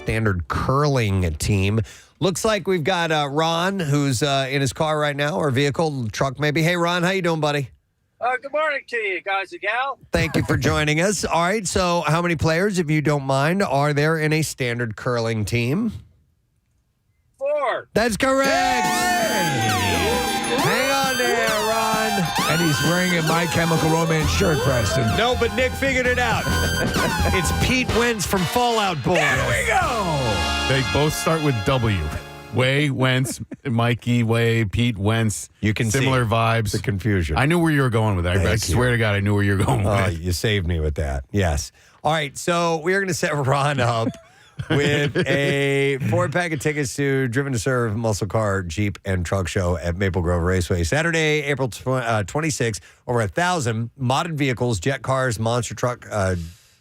standard curling team. Looks like we've got Ron, who's in his car right now, or vehicle, truck maybe. Hey, Ron, how you doing, buddy? Good morning to you, guys and gal. Thank you for joining us. All right, so how many players, if you don't mind, are there in a standard curling team? 4. That's correct. Hang on there, Ron. And he's wearing a My Chemical Romance shirt, Preston. No, but Nick figured it out. It's Pete Wentz from Fallout Boy. There we go. They both start with W. Way, Wentz, Mikey, Way, Pete, Wentz. You can similar see vibes. the confusion. I knew where you were going with that. I Thank swear to God, I knew where you were going with Oh, it. you saved me with that. Yes. All right, so we are going to set Ron up with a 4-pack of tickets to Driven to Serve Muscle Car, Jeep, and Truck Show at Maple Grove Raceway. Saturday, April 26th, over 1,000 modded vehicles, jet cars, monster truck,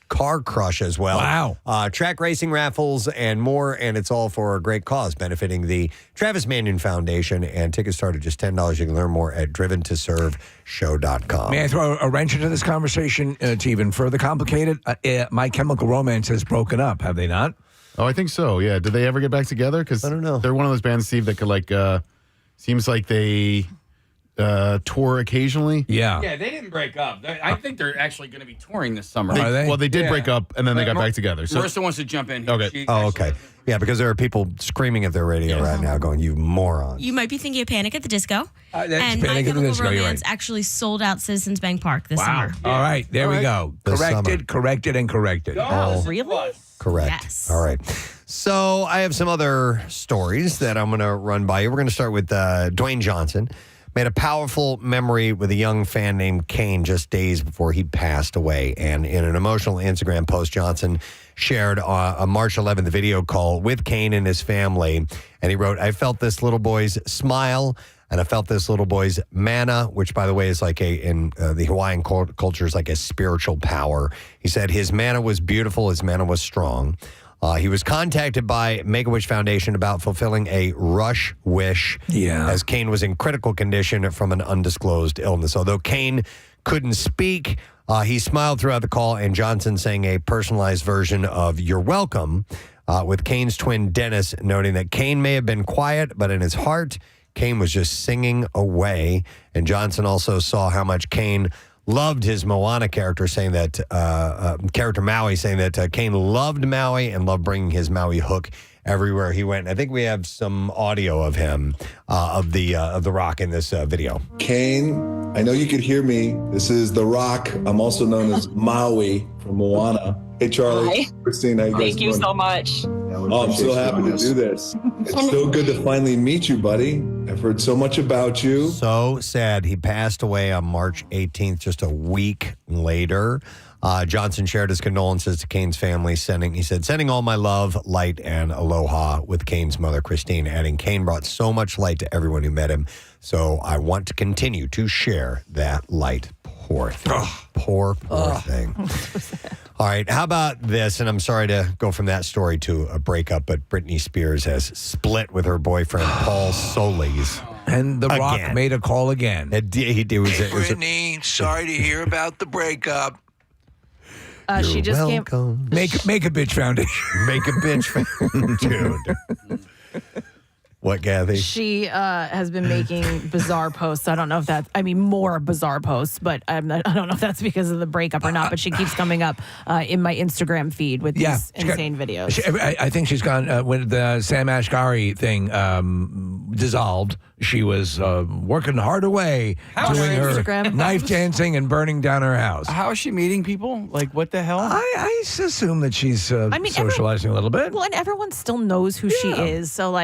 car crush as well. Wow. Track racing raffles and more, and it's all for a great cause benefiting the Travis Manion Foundation, and tickets start at just $10. You can learn more at driventoserveshow.com. May I throw a wrench into this conversation to even further complicate it? My Chemical Romance has broken up, have they not? Oh, I think so, yeah. Did they ever get back together? Because I don't know. They're one of those bands, Steve, that could, seems like they tour occasionally. Yeah. Yeah, they didn't break up. I think they're actually going to be touring this summer. Are they? Well, they did Yeah. break up, and then they got back together. So Marissa wants to jump in. Okay. She Oh, actually- okay. Yeah, because there are people screaming at their radio right now going, you morons. You might be thinking of Panic at the Disco. That's And Panic My at the Chemical Disco, you're Romance right. actually sold out Citizens Bank Park this summer. All right, there we go. This Corrected, corrected, and corrected. Oh, Really? Correct. Yes. All right. So I have some other stories that I'm going to run by you. We're going to start with Dwayne Johnson. Made a powerful memory with a young fan named Kane just days before he passed away. And in an emotional Instagram post, Johnson shared a March 11th video call with Kane and his family. And he wrote, I felt this little boy's smile, and I felt this little boy's mana, which, by the way, is like in the Hawaiian culture is like a spiritual power. He said his mana was beautiful. His mana was strong. He was contacted by Make-A-Wish Foundation about fulfilling a rush wish as Kane was in critical condition from an undisclosed illness. Although Kane couldn't speak, he smiled throughout the call, and Johnson sang a personalized version of You're Welcome with Kane's twin Dennis, noting that Kane may have been quiet, but in his heart, Kane was just singing away. And Johnson also saw how much Kane loved his Moana character, saying that character Maui, saying that Kane loved Maui and loved bringing his Maui hook everywhere he went. I think we have some audio of him of the Rock in this video. Kane, I know you could hear me. This is The Rock. I'm also known as Maui from Moana. Hey, Charlie. Hi. Christine, how you guys Thank you doing? so much. Oh, I'm so happy to do this. It's so good to finally meet you, buddy. I've heard so much about you. So sad. He passed away on March 18th, just a week later. Johnson shared his condolences to Kane's family, sending all my love, light, and aloha with Kane's mother, Christine, adding, Kane brought so much light to everyone who met him, so I want to continue to share that light. Poor thing. Poor thing. All right, how about this? And I'm sorry to go from that story to a breakup, but Britney Spears has split with her boyfriend, Paul Solis. And The Rock made a call again. Brittany, sorry to hear about the breakup. She just came. Make a bitch foundation. Make a bitch dude. What, Kathy? She has been making bizarre posts. I don't know if that, more bizarre posts, but I don't know if that's because of the breakup or not, but she keeps coming up in my Instagram feed with these insane videos. I think she's gone, when the Sam Ashgari thing dissolved, she was working hard away, doing her Instagram knife dancing and burning down her house. How is she meeting people? Like, what the hell? I assume that she's socializing a little bit. Well, and everyone still knows who she is. So,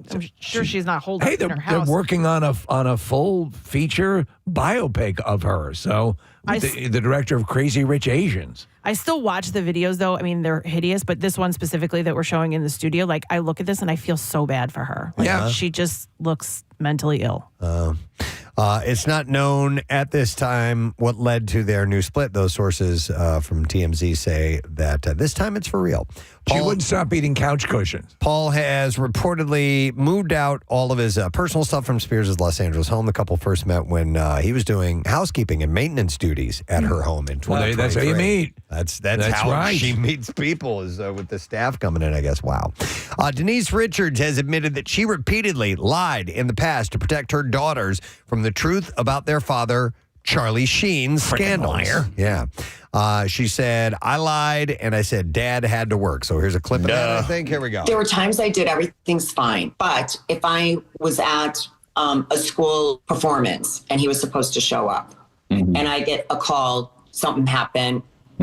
I'm sure she's not holding up in her house. They're working on a full feature biopic of her. So the director of Crazy Rich Asians. I still watch the videos, though. They're hideous, but this one specifically that we're showing in the studio, I look at this and I feel so bad for her. She just looks mentally ill. It's not known at this time what led to their new split. Those sources from TMZ say that this time it's for real. She wouldn't stop eating couch cushions. Paul has reportedly moved out all of his personal stuff from Spears' Los Angeles home. The couple first met when he was doing housekeeping and maintenance duties at her home in 2023. That's how you meet. That's how right. she meets people, is with the staff coming in, I guess. Wow. Denise Richards has admitted that she repeatedly lied in the past to protect her daughters from the truth about their father, Charlie Sheen's scandals. liar. Yeah. She said, I lied, and I said Dad had to work. So here's a clip of that, I think. Here we go. There were times I did everything's fine. But if I was at a school performance and he was supposed to show up and I get a call, something happened,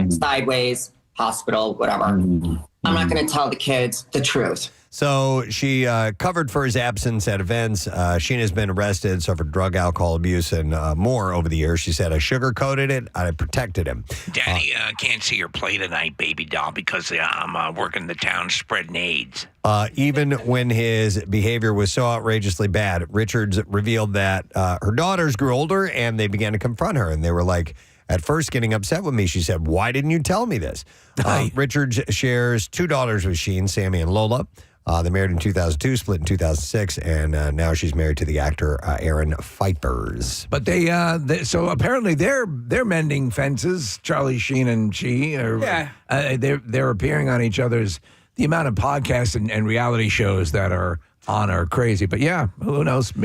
sideways, hospital, whatever, I'm not going to tell the kids the truth. So she covered for his absence at events. Sheen has been arrested, suffered drug, alcohol abuse, and more over the years. She said, I sugarcoated it. I protected him. Daddy, can't see your play tonight, baby doll, because I'm working the town spreading AIDS. Even when his behavior was so outrageously bad, Richards revealed that her daughters grew older and they began to confront her. And they were like, at first getting upset with me. She said, why didn't you tell me this? Richards shares 2 daughters with Sheen, Sammy and Lola. They married in 2002, split in 2006, and now she's married to the actor Aaron Pfeiffers. But so apparently they're mending fences. Charlie Sheen and she are. They're appearing on each other's. The amount of podcasts and reality shows that are on are crazy. But yeah, who knows?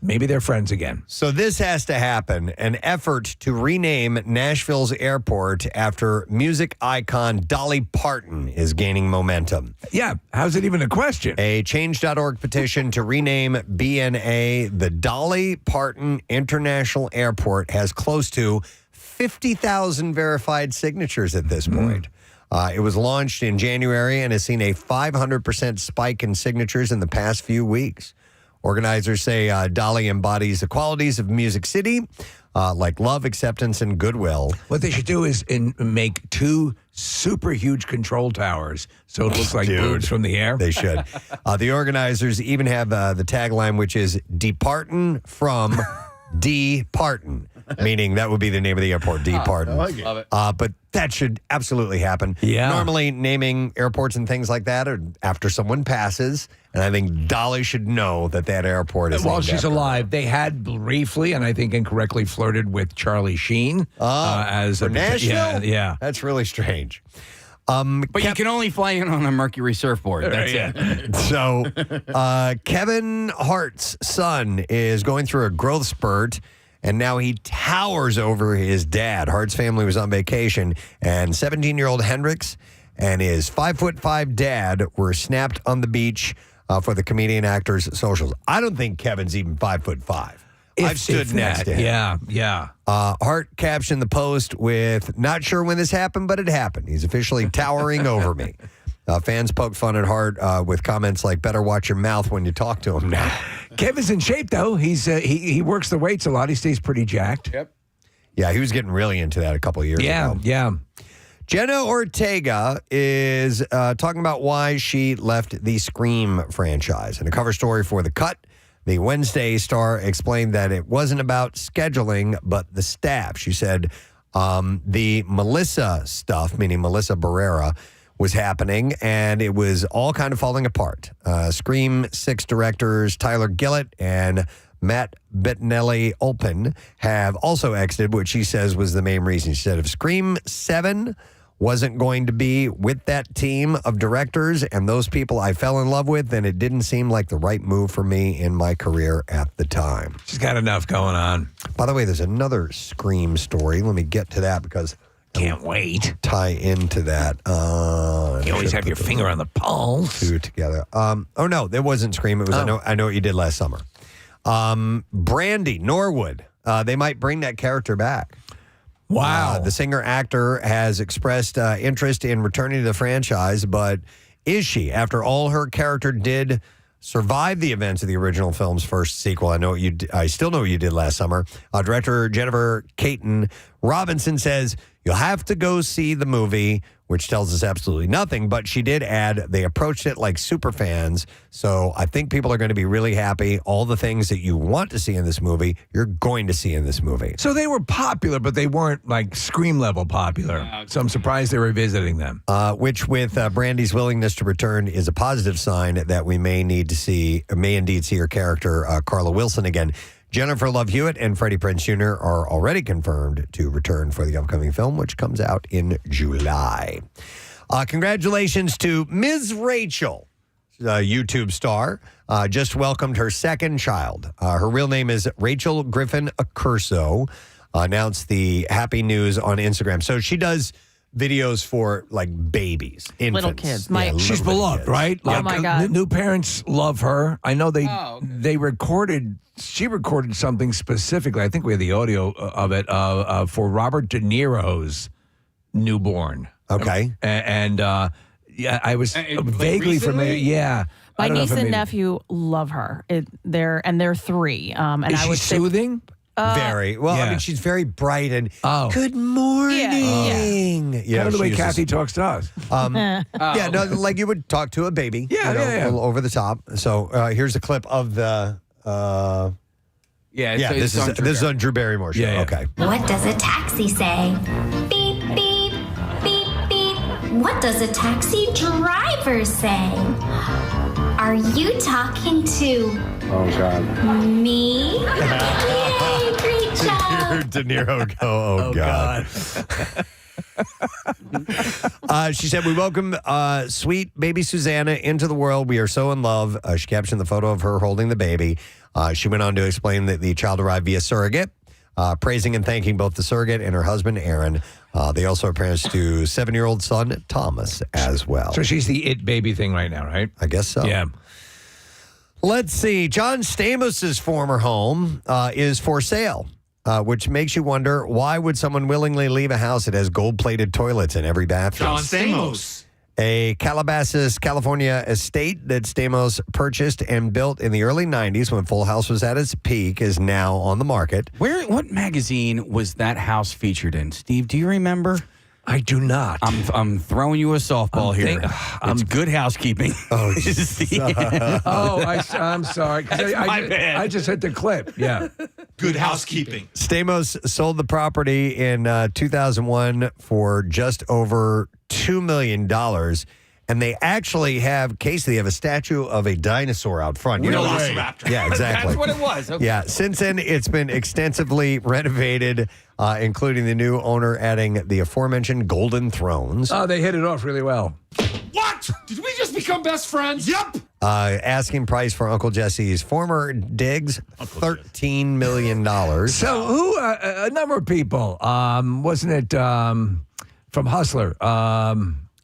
Maybe they're friends again. So this has to happen. An effort to rename Nashville's airport after music icon Dolly Parton is gaining momentum. Yeah, how's it even a question? A Change.org petition to rename BNA the Dolly Parton International Airport has close to 50,000 verified signatures at this point. It was launched in January and has seen a 500% spike in signatures in the past few weeks. Organizers say Dolly embodies the qualities of Music City, like love, acceptance, and goodwill. What they should do is make 2 super huge control towers so it looks like birds from the air. They should. The organizers even have the tagline, which is Departin' from D. Parton, meaning that would be the name of the airport, D. Parton. I like it. Love it. But that should absolutely happen. Yeah. Normally, naming airports and things like that are after someone passes, and I think Dolly should know that airport is While named she's after her. alive, they had briefly, and I think incorrectly, flirted with Charlie Sheen as for Nashville? Yeah. That's really strange. But you can only fly in on a Mercury surfboard. That's it. So, Kevin Hart's son is going through a growth spurt, and now he towers over his dad. Hart's family was on vacation, and 17-year-old Hendricks and his 5'5" dad were snapped on the beach for the comedian actor's socials. I don't think Kevin's even 5'5". I've stood next to him. Yeah. Hart captioned the post with, not sure when this happened, but it happened. He's officially towering over me. Fans poked fun at Hart with comments like, better watch your mouth when you talk to him now. Kevin's in shape, though. He works the weights a lot. He stays pretty jacked. Yep. Yeah, he was getting really into that a couple of years ago. Yeah. Jenna Ortega is talking about why she left the Scream franchise. In a cover story for The Cut, the Wednesday star explained that it wasn't about scheduling, but the staff. She said the Melissa stuff, meaning Melissa Barrera, was happening, and it was all kind of falling apart. Scream 6 directors Tyler Gillett and Matt Bettinelli-Olpin have also exited, which she says was the main reason. She said if Scream 7 wasn't going to be with that team of directors and those people I fell in love with, then it didn't seem like the right move for me in my career at the time. She's got enough going on. By the way, there's another Scream story. Let me get to that because Can't wait. tie into that. You always have your finger on the pulse. Two together. Oh no, it wasn't Scream. It was I know what you did last summer. Brandy Norwood. They might bring that character back. Wow. The singer-actor has expressed interest in returning to the franchise, but is she? After all her character did survive the events of the original film's first sequel, I still know what you did last summer. Director Jennifer Caton Robinson says, You'll have to go see the movie, which tells us absolutely nothing. But she did add they approached it like super fans. So I think people are going to be really happy. All the things that you want to see in this movie, you're going to see in this movie. So they were popular, but they weren't like Scream level popular. So I'm surprised they're revisiting them. Which, with Brandy's willingness to return, is a positive sign that we may indeed see her character, Carla Wilson, again. Jennifer Love Hewitt and Freddie Prinze Jr. are already confirmed to return for the upcoming film, which comes out in July. Congratulations to Ms. Rachel, a YouTube star. Just welcomed her second child. Her real name is Rachel Griffin Accurso. Announced the happy news on Instagram. So she does videos for like babies, infants. Little kids. She's beloved, right? Oh, my God. New parents love her. I know she recorded something specifically. I think we have the audio of it for Robert De Niro's newborn. Okay. And I was vaguely familiar. Yeah. My niece and nephew love her. They're 3. And Is she soothing? Very. Well, yeah. I mean, she's very bright and good morning. Kind of the way Kathy talks to us. Like you would talk to a baby. Yeah. A little over the top. So here's a clip of the... this is on Drew Barrymore show. Yeah. Okay. What does a taxi say? Beep, beep, beep, beep. What does a taxi driver say? Are you talking to me? Yay, great job. De Niro go, oh God. She said, we welcome sweet baby Susanna into the world. We are so in love. She captioned the photo of her holding the baby. She went on to explain that the child arrived via surrogate, praising and thanking both the surrogate and her husband, Aaron. They also are parents to 7-year-old son, Thomas, as well. So she's the it baby thing right now, right? I guess so. Yeah. Let's see. John Stamos' former home is for sale. Which makes you wonder, why would someone willingly leave a house that has gold-plated toilets in every bathroom? John Stamos. A Calabasas, California estate that Stamos purchased and built in the early 90s when Full House was at its peak is now on the market. What magazine was that house featured in? Steve, do you remember? I do not. I'm throwing you a softball here. It's Good Housekeeping. Oh, I'm sorry. I just hit the clip. Yeah. Good Housekeeping. Stamos sold the property in 2001 for just over $2 million. And they actually have, Casey, they have a statue of a dinosaur out front. Velociraptor. Yeah, exactly. That's what it was. Okay. Yeah, since then, it's been extensively renovated, including the new owner adding the aforementioned golden thrones. Oh, they hit it off really well. What? Did we just become best friends? Yep. Asking price for Uncle Jesse's former digs, $13 million. So who, a number of people, wasn't it from Hustler?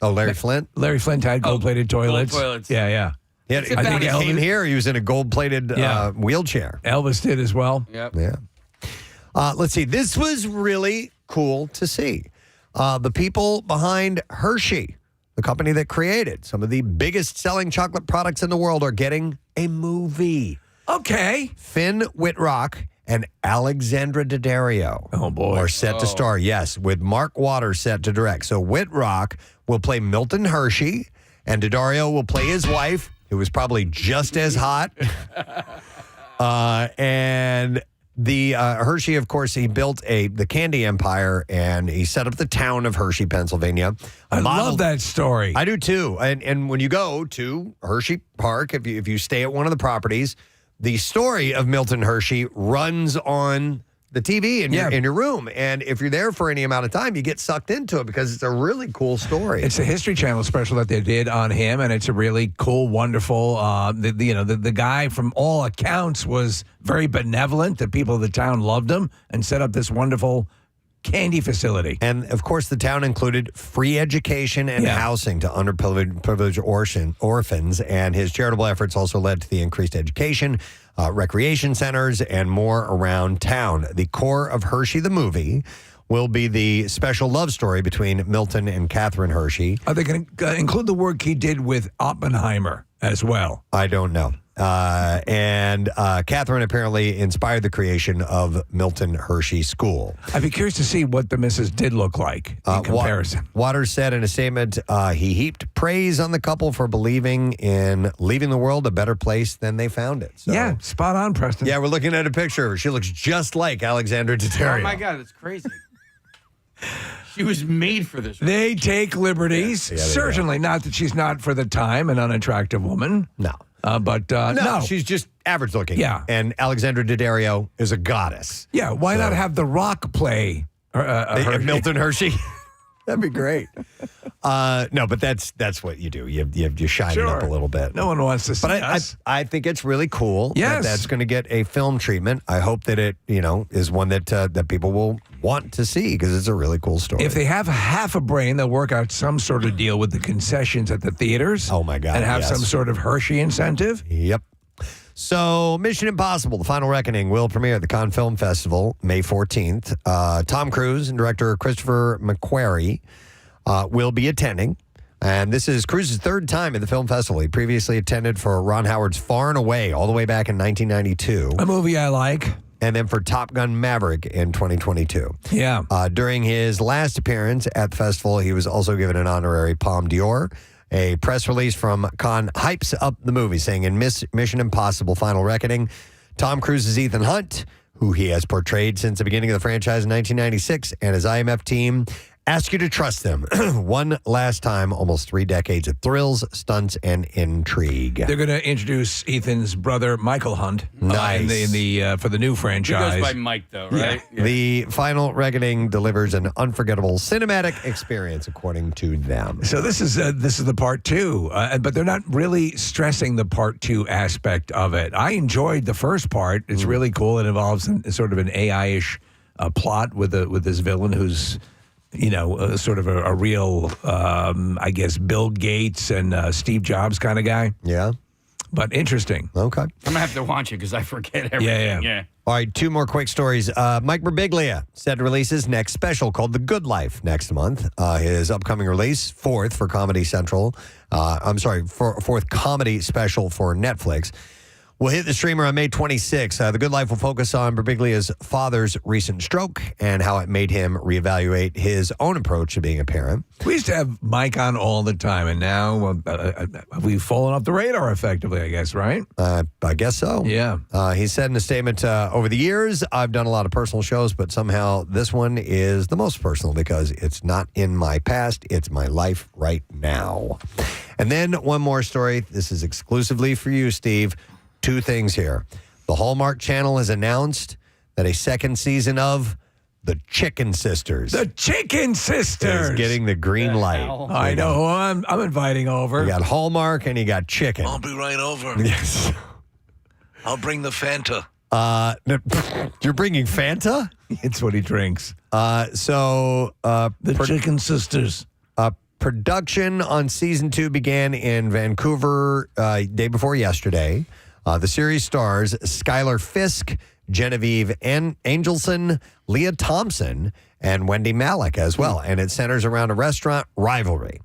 Larry Flint? Larry Flint had gold-plated toilets. Gold toilets. Yeah. I think he came here, he was in a gold-plated wheelchair. Elvis did as well. Yep. Yeah. Let's see. This was really cool to see. The people behind Hershey, the company that created some of the biggest selling chocolate products in the world, are getting a movie. Okay. Finn Wittrock and Alexandra Daddario are set to star, yes, with Mark Waters set to direct. So Wittrock will play Milton Hershey, and Daddario will play his wife, who was probably just as hot. And the Hershey, of course, he built the candy empire, and he set up the town of Hershey, Pennsylvania. I love that story. I do too. And when you go to Hershey Park, if you stay at one of the properties, the story of Milton Hershey runs on the TV in your room. And if you're there for any amount of time, you get sucked into it because it's a really cool story. It's a History Channel special that they did on him, and it's a really cool, wonderful. The guy, from all accounts, was very benevolent. The people of the town loved him and set up this wonderful candy facility. And, of course, the town included free education and housing to underprivileged orphans, and his charitable efforts also led to the increased education, recreation centers, and more around town. The core of Hershey the movie will be the special love story between Milton and Catherine Hershey. Are they going to include the work he did with Oppenheimer as well? I don't know. And Catherine apparently inspired the creation of Milton Hershey School. I'd be curious to see what the missus did look like in comparison. Waters said in a statement, he heaped praise on the couple for believing in leaving the world a better place than they found it. So, yeah, spot on, Preston. Yeah, we're looking at a picture of her. She looks just like Alexandra Daddario. Oh, my God, that's crazy. She was made for this. They take liberties. Yeah, Certainly not that she's not for the time an unattractive woman. No. But no, she's just average looking. Yeah. And Alexandra Daddario is a goddess. Yeah, why not have The Rock play Milton Hershey? That'd be great. No, but that's what you do. You shine it up a little bit. No one wants to see us. I think it's really cool Yes. that's going to get a film treatment. I hope that it is one that people will want to see because it's a really cool story. If they have half a brain, they'll work out some sort of deal with the concessions at the theaters. Oh, my God, And have yes. some sort of Hershey incentive. Yep. So, Mission Impossible: The Final Reckoning will premiere at the Cannes Film Festival May 14th. Tom Cruise and director Christopher McQuarrie will be attending. And this is Cruise's third time at the film festival. He previously attended for Ron Howard's Far and Away all the way back in 1992. A movie I like. And then for Top Gun Maverick in 2022. Yeah. During his last appearance at the festival, he was also given an honorary Palme d'Or. A press release from Cannes hypes up the movie, saying in Mission Impossible: Final Reckoning, Tom Cruise's Ethan Hunt, who he has portrayed since the beginning of the franchise in 1996, and his IMF team ask you to trust them one last time, almost 3 decades of thrills, stunts, and intrigue. They're going to introduce Ethan's brother, Michael Hunt, Nice. in the for the new He franchise. goes by Mike, though, right? Yeah. The Final Reckoning delivers an unforgettable cinematic experience, according to them. So this is the part 2, but they're not really stressing the part 2 aspect of it. I enjoyed the first part. It's really cool. It involves sort of an AI-ish plot with this villain who's sort of a real, I guess, Bill Gates and Steve Jobs kind of guy. Yeah. But interesting. Okay. I'm going to have to watch it because I forget everything. Yeah. All right, 2 more quick stories. Mike Birbiglia said to release his next special called The Good Life next month. His upcoming release, fourth Comedy special for Netflix, will hit the streamer on May 26th. The Good Life will focus on Birbiglia's father's recent stroke and how it made him reevaluate his own approach to being a parent. We used to have Mike on all the time, and now we've fallen off the radar effectively, I guess, right? I guess so. Yeah. He said in a statement, over the years, I've done a lot of personal shows, but somehow this one is the most personal because it's not in my past. It's my life right now. And then one more story. This is exclusively for you, Steve. 2 things here. The Hallmark Channel has announced that a second season of The Chicken Sisters. The Chicken Sisters is getting the green light. I know who I'm inviting over. You got Hallmark and you got Chicken. I'll be right over. Yes. I'll bring the Fanta. You're bringing Fanta? It's what he drinks. The Chicken Sisters. Production on season 2 began in Vancouver day before yesterday. The series stars Skylar Fisk, Genevieve Angelson, Leah Thompson, and Wendy Malick as well. And it centers around a restaurant rivalry.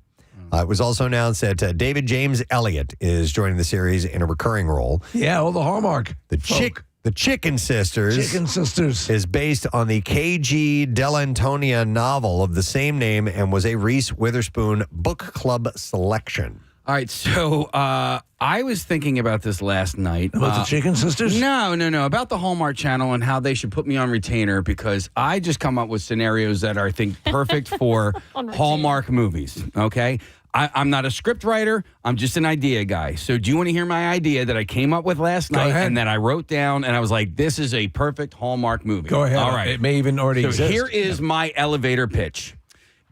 It was also announced that David James Elliott is joining the series in a recurring role. Yeah, all the Hallmark. The Chicken Sisters. Chicken Sisters is based on the K.G. Dell'Antonia novel of the same name and was a Reese Witherspoon book club selection. All right, so I was thinking about this last night. About the Chicken Sisters? No. About the Hallmark Channel and how they should put me on retainer because I just come up with scenarios that are, I think, perfect for Hallmark movies, okay? I'm not a script writer. I'm just an idea guy. So do you want to hear my idea that I came up with last night and that I wrote down and I was like, this is a perfect Hallmark movie? Go ahead. All right. It may even already exist. Here is my elevator pitch.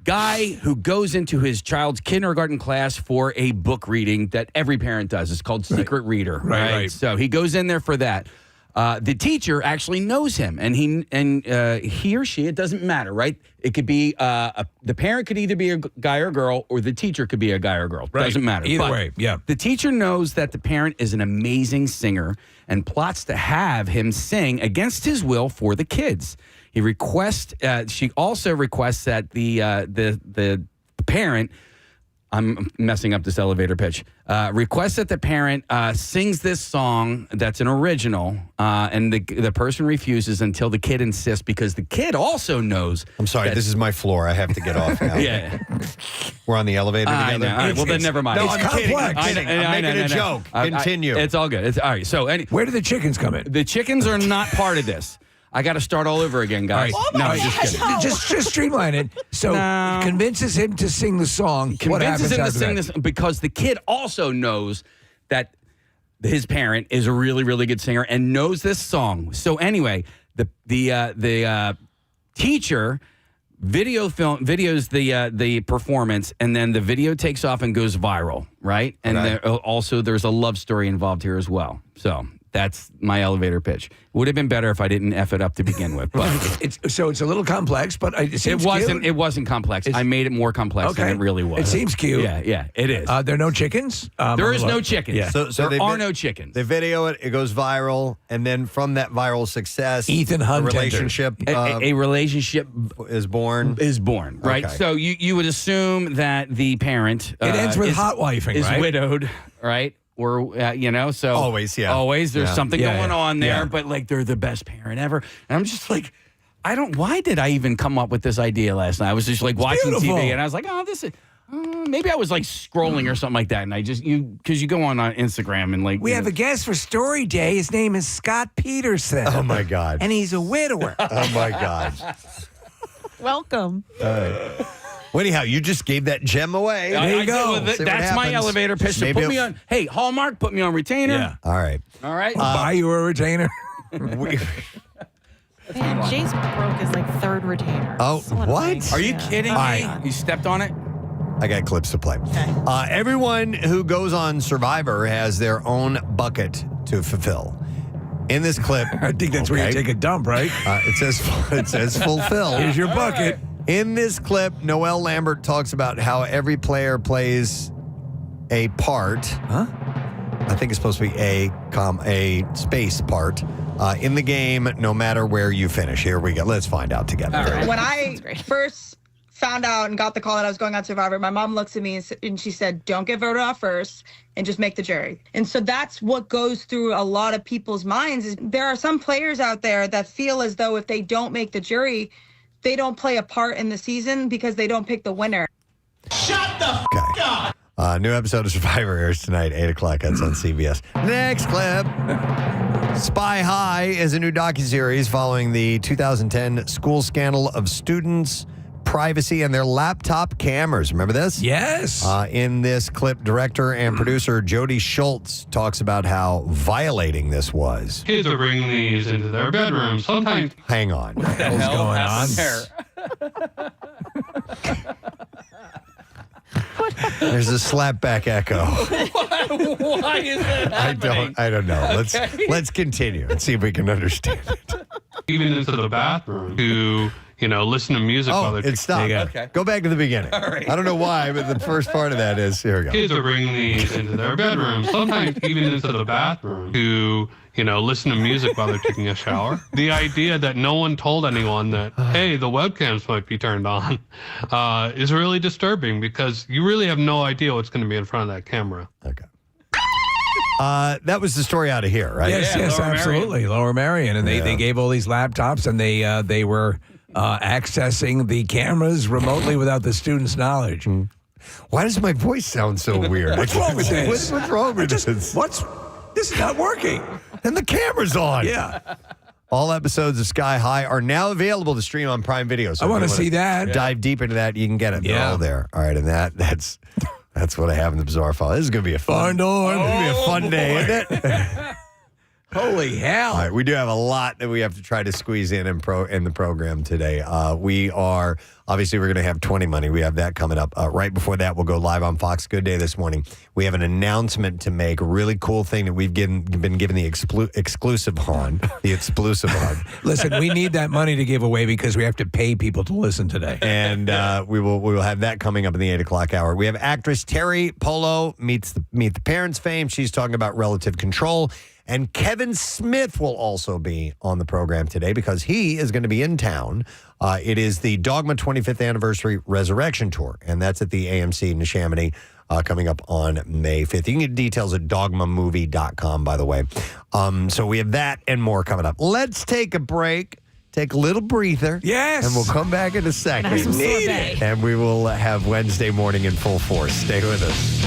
Guy who goes into his child's kindergarten class for a book reading that every parent does. It's called Secret Reader. Right. So he goes in there for that. The teacher actually knows him, and he or she, it doesn't matter, right? It could be the parent could either be a guy or girl, or the teacher could be a guy or girl. Right. Doesn't matter. Either way, yeah. The teacher knows that the parent is an amazing singer and plots to have him sing against his will for the kids. She also requests that the parent I'm messing up this elevator pitch. Request that the parent sings this song that's an original, and the person refuses until the kid insists because the kid also knows. I'm sorry, this is my floor. I have to get off now. Yeah. We're on the elevator I together. know. All right, well, then never mind. No, It's I'm kidding. I'm complex. kidding. I I'm know, making a no. joke. Continue. It's all good. It's all right. So, Where do the chickens come in? The chickens are not part of this. I got to start all over again, guys. All right. No, I'm just kidding. Just streamline it. So convinces him to sing the song. What happens Convinces him to after sing that? this because the kid also knows that his parent is a really, really good singer and knows this song. So anyway, the teacher videos the performance, and then the video takes off and goes viral, right? And there's a love story involved here as well. So that's my elevator pitch. Would have been better if I didn't F it up to begin with. But it's a little complex, but it seems wasn't. cute. It wasn't complex. I made it more complex than it really was. It seems cute. Yeah, it is. There are no chickens? There is no chickens. Yeah. So there are no chickens. They video it. It goes viral, and then from that viral success, Ethan Hunt a relationship, a relationship is born. Right. Okay. So you would assume that the parent It ends with is, hot wifing, is right? widowed, right? Or so Always, yeah. always there's Yeah. something Yeah, going yeah. on there, Yeah. but like they're the best parent ever, and I'm just like, why did I even come up with this idea last night? I was just like watching beautiful. TV, and I was like, oh, this is. Maybe I was like scrolling or something like that, and I just because you go on Instagram and like We have a guest for Story Day. His name is Scott Peterson. Oh my God! And he's a widower. Oh my God! Welcome. Well, anyhow, you just gave that gem away. I There you did go. with it. See what That's my happens. elevator pitch. So Maybe put me on. Hey, Hallmark, put me on retainer. Yeah. All right. All right. Buy you a retainer. We- Man, Jace broke his like third retainer. Oh, So what? annoying. Are you Yeah. kidding Oh, me? my God. You stepped on it. I got clips to play. Everyone who goes on Survivor has their own bucket to fulfill. In this clip, I think that's where you take a dump, right? it says fulfill. Here's your bucket. In this clip, Noelle Lambert talks about how every player plays a part. Huh? I think it's supposed to be a space part in the game, no matter where you finish. Here we go. Let's find out together. When I first found out and got the call that I was going on Survivor, my mom looks at me and she said, don't get voted off first and just make the jury. And so that's what goes through a lot of people's minds. Is there are some players out there that feel as though if they don't make the jury, they don't play a part in the season because they don't pick the winner. Shut the f*** up! New episode of Survivor airs tonight, 8 o'clock. That's on CBS. Next clip. Spy High is a new docuseries following the 2010 school scandal of students' privacy and their laptop cameras. Remember this? Yes. In this clip, director and producer Jody Schultz talks about how violating this was. Kids are bringing these into their bedrooms. Sometimes. Hang on. What the hell going happened on? there? There's a slapback echo. Why is that happening? I don't know. Okay. Let's continue and see if we can understand it. Even into the bathroom to, listen to music while Oh, they're. it stopped. Okay. Go back to the beginning. All right. I don't know why, but the first part of that is here we go. Kids are bringing these into their bedrooms. Sometimes even into the bathroom to, listen to music while they're taking a shower. The idea that no one told anyone that, hey, the webcams might be turned on, is really disturbing because you really have no idea what's going to be in front of that camera. Okay. That was the story out of here, right? Yes, Yeah, yes, Lower absolutely. Lower Marion. And they gave all these laptops and they were accessing the cameras remotely without the students' knowledge. Why does my voice sound so weird? What's wrong with this? What's wrong with this? This is not working. And the camera's on. Yeah. All episodes of Sky High are now available to stream on Prime Video. So I if want you to see that. Dive deep into that. You can get it. They're Yeah. all there. All right, and that's what I have in the bizarre file. This is going to be a fun. Barn door. It's going to be a fun day, isn't it? Holy hell. All right, we do have a lot that we have to try to squeeze in the program today. We're going to have 20 money. We have that coming up. Right before that, we'll go live on Fox Good Day this morning. We have an announcement to make, a really cool thing that we've been given the exclusive on. The exclusive on. Listen, we need that money to give away because we have to pay people to listen today. And we will have that coming up in the 8 o'clock hour. We have actress Teri Polo meet the parents fame. She's talking about relative control. And Kevin Smith will also be on the program today because he is going to be in town. It is the Dogma 25th Anniversary Resurrection Tour, and that's at the AMC in Chamonix coming up on May 5th. You can get details at dogmamovie.com, by the way. So we have that and more coming up. Let's take a break. Take a little breather. Yes. And we'll come back in a second. We need it. And we will have Wednesday morning in full force. Stay with us.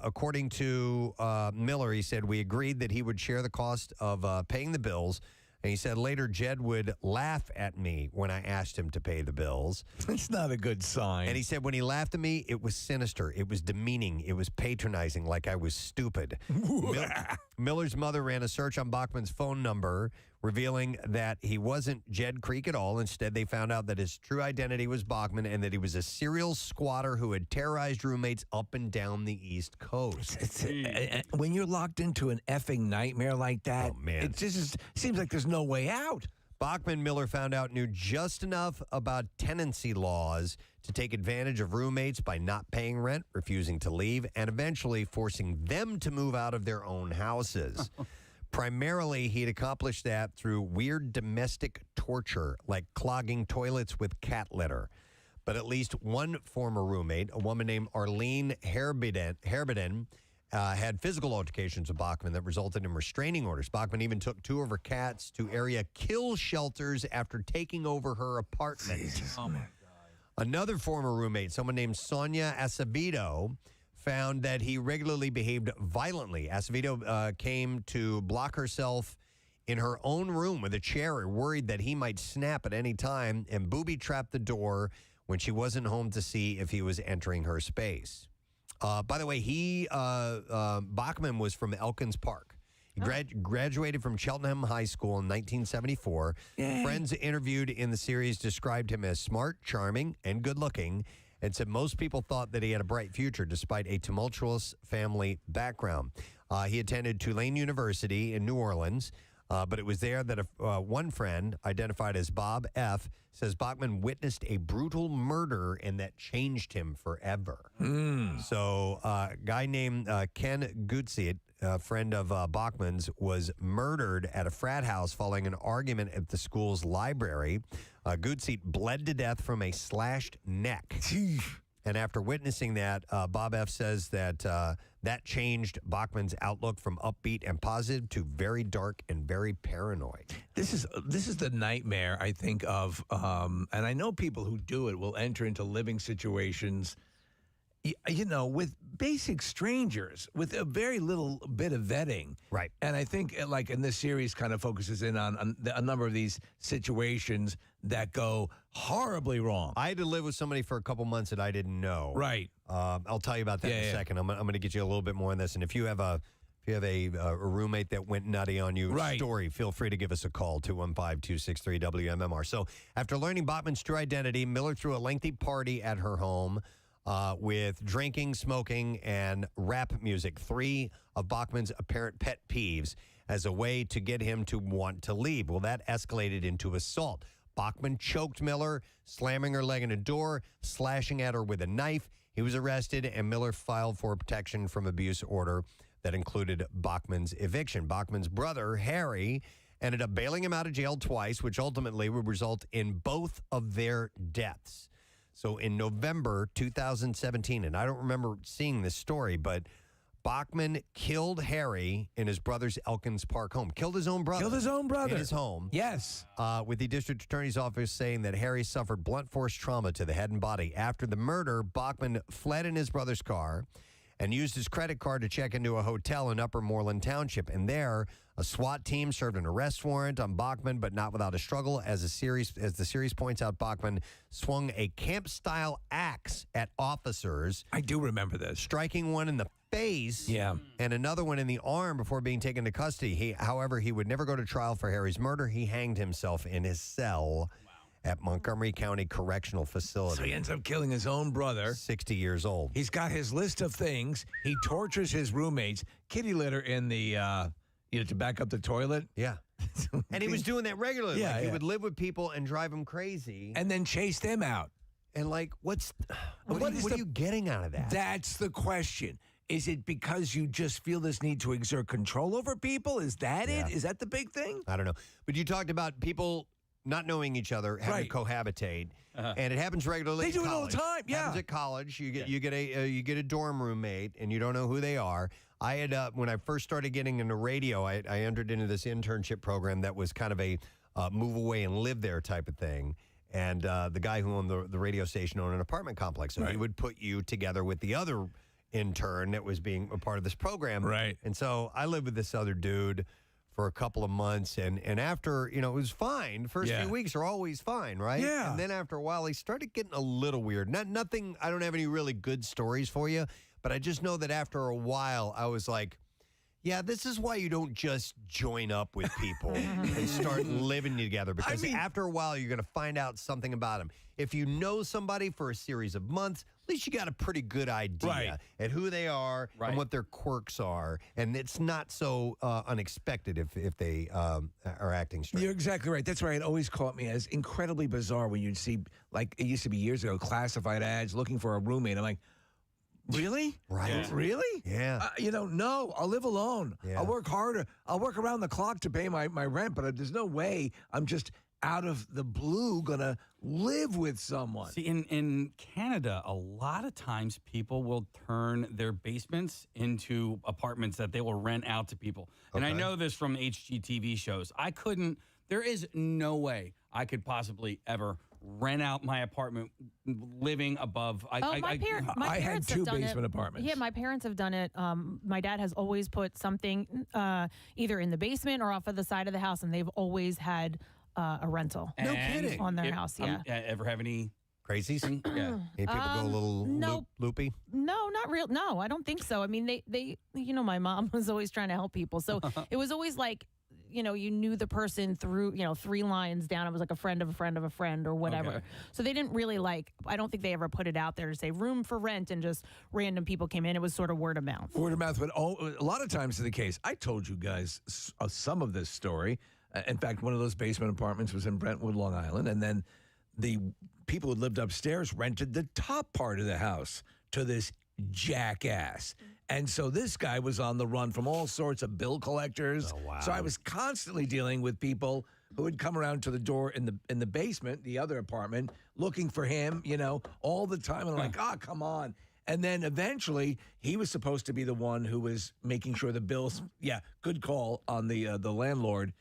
According to Miller, he said, we agreed that he would share the cost of paying the bills. And he said later Jed would laugh at me when I asked him to pay the bills. That's not a good sign. And he said when he laughed at me, it was sinister. It was demeaning. It was patronizing, like I was stupid. Miller's mother ran a search on Bachman's phone number, revealing that he wasn't Jed Creek at all. Instead, they found out that his true identity was Bachman and that he was a serial squatter who had terrorized roommates up and down the East Coast. When you're locked into an effing nightmare like that, it just seems like there's no way out. Bachman, Miller found out, knew just enough about tenancy laws to take advantage of roommates by not paying rent, refusing to leave, and eventually forcing them to move out of their own houses. Primarily, he'd accomplished that through weird domestic torture, like clogging toilets with cat litter. But at least one former roommate, a woman named Arlene Herbiden, had physical altercations with Bachman that resulted in restraining orders. Bachman even took two of her cats to area kill shelters after taking over her apartment. Oh, my God. Another former roommate, someone named Sonia Acevedo, found that he regularly behaved violently. Acevedo came to block herself in her own room with a chair, worried that he might snap at any time, and booby-trapped the door when she wasn't home to see if he was entering her space. By the way, Bachman was from Elkins Park. He graduated from Cheltenham High School in 1974. Yay. Friends interviewed in the series described him as smart, charming, and good-looking, and said most people thought that he had a bright future despite a tumultuous family background. He attended Tulane University in New Orleans, but it was there that one friend, identified as Bob F., says Bachman witnessed a brutal murder and that changed him forever. So a guy named Ken Gutsiet, a friend of Bachman's, was murdered at a frat house following an argument at the school's library. Gutsiet bled to death from a slashed neck. And after witnessing that, Bob F. says that that changed Bachman's outlook from upbeat and positive to very dark and very paranoid. This is the nightmare, I think, of, and I know people who do it will enter into living situations, you know, with basic strangers, with a very little bit of vetting. Right. And I think, like, in this series kind of focuses in on a number of these situations that go horribly wrong. I had to live with somebody for a couple months that I didn't know. Right. I'll tell you about that in a second. I'm going to get you a little bit more on this. And if you have a roommate that went nutty on you story, feel free to give us a call, 215-263-WMMR. So after learning Bachman's true identity, Miller threw a lengthy party at her home with drinking, smoking, and rap music, three of Bachman's apparent pet peeves, as a way to get him to want to leave. Well, that escalated into assault. Bachman choked Miller, slamming her leg in a door, slashing at her with a knife. He was arrested, and Miller filed for a protection from abuse order that included Bachman's eviction. Bachman's brother, Harry, ended up bailing him out of jail twice, which ultimately would result in both of their deaths. So in November 2017, and I don't remember seeing this story, but Bachman killed Harry in his brother's Elkins Park home. Killed his own brother. Killed his own brother. In his home. Yes. With the district attorney's office saying that Harry suffered blunt force trauma to the head and body. After the murder, Bachman fled in his brother's car and used his credit card to check into a hotel in Upper Moreland Township. And there, a SWAT team served an arrest warrant on Bachman, but not without a struggle. As the series points out, Bachman swung a camp-style axe at officers. I do remember this. Striking one in the face and another one in the arm before being taken to custody. However, he would never go to trial for Harry's murder. He hanged himself in his cell at Montgomery County Correctional Facility. So he ends up killing his own brother. 60 years old. He's got his list of things. He tortures his roommates. Kitty litter in the, to back up the toilet. Yeah. And he was doing that regularly. Yeah, He would live with people and drive them crazy. And then chase them out. And like, what are you getting out of that? That's the question. Is it because you just feel this need to exert control over people? Is that it? Is that the big thing? I don't know. But you talked about people not knowing each other, having to cohabitate, and it happens regularly. They at do it all the college. time. Yeah, happens at college. You get a dorm roommate, and you don't know who they are. I had when I first started getting into radio, I entered into this internship program that was kind of a move away and live there type of thing. And the guy who owned the radio station owned an apartment complex, so he would put you together with the other intern that was being a part of this program. Right. And so I lived with this other dude for a couple of months, and after, it was fine. The first few weeks are always fine, right? Yeah. And then after a while, he started getting a little weird. Nothing, I don't have any really good stories for you, but I just know that after a while, I was like, yeah, this is why you don't just join up with people and start living together, because after a while, you're going to find out something about them. If you know somebody for a series of months, at least you got a pretty good idea at who they are and what their quirks are. And it's not so unexpected if they are acting strange. You're exactly right. That's why it always caught me as incredibly bizarre when you'd see, like it used to be years ago, classified ads looking for a roommate. I'm like, really? Right. Really? Yeah. No, I'll live alone. Yeah. I'll work harder. I'll work around the clock to pay my rent, but there's no way I'm just out of the blue going to live with someone. See, in Canada, a lot of times people will turn their basements into apartments that they will rent out to people. And I know this from HGTV shows. There is no way I could possibly ever rent out my apartment living above. My parents had two have done basement it. apartments. Yeah, my parents have done it. My dad has always put something either in the basement or off of the side of the house, and they've always had a rental. No kidding. On their house, yeah. Ever have any crazies? Yeah. Hey, people go a little loopy? No, not real. No, I don't think so. I mean, they my mom was always trying to help people. So it was always like, you knew the person through, 3 lines down. It was like a friend of a friend of a friend or whatever. Okay. So they didn't really I don't think they ever put it out there to say room for rent and just random people came in. It was sort of word of mouth. Word of mouth, but a lot of times is the case. I told you guys some of this story. In fact, one of those basement apartments was in Brentwood, Long Island, and then the people who lived upstairs rented the top part of the house to this jackass. And so this guy was on the run from all sorts of bill collectors. Oh, wow. So I was constantly dealing with people who would come around to the door in the basement, the other apartment, looking for him, all the time. And I'm like, come on. And then eventually he was supposed to be the one who was making sure the bills, good call on the landlord,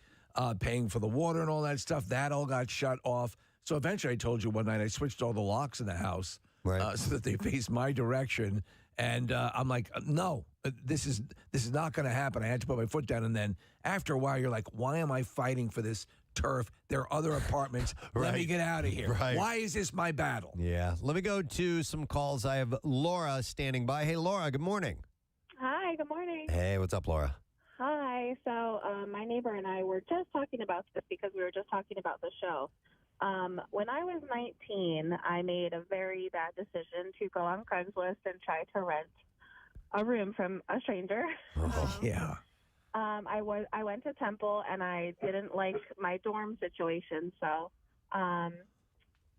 paying for the water and all that stuff. That all got shut off. So eventually I told you one night I switched all the locks in the house so that they faced my direction. And I'm like, no, this is not going to happen. I had to put my foot down. And then after a while, you're like, why am I fighting for this turf? There are other apartments. Let me get out of here. Right. Why is this my battle? Yeah. Let me go to some calls. I have Laura standing by. Hey, Laura, good morning. Hi, good morning. Hey, what's up, Laura? Hi. So my neighbor and I were just talking about this because we were just talking about the show. When I was 19, I made a very bad decision to go on Craigslist and try to rent a room from a stranger. Oh, yeah. I went to Temple and I didn't like my dorm situation. So,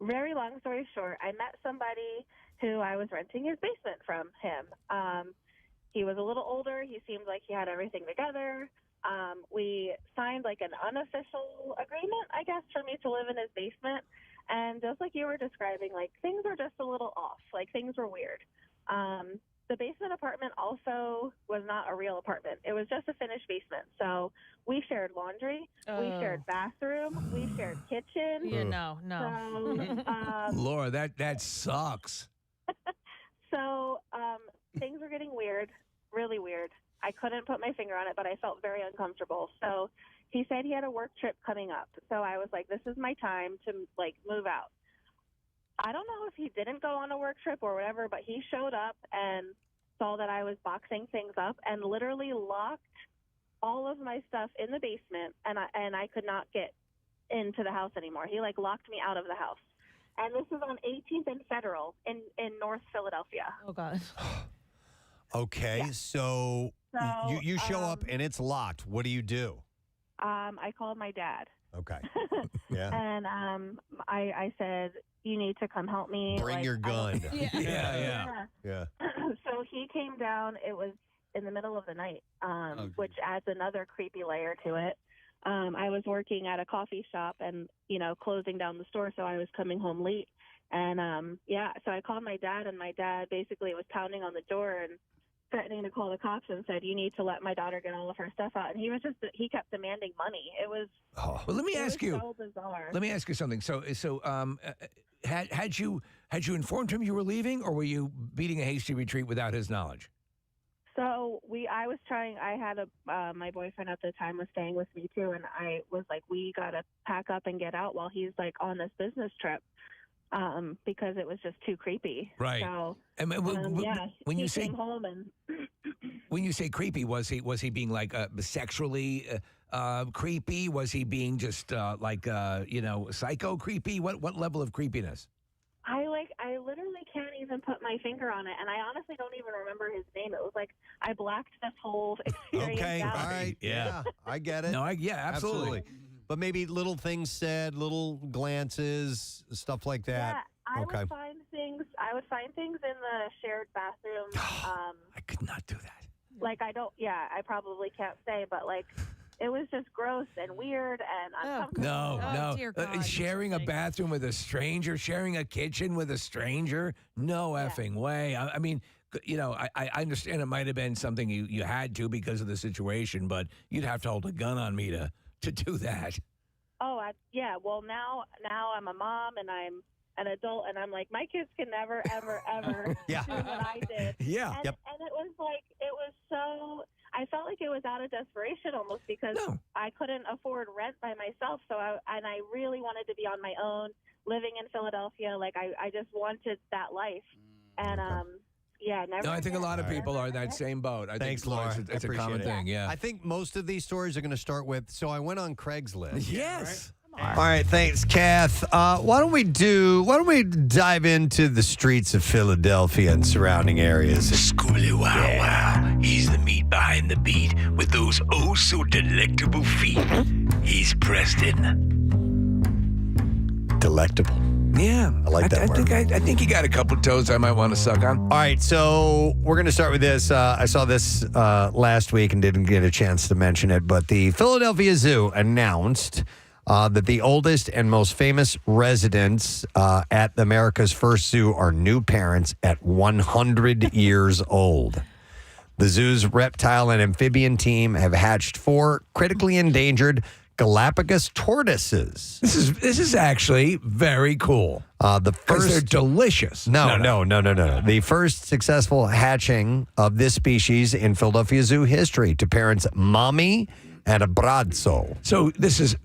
very long story short, I met somebody who I was renting his basement from him. He was a little older. He seemed like he had everything together. We signed like an unofficial agreement, I guess, for me to live in his basement. And just like you were describing, like things were just a little off, like things were weird. The basement apartment also was not a real apartment. It was just a finished basement. So we shared laundry, we shared bathroom, we shared kitchen. Yeah, no. So, Laura, that sucks. So things were getting weird, really weird. I couldn't put my finger on it, but I felt very uncomfortable. So he said he had a work trip coming up. So I was like, this is my time to move out. I don't know if he didn't go on a work trip or whatever, but he showed up and saw that I was boxing things up and literally locked all of my stuff in the basement, and I could not get into the house anymore. He locked me out of the house. And this is on 18th and Federal in North Philadelphia. Oh, God. Okay, so you show up and it's locked. What do? I called my dad. Okay. Yeah. And I said, you need to come help me. Bring your gun. Yeah. So he she came down. It was in the middle of the night, which adds another creepy layer to it. I was working at a coffee shop and, closing down the store, so I was coming home late. And, so I called my dad, and my dad basically was pounding on the door and threatening to call the cops and said, you need to let my daughter get all of her stuff out. And he kept demanding money. It was well, let me ask you. So bizarre. Let me ask you something. So had you informed him you were leaving, or were you beating a hasty retreat without his knowledge? So I had my boyfriend at the time was staying with me too. And I was like, we got to pack up and get out while he's like on this business trip. Because it was just too creepy. Right. So, when you say came home and when you say creepy, was he being like sexually creepy? Was he being just psycho creepy? What level of creepiness? I literally can't even put my finger on it, and I honestly don't even remember his name. It was like I blacked this whole experience Okay, out. all right, yeah, I get it. No, absolutely. But maybe little things said, little glances, stuff like that. Yeah, I would find things in the shared bathroom. I could not do that. Like I probably can't say, but like it was just gross and weird and uncomfortable. No. Dear God, sharing a bathroom with a stranger, sharing a kitchen with a stranger, no effing way. I mean, I understand it might have been something you had to because of the situation, but you'd have to hold a gun on me to do that. Oh, well, now I'm a mom and I'm an adult, and I'm like, my kids can never, ever, ever do what I did. Yeah. And it was like, I felt like it was out of desperation almost because I couldn't afford rent by myself. So I really wanted to be on my own, living in Philadelphia. Like I just wanted that life. And, never. No, I think a lot of people are in that same boat. Thanks, think, Laura. It's a common thing, yeah. I think most of these stories are going to start with, so I went on Craigslist. Yes. All right, thanks, Kath. Why don't we dive into the streets of Philadelphia and surrounding areas? Schooly wow wow. He's the meat behind the beat with those oh so delectable feet. He's Preston. Delectable. Yeah, I like that word. I think you got a couple toes I might want to suck on. All right, so we're going to start with this. I saw this last week and didn't get a chance to mention it, but the Philadelphia Zoo announced that the oldest and most famous residents at America's first zoo are new parents at 100 years old. The zoo's reptile and amphibian team have hatched 4 critically endangered Galapagos tortoises. This is actually very cool. The first, they're delicious. No. The first successful hatching of this species in Philadelphia Zoo history to parents Mommy and Abrazzo. So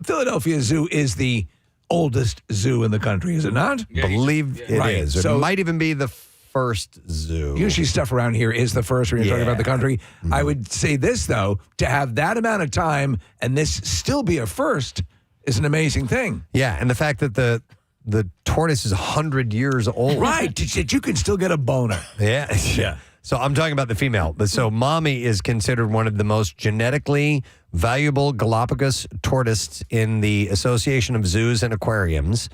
Philadelphia Zoo is the oldest zoo in the country, is it not? Believe it is. It might even be the first zoo. Usually stuff around here is the first when you're talking about the country. Mm-hmm. I would say this, though, to have that amount of time and this still be a first is an amazing thing. Yeah, and the fact that the tortoise is 100 years old. Right, that you can still get a boner. Yeah. So I'm talking about the female. So Mommy is considered one of the most genetically valuable Galapagos tortoises in the Association of Zoos and Aquariums.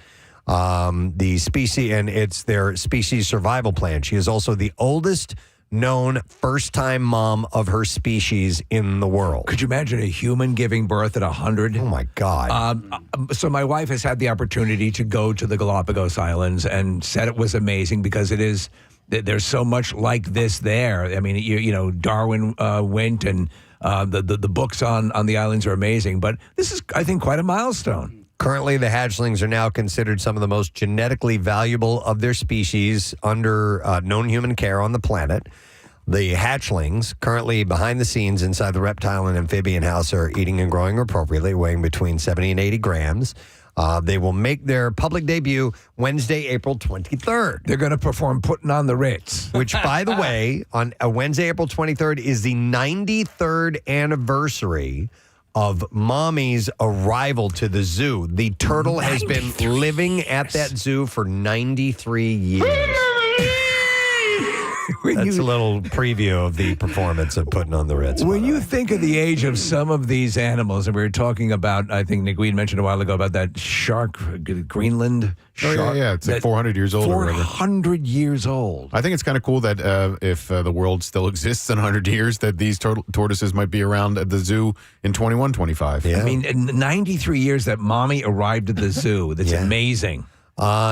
The species, and it's their species survival plan. She is also the oldest known first-time mom of her species in the world. Could you imagine a human giving birth at 100? Oh, my God. So my wife has had the opportunity to go to the Galapagos Islands and said it was amazing because there's so much like this there. I mean, Darwin went, and the books on the islands are amazing. But this is, I think, quite a milestone. Currently, the hatchlings are now considered some of the most genetically valuable of their species under known human care on the planet. The hatchlings, currently behind the scenes inside the reptile and amphibian house, are eating and growing appropriately, weighing between 70 and 80 grams. They will make their public debut Wednesday, April 23rd. They're going to perform Putting on the Ritz. Which, by the way, on Wednesday, April 23rd, is the 93rd anniversary of Mommy's arrival to the zoo. The turtle has been living at that zoo for 93 years. That's a little preview of the performance of putting on the Ritz. When you think of the age of some of these animals, and we were talking about, I think Nick Weed mentioned a while ago about that shark, Greenland shark. Oh, yeah. It's like 400 years old or whatever. 400 years old. I think it's kind of cool that if the world still exists in 100 years, that these tortoises might be around at the zoo in 2125. I mean, in 93 years that Mommy arrived at the zoo. That's amazing.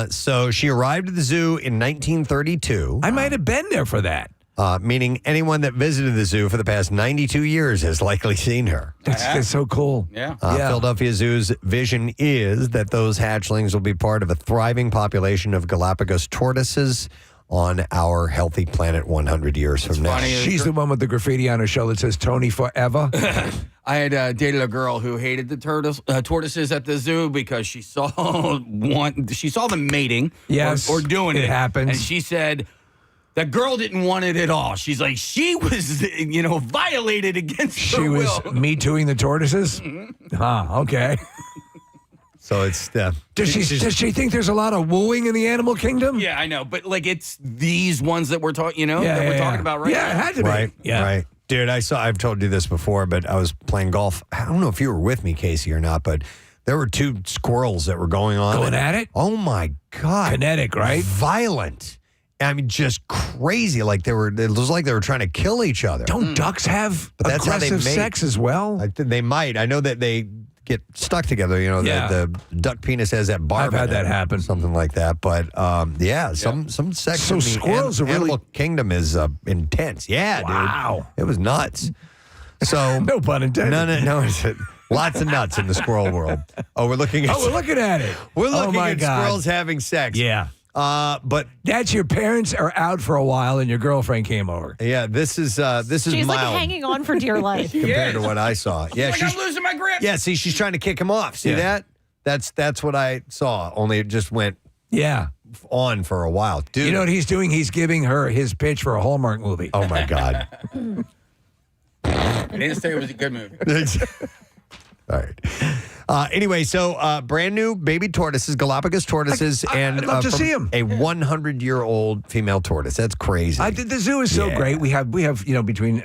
So she arrived at the zoo in 1932. I might have been there for that. Meaning anyone that visited the zoo for the past 92 years has likely seen her. That's so cool. Yeah. Philadelphia Zoo's vision is that those hatchlings will be part of a thriving population of Galapagos tortoises on our healthy planet 100 years from now. She's the one with the graffiti on her show that says Tony forever. I had dated a girl who hated the tortoises at the zoo because she saw them mating or doing it. It happens. And she said the girl didn't want it at all. She's like, she was, violated against her will. She was me tooing the tortoises? Okay. So it's does she think there's a lot of wooing in the animal kingdom? Yeah, I know, but it's these ones that we're talking, we're talking about right now. Yeah, it had to be. Right, right. Dude, I've told you this before, but I was playing golf. I don't know if you were with me, Casey, or not, but there were two squirrels that were going on. Going at it? Oh, my God. Kinetic, right? Violent. I mean, just crazy. Like it was like they were trying to kill each other. Don't ducks have aggressive sex as well? They might. I know that they get stuck together. The duck penis has that barb. I've had that happen. Something like that. But some sex So in the squirrels are really- animal kingdom is intense. Yeah, Wow. dude. It was nuts. So No pun intended. No. Lots of nuts in the squirrel world. Oh, we're looking at it. We're looking my at God. squirrels having sex. Yeah. But that's your parents are out for a while and your girlfriend came over. Yeah, this is She's like mild hanging on for dear life. compared to what I saw. Yeah, I'm losing my grip. Yeah, see, she's trying to kick him off. See that? That's what I saw. Only it just went on for a while. Dude. You know what he's doing? He's giving her his pitch for a Hallmark movie. Oh my God. I didn't say it was a good movie. All right. Anyway, so brand new baby tortoises, Galapagos tortoises, and I'd love to from see 'em. a 100-year-old female tortoise. That's crazy. The zoo is so great. We have between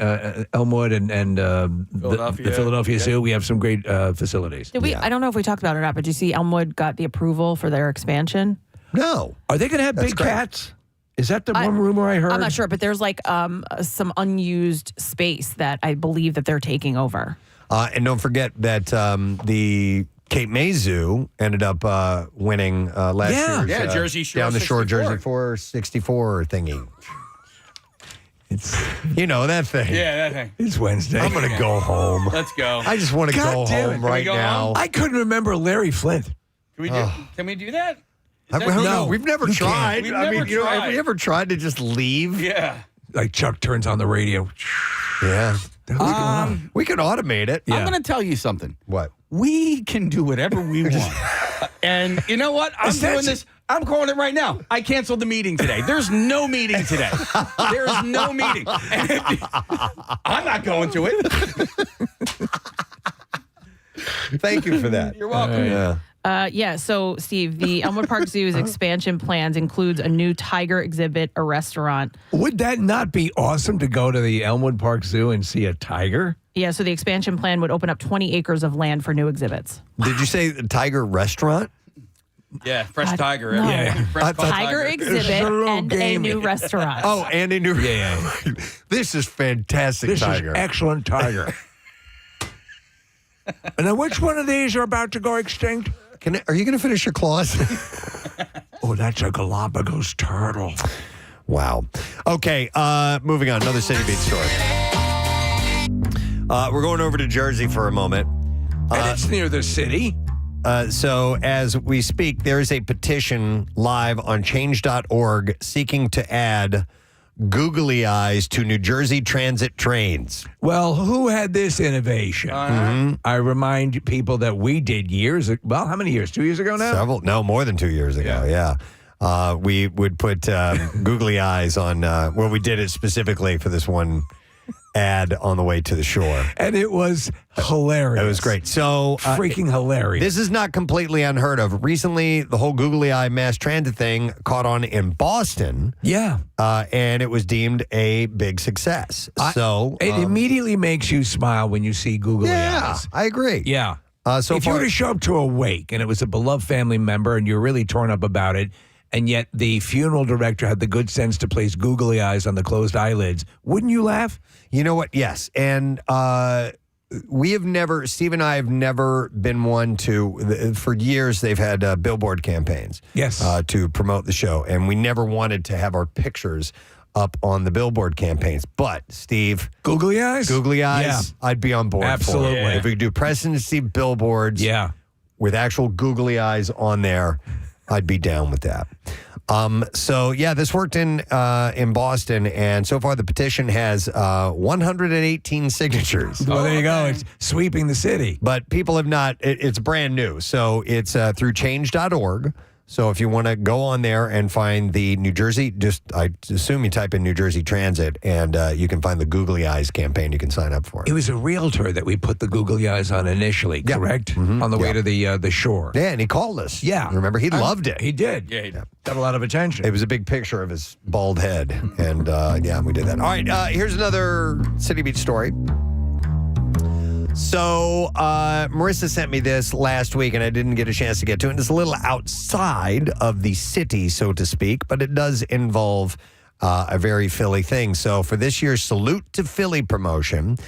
Elmwood and the Philadelphia Zoo, we have some great facilities. Did we? I don't know if we talked about it or not, but did you see Elmwood got the approval for their expansion? No. Are they going to have big cats? Is that the one rumor I heard? I'm not sure, but there's some unused space that I believe that they're taking over. And don't forget that the Cape May Zoo ended up winning last year's Jersey Shore down the shore 64. Jersey 464 thingy. It's that thing. Yeah, that thing. It's Wednesday. I'm gonna go home. Let's go. I just want to go home right now. I couldn't remember Larry Flint. Can we do that? No, we've never you tried. can't. I We've mean, never have tried. we ever tried to just leave? Yeah. Like Chuck turns on the radio. Yeah. We could automate it. I'm going to tell you something. What? We can do whatever we want. And you know what? I'm doing this. I'm calling it right now. I canceled the meeting today. There's no meeting today. There is no meeting. I'm not going to it. Thank you for that. You're welcome. So Steve, the Elmwood Park Zoo's expansion plans includes a new tiger exhibit, a restaurant. Would that not be awesome to go to the Elmwood Park Zoo and see a tiger? Yeah, so the expansion plan would open up 20 acres of land for new exhibits. Did you say the tiger restaurant? Yeah, fresh tiger. no. Yeah. Fresh caught Tiger exhibit and a new restaurant. Oh, and a new. Yeah. This is fantastic, This tiger. is excellent tiger. And then which one of these are about to go extinct? Are you going to finish your clause? Oh, that's a Galapagos turtle. Wow. Okay, moving on. Another City Beat story. We're going over to Jersey for a moment. And it's near the city. So as we speak, there is a petition live on change.org seeking to add googly eyes to New Jersey transit trains. Well, who had this innovation? I remind people that we did years ago. Well, how many years? 2 years ago now? Several. No, more than 2 years ago. Yeah. We would put googly eyes on, we did it specifically for this one ad on the way to the shore. And it was hilarious. It was great. So freaking hilarious. This is not completely unheard of. Recently, the whole googly eye mass transit thing caught on in Boston. Yeah. And it was deemed a big success. It immediately makes you smile when you see googly eyes. I agree. Yeah. So if you were to show up to a wake and it was a beloved family member and you're really torn up about it, and yet the funeral director had the good sense to place googly eyes on the closed eyelids, wouldn't you laugh? You know what? Yes. And Steve and I have never been one for years, they've had billboard campaigns. Yes. To promote the show. And we never wanted to have our pictures up on the billboard campaigns. But, Steve. Googly eyes? Yeah. I'd be on board Absolutely. for it. If we could do Preston and Steve billboards with actual googly eyes on there, I'd be down with that. This worked in Boston, and so far the petition has 118 signatures. Well, there you go. It's sweeping the city. But people have not, it's brand new. So it's through change.org. So if you want to go on there and find the New Jersey, I assume you type in New Jersey Transit, and you can find the Googly Eyes campaign you can sign up for. It was a realtor that we put the googly eyes on initially, correct? Mm-hmm. On the way to the shore. Yeah, and he called us. Yeah. Remember, he loved it. He did. Yeah, he did. Got a lot of attention. It was a big picture of his bald head, and we did that. All right, here's another City Beat story. So Marissa sent me this last week, and I didn't get a chance to get to it. It's a little outside of the city, so to speak, but it does involve a very Philly thing. So for this year's Salute to Philly promotion,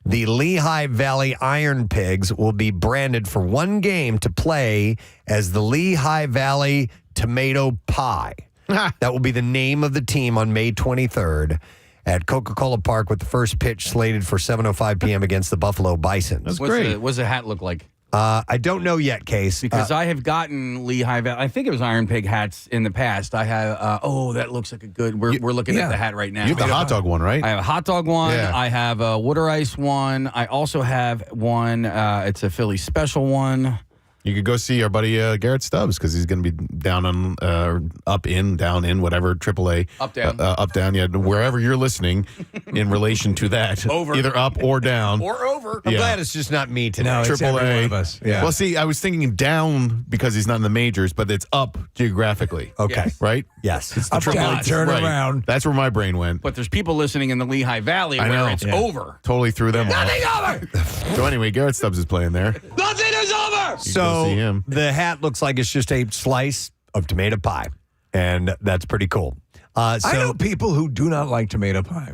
the Lehigh Valley Iron Pigs will be branded for one game to play as the Lehigh Valley Tomato Pie. That will be the name of the team on May 23rd. At Coca-Cola Park with the first pitch slated for 7:05 p.m. against the Buffalo Bisons. That's great. What's the hat look like? I don't know yet, Case. Because I have gotten Lehigh Valley. I think it was Iron Pig hats in the past. I have. That looks like a good. We're looking at the hat right now. You have the hot dog one, right? I have a hot dog one. Yeah. I have a water ice one. I also have one. It's a Philly special one. You could go see our buddy Garrett Stubbs because he's going to be down on, up in, down in, whatever, AAA. Up, down. Up, down, yeah. Wherever you're listening in relation to that. Over. Either up or down. Or over. I'm glad it's just not me today. No, it's every one of AAA. us. Yeah. Well, see, I was thinking down because he's not in the majors, but it's up geographically. Okay. Yes. Right? Yes. It's the Up, down, turn around. That's where my brain went. But there's people listening in the Lehigh Valley I know. where it's Yeah. over. Totally threw them off. Nothing over! So anyway, Garrett Stubbs is playing there. Nothing is over! So see him. the hat looks like it's just a slice of tomato pie, and that's pretty cool. I know people who do not like tomato pie.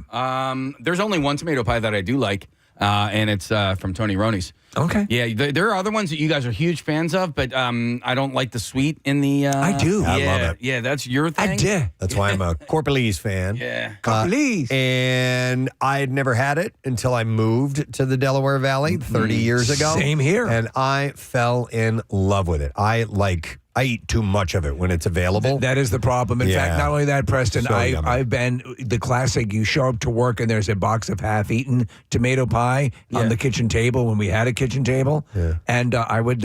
There's only one tomato pie that I do like, and it's from Tony Roney's. Okay. Yeah, there are other ones that you guys are huge fans of, but I don't like the sweet in the. I do. I love it. Yeah, that's your thing. I do. That's why I'm a Corpalese fan. Yeah. Corpalese. And I had never had it until I moved to the Delaware Valley 30 years ago. Same here. And I fell in love with it. I eat too much of it when it's available. That is the problem. In fact, not only that, Preston, So yummy. I've been the classic. You show up to work and there's a box of half-eaten tomato pie on the kitchen table when we had a kitchen table, and I would,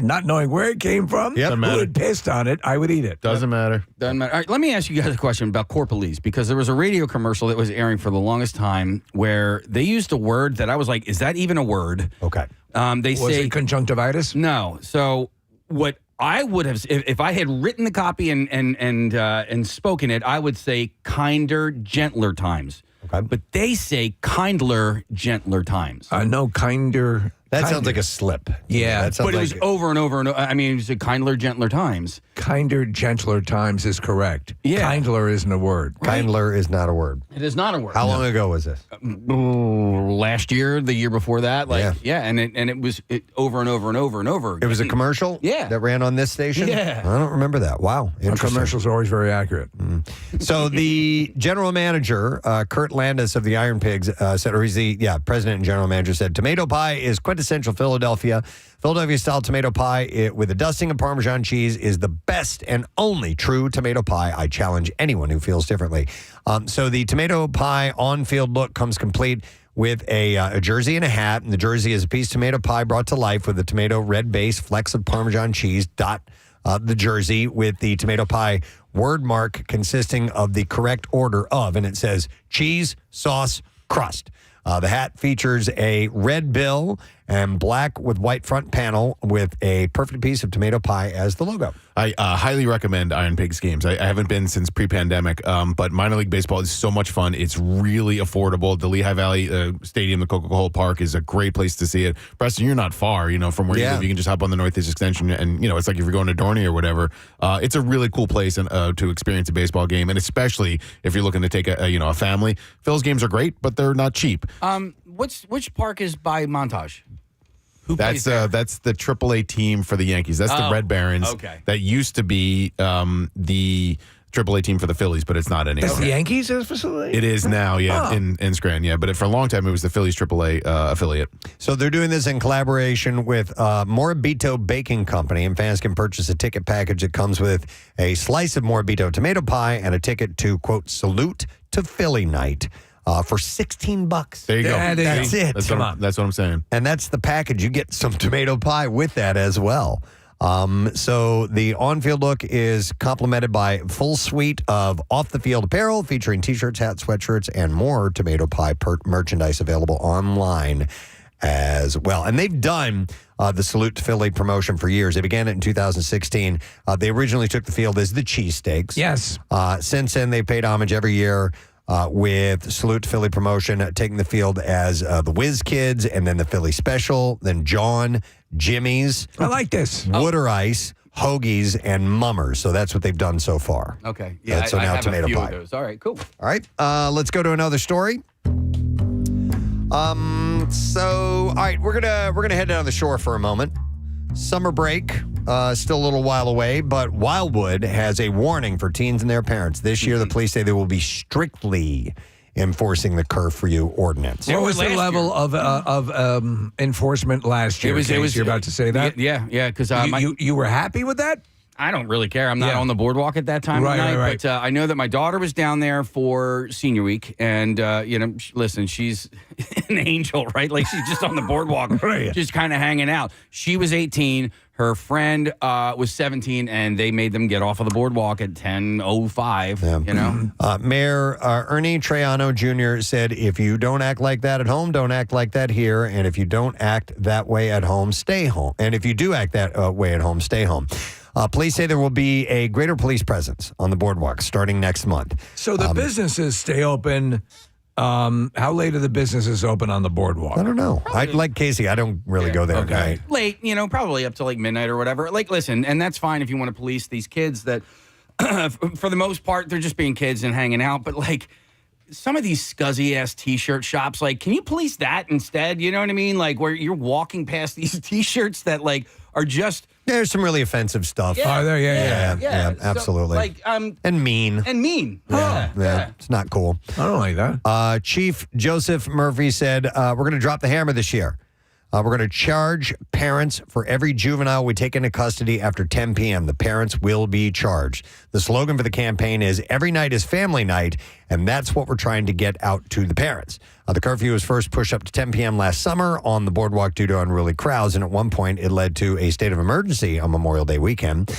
not knowing where it came from, who had pissed on it, I would eat it. Doesn't matter. Doesn't matter. All right, let me ask you guys a question about Corpalese, because there was a radio commercial that was airing for the longest time where they used a word that I was like, is that even a word? Okay. Was it conjunctivitis? No. So what I would have, if I had written the copy and spoken it, I would say kinder, gentler times. Okay. But they say kindler, gentler times. No, kinder. That sounds like a slip. Yeah. That sounds But it was over and over and over. I mean, it was a kindler, gentler times. Kinder, gentler times is correct. Yeah. Kindler isn't a word. Kindler is not a word. It is not a word. How long ago was this? Last year, the year before that, and it was over and over and over and over. It was a commercial? Yeah. That ran on this station? Yeah. I don't remember that. Wow. Interesting. Commercials are always very accurate. So the general manager, Kurt Landis of the Iron Pigs, said, or he's the president and general manager, said, tomato pie is quintessential Philadelphia. Philadelphia-style tomato pie with a dusting of Parmesan cheese is the best and only true tomato pie. I challenge anyone who feels differently. So the tomato pie on-field look comes complete with a jersey and a hat. And the jersey is a piece of tomato pie brought to life with a tomato red base, flecks of Parmesan cheese, the jersey with the tomato pie word mark consisting of the correct order of, and it says cheese, sauce, crust. The hat features a red bill and black with white front panel with a perfect piece of tomato pie as the logo. I highly recommend Iron Pigs games. I haven't been since pre-pandemic, but minor league baseball is so much fun. It's really affordable. The Lehigh Valley Stadium, the Coca-Cola Park, is a great place to see it. Preston, you're not far, from where you live. You can just hop on the Northeast Extension, and it's like if you're going to Dorney or whatever. It's a really cool place to experience a baseball game, and especially if you're looking to take a family. Phil's games are great, but they're not cheap. Which park is by Montage? That's the AAA team for the Yankees. That's the Red Barons. Okay. That used to be the AAA team for the Phillies, but it's not anymore. That's the Yankees facility? It is now, in Scranton, But for a long time, it was the Phillies AAA affiliate. So they're doing this in collaboration with Morabito Baking Company, and fans can purchase a ticket package that comes with a slice of Morabito tomato pie and a ticket to, quote, Salute to Philly Night. For $16. There you go. That's it. That's what I'm saying. And that's the package. You get some tomato pie with that as well. So the on-field look is complemented by a full suite of off-the-field apparel featuring T-shirts, hats, sweatshirts, and more tomato pie merchandise available online as well. And they've done the Salute to Philly promotion for years. They began it in 2016. They originally took the field as the cheesesteaks. Yes. Since then, they paid homage every year with Salute to Philly promotion, taking the field as the Whiz Kids, and then the Philly Special, then John, Jimmy's. I like this. Wooder Ice, Hoagies, and Mummers. So that's what they've done so far. Okay. Yeah, So I now have tomato a few pie. of those. All right, cool. All right, let's go to another story. All right, we're gonna head down the shore for a moment. Summer break, still a little while away, but Wildwood has a warning for teens and their parents. This year, the police say they will be strictly enforcing the curfew ordinance. What was the level of enforcement last year? It was you're about to say that? Yeah, because you were happy with that? I don't really care. I'm not on the boardwalk at that time of night. Right. But I know that my daughter was down there for senior week, and listen, she's an angel, right? Like she's just on the boardwalk, just kind of hanging out. She was 18. Her friend was 17, and they made them get off of the boardwalk at 10:05. Mayor Ernie Traiano Jr. said, if you don't act like that at home, don't act like that here. And if you don't act that way at home, stay home. And if you do act that way at home, stay home. Police say there will be a greater police presence on the boardwalk starting next month. So the businesses stay open. How late are the businesses open on the boardwalk? I don't know. Like Casey, I don't really go there at night. Late, probably up to like midnight or whatever. Like, listen, and that's fine if you want to police these kids that, for the most part, they're just being kids and hanging out. But like some of these scuzzy ass T-shirt shops, like, can you police that instead? You know what I mean? Like where you're walking past these T-shirts that like are just. There's some really offensive stuff. Yeah, there, Yeah, So, absolutely. like, and mean. Yeah. It's not cool. I don't like that. Chief Joseph Murphy said, we're going to drop the hammer this year. We're going to charge parents for every juvenile we take into custody after 10 p.m. The parents will be charged. The slogan for the campaign is every night is family night, and that's what we're trying to get out to the parents. The curfew was first pushed up to 10 p.m. last summer on the boardwalk due to unruly crowds, and at one point it led to a state of emergency on Memorial Day weekend.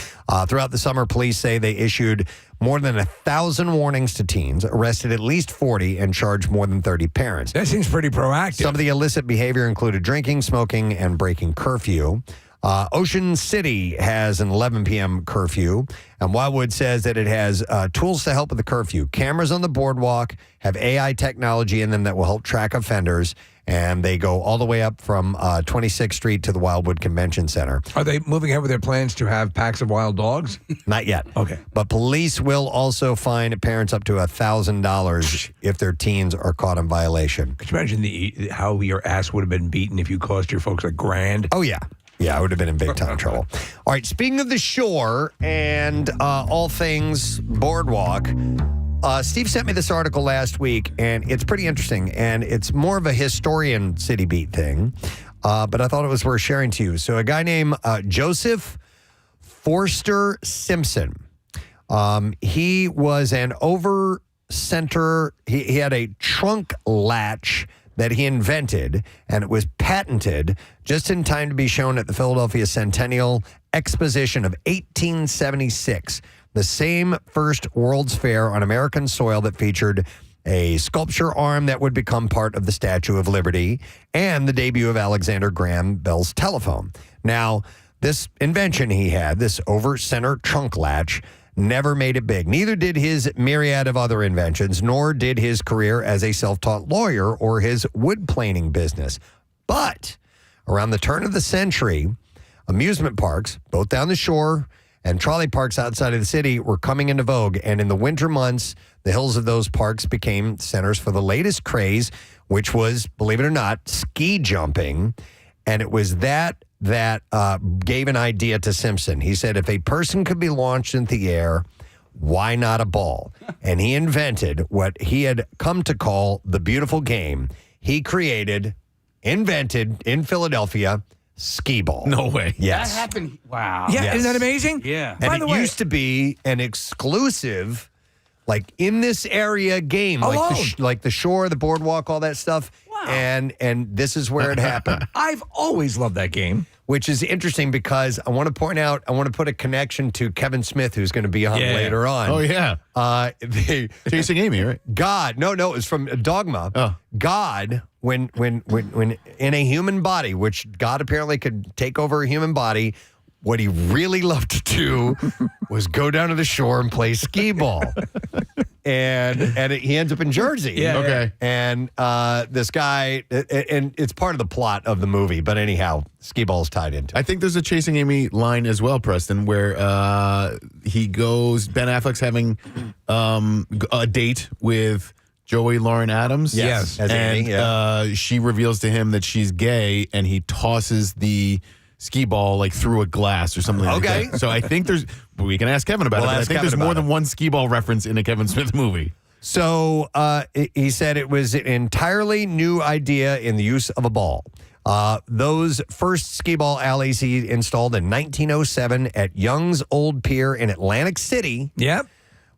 Throughout the summer, police say they issued more than 1,000 warnings to teens, arrested at least 40, and charged more than 30 parents. That seems pretty proactive. Some of the illicit behavior included drinking, smoking, and breaking curfew. Ocean City has an 11 p.m. curfew, and Wildwood says that it has tools to help with the curfew. Cameras on the boardwalk have AI technology in them that will help track offenders, and they go all the way up from 26th Street to the Wildwood Convention Center. Are they moving ahead with their plans to have packs of wild dogs? Not yet. Okay. But police will also fine parents up to $1,000 if their teens are caught in violation. Could you imagine how your ass would have been beaten if you cost your folks $1,000? Oh, yeah. Yeah, I would have been in big time trouble. All right, speaking of the shore and all things boardwalk, Steve sent me this article last week, and it's pretty interesting, and it's more of a historian city beat thing, but I thought it was worth sharing to you. So a guy named Joseph Forster Simpson, he was an over-center, he had a trunk latch that he invented, and it was patented just in time to be shown at the Philadelphia Centennial Exposition of 1876, the same first World's Fair on American soil that featured a sculpture arm that would become part of the Statue of Liberty, and the debut of Alexander Graham Bell's telephone. Now, this invention he had, this over-center trunk latch, never made it big. Neither did his myriad of other inventions, nor did his career as a self-taught lawyer or his wood planing business. But around the turn of the century, amusement parks, both down the shore and trolley parks outside of the city, were coming into vogue. And in the winter months, the hills of those parks became centers for the latest craze, which was, believe it or not, ski jumping. And it was that gave an idea to Simpson. He said, if a person could be launched into the air, why not a ball? And he invented what he had come to call the beautiful game. He invented in Philadelphia, skee ball. No way. Yes. That happened. Wow. Yeah, Yes. isn't that amazing? Yeah. And By it the way, used to be an exclusive, like in this area game, like the shore, the boardwalk, all that stuff. Wow. And this is where it happened. I've always loved that game. Which is interesting because I want to point out, I want to put a connection to Kevin Smith, who's going to be on later on. Oh, yeah. Chasing Amy, right? God, no, it was from Dogma. Oh. God, when in a human body, which God apparently could take over a human body, what he really loved to do was go down to the shore and play skee ball. And he ends up in Jersey. Yeah. Okay. And this guy, and it's part of the plot of the movie, but anyhow, skee ball's tied into it. I think there's a Chasing Amy line as well, Preston, where he goes, Ben Affleck's having a date with Joey Lauren Adams. Yes. As And Amy, she reveals to him that she's gay, and he tosses the skee ball like through a glass or something like Okay. that. So I think we can ask Kevin about We'll it, but I ask think Kevin there's more about than one skee ball reference in a Kevin Smith movie. So he said it was an entirely new idea in the use of a ball. Those first skee ball alleys he installed in 1907 at Young's Old Pier in Atlantic City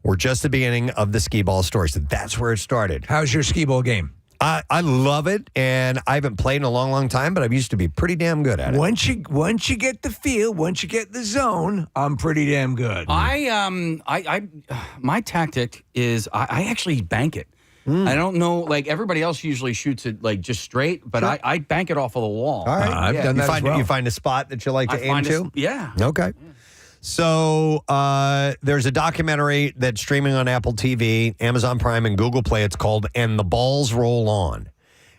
were just the beginning of the skee ball story. So that's where it started. How's your skee ball game? I love it, and I haven't played in a long, long time, but I used to be pretty damn good at it. Once you get the feel, once you get the zone, I'm pretty damn good. My tactic is I actually bank it. I don't know, like everybody else usually shoots it like just straight, but I bank it off of the wall. All right. I've done that as well. You find a spot that you like to aim to? Yeah. Okay. So there's a documentary that's streaming on Apple TV, Amazon Prime, and Google Play. It's called And the Balls Roll On.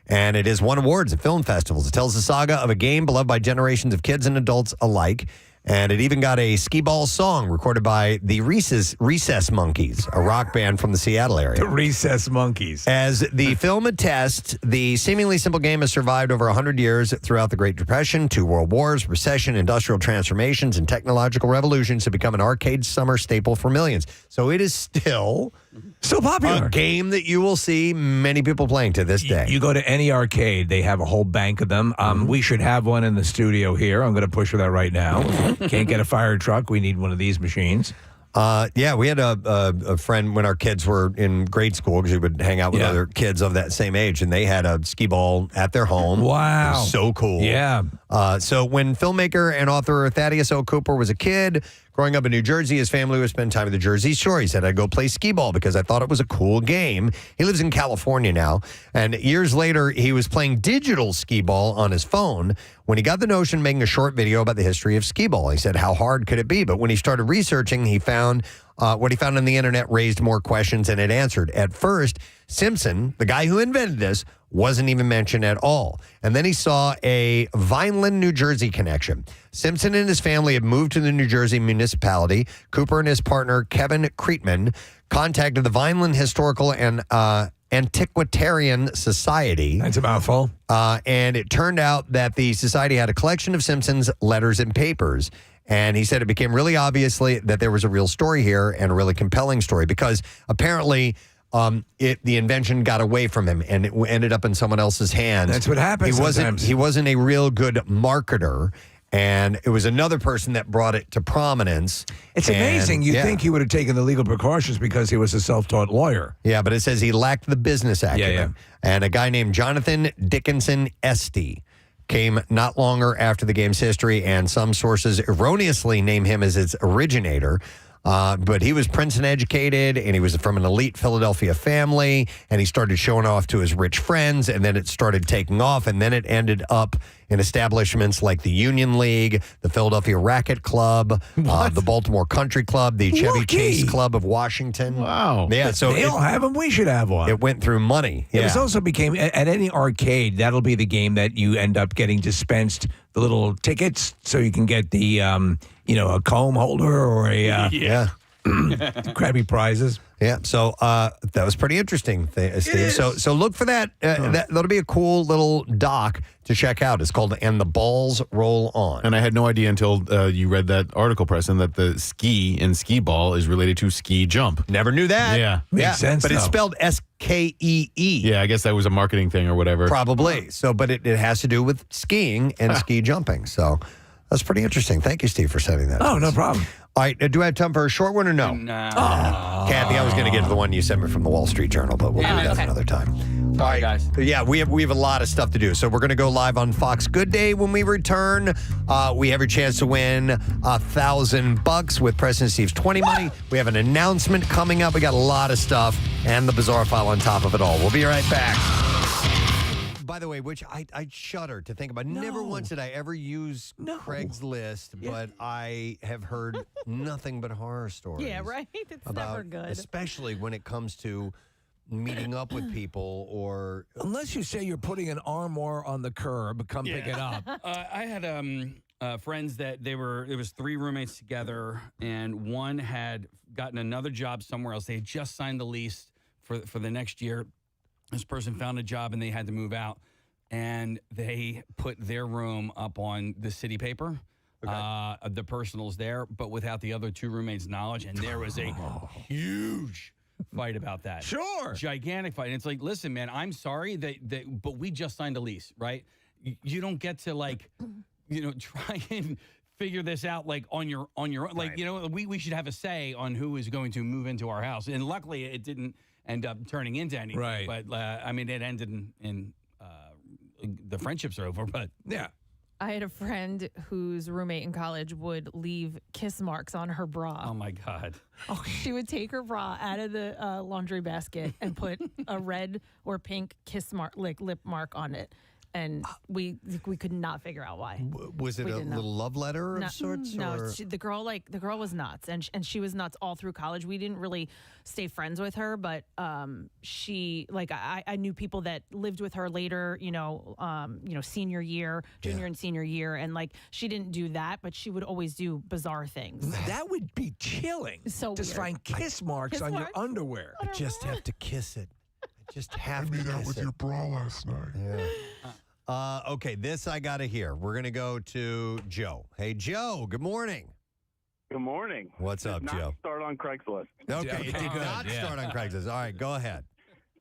And it has won awards at film festivals. It tells the saga of a game beloved by generations of kids and adults alike. And it even got a skee ball song recorded by the Recess Monkeys, a rock band from the Seattle area. The Recess Monkeys. As the film attests, the seemingly simple game has survived over 100 years throughout the Great Depression, 2 world wars, recession, industrial transformations, and technological revolutions to become an arcade summer staple for millions. So it is still popular. A game that you will see many people playing to this day. You go to any arcade, they have a whole bank of them. We should have one in the studio here. I'm going to push for that right now. Can't get a fire truck. We need one of these machines. Yeah, we had a friend when our kids were in grade school because we would hang out with other kids of that same age, and they had a skee ball at their home. Wow. It was so cool. Yeah. So when filmmaker and author Thaddeus O. Cooper was a kid, growing up in New Jersey, his family would spend time at the Jersey Shore. He said, I'd go play skee ball because I thought it was a cool game. He lives in California now. And years later, he was playing digital skee ball on his phone when he got the notion making a short video about the history of skee ball. He said, how hard could it be? But when he started researching, he found what he found on the internet raised more questions than it answered. At first, Simpson, the guy who invented this, wasn't even mentioned at all. And then he saw a Vineland, New Jersey connection. Simpson and his family had moved to the New Jersey municipality. Cooper and his partner, Kevin Creetman, contacted the Vineland Historical and Antiquarian Society. That's a mouthful. And it turned out that the society had a collection of Simpson's letters and papers. And he said it became really obviously that there was a real story here and a really compelling story because apparently the invention got away from him and it ended up in someone else's hands. That's what happens sometimes. He wasn't a real good marketer. And it was another person that brought it to prominence. It's amazing. You'd think he would have taken the legal precautions because he was a self-taught lawyer. Yeah, but it says he lacked the business acumen. Yeah. And a guy named Jonathan Dickinson Esty came not longer after the game's history, and some sources erroneously name him as its originator. But he was Princeton educated, and he was from an elite Philadelphia family, and he started showing off to his rich friends, and then it started taking off, and then it ended up in establishments like the Union League, the Philadelphia Racket Club, the Baltimore Country Club, the Chevy Chase Club of Washington. Wow. Yeah, so they all have them. We should have one. It went through money. It Yeah. was also became, at any arcade, that'll be the game that you end up getting dispensed the little tickets so you can get the, a comb holder or a crappy prizes. Yeah, so that was pretty interesting, Steve. So look for that. That'll be a cool little doc to check out. It's called "And the Balls Roll On." And I had no idea until you read that article, Preston, that the ski in skee ball is related to ski jump. Never knew that. Yeah. Makes sense, But it's though. spelled SKEE. Yeah, I guess that was a marketing thing or whatever. Probably. So, but it has to do with skiing and ski jumping. So that's pretty interesting. Thank you, Steve, for sending that. Oh, no problem. All right, do I have time for a short one or no? No. Kathy, I was going to get to the one you sent me from the Wall Street Journal, but we'll do that another time. All right, guys. Yeah, we have a lot of stuff to do. So we're going to go live on Fox Good Day when we return. We have a chance to win $1,000 with Preston and Steve's 20 money. We have an announcement coming up. We got a lot of stuff and the bizarre file on top of it all. We'll be right back. By the way, which I shudder to think about. Never once did I ever use Craigslist, but I have heard nothing but horror stories. Yeah, right? It's never good. Especially when it comes to meeting up with people or... Unless you say you're putting an armoire on the curb, come pick it up. I had friends that it was 3 roommates together, and one had gotten another job somewhere else. They had just signed the lease for the next year. This person found a job and they had to move out, and they put their room up on the city paper. The personals there, but without the other 2 roommates' knowledge, and there was a huge fight about that. Sure. Gigantic fight. And it's like, listen, man, I'm sorry but we just signed a lease, right? You don't get to try and figure this out on your own. Like, we should have a say on who is going to move into our house. And luckily it didn't end up turning into anything. Right. But it ended in the friendships are over, but yeah. I had a friend whose roommate in college would leave kiss marks on her bra. Oh my God. She would take her bra out of the laundry basket and put a red or pink kiss mark, lip mark on it. And we could not figure out why. Was it a little love letter of sorts? No, or? the girl was nuts, and she was nuts all through college. We didn't really stay friends with her, but she I knew people that lived with her later. Senior year, junior and senior year, and she didn't do that, but she would always do bizarre things. That would be chilling. So just weird. find kiss marks on your underwear. I just have to kiss it. I just have to made out kiss with it. your bra last night. Yeah. Okay, this I got to hear. We're going to go to Joe. Hey, Joe, good morning. Good morning. What's up, Did Joe? not start on Craigslist. Okay, it did not start on Craigslist. All right, go ahead.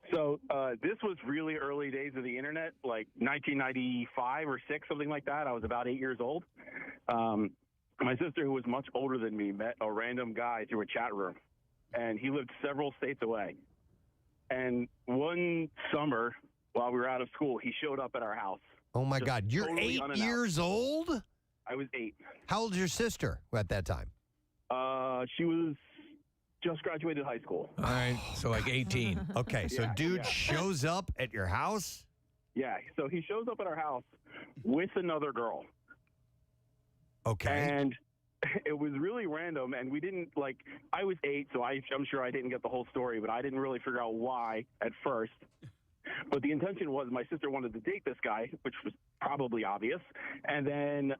So this was really early days of the internet, like 1995 or 6, something like that. I was about 8 years old. My sister, who was much older than me, met a random guy through a chat room, and he lived several states away. And one summer, while we were out of school, he showed up at our house. Oh, my Just God. You're totally 8 unannounced. years old? I was 8. How old is your sister at that time? She was just graduated high school. All right, so 18. Okay, so dude shows up at your house? Yeah, so he shows up at our house with another girl. Okay. And it was really random, and we didn't, I was 8, so I'm sure I didn't get the whole story, but I didn't really figure out why at first. But the intention was my sister wanted to date this guy, which was probably obvious. And then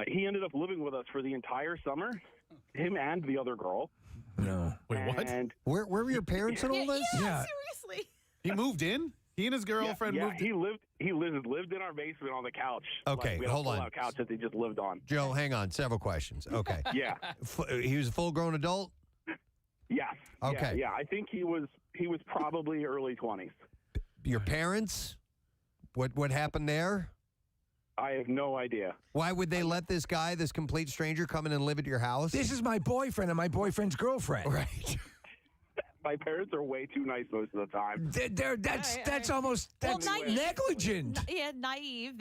he ended up living with us for the entire summer, him and the other girl. No. Wait, what? And Where were your parents in all this? Yeah, seriously. He moved in? He and his girlfriend moved in? He lived in our basement on the couch. Okay, we had hold a on. pull-out couch that they just lived on. Joe, hang on. Several questions. Okay. Yeah. He was a full-grown adult? Yes. Okay. Yeah, I think he was probably early 20s. Your parents? What happened there? I have no idea. Why would they let this guy, this complete stranger, come in and live at your house? This is my boyfriend and my boyfriend's girlfriend. Right. My parents are way too nice most of the time. That's almost negligent. Yeah, naive.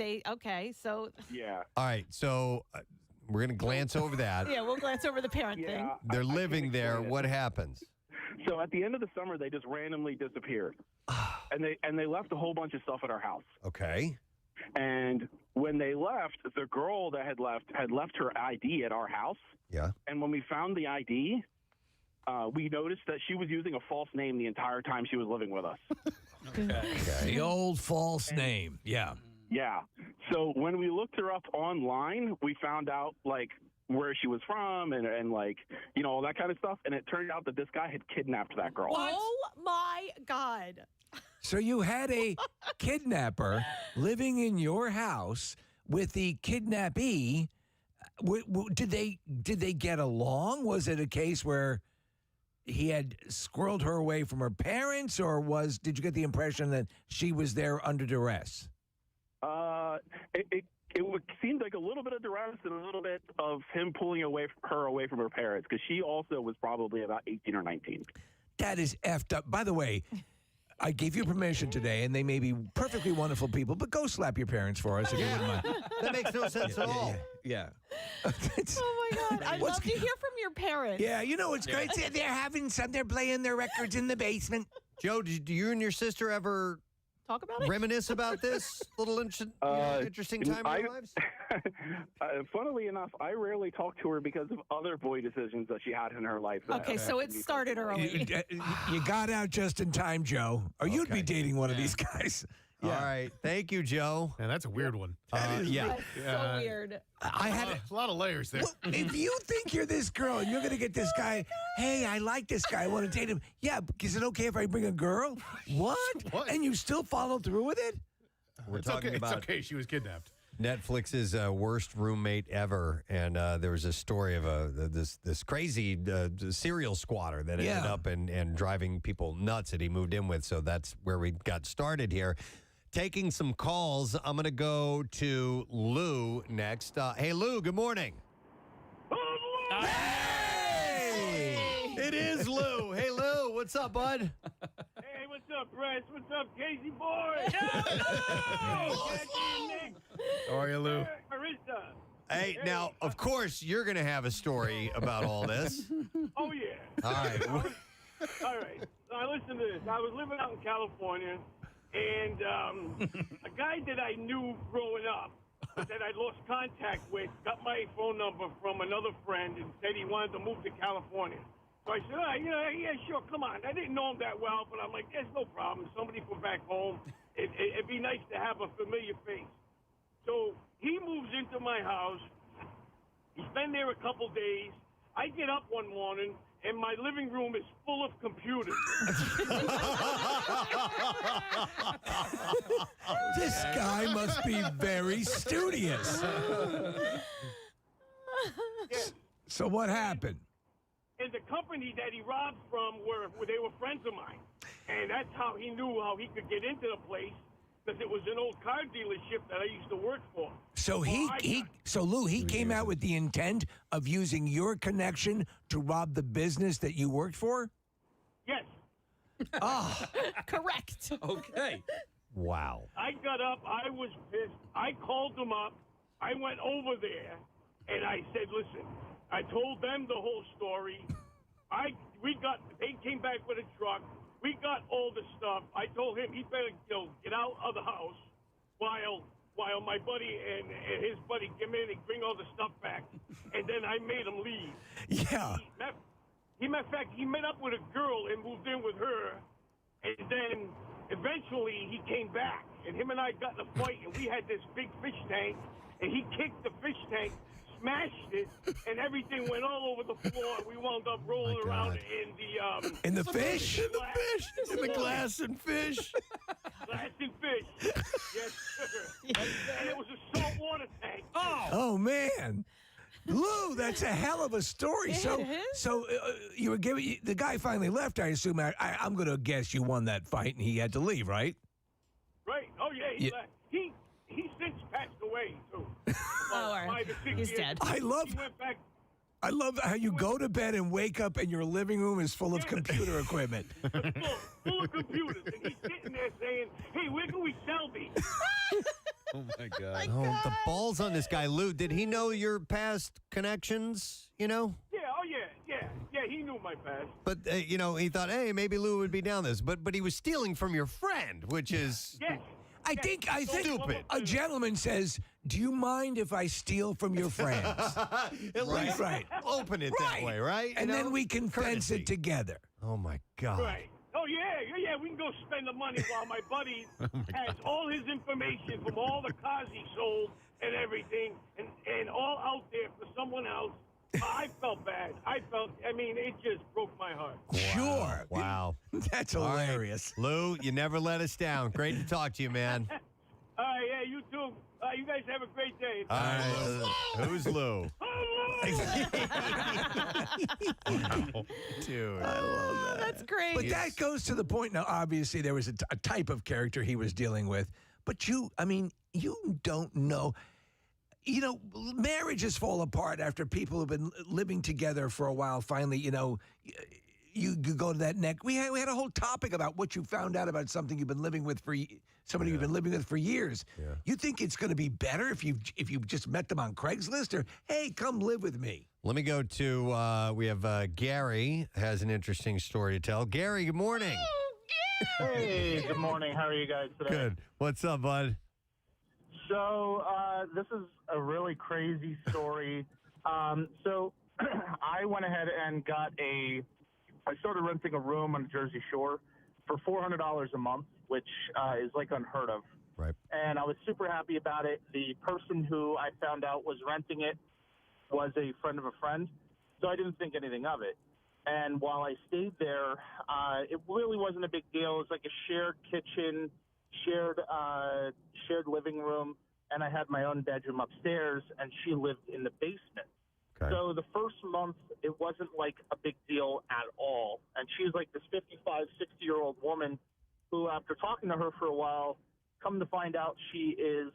So Yeah. All right. So We're going to glance over that. Yeah, we'll glance over the parent thing. They're living there. What happens? So at the end of the summer, they just randomly disappeared, and they left a whole bunch of stuff at our house. Okay. And when they left, the girl that had left her ID at our house. Yeah. And when we found the ID, we noticed that she was using a false name the entire time she was living with us. The old false name. Yeah. Yeah. So when we looked her up online, we found out like where she was from and like, you know, all that kind of stuff. And it turned out that this guy had kidnapped that girl. Oh my God. So you had a kidnapper living in your house with the kidnappee. Did they get along? Was it a case where he had squirreled her away from her parents, or did you get the impression that she was there under duress? It seemed like a little bit of duress and a little bit of him pulling her away from her parents, because she also was probably about 18 or 19. That is effed up. By the way, I gave you permission today, and they may be perfectly wonderful people, but go slap your parents for us if you wouldn't mind. That makes no sense at all. Yeah. Oh my God. I'd love to hear from your parents. Yeah, you know, it's great. They're playing their records in the basement. Joe, do you and your sister ever talk about it? Reminisce about this little interesting time in your lives? Funnily enough, I rarely talk to her because of other boy decisions that she had in her life. Okay, so it started early. You got out just in time, Joe, or you'd be dating one of these guys. Yeah. All right. Thank you, Joe. And that's a weird one. Yeah. So weird. I had a lot of layers there. Well, if you think you're this girl and you're going to get this guy, hey, I like this guy, I want to date him. Yeah, is it okay if I bring a girl? What? And you still follow through with it? We're talking about It's okay. She was kidnapped. Netflix's worst roommate ever, and there was a story of this crazy serial squatter that ended up and driving people nuts that he moved in with. So that's where we got started here. Taking some calls. I'm going to go to Lou next. Hey, Lou, good morning. Hey! It is Lou. Hey, Lou, what's up, bud? Hey, what's up, Press? What's up, Casey boy? How are you, Lou? Marissa. Hey, now, of course, you're going to have a story about all this. Oh, yeah. All right. All right. Now, listen to this. I was living out in California, and a guy that I knew growing up that I lost contact with got my phone number from another friend and said he wanted to move to California. So I said, yeah, sure, come on. I didn't know him that well, but I'm like, there's no problem. Somebody from back home. It'd be nice to have a familiar face. So he moves into my house. He's been there a couple days. I get up one morning, and my living room is full of computers. This guy must be very studious. Yes. So what happened? And the company that he robbed from they were friends of mine. And that's how he knew how he could get into the place, because it was an old car dealership that I used to work for. So Lou, he came out with the intent of using your connection to rob the business that you worked for? Yes. Correct. Okay. Wow. I got up. I was pissed. I called them up. I went over there, and I said, listen, I told them the whole story. They came back with a truck. We got all the stuff. I told him he better get out of the house while my buddy and his buddy came in and bring all the stuff back. And then I made him leave. Yeah. He met up with a girl and moved in with her. And then eventually he came back. And him and I got in a fight. And we had this big fish tank. And he kicked the fish tank, smashed it, and everything went all over the floor. We wound up rolling around in the in the fish? In the fish. In the glass and fish. Glass and fish. Yes, sir. And it was a saltwater tank. Oh man. Lou, that's a hell of a story. So you were giving the guy finally left. I assume. I'm going to guess you won that fight, and he had to leave, right? Right. Oh yeah. He since passed away too. He's dead. I love how you go to bed and wake up, and your living room is full of computer equipment. full of computers, and he's sitting there saying, "Hey, where can we sell these?" Oh, my God. Oh, the balls on this guy, Lou. Did he know your past connections, Yeah, oh yeah, he knew my past. But, he thought, hey, maybe Lou would be down this. But he was stealing from your friend, which is... Yes. I think stupid. a gentleman says, "Do you mind if I steal from your friends?" At least open it that way, right? And then we can fence it together. Oh, my God. Right. Oh, yeah, we can go spend the money while my buddy has all his information from all the cars he sold and everything and all out there for someone else. I felt bad. It just broke my heart. Sure. Wow. That's All right. hilarious. Lou, you never let us down. Great to talk to you, man. Yeah, you too. You guys have a great day. All right. Who's Lou? Dude. I love that. That's great. But that goes to the point. Now, obviously, there was a type of character he was dealing with. But you don't know. Marriages fall apart after people have been living together for a while. Finally, you go to that neck. We had a whole topic about what you found out about something you've been living with somebody you've been living with for years. Yeah. You think it's going to be better if you just met them on Craigslist, or hey, come live with me? Let me go to, we have Gary has an interesting story to tell. Gary, good morning. Hey, good morning. How are you guys today? Good. What's up, bud? So, this is a really crazy story. So, I went ahead and I started renting a room on the Jersey Shore for $400 a month, which is like unheard of. Right. And I was super happy about it. The person who I found out was renting it was a friend of a friend, so I didn't think anything of it. And while I stayed there, it really wasn't a big deal. It was like a shared kitchen, shared living room, and I had my own bedroom upstairs, and she lived in the basement. Okay. So the first month, it wasn't like a big deal at all. And she's like this 55, 60-year-old woman who, after talking to her for a while, come to find out she is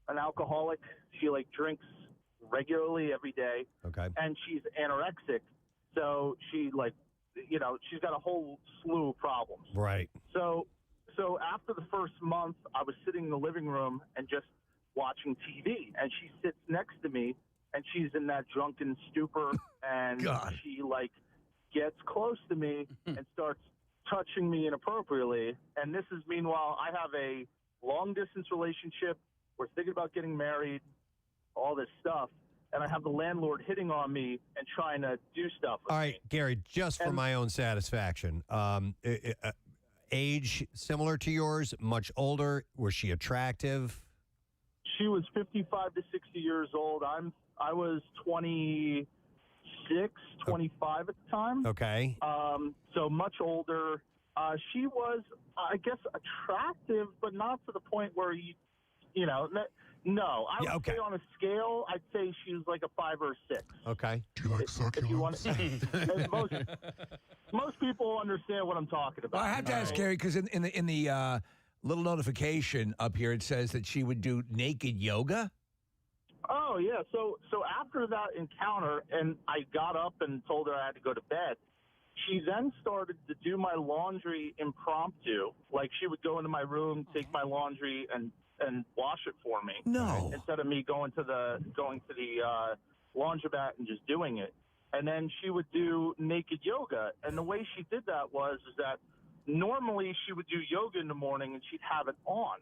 an alcoholic. She drinks regularly every day. Okay. And she's anorexic. So she's got a whole slew of problems. Right. So after the first month, I was sitting in the living room and just watching TV, and she sits next to me, and she's in that drunken stupor, and she gets close to me and starts touching me inappropriately. And this is, meanwhile, I have a long distance relationship. We're thinking about getting married, all this stuff. And I have the landlord hitting on me and trying to do stuff with All right, me. Gary, just for my own satisfaction, age similar to yours, much older. Was she attractive? She was 55 to 60 years old. I was 26, 25 at the time. Okay. So much older. She was, I guess, attractive, but not to the point where no. I would say on a scale, I'd say she was like a 5 or a 6. Okay. Do you like succulents? Most people understand what I'm talking about. Well, I have to ask Gary, because in the little notification up here, it says that she would do naked yoga. Oh, yeah. So after that encounter, and I got up and told her I had to go to bed, she then started to do my laundry impromptu. Like, she would go into my room, take my laundry, and wash it for me. No. Instead of me going to the laundromat and just doing it. And then she would do naked yoga. And the way she did that is that normally she would do yoga in the morning and she'd have it on.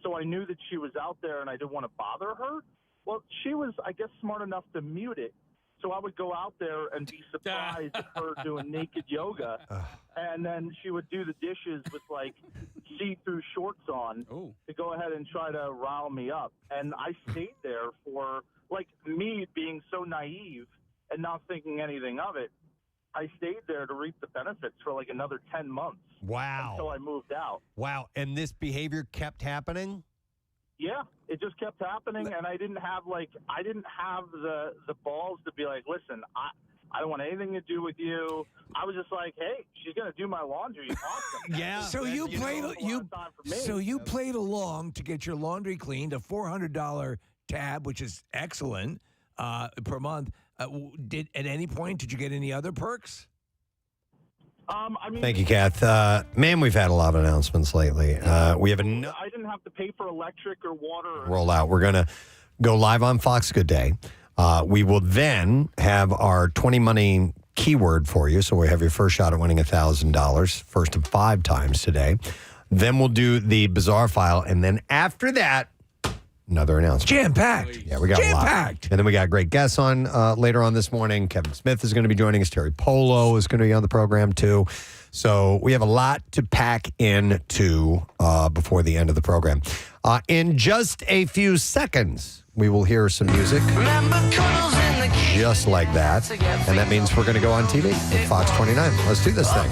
So I knew that she was out there and I didn't want to bother her. Well, she was, I guess, smart enough to mute it. So I would go out there and be surprised at her doing naked yoga. And then she would do the dishes with see-through shorts on to go ahead and try to rile me up. And I stayed there for, me being so naive and not thinking anything of it, I stayed there to reap the benefits for another 10 months. Wow. Until I moved out. Wow. And this behavior kept happening? Yeah, it just kept happening, and I didn't have the balls to be like, listen, I don't want anything to do with you. I was just like, hey, she's gonna do my laundry. Awesome. Yeah. So you played along to get your laundry cleaned, a $400 tab, which is excellent per month. At any point did you get any other perks? Thank you, Kath. Man, we've had a lot of announcements lately. We have I didn't have to pay for electric or water. Or Roll out. We're going to go live on Fox Good Day. We will then have our 20 money keyword for you. So we have your first shot at winning $1,000, first of 5 times today. Then we'll do the bizarre file. And then after that, another announcement. Jam-packed. Yeah, we got Jam-packed. And then we got great guests on later on this morning. Kevin Smith is going to be joining us. Teri Polo is going to be on the program, too. So we have a lot to pack into before the end of the program. In just a few seconds, we will hear some music just like that. And that means we're going to go on TV at Fox 29. Let's do this thing.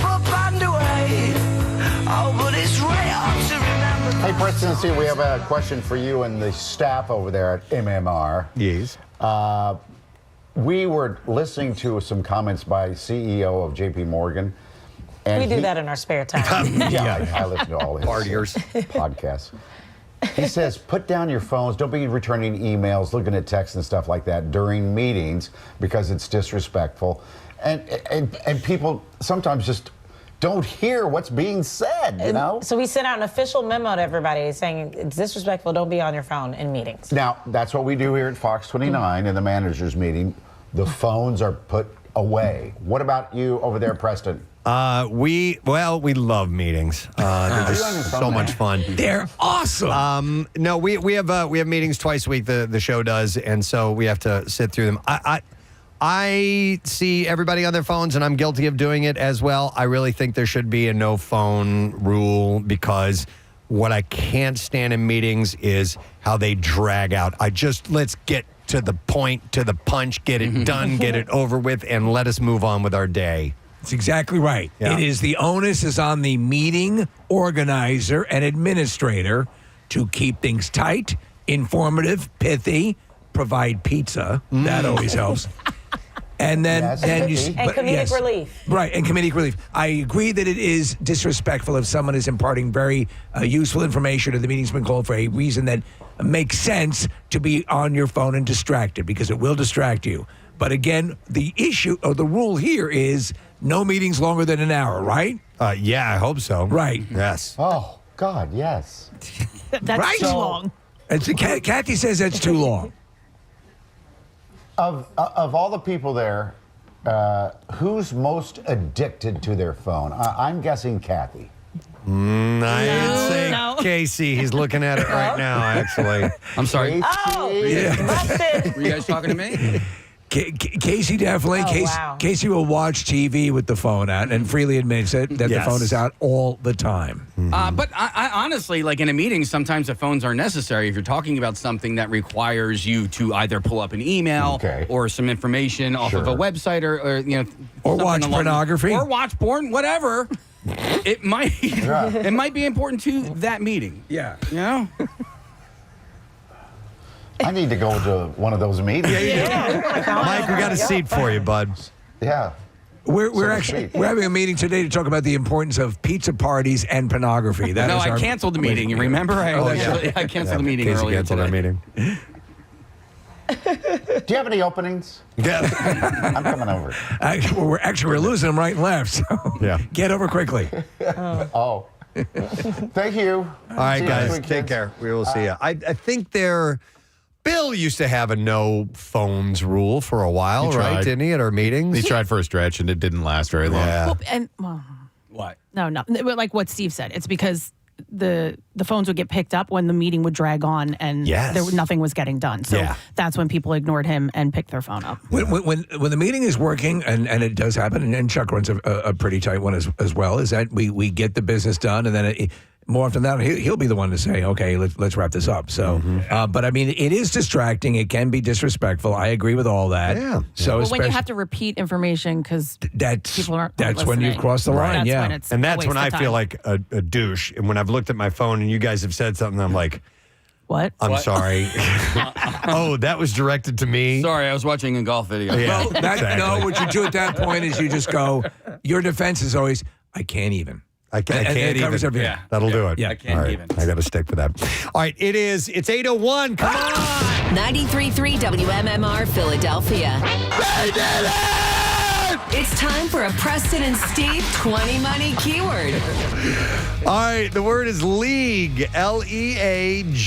Hey, Preston, see, we have a question for you and the staff over there at MMR. Yes. We were listening to some comments by CEO of JP Morgan. And we do that in our spare time. I listen to all his podcasts. He says, put down your phones. Don't be returning emails, looking at texts and stuff like that during meetings because it's disrespectful. And people sometimes just don't hear what's being said, you know? So we sent out an official memo to everybody saying it's disrespectful, don't be on your phone in meetings. Now, that's what we do here at Fox 29 in the managers meeting. The phones are put away. What about you over there, Preston? We love meetings. They're just so much fun. They're awesome. No, we have meetings twice a week. The show does, and so we have to sit through them. I see everybody on their phones, and I'm guilty of doing it as well. I really think there should be a no phone rule because what I can't stand in meetings is how they drag out. Let's get to the point, to the punch, get it done, get it over with, and let us move on with our day. That's exactly right. Yeah. It is the onus is on the meeting organizer and administrator to keep things tight, informative, pithy, provide pizza. That always helps. And then, comedic relief. Right, and comedic relief. I agree that it is disrespectful if someone is imparting very useful information or the meeting's been called for a reason that makes sense to be on your phone and distracted because it will distract you. But again, the issue or the rule here is no meetings longer than an hour, right? Yeah, I hope so. Right. Yes. Oh, God, yes. That's right? too long. Kathy says that's too long. Of all the people there, who's most addicted to their phone? I'm guessing Kathy. I'd say Casey. He's looking at it right now, actually. I'm sorry. Oh, busted. Were you guys talking to me? Casey definitely. Wow. Casey will watch TV with the phone out and freely admits it that the phone is out all the time. But I honestly, like in a meeting, sometimes the phones are necessary if you're talking about something that requires you to either pull up an email or some information off of a website or watch pornography or watch porn, whatever. It might be important to that meeting. Yeah. You know? I need to go to one of those meetings. Mike, we got a seat for you, bud. Yeah. We're having a meeting today to talk about the importance of pizza parties and pornography. I canceled the meeting. You remember? I canceled the meeting Casey earlier canceled today. our meeting. Do you have any openings? Yeah. I'm coming over. We're losing them right and left. So get over quickly. Oh. Thank you. All right, guys. Take care. We will see you. I think Bill used to have a no phones rule for a while, right? Didn't he, at our meetings? He tried for a stretch, and it didn't last very long. Yeah. What? No. Like what Steve said. It's because the phones would get picked up when the meeting would drag on and nothing was getting done. So that's when people ignored him and picked their phone up. When the meeting is working, and it does happen, and Chuck runs a pretty tight one as well, is that we get the business done, and then more often than not, he'll be the one to say, okay, let's wrap this up. So, but I mean, it is distracting. It can be disrespectful. I agree with all that. Yeah. So when you have to repeat information because people aren't that's when you've crossed the line. That's when I feel like a douche. And when I've looked at my phone and you guys have said something, I'm like, what? I'm sorry. Oh, that was directed to me. Sorry, I was watching a golf video. Yeah, No, what you do at that point is you just go, your defense is always, I can't even. I can't it covers even. everything. Yeah. That'll do it. Yeah. I can't even. I got to stick with that. All right, it's 8:01. Come on. 93.3 WMMR Philadelphia. They did it! It's time for a Preston and Steve 20 Money Keyword. All right, the word is league. League.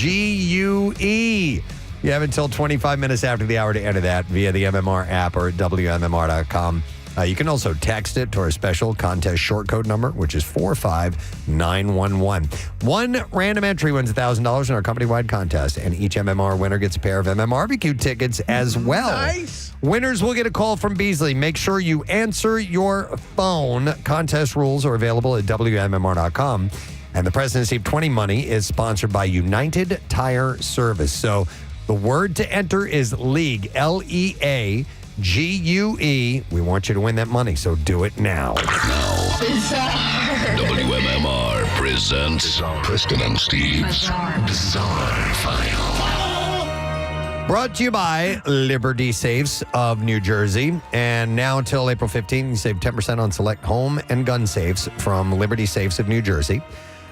You have until 25 minutes after the hour to enter that via the MMR app or at WMMR.com. You can also text it to our special contest short code number, which is 45911. One random entry wins $1,000 in our company-wide contest, and each MMR winner gets a pair of MMRBQ tickets as well. Nice. Winners will get a call from Beasley. Make sure you answer your phone. Contest rules are available at WMMR.com. And the Preston and Steve 20 Money is sponsored by United Tire Service. So the word to enter is league, LEAGUE. We want you to win that money, so do it now. WMMR presents Preston and Steve's Bizarre File. Brought to you by Liberty Safes of New Jersey. And now until April 15th, you can save 10% on select home and gun safes from Liberty Safes of New Jersey.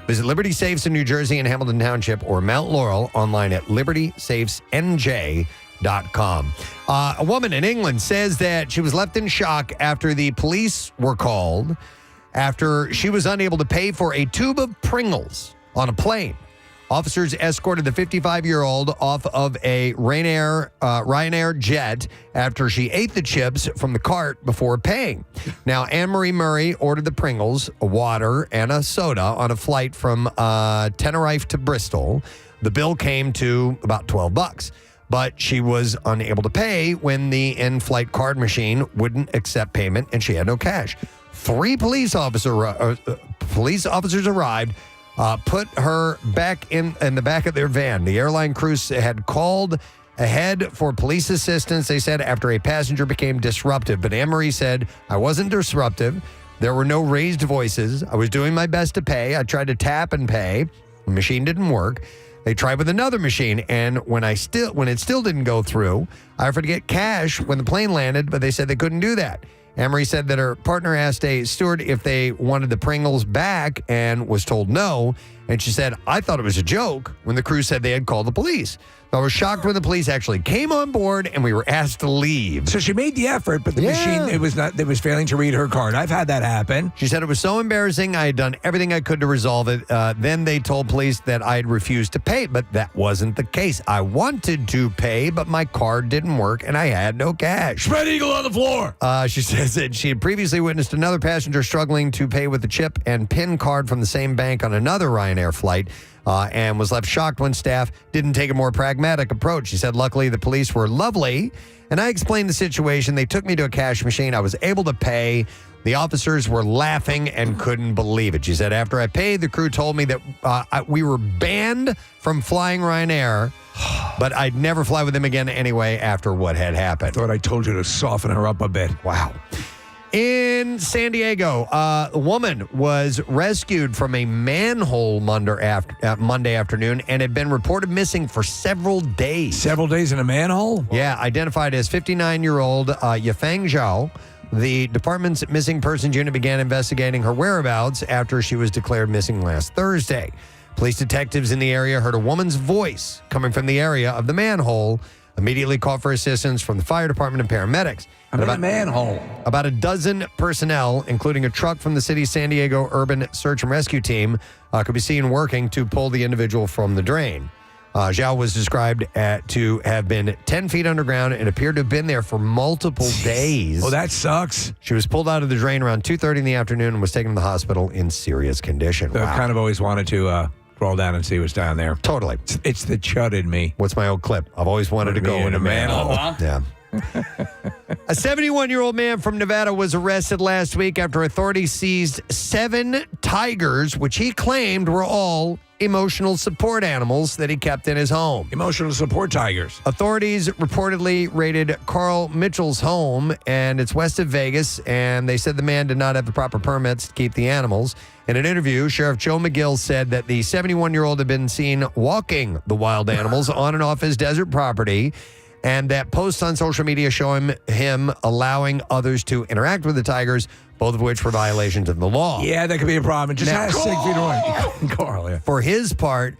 Visit Liberty Safes in New Jersey and Hamilton Township or Mount Laurel online at libertysafesnj.com. A woman in England says that she was left in shock after the police were called after she was unable to pay for a tube of Pringles on a plane. Officers escorted the 55-year-old off of a Ryanair jet after she ate the chips from the cart before paying. Now, Anne-Marie Murray ordered the Pringles, a water, and a soda on a flight from Tenerife to Bristol. The bill came to about $12, but she was unable to pay when the in-flight card machine wouldn't accept payment and she had no cash. 3 police officers arrived. Put her back in the back of their van. The airline crew had called ahead for police assistance, they said, after a passenger became disruptive. But Anne-Marie said, I wasn't disruptive. There were no raised voices. I was doing my best to pay. I tried to tap and pay. The machine didn't work. They tried with another machine, and when it still didn't go through, I offered to get cash when the plane landed, but they said they couldn't do that. Anne-Marie said that her partner asked a steward if they wanted the Pringles back and was told no. And she said, I thought it was a joke when the crew said they had called the police. I was shocked when the police actually came on board and we were asked to leave. So she made the effort, but the machine, it was failing to read her card. I've had that happen. She said it was so embarrassing. I had done everything I could to resolve it. Then they told police that I had refused to pay, but that wasn't the case. I wanted to pay, but my card didn't work and I had no cash. Spread eagle on the floor. She says that she had previously witnessed another passenger struggling to pay with the chip and PIN card from the same bank on another Ryanair flight. And was left shocked when staff didn't take a more pragmatic approach. She said, luckily, the police were lovely, and I explained the situation. They took me to a cash machine. I was able to pay. The officers were laughing and couldn't believe it. She said, after I paid, the crew told me that we were banned from flying Ryanair, but I'd never fly with them again anyway after what had happened. Thought I told you to soften her up a bit. Wow. In San Diego, a woman was rescued from a manhole Monday afternoon and had been reported missing for several days. Several days in a manhole? Yeah, identified as 59-year-old Yafeng Zhao. The department's missing persons unit began investigating her whereabouts after she was declared missing last Thursday. Police detectives in the area heard a woman's voice coming from the area of the manhole, immediately called for assistance from the fire department and paramedics. I'm in a manhole. About a dozen personnel, including a truck from the city's San Diego Urban Search and Rescue Team, could be seen working to pull the individual from the drain. Zhao was described to have been 10 feet underground and appeared to have been there for multiple days. Oh, that sucks. She was pulled out of the drain around 2:30 in the afternoon and was taken to the hospital in serious condition. I kind of always wanted to crawl down and see what's down there. Totally. It's the chud in me. What's my old clip? I've always wanted to go in a manhole. Yeah. A 71-year-old man from Nevada was arrested last week after authorities seized 7 tigers, which he claimed were all emotional support animals that he kept in his home. Emotional support tigers. Authorities reportedly raided Carl Mitchell's home, and it's west of Vegas, and they said the man did not have the proper permits to keep the animals. In an interview, Sheriff Joe McGill said that the 71-year-old had been seen walking the wild animals on and off his desert property, and that posts on social media show him allowing others to interact with the tigers, both of which were violations of the law. Yeah, that could be a problem. Just Now, has 6 feet away. Carl, yeah. For his part,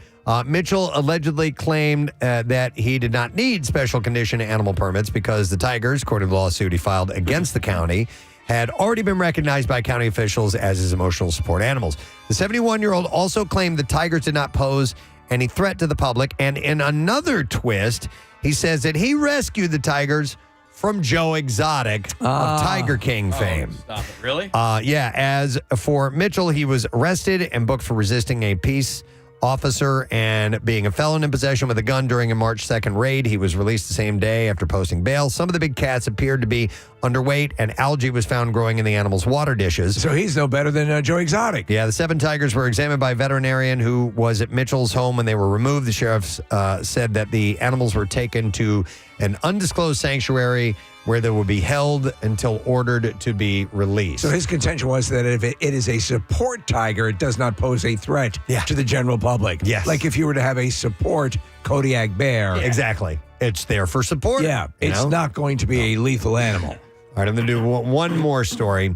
Mitchell allegedly claimed that he did not need special condition animal permits because the tigers, according to the lawsuit he filed against the county, had already been recognized by county officials as his emotional support animals. The 71-year-old also claimed the tigers did not pose any threat to the public. And in another twist, he says that he rescued the tigers from Joe Exotic of Tiger King fame. Stop it. Really? Yeah. As for Mitchell, he was arrested and booked for resisting a peace officer and being a felon in possession with a gun during a March 2nd raid. He was released the same day after posting bail. Some of the big cats appeared to be underweight, and algae was found growing in the animals' water dishes. So he's no better than Joe Exotic. Yeah, the 7 tigers were examined by a veterinarian who was at Mitchell's home when they were removed. The sheriffs said that the animals were taken to an undisclosed sanctuary where they will be held until ordered to be released. So his contention was that if it is a support tiger, it does not pose a threat to the general public. Yes. Like if you were to have a support Kodiak bear. Exactly. It's there for support. Yeah, it's not going to be a lethal animal. All right, I'm going to do one more story.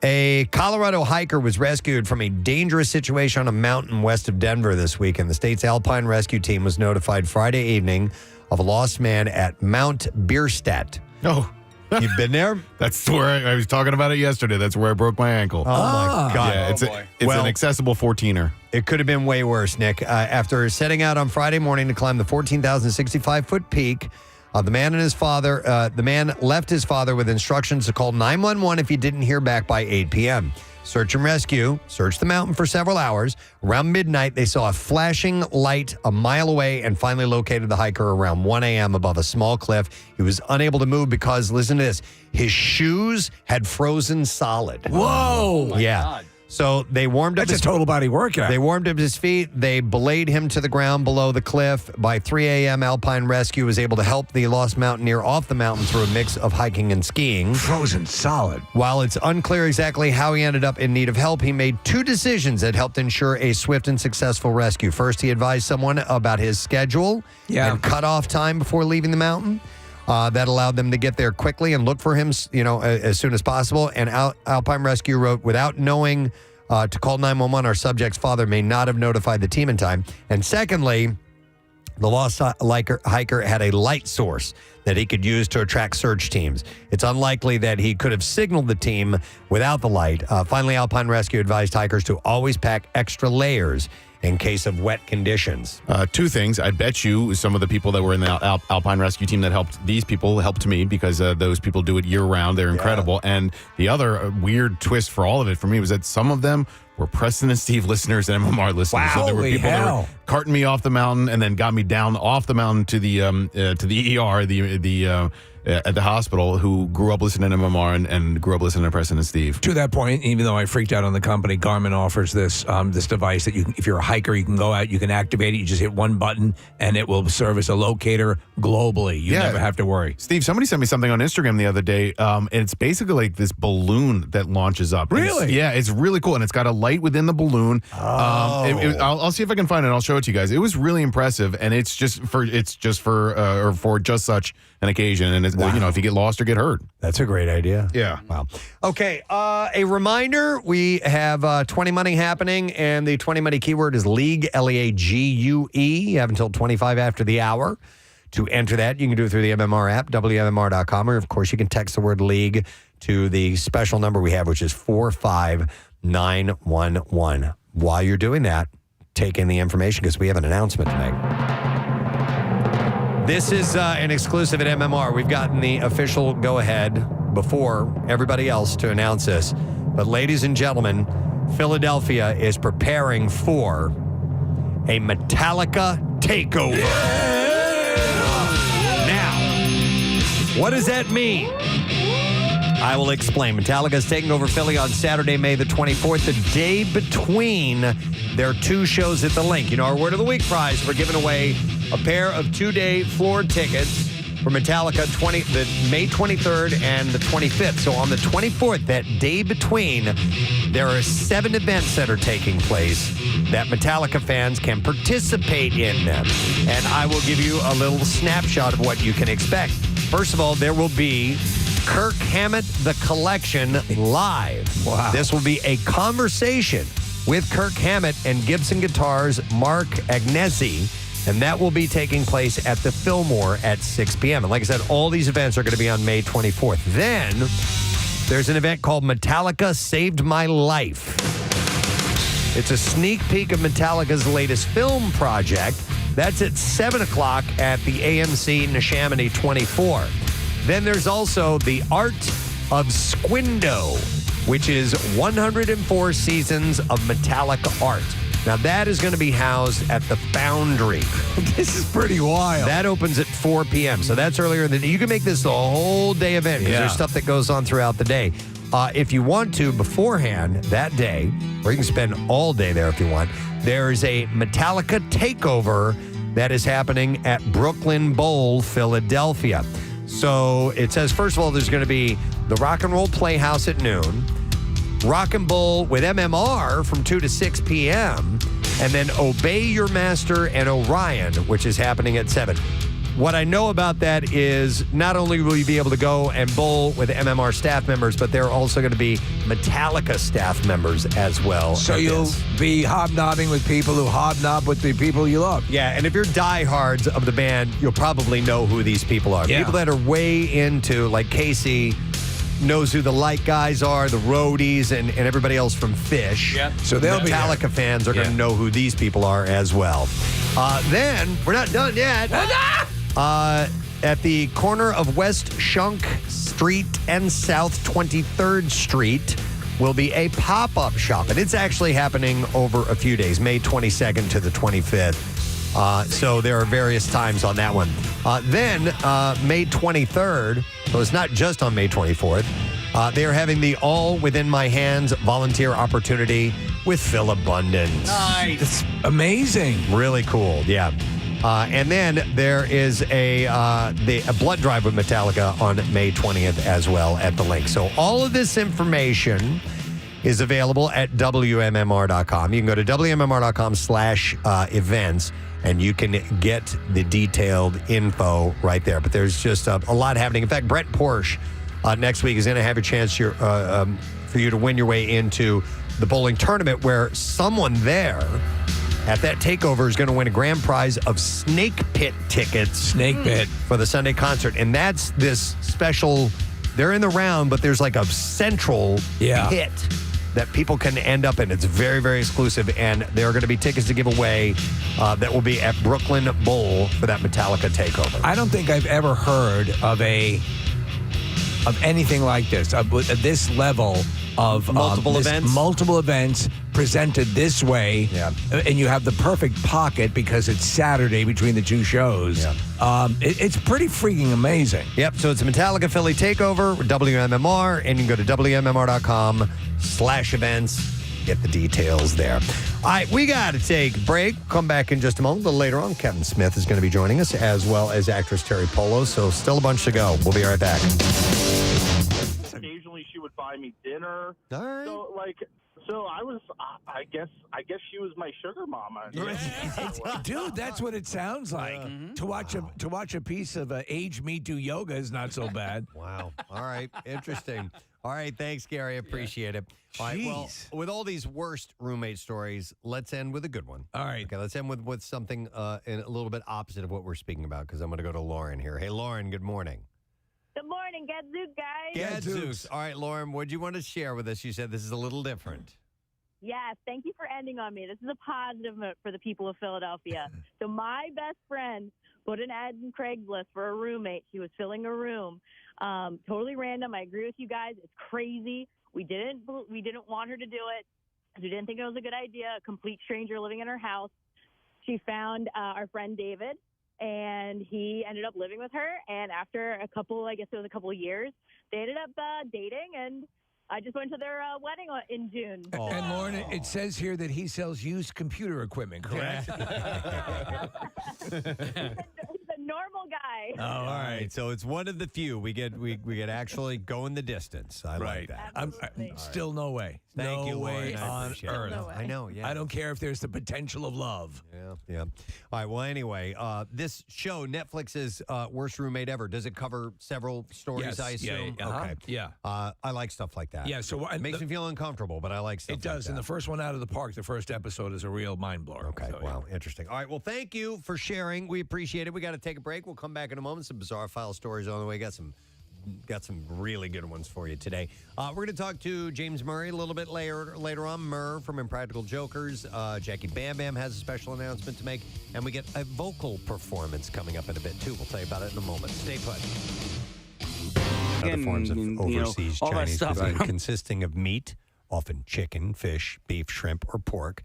A Colorado hiker was rescued from a dangerous situation on a mountain west of Denver this weekend. The state's Alpine Rescue Team was notified Friday evening of a lost man at Mount Bierstadt. Oh. You've been there? That's where I was talking about it yesterday. That's where I broke my ankle. Oh, my God. Yeah, it's an accessible 14er. It could have been way worse, Nick. After setting out on Friday morning to climb the 14,065-foot peak, the man left his father with instructions to call 911 if he didn't hear back by 8 p.m. Search and rescue searched the mountain for several hours. Around midnight, they saw a flashing light a mile away and finally located the hiker around 1 a.m. above a small cliff. He was unable to move because, listen to this, his shoes had frozen solid. Whoa! Yeah. So they warmed up That's his a total body workout. They warmed up his feet. They belayed him to the ground below the cliff. By 3 a.m., Alpine Rescue was able to help the lost mountaineer off the mountain through a mix of hiking and skiing. Frozen solid. While it's unclear exactly how he ended up in need of help, he made 2 decisions that helped ensure a swift and successful rescue. First, he advised someone about his schedule and cutoff time before leaving the mountain. That allowed them to get there quickly and look for him, as soon as possible. And Alpine Rescue wrote, without knowing to call 911, our subject's father may not have notified the team in time. And secondly, the lost hiker had a light source that he could use to attract search teams. It's unlikely that he could have signaled the team without the light. Finally, Alpine Rescue advised hikers to always pack extra layers in case of wet conditions. 2 things. I bet you some of the people that were in the Alpine Rescue Team that helped these people helped me because those people do it year-round. They're incredible. And the other weird twist for all of it for me was that some of them were Preston and Steve listeners and MMR listeners. Wow, so there were people that hell. were carting me off the mountain and then got me down off the mountain to the ER, at the hospital, who grew up listening to MMR and grew up listening to Preston and Steve. To that point, even though I freaked out on the company, Garmin offers this device that you can, if you're a hiker, you can go out, you can activate it. You just hit one button, and it will serve as a locator globally. You never have to worry. Steve, somebody sent me something on Instagram the other day, and it's basically like this balloon that launches up. Really? It's really cool, and it's got a light within the balloon. I'll see if I can find it. I'll show it to you guys. It was really impressive, and it's just for just such an occasion, and it's, if you get lost or get hurt. That's a great idea. Yeah. Wow. Okay. A reminder, we have 20 Money happening, and the 20 Money keyword is League, L-E-A-G-U-E. You have until 25 after the hour to enter that. You can do it through the MMR app, WMMR.com, or, of course, you can text the word League to the special number we have, which is 45911. While you're doing that, take in the information because we have an announcement to make. This is an exclusive at MMR. We've gotten the official go-ahead before everybody else to announce this. But ladies and gentlemen, Philadelphia is preparing for a Metallica takeover. Now, what does that mean? I will explain. Metallica is taking over Philly on Saturday, May the 24th, the day between their 2 shows at the Link. You know, our Word of the Week prize, we're giving away a pair of 2-day floor tickets for Metallica the May 23rd and the 25th. So on the 24th, that day between, there are 7 events that are taking place that Metallica fans can participate in them. And I will give you a little snapshot of what you can expect. First of all, there will be Kirk Hammett, The Collection, live. Wow. This will be a conversation with Kirk Hammett and Gibson Guitars' Mark Agnesi, and that will be taking place at the Fillmore at 6 p.m. And like I said, all these events are going to be on May 24th. Then, there's an event called Metallica Saved My Life. It's a sneak peek of Metallica's latest film project. That's at 7 o'clock at the AMC Neshaminy 24. Then there's also The Art of Squindo, which is 104 seasons of Metallica art. Now, that is going to be housed at the Foundry. This is pretty wild. That opens at 4 p.m., so that's earlier in the day. You can make this the whole day event because there's stuff that goes on throughout the day. If you want to, beforehand, that day, or you can spend all day there if you want, there's a Metallica takeover that is happening at Brooklyn Bowl, Philadelphia. So it says, first of all, there's going to be the Rock and Roll Playhouse at noon, Rock and Bowl with MMR from 2 to 6 p.m., and then Obey Your Master and Orion, which is happening at 7. What I know about that is not only will you be able to go and bowl with MMR staff members, but there are also going to be Metallica staff members as well. So you'll be hobnobbing with people who hobnob with the people you love. Yeah, and if you're diehards of the band, you'll probably know who these people are. Yeah. People that are way into, like Casey knows who the light guys are, the roadies, and everybody else from Phish. Yep. So they'll be Metallica fans are going to know who these people are as well. Then, we're not done yet. At the corner of West Shunk Street and South 23rd Street will be a pop-up shop. And it's actually happening over a few days, May 22nd to the 25th. So there are various times on that one. Then, May 23rd, so it's not just on May 24th, they are having the All Within My Hands volunteer opportunity with Phil Abundance. Nice. It's amazing. Really cool, yeah. And then there is a blood drive with Metallica on May 20th as well at the link. So all of this information is available at WMMR.com. You can go to WMMR.com/events and you can get the detailed info right there. But there's just a lot happening. In fact, Brett Porsche next week is going to have a chance for you to win your way into the bowling tournament where someone there at that takeover is going to win a grand prize of Snake Pit tickets. Snake Pit. For the Sunday concert. And that's this special, they're in the round, but there's like a central pit that people can end up in. It's very, very exclusive. And there are going to be tickets to give away that will be at Brooklyn Bowl for that Metallica takeover. I don't think I've ever heard of anything like this, at this level of multiple events presented this way. Yeah. And you have the perfect pocket because it's Saturday between the two shows. Yeah. It's pretty freaking amazing. Yep, so it's a Metallica Philly takeover with WMMR, and you can go to WMMR.com/events. Get the details there. All right, we got to take a break. Come back in just a moment. A little later on, Kevin Smith is going to be joining us, as well as actress Teri Polo. So still a bunch to go. We'll be right back. Occasionally, she would buy me dinner. All right. So I was, I guess she was my sugar mama. Dude, that's what it sounds like. To watch a piece of age Me Do yoga is not so bad. Wow. All right. Interesting. All right. Thanks, Gary. Appreciate it. All right. Well, with all these worst roommate stories, let's end with a good one. All right. Okay. Let's end with something a little bit opposite of what we're speaking about because I'm going to go to Lauren here. Hey, Lauren. Good morning. Good morning, Gadzooks, guys. Gadzooks. All right, Lauren. What do you want to share with us? You said this is a little different. Yes, thank you for ending on me. This is a positive note for the people of Philadelphia. So my best friend put an ad in Craigslist for a roommate. She was filling a room. Totally random. I agree with you guys. It's crazy. We didn't want her to do it. We didn't think it was a good idea. A complete stranger living in her house. She found our friend David, and he ended up living with her. And after a couple of years, they ended up dating, and I just went to their wedding in June. Oh. And Lauren, it says here that he sells used computer equipment, correct? He's a normal guy. Oh, all right. So it's one of the few we get actually going the distance. I like that. I'm still no way. Thank you, no way Lauren. on earth. No way. I know. Yeah. I don't care if there's the potential of love. Yeah. All right. Well, anyway, this show, Netflix's Worst Roommate Ever, does it cover several stories? Yes. I assume. Yeah. Okay. Yeah. I like stuff like that. Yeah. So it makes me feel uncomfortable, but I like stuff. It does. Like that. And the first one out of the park, the first episode is a real mind blower. Okay. So, wow. Interesting. All right. Well, thank you for sharing. We appreciate it. We got to take a break. We'll come back in a moment. Some bizarre file stories on the way. Got some got some really good ones for you today. We're going to talk to James Murray a little bit later on. Murr from Impractical Jokers. Jackie Bam Bam has a special announcement to make. And we get a vocal performance coming up in a bit, too. We'll tell you about it in a moment. Stay put. Other forms of overseas all that Chinese stuff. cuisine consisting of meat, often chicken, fish, beef, shrimp, or pork,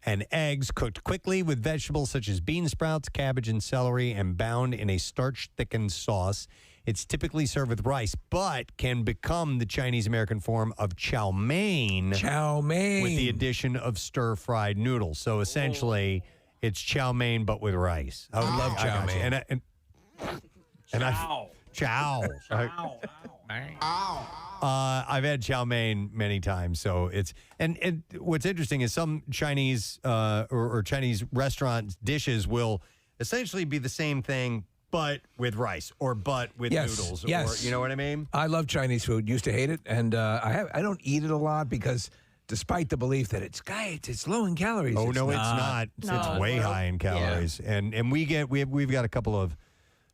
and eggs cooked quickly with vegetables such as bean sprouts, cabbage, and celery, and bound in a starch-thickened sauce. It's typically served with rice, but can become the Chinese-American form of chow mein. Chow mein. With the addition of stir-fried noodles. So essentially, it's chow mein, but with rice. I would love chow mein. Chow. I've had chow mein many times, so it's and what's interesting is some Chinese or Chinese restaurant dishes will essentially be the same thing, but with rice or but with noodles. Yes, or, you know what I mean. I love Chinese food. Used to hate it, and I don't eat it a lot because, despite the belief that it's low in calories. Oh it's no, not. it's not. It's way high in calories, and we've got a couple of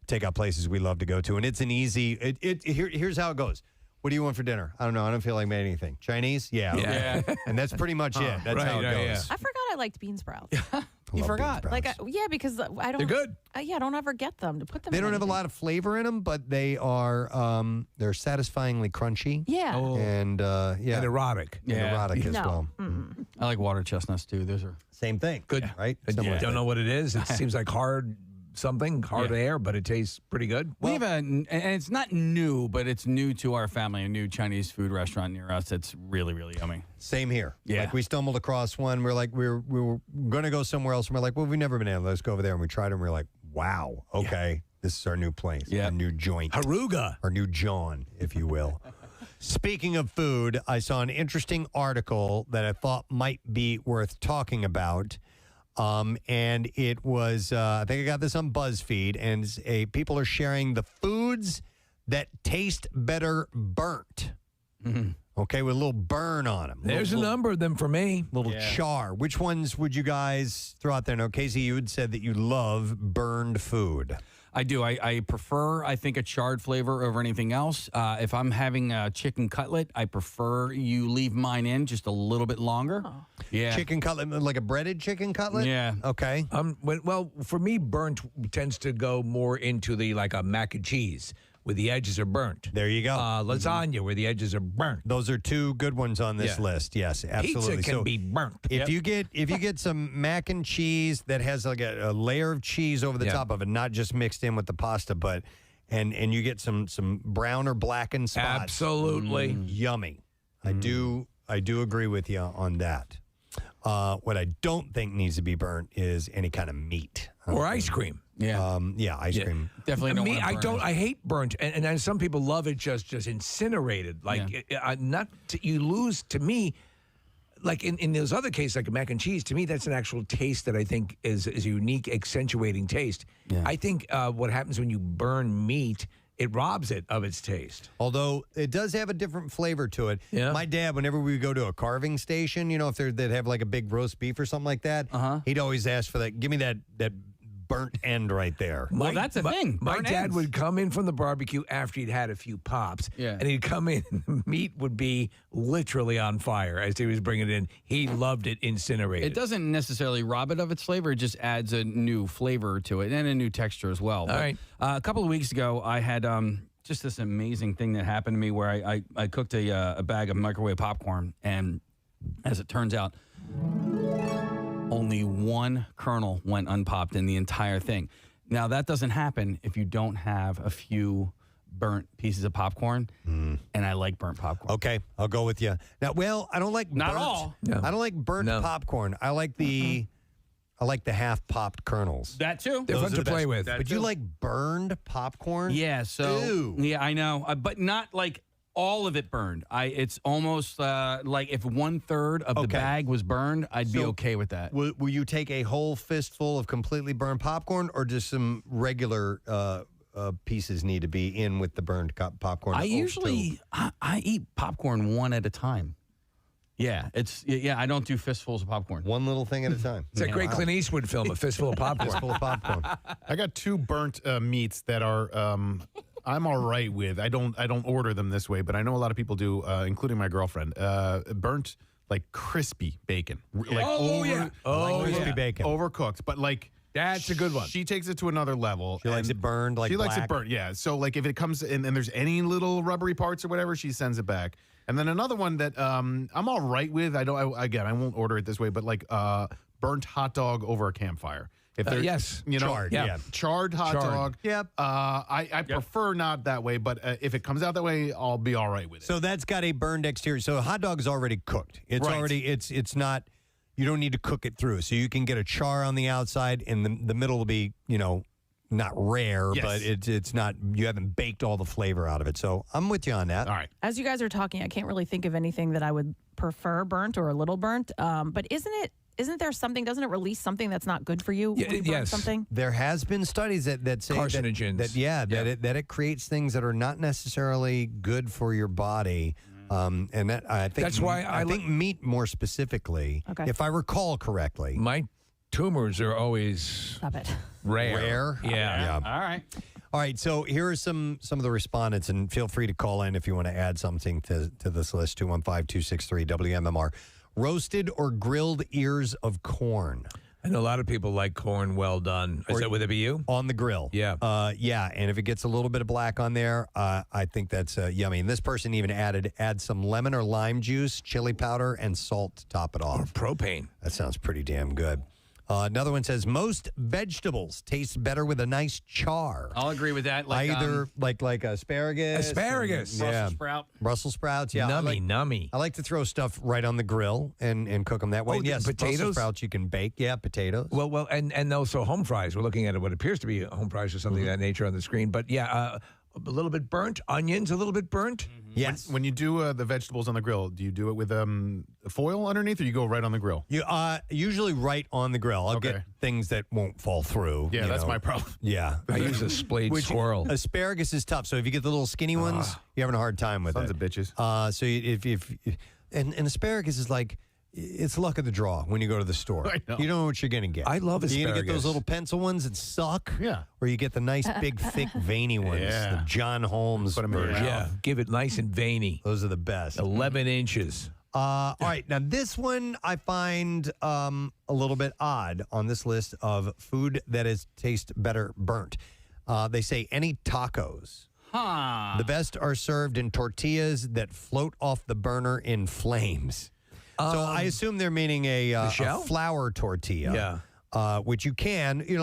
takeout places we love to go to, and it's an easy. Here's how it goes. What do you want for dinner? I don't know. I don't feel like making anything. Chinese? Yeah. Okay. And that's pretty much it. That's how it goes. I forgot I liked bean sprouts. You forgot? Because I don't. They're good. I don't ever get them to put them. They in don't have a anything. lot of flavor in them, but they are they're satisfyingly crunchy. Yeah. And and erotic. And erotic as well. I like water chestnuts too. Those are same thing. Good. Right? Don't know what it is. It seems like hard air, but it tastes pretty good. We have and it's not new, but it's new to our family, a new Chinese food restaurant near us that's really, really yummy. Same here. Yeah. Like we stumbled across one. We're like, we were going to go somewhere else. And we're like, well, we've never been able. Let's go over there. And we tried it. And we're like, wow, okay, this is our new place. Yeah. Our new joint. Haruga. Our new John, if you will. Speaking of food, I saw an interesting article that I thought might be worth talking about. And it was, I think I got this on BuzzFeed, and people are sharing the foods that taste better burnt. Mm-hmm. Okay, with a little burn on them. There's a number of them for me. Little char. Which ones would you guys throw out there? Now, Casey, you had said that you love burned food. I do. I prefer, I think, a charred flavor over anything else. If I'm having a chicken cutlet, I prefer you leave mine in just a little bit longer. Oh. Yeah. Chicken cutlet, like a breaded chicken cutlet? Yeah. Okay. Well, for me, burnt tends to go more into the like a mac and cheese, where the edges are burnt. There you go. Lasagna, where the edges are burnt. Those are two good ones on this list. Yes, absolutely. Pizza can be burnt. If you get some mac and cheese that has like a layer of cheese over the top of it, not just mixed in with the pasta, but and you get some brown or blackened spots. Absolutely. Yummy. I do agree with you on that. What I don't think needs to be burnt is any kind of meat Or ice cream. Yeah. Ice cream. Definitely don't Me, want to burn it. I hate burnt, and some people love it just incinerated. Like you lose to me. Like in those other cases, like mac and cheese, to me that's an actual taste that I think is a unique, accentuating taste. Yeah. I think what happens when you burn meat, it robs it of its taste. Although it does have a different flavor to it. Yeah. My dad, whenever we would go to a carving station, if they'd have like a big roast beef or something like that, he'd always ask for that. Give me that burnt end right there. Well, that's a thing. My Burnt dad ends. would come in from the barbecue after he'd had a few pops, and he'd come in, and the meat would be literally on fire as he was bringing it in. He loved it incinerated. It doesn't necessarily rob it of its flavor. It just adds a new flavor to it and a new texture as well. All right. A couple of weeks ago, I had just this amazing thing that happened to me where I cooked a bag of microwave popcorn, and as it turns out, only one kernel went unpopped in the entire thing. Now, that doesn't happen if you don't have a few burnt pieces of popcorn, and I like burnt popcorn. Okay, I'll go with you. Now, I don't like Not burnt. all. No. I don't like burnt popcorn. I like the half popped kernels. That too. They're Those fun are to the play best. with. But you like burned popcorn? Yeah, so Ew. yeah, I know, but not like all of it burned. It's almost like if 1/3 of the bag was burned, I'd be okay with that. Will you take a whole fistful of completely burned popcorn, or just some regular pieces need to be in with the burned popcorn? I usually I eat popcorn one at a time. Yeah, I don't do fistfuls of popcorn. One little thing at a time. It's a great Clint Eastwood film, A Fistful of Popcorn. Fistful of popcorn. I got two burnt meats that are I'm all right with. I don't order them this way, but I know a lot of people do, including my girlfriend. Burnt like crispy bacon, crispy bacon, overcooked, but like. That's a good one. She takes it to another level. She likes it burned like She likes black? it burnt, yeah. So like if it comes in and there's any little rubbery parts or whatever, she sends it back. And then another one that I'm all right with. I won't order it this way, but like burnt hot dog over a campfire. If there's yes, charred hot dog. Yep. I prefer not that way, but if it comes out that way, I'll be all right with it. So that's got a burned exterior. So a hot dog is already cooked. It's Right. already it's not. You don't need to cook it through. So you can get a char on the outside, and the middle will be, not rare, Yes. but it's not. You haven't baked all the flavor out of it. So I'm with you on that. All right. As you guys are talking, I can't really think of anything that I would prefer burnt or a little burnt. But isn't there something? Doesn't it release something that's not good for you? when you burn something. There has been studies that say Carcinogens. that it creates things that are not necessarily good for your body. And that I think That's why I think meat more specifically, Okay. if I recall correctly. My tumors are always Stop it. rare. Yeah. All right. So here are some of the respondents, and feel free to call in if you want to add something to this list. 215-263 WMMR. Roasted or grilled ears of corn. I know a lot of people like corn well done. Would it be you? On the grill. Yeah. Yeah. And if it gets a little bit of black on there, I think that's yummy. And this person even add some lemon or lime juice, chili powder, and salt to top it off. Propane. That sounds pretty damn good. Another one says most vegetables taste better with a nice char. I'll agree with that. Like, Either like asparagus. Asparagus. Brussels sprout. Brussels sprouts, yeah. Nummy. I like to throw stuff right on the grill and cook them that way. Oh, Yes, potatoes? Brussels sprouts you can bake. Yeah, potatoes. Well, and also home fries. We're looking at what appears to be home fries or something of that nature on the screen. But yeah, a little bit burnt. Onions, a little bit burnt. Yes. When you do the vegetables on the grill, do you do it with foil underneath, or you go right on the grill? You usually right on the grill. I'll get things that won't fall through. Yeah, that's my problem. Yeah. I use a splayed squirrel. Asparagus is tough. So if you get the little skinny ones, you're having a hard time with Sons it. of bitches. So if and asparagus is like, it's luck of the draw when you go to the store. I know. You don't know what you're going to get. I love You're going to get those asparagus. little pencil ones that suck. Yeah. Or you get the nice, big, thick, veiny ones. Yeah. The John Holmes Put 'em in your version. Yeah, give it nice and veiny. Those are the best. 11 inches. All right. Now, this one I find a little bit odd on this list of food that tastes better burnt. They say any tacos. The best are served in tortillas that float off the burner in flames. So I assume they're meaning a flour tortilla. Yeah. Which you can, you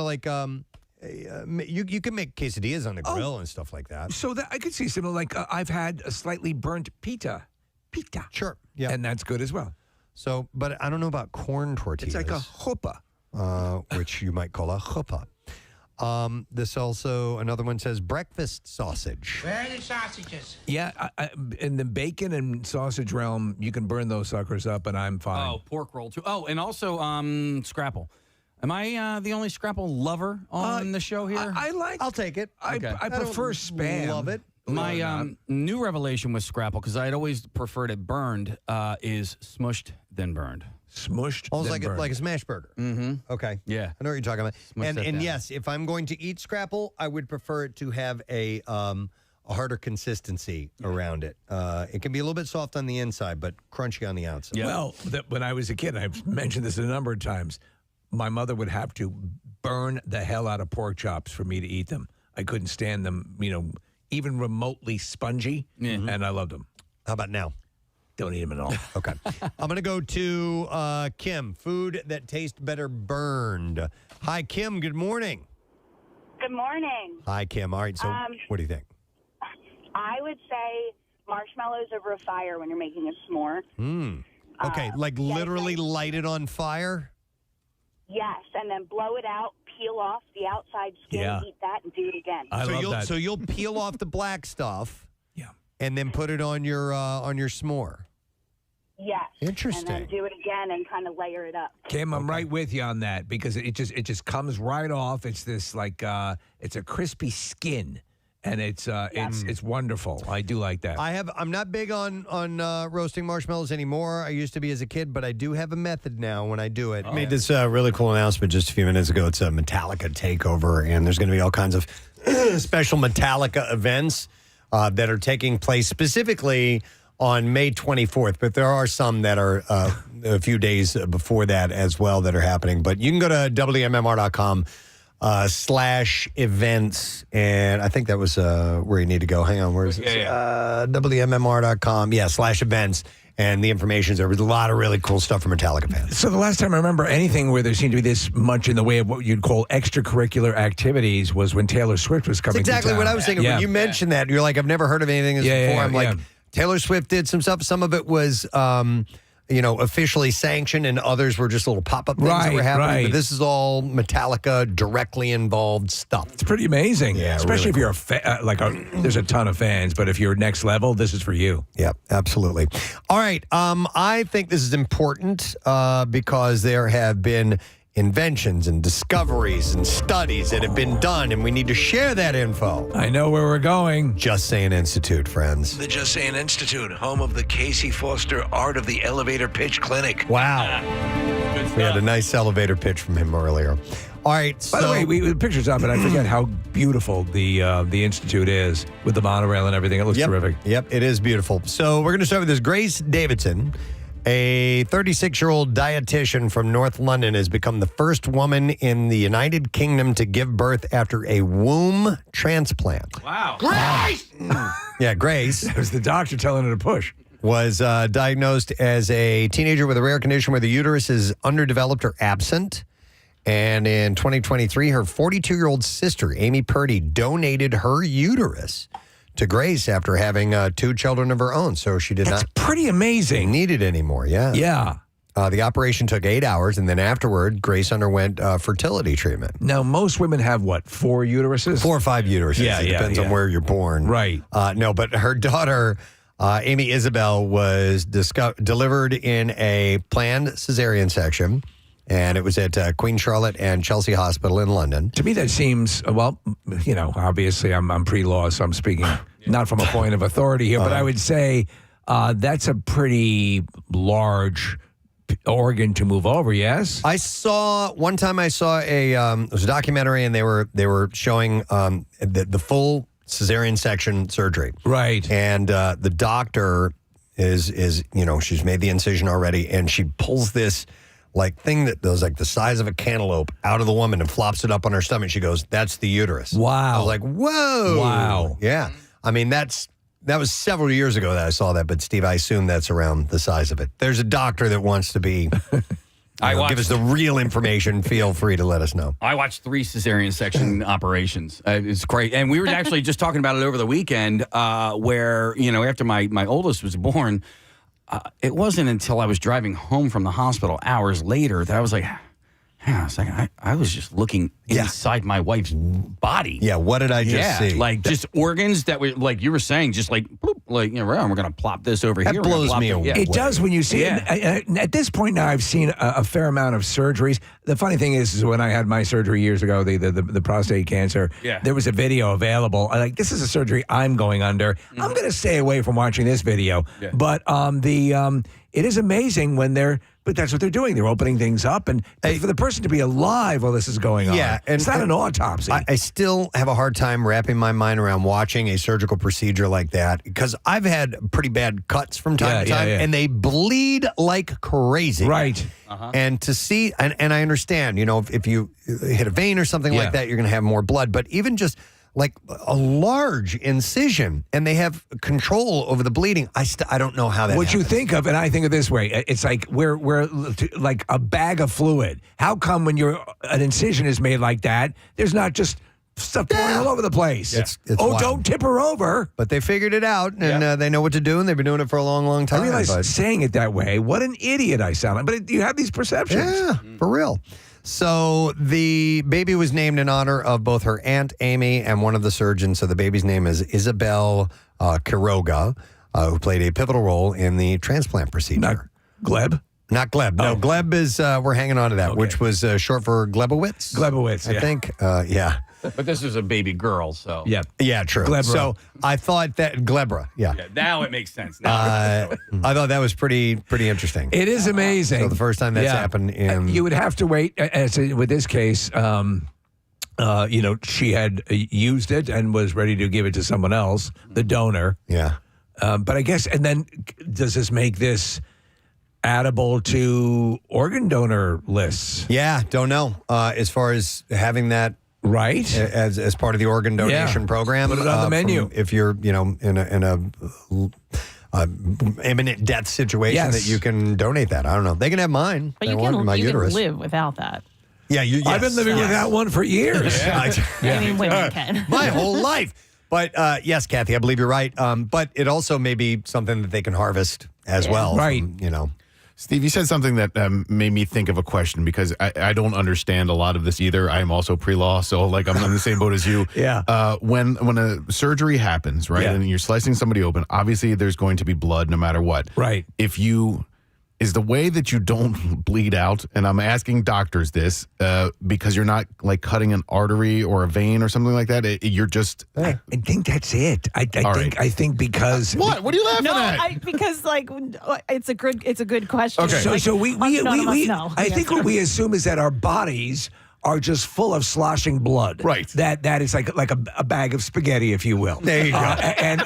can make quesadillas on the grill and stuff like that. So that I could see similar. Like I've had a slightly burnt pita. Sure. Yeah. And that's good as well. So, but I don't know about corn tortillas. It's like a chuppah. Which you might call a chuppah. This also, another one says breakfast sausage. Where are the sausages? Yeah, in the bacon and sausage realm, you can burn those suckers up, and I'm fine. Oh, pork roll too. Oh, and also scrapple. Am I the only scrapple lover on the show here? I'll take it. I prefer Spam. Love it. My new revelation with scrapple, because I'd always preferred it burned, is smushed then burned. Smushed. Almost like a smash burger. Mm-hmm. Okay. Yeah. I know what you're talking about. Smush that And down. yes, if I'm going to eat scrapple, I would prefer it to have a harder consistency around it. It can be a little bit soft on the inside, but crunchy on the outside. Yeah. Well, when I was a kid, I've mentioned this a number of times, my mother would have to burn the hell out of pork chops for me to eat them. I couldn't stand them, even remotely spongy, and I loved them. How about now? Don't eat them at all. Okay. I'm going to go to Kim. Food that tastes better burned. Hi, Kim. Good morning. Good morning. Hi, Kim. All right. So what do you think? I would say marshmallows over a fire when you're making a s'more. Okay. Like literally light it on fire? Yes, and then blow it out, peel off the outside skin, eat that, and do it again. So you'll peel off the black stuff. Yeah. And then put it on your s'more. Yes. Interesting. And then do it again and kind of layer it up. Kim, I'm right with you on that because it just comes right off. It's this it's a crispy skin, and it's wonderful. I do like that. I'm not big on roasting marshmallows anymore. I used to be as a kid, but I do have a method now when I do it. Made this really cool announcement just a few minutes ago. It's a Metallica takeover, and there's going to be all kinds of special Metallica events that are taking place specifically on May 24th, but there are some that are a few days before that as well that are happening. But you can go to WMMR.com /events, and I think that was where you need to go. Hang on, where is it? WMMR.com, /events. And the information's there. There's a lot of really cool stuff for Metallica fans. So the last time I remember anything where there seemed to be this much in the way of what you'd call extracurricular activities was when Taylor Swift was coming That's exactly to town. what I was thinking. Yeah. When you mentioned that, you're like, I've never heard of anything before. I'm like, Taylor Swift did some stuff. Some of it was, officially sanctioned, and others were just little pop-up things that were happening. But this is all Metallica directly involved stuff. It's pretty amazing. Yeah, especially really if you're there's a ton of fans, but if you're next level, this is for you. Yep, absolutely. All right. I think this is important because there have been inventions and discoveries and studies that have been done, and we need to share that info. I know where we're going. Just Saying Institute, friends. The Just Saying Institute, home of the Casey Foster Art of the Elevator Pitch Clinic. Wow. We had a nice elevator pitch from him earlier. All right. By the way, the picture's up, and I forget how beautiful the Institute is with the monorail and everything. It looks terrific. Yep, it is beautiful. So we're going to start with this. Grace Davidson, a 36-year-old dietitian from North London, has become the first woman in the United Kingdom to give birth after a womb transplant. Wow. Grace! Yeah, Grace. It was the doctor telling her to push. Was diagnosed as a teenager with a rare condition where the uterus is underdeveloped or absent. And in 2023, her 42-year-old sister, Amy Purdy, donated her uterus to Grace after having 2 children of her own. So she did not pretty amazing. Need it anymore. Yeah. Yeah. The operation took 8 hours, and then afterward, Grace underwent fertility treatment. Now, most women have, 4 uteruses? 4 or 5 uteruses. Yeah, it depends on where you're born. Right. No, but her daughter, Amy Isabel, was delivered in a planned cesarean section, and it was at Queen Charlotte and Chelsea Hospital in London. To me, that seems, obviously I'm pre-law, so I'm speaking not from a point of authority here, but I would say that's a pretty large organ to move over, yes? One time I saw it was a documentary, and they were showing the full cesarean section surgery. Right. And the doctor is she's made the incision already, and she pulls this thing that was the size of a cantaloupe out of the woman and flops it up on her stomach. She goes, "That's the uterus." Wow. I was like, "Whoa." Wow. Yeah. I mean, that was several years ago that I saw that, but Steve, I assume that's around the size of it. There's a doctor that wants to be give us the real information. Feel free to let us know. I watched 3 cesarean section operations. It's great. And we were actually just talking about it over the weekend where, after my oldest was born, it wasn't until I was driving home from the hospital hours later that I was like, hang on a second. I was just looking inside my wife's body. Yeah, what did I just see? Just organs that were, like you were saying, just bloop, we're going to plop this over here. That blows me away. It does when you see it. At this point now, I've seen a fair amount of surgeries. The funny thing is when I had my surgery years ago, the prostate cancer, there was a video available. This is a surgery I'm going under. Mm-hmm. I'm going to stay away from watching this video. Yeah. But it is amazing when but that's what they're doing. They're opening things up, and for the person to be alive while this is going on. Yeah, it's not an autopsy. I still have a hard time wrapping my mind around watching a surgical procedure like that because I've had pretty bad cuts from time to time, and they bleed like crazy. Right. And to see, and I understand, if you hit a vein or something like that, you're going to have more blood. But even just a large incision, and they have control over the bleeding. I don't know how that. What happens. you think of, and I think of this way: it's like we're like a bag of fluid. How come when an incision is made like that, there's not just stuff pouring all over the place? It's wild. wild. Don't tip her over. But they figured it out, and they know what to do, and they've been doing it for a long, long time. I realize saying it that way, what an idiot I sound like. But you have these perceptions. Yeah, for real. So the baby was named in honor of both her aunt Amy and one of the surgeons. So the baby's name is Isabel Quiroga, who played a pivotal role in the transplant procedure. Not Gleb? Not Gleb. No, Gleb is, we're hanging on to that, which was short for Glebowitz. Glebowitz, I think. Yeah. But this is a baby girl, so. Yeah, true. Glebra. So I thought that Glebra, now it makes sense. I thought that was pretty interesting. It is amazing. So the first time that's happened in... You would have to wait, with this case, she had used it and was ready to give it to someone else, the donor. Yeah. But I guess, and then does this make this addable to organ donor lists? Yeah, don't know. As far as having that right as part of the organ donation program, put it on the menu. If you're in a imminent death situation that you can donate that. I don't know. They can have mine. But They you want can, my you uterus. can live without that. Yeah, I've been living without one for years. I mean, women can. My whole life. But yes, Kathy, I believe you're right. But it also may be something that they can harvest as well. Right. From, Steve, you said something that made me think of a question because I don't understand a lot of this either. I am also pre-law, so like I'm in the same boat as you. Yeah. When a surgery happens, right, and you're slicing somebody open, obviously there's going to be blood no matter what. Right. Is the way that you don't bleed out, and I'm asking doctors this because you're not like cutting an artery or a vein or something like that. You're just. I think that's it. I think because what? What are you laughing at? Because it's a good question. Okay. So we none of us know. I think what we assume is that our bodies are just full of sloshing blood. Right. That is like a bag of spaghetti, if you will. There you go. And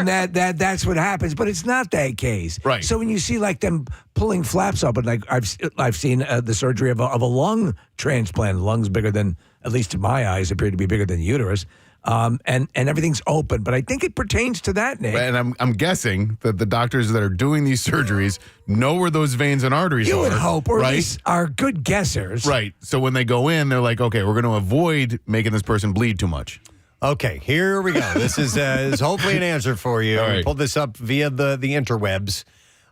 that's what happens, but it's not that case. Right. So when you see like them pulling flaps open, like I've seen the surgery of a lung transplant, lungs bigger than, at least to my eyes, appear to be bigger than the uterus. And everything's open, but I think it pertains to that, Nick. And I'm guessing that the doctors that are doing these surgeries know where those veins and arteries are. You would hope, or right? at least are good guessers. Right. So when they go in, they're like, okay, we're going to avoid making this person bleed too much. Okay, here we go. This is hopefully an answer for you. All right. We pulled this up via the interwebs.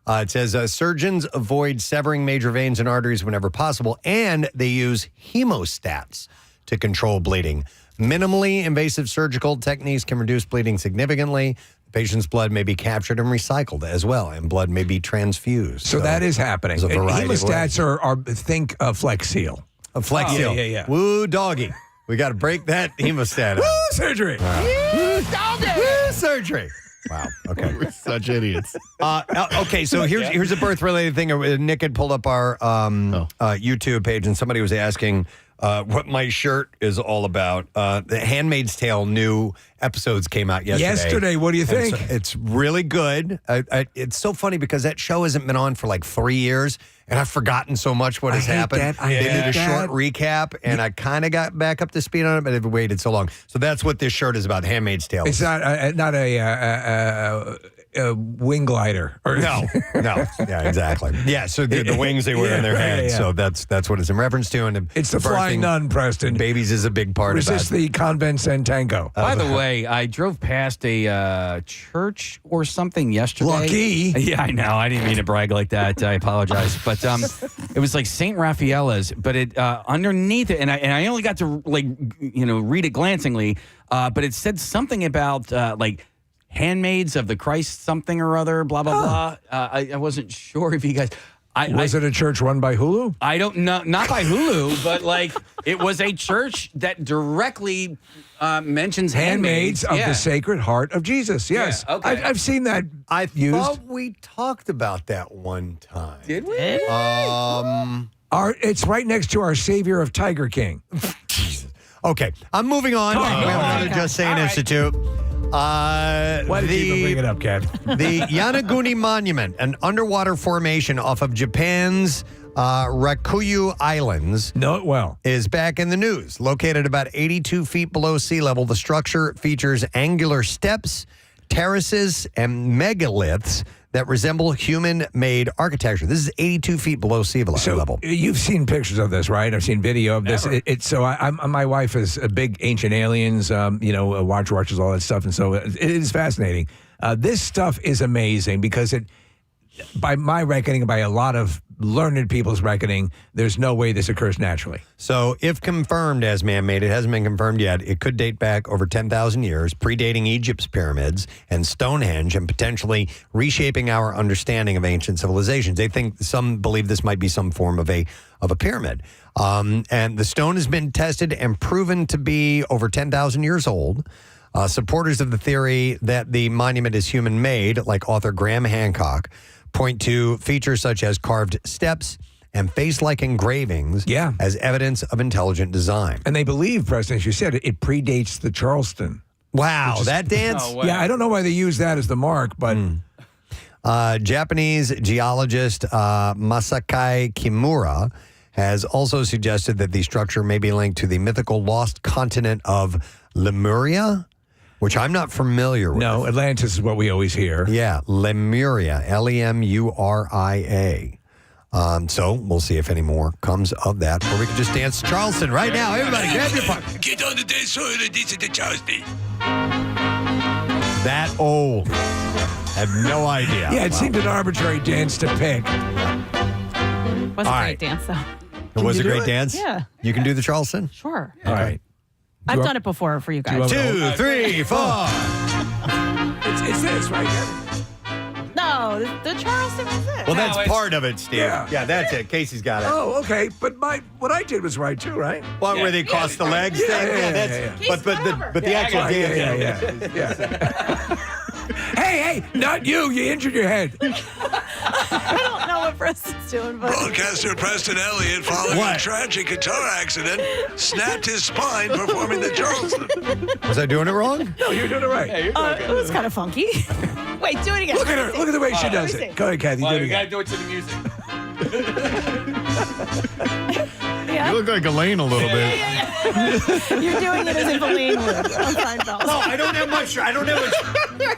It says surgeons avoid severing major veins and arteries whenever possible, and they use hemostats to control bleeding. Minimally invasive surgical techniques can reduce bleeding significantly. The patient's blood may be captured and recycled as well, and blood may be transfused. So that is happening. There's a variety of ways. Hemostats are think Flex Seal. A Flex Seal. Yeah. Woo, doggy. We got to break that hemostat out. Woo, surgery. Woo, surgery. Wow. Okay. We're such idiots. Okay, so here's a birth-related thing. Nick had pulled up our YouTube page, and somebody was asking what my shirt is all about. The Handmaid's Tale new episodes came out yesterday. What do you think? So it's really good. It's so funny because that show hasn't been on for like 3 years, and I've forgotten so much what has happened. They did a short recap, and I kind of got back up to speed on it, but it waited so long. So that's what this shirt is about, Handmaid's Tale. It's not a wing glider. No. Yeah, exactly. Yeah, so the wings they wear in their heads. Yeah. So that's what it's in reference to. And It's the flying nun, Preston. Babies is a big part of Resist that. the convent Santango. By the way, I drove past a church or something yesterday. Lucky. Yeah, I know. I didn't mean to brag like that. I apologize. But it was like St. Raphaela's, but it underneath it, and I only got to read it glancingly, but it said something about Handmaids of the Christ something or other, blah, blah, blah. I wasn't sure if you guys... Was it a church run by Hulu? I don't know. Not by Hulu, but it was a church that directly mentions handmaids of the Sacred Heart of Jesus. Yes. Yeah, okay. I've seen that I used. thought we talked about that one time. Did we? It's right next to our Savior of Tiger King. Okay, I'm moving on. We have another Just Saying Institute. Why did you even bring it up, Kev? The Yanaguni Monument, an underwater formation off of Japan's Rakuyu Islands. Know it well. Is back in the news. Located about 82 feet below sea level, the structure features angular steps, terraces, and megaliths that resemble human-made architecture. This is 82 feet below sea level. You've seen pictures of this, right? I've seen video of this. My wife is a big Ancient Aliens, watches all that stuff, and so it is fascinating. This stuff is amazing because by my reckoning, by a lot of learned people's reckoning, there's no way this occurs naturally. So if confirmed as man-made, it hasn't been confirmed yet, it could date back over 10,000 years, predating Egypt's pyramids and Stonehenge, and potentially reshaping our understanding of ancient civilizations. Some believe this might be some form of a pyramid. And the stone has been tested and proven to be over 10,000 years old. Supporters of the theory that the monument is human-made, like author Graham Hancock, point to features such as carved steps and face-like engravings as evidence of intelligent design. And they believe, Preston, as you said, it predates the Charleston. Wow, that dance? Yeah, I don't know why they use that as the mark, but... Japanese geologist Masakai Kimura has also suggested that the structure may be linked to the mythical lost continent of Lemuria, which I'm not familiar with. No, Atlantis is what we always hear. Yeah, Lemuria, Lemuria. So we'll see if any more comes of that, or we can just dance Charleston right now. Everybody, grab your part. Get on the dance floor and dance to Charleston. That old. I have no idea. Yeah, it seemed an arbitrary dance to pick. It was a All great right. dance, though. It was a you do great it? dance? Yeah. You can do the Charleston? Sure. All right. I've done it before for you guys. 2, 3, 4. It's this, right? No, the Charleston is it. Well, that's part of it, Steve. Yeah. That's it. Casey's got it. Oh, okay. But what I did was right, too, right? Well, where they cross the legs thing? But the actual dance. Yeah. Hey, not you. You injured your head. I don't know what Preston's doing, but Broadcaster Preston Elliott, following a tragic guitar accident, snapped his spine performing the Charleston. Was I doing it wrong? No, you're doing it right. it was kind of funky. Wait, do it again. Look at her. Look at the way she does let me it. see. Go ahead, Kathy. Well, do it you again. gotta do it to the music. You look like Elaine a little bit. You're doing it as if Elaine would on Seinfeld. No, I don't have much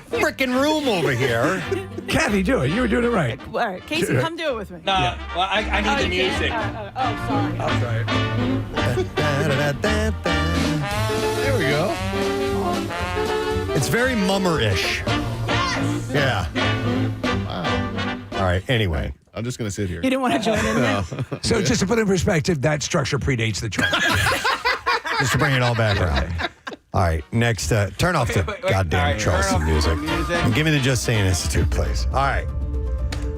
freaking room over here. Kathy, do it. You were doing it right. All right, Casey, come do it with me. No, well, I need the you can't? music. Sorry. I'll try it. There we go. It's very mummer-ish. Yeah. Wow. All right, anyway. I'm just going to sit here. You didn't want to join in there? So just to put in perspective, that structure predates the Charleston. Just to bring it all back around. All right, next, turn off the goddamn All right, Charleston turn off music. the music. And give me the Just Saying Institute, please. All right.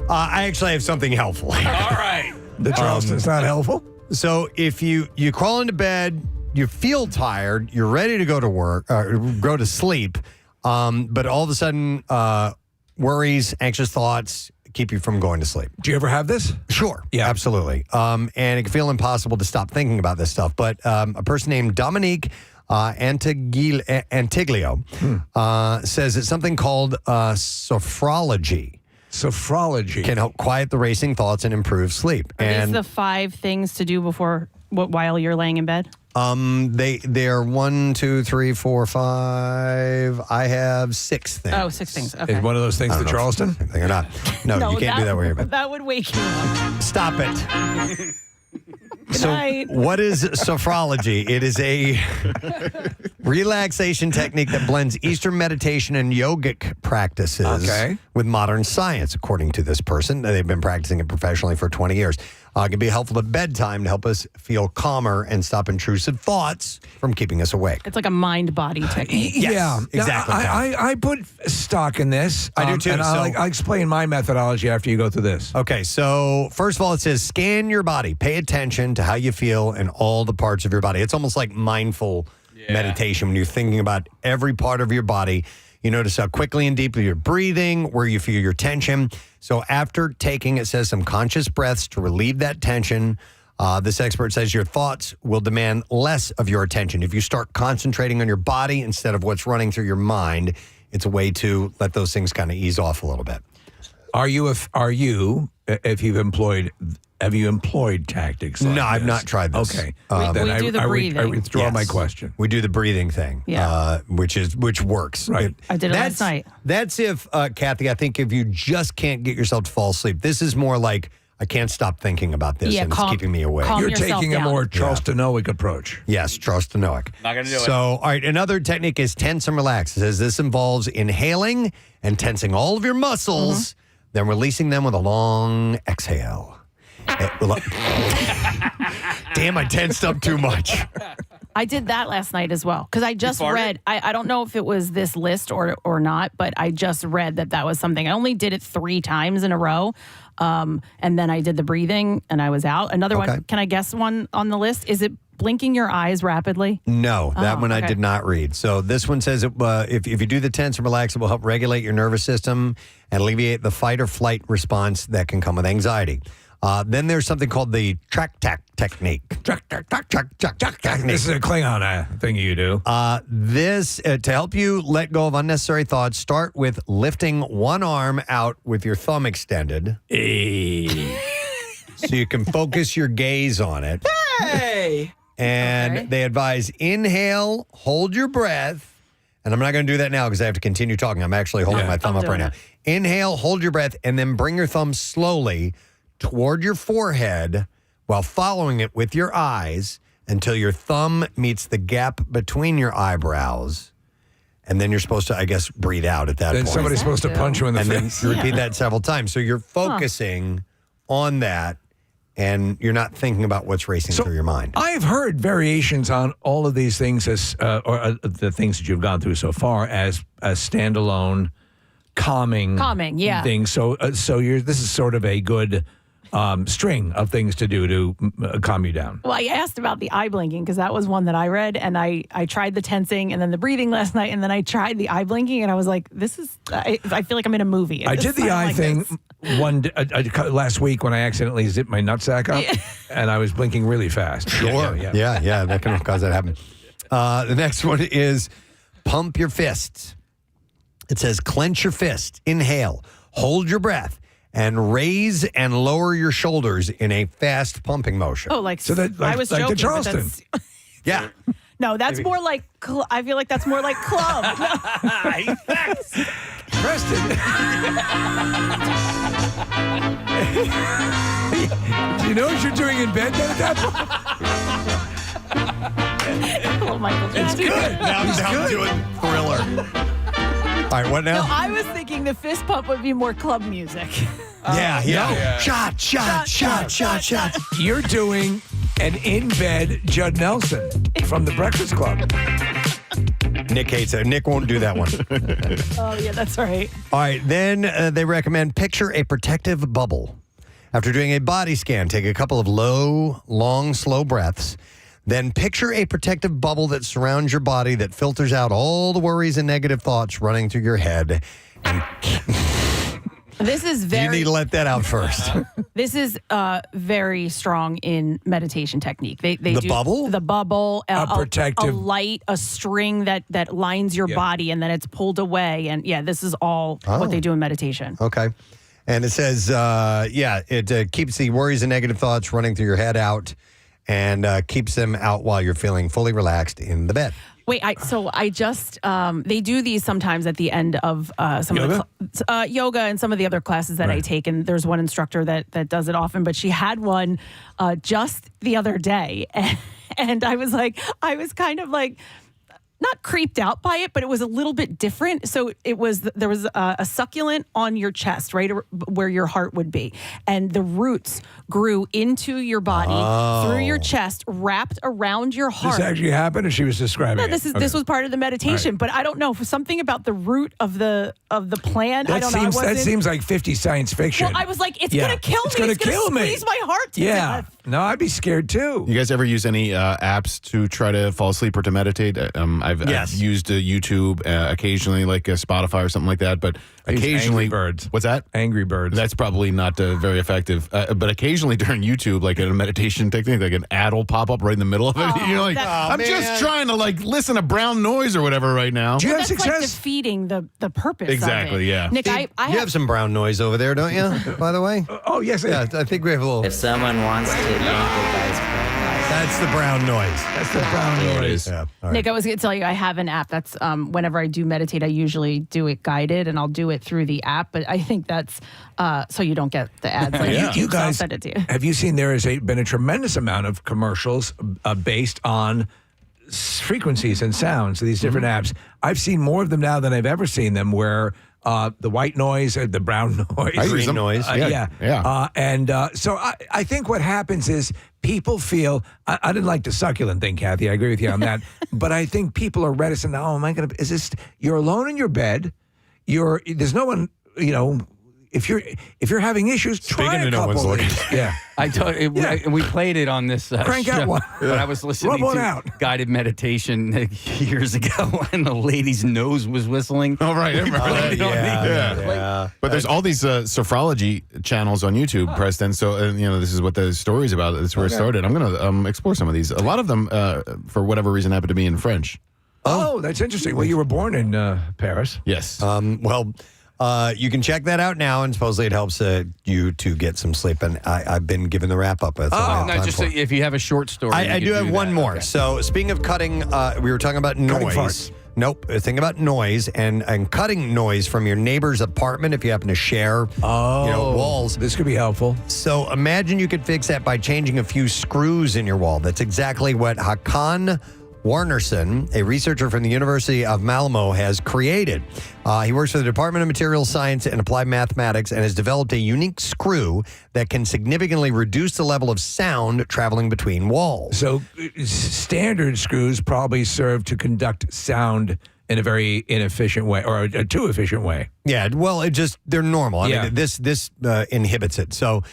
I actually have something helpful here. All right. The Charleston's not helpful. So if you crawl into bed, you feel tired, you're ready to go to work, go to sleep, but all of a sudden, worries, anxious thoughts keep you from going to sleep. Do you ever have this? Sure. Yeah. Absolutely. And it can feel impossible to stop thinking about this stuff. But a person named Dominique Antiglio says it's something called sophrology. Sophrology Can help quiet the racing thoughts and improve sleep. Are And these the 5 things to do before while you're laying in bed? they're 1, 2, 3, 4, 5. I have 6 things. Oh, 6 things. Okay. Is one of those things the Charleston? Thing or not? No, you can't do that where you're in bed. That would wake you up. Stop it. So, night. what is sophrology? It is a relaxation technique that blends Eastern meditation and yogic practices with modern science, according to this person. They've been practicing it professionally for 20 years. It can be helpful at bedtime to help us feel calmer and stop intrusive thoughts from keeping us awake. It's like a mind-body technique. Yes, Yeah, exactly. I put stock in this. I do too, And I'll explain my methodology after you go through this. Okay, so first of all, it says scan your body. Pay attention to how you feel in all the parts of your body. It's almost like mindful meditation when you're thinking about every part of your body. You notice how quickly and deeply you're breathing, where you feel your tension. So after taking, it says, some conscious breaths to relieve that tension, this expert says your thoughts will demand less of your attention. If you start concentrating on your body instead of what's running through your mind, it's a way to let those things kind of ease off a little bit. Have you employed tactics like No, I've this? not tried this. Okay. We do the breathing. I withdraw Yes. my question. We do the breathing thing, which works. Right. I did it last night. That's if, Kathy, I think if you just can't get yourself to fall asleep. This is more like, I can't stop thinking about this, and it's keeping me awake. calm You're yourself taking down. a more Charlestonic approach. Yes, Charlestonic. Not gonna do it. So, all right, another technique is tense and relax. It says this involves inhaling and tensing all of your muscles, then releasing them with a long exhale. Damn, I tensed up too much. I did that last night as well because I just farted? read. I don't know if it was this list or not, but I just read that was something. I only did it 3 times in a row, and then I did the breathing and I was out. Another one. Can I guess one on the list? Is it blinking your eyes rapidly? No, that one I okay. did not read. So this one says if you do the tense and relax, it will help regulate your nervous system and alleviate the fight or flight response that can come with anxiety. Then there's something called the track-tack technique. Track technique. This is a Klingon thing you do. This, to help you let go of unnecessary thoughts, start with lifting one arm out with your thumb extended. So you can focus your gaze on it. Hey! And they advise inhale, hold your breath. And I'm not going to do that now because I have to continue talking. I'm actually holding my thumb up right now. Inhale, hold your breath, and then bring your thumb slowly toward your forehead while following it with your eyes until your thumb meets the gap between your eyebrows. And then you're supposed to, I guess, breathe out at that point. Then somebody's supposed to punch you in the face. Then repeat that several times. So you're focusing on that, and you're not thinking about what's racing through your mind. I've heard variations on all of these things as, the things that you've gone through so far as standalone calming things. So, this is sort of a good string of things to do to calm you down. Well, I asked about the eye blinking because that was one that I read, and I tried the tensing and then the breathing last night, and then I tried the eye blinking, and I was like, "This is." I feel like I'm in a movie. I did the eye thing last week when I accidentally zipped my nutsack up, and I was blinking really fast. Sure. Yeah, that can cause that to happen. The next one is pump your fists. It says clench your fist, inhale, hold your breath, and raise and lower your shoulders in a fast pumping motion. Oh, I was joking. The Charleston. Yeah. No, that's more like. I feel like that's more like club. Preston. Do you know what you're doing in bed then at that point? Oh, Michael. It's good. Now I'm doing Thriller. All right, what now? No, I was thinking the fist pump would be more club music. Yeah. Shot. You're doing an in-bed Judd Nelson from The Breakfast Club. Nick hates it. Nick won't do that one. Oh, yeah, that's right. All right, then they recommend picture a protective bubble. After doing a body scan, take a couple of low, long, slow breaths. Then picture a protective bubble that surrounds your body that filters out all the worries and negative thoughts running through your head. And this is very. You need to let that out first. This is very strong in meditation technique. They the do bubble? The bubble, a protective, a light, a string that lines your body, and then it's pulled away. And this is all what they do in meditation. Okay. And it says, it keeps the worries and negative thoughts running through your head out. And keeps them out while you're feeling fully relaxed in the bed. Wait, I just they do these sometimes at the end of some yoga? of the yoga and some of the other classes that I take. And there's one instructor that does it often, but she had one just the other day, and I was kind of like. Not creeped out by it, but it was a little bit different. So there was a succulent on your chest, right where your heart would be. And the roots grew into your body, through your chest, wrapped around your heart. This actually happened, or she was describing it? This was part of the meditation, but I don't know, for something about the root of the plant. I don't know. That seems like 50 science fiction. Well, I was like, it's going to kill me. It's going to kill me. Squeeze my heart to death. No, I'd be scared too. You guys ever use any apps to try to fall asleep or to meditate? I've used YouTube occasionally, like Spotify or something like that. But occasionally, Angry Birds. What's that? Angry Birds. That's probably not very effective. But occasionally during YouTube, like a meditation technique, like an ad will pop up right in the middle of it. You're like, I'm just trying to listen to brown noise or whatever right now. Do you have success? Like defeating the purpose. Exactly. Of it. Yeah. Nick, you have some brown noise over there, don't you? By the way. Oh yes. Yeah, I think we have a little. If someone wants to yank your guys' That's the brown noise. That's the brown noise. Yeah. Right. Nick, I was going to tell you, I have an app that's whenever I do meditate, I usually do it guided, and I'll do it through the app. But I think that's so you don't get the ads. Like You guys, I'll send it to you. Have you seen there has been a tremendous amount of commercials based on frequencies and sounds of these different apps? I've seen more of them now than I've ever seen them, where the white noise, the brown noise, green noise. So I think what happens is people feel, I didn't like the succulent thing, Kathy. I agree with you on that. But I think people are reticent. Oh, am I going to, is this, you're alone in your bed. There's no one, if you're having issues, try a couple of these. Yeah. We played it on this Crank show. out one. But I was listening Rub one to out. guided meditation years ago, and the lady's nose was whistling. Oh, right. I remember that. Yeah. But there's all these sophrology channels on YouTube, Preston. So, this is what the story's about. That's where it started. I'm going to explore some of these. A lot of them, for whatever reason, happen to be in French. Oh, that's interesting. Well, you were born in Paris. Yes. You can check that out now, and supposedly it helps you to get some sleep. And I've been given the wrap up. If you have a short story. I do have one more. Okay. So speaking of cutting, we were talking about noise. farts. Nope. Think about noise and cutting noise from your neighbor's apartment if you happen to share walls. This could be helpful. So imagine you could fix that by changing a few screws in your wall. That's exactly what Hakan Warnerson, a researcher from the University of Malmo, has created. He works for the Department of Materials Science and Applied Mathematics and has developed a unique screw that can significantly reduce the level of sound traveling between walls. So standard screws probably serve to conduct sound in a very inefficient way or a too efficient way. Yeah, well, they're normal. I mean, this inhibits it. So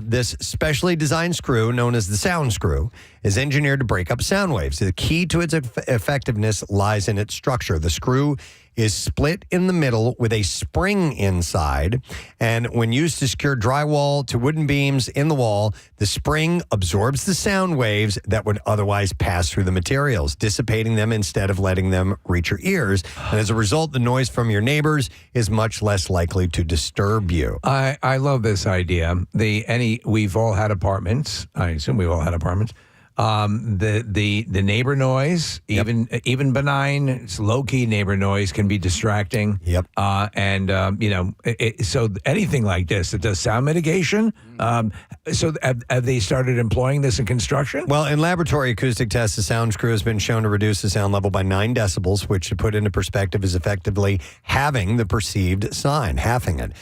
this specially designed screw, known as the sound screw, is engineered to break up sound waves. The key to its effectiveness lies in its structure. The screw is split in the middle with a spring inside, and when used to secure drywall to wooden beams in the wall, the spring absorbs the sound waves that would otherwise pass through the materials, dissipating them instead of letting them reach your ears. And as a result, the noise from your neighbors is much less likely to disturb you. I love this idea. We've all had apartments. I assume we've all had apartments. The neighbor noise, even benign, low key neighbor noise can be distracting. Yep. So anything like this, it does sound mitigation. So have they started employing this in construction? Well, in laboratory acoustic tests, the sound screw has been shown to reduce the sound level by 9 decibels, which, to put into perspective, is effectively halving the perceived sign, halving it.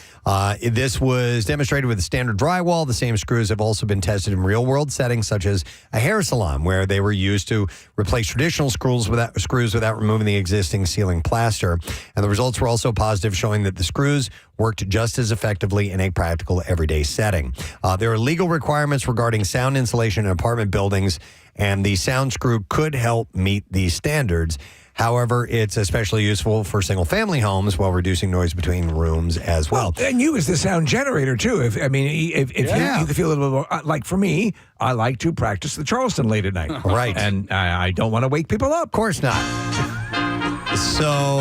This was demonstrated with the standard drywall. The same screws have also been tested in real-world settings, such as a hair salon, where they were used to replace traditional screws without removing the existing ceiling plaster. And the results were also positive, showing that the screws worked just as effectively in a practical everyday setting. There are legal requirements regarding sound insulation in apartment buildings, and the sound screw could help meet these standards. However, it's especially useful for single-family homes while reducing noise between rooms as well. And you as the sound generator, too. If you could feel a little bit more, like for me, I like to practice the Charleston late at night. Right. And I don't want to wake people up. Of course not. So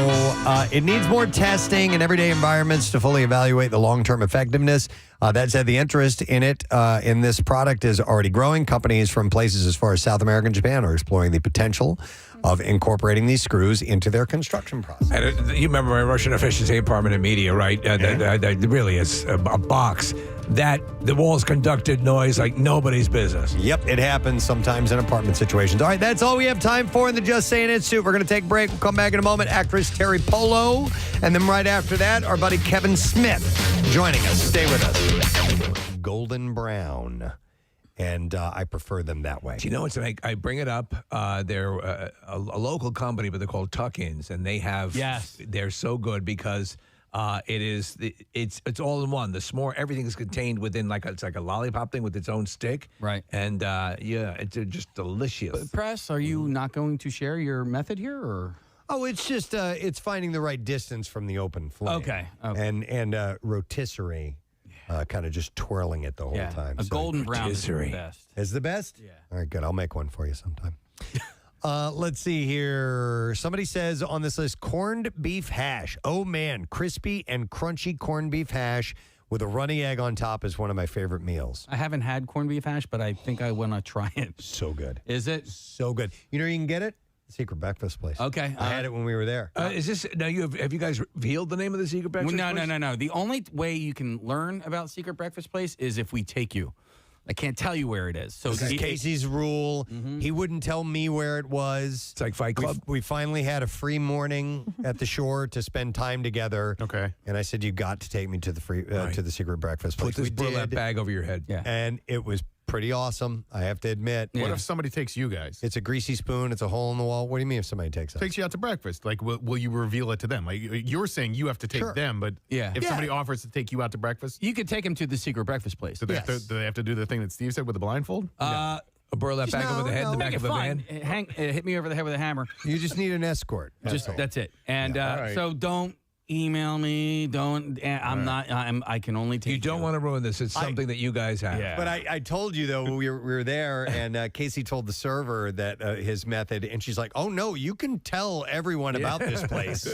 it needs more testing in everyday environments to fully evaluate the long-term effectiveness. That said, the interest in it, in this product, is already growing. Companies from places as far as South America and Japan are exploring the potential of incorporating these screws into their construction process. And you remember my Russian efficiency apartment in media, right? Really, it's a box that the walls conducted noise like nobody's business. Yep, it happens sometimes in apartment situations. All right, that's all we have time for in the Just Saying It suit. We're going to take a break. We'll come back in a moment. Actress Teri Polo. And then right after that, our buddy Kevin Smith joining us. Stay with us. Golden brown. And I prefer them that way. Do you know what's like? I bring it up. They're a local company, but they're called Tuck-ins, and they have. Yes. They're so good because it's all in one. The s'more, everything is contained within it's like a lollipop thing with its own stick. Right. And it's just delicious. Press, are you not going to share your method here, or? Oh, it's just it's finding the right distance from the open flame. Okay. And rotisserie. Kind of just twirling it the whole time. A golden brown is the best. Is the best? Yeah. All right, good. I'll make one for you sometime. Let's see here. Somebody says on this list, corned beef hash. Oh, man. Crispy and crunchy corned beef hash with a runny egg on top is one of my favorite meals. I haven't had corned beef hash, but I think I want to try it. So good. Is it? So good. You know where you can get it? Secret Breakfast Place. Okay. I had it when we were there. Is this now? Have you guys revealed the name of the Secret Breakfast Place? No. The only way you can learn about Secret Breakfast Place is if we take you. I can't tell you where it is. So this is Casey's rule. He wouldn't tell me where it was. It's like Fight Club. We finally had a free morning at the shore to spend time together. Okay. And I said, you got to take me to the to the Secret Breakfast Place. Put this burlap bag over your head. Yeah. And it was pretty awesome, I have to admit. What if somebody takes you guys? It's a greasy spoon. It's a hole in the wall. What do you mean if somebody takes us? Takes you out to breakfast. Like, will you reveal it to them? Like, you're saying you have to take them, but if somebody offers to take you out to breakfast, you could take him to the secret breakfast place. Do they have to do the thing that Steve said with the blindfold? A burlap bag over the head in the back of a van. Hit me over the head with a hammer. You just need an escort. That's it. And right. so don't email me. I can only take You don't want to ruin this. It's something that you guys have. But I told you, though, we were there, and Casey told the server that his method, and she's like, oh, no, you can tell everyone about this place.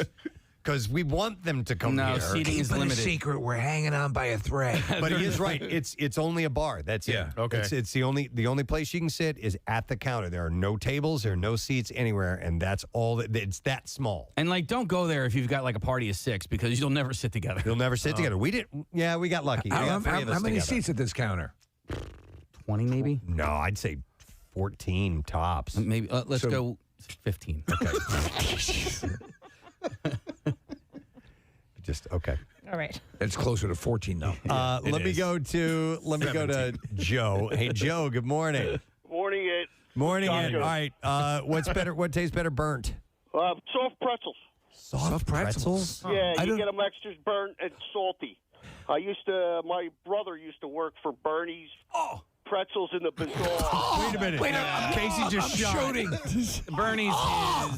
Because we want them to come here. Seating is limited. A secret. We're hanging on by a thread. But he is right. It's only a bar. That's it. Okay. It's the only place you can sit is at the counter. There are no tables. There are no seats anywhere, and that's all. It's that small. And don't go there if you've got a party of 6 because you'll never sit together. You'll never sit together. We didn't. Yeah, we got lucky. How many seats at this counter? 20 maybe. No, I'd say 14 tops. Maybe let's go 15. Okay. Okay. All right. It's closer to 14 now. Let me go to Joe. Hey, Joe. Good morning. Morning, Ed. Morning, Ed. All right. What's better? What tastes better? Burnt. Soft pretzels. Soft pretzels? Yeah, you get them extra burnt and salty. My brother used to work for Bernie's. Pretzels in the bazaar. Wait a minute. Casey just shot. Bernie's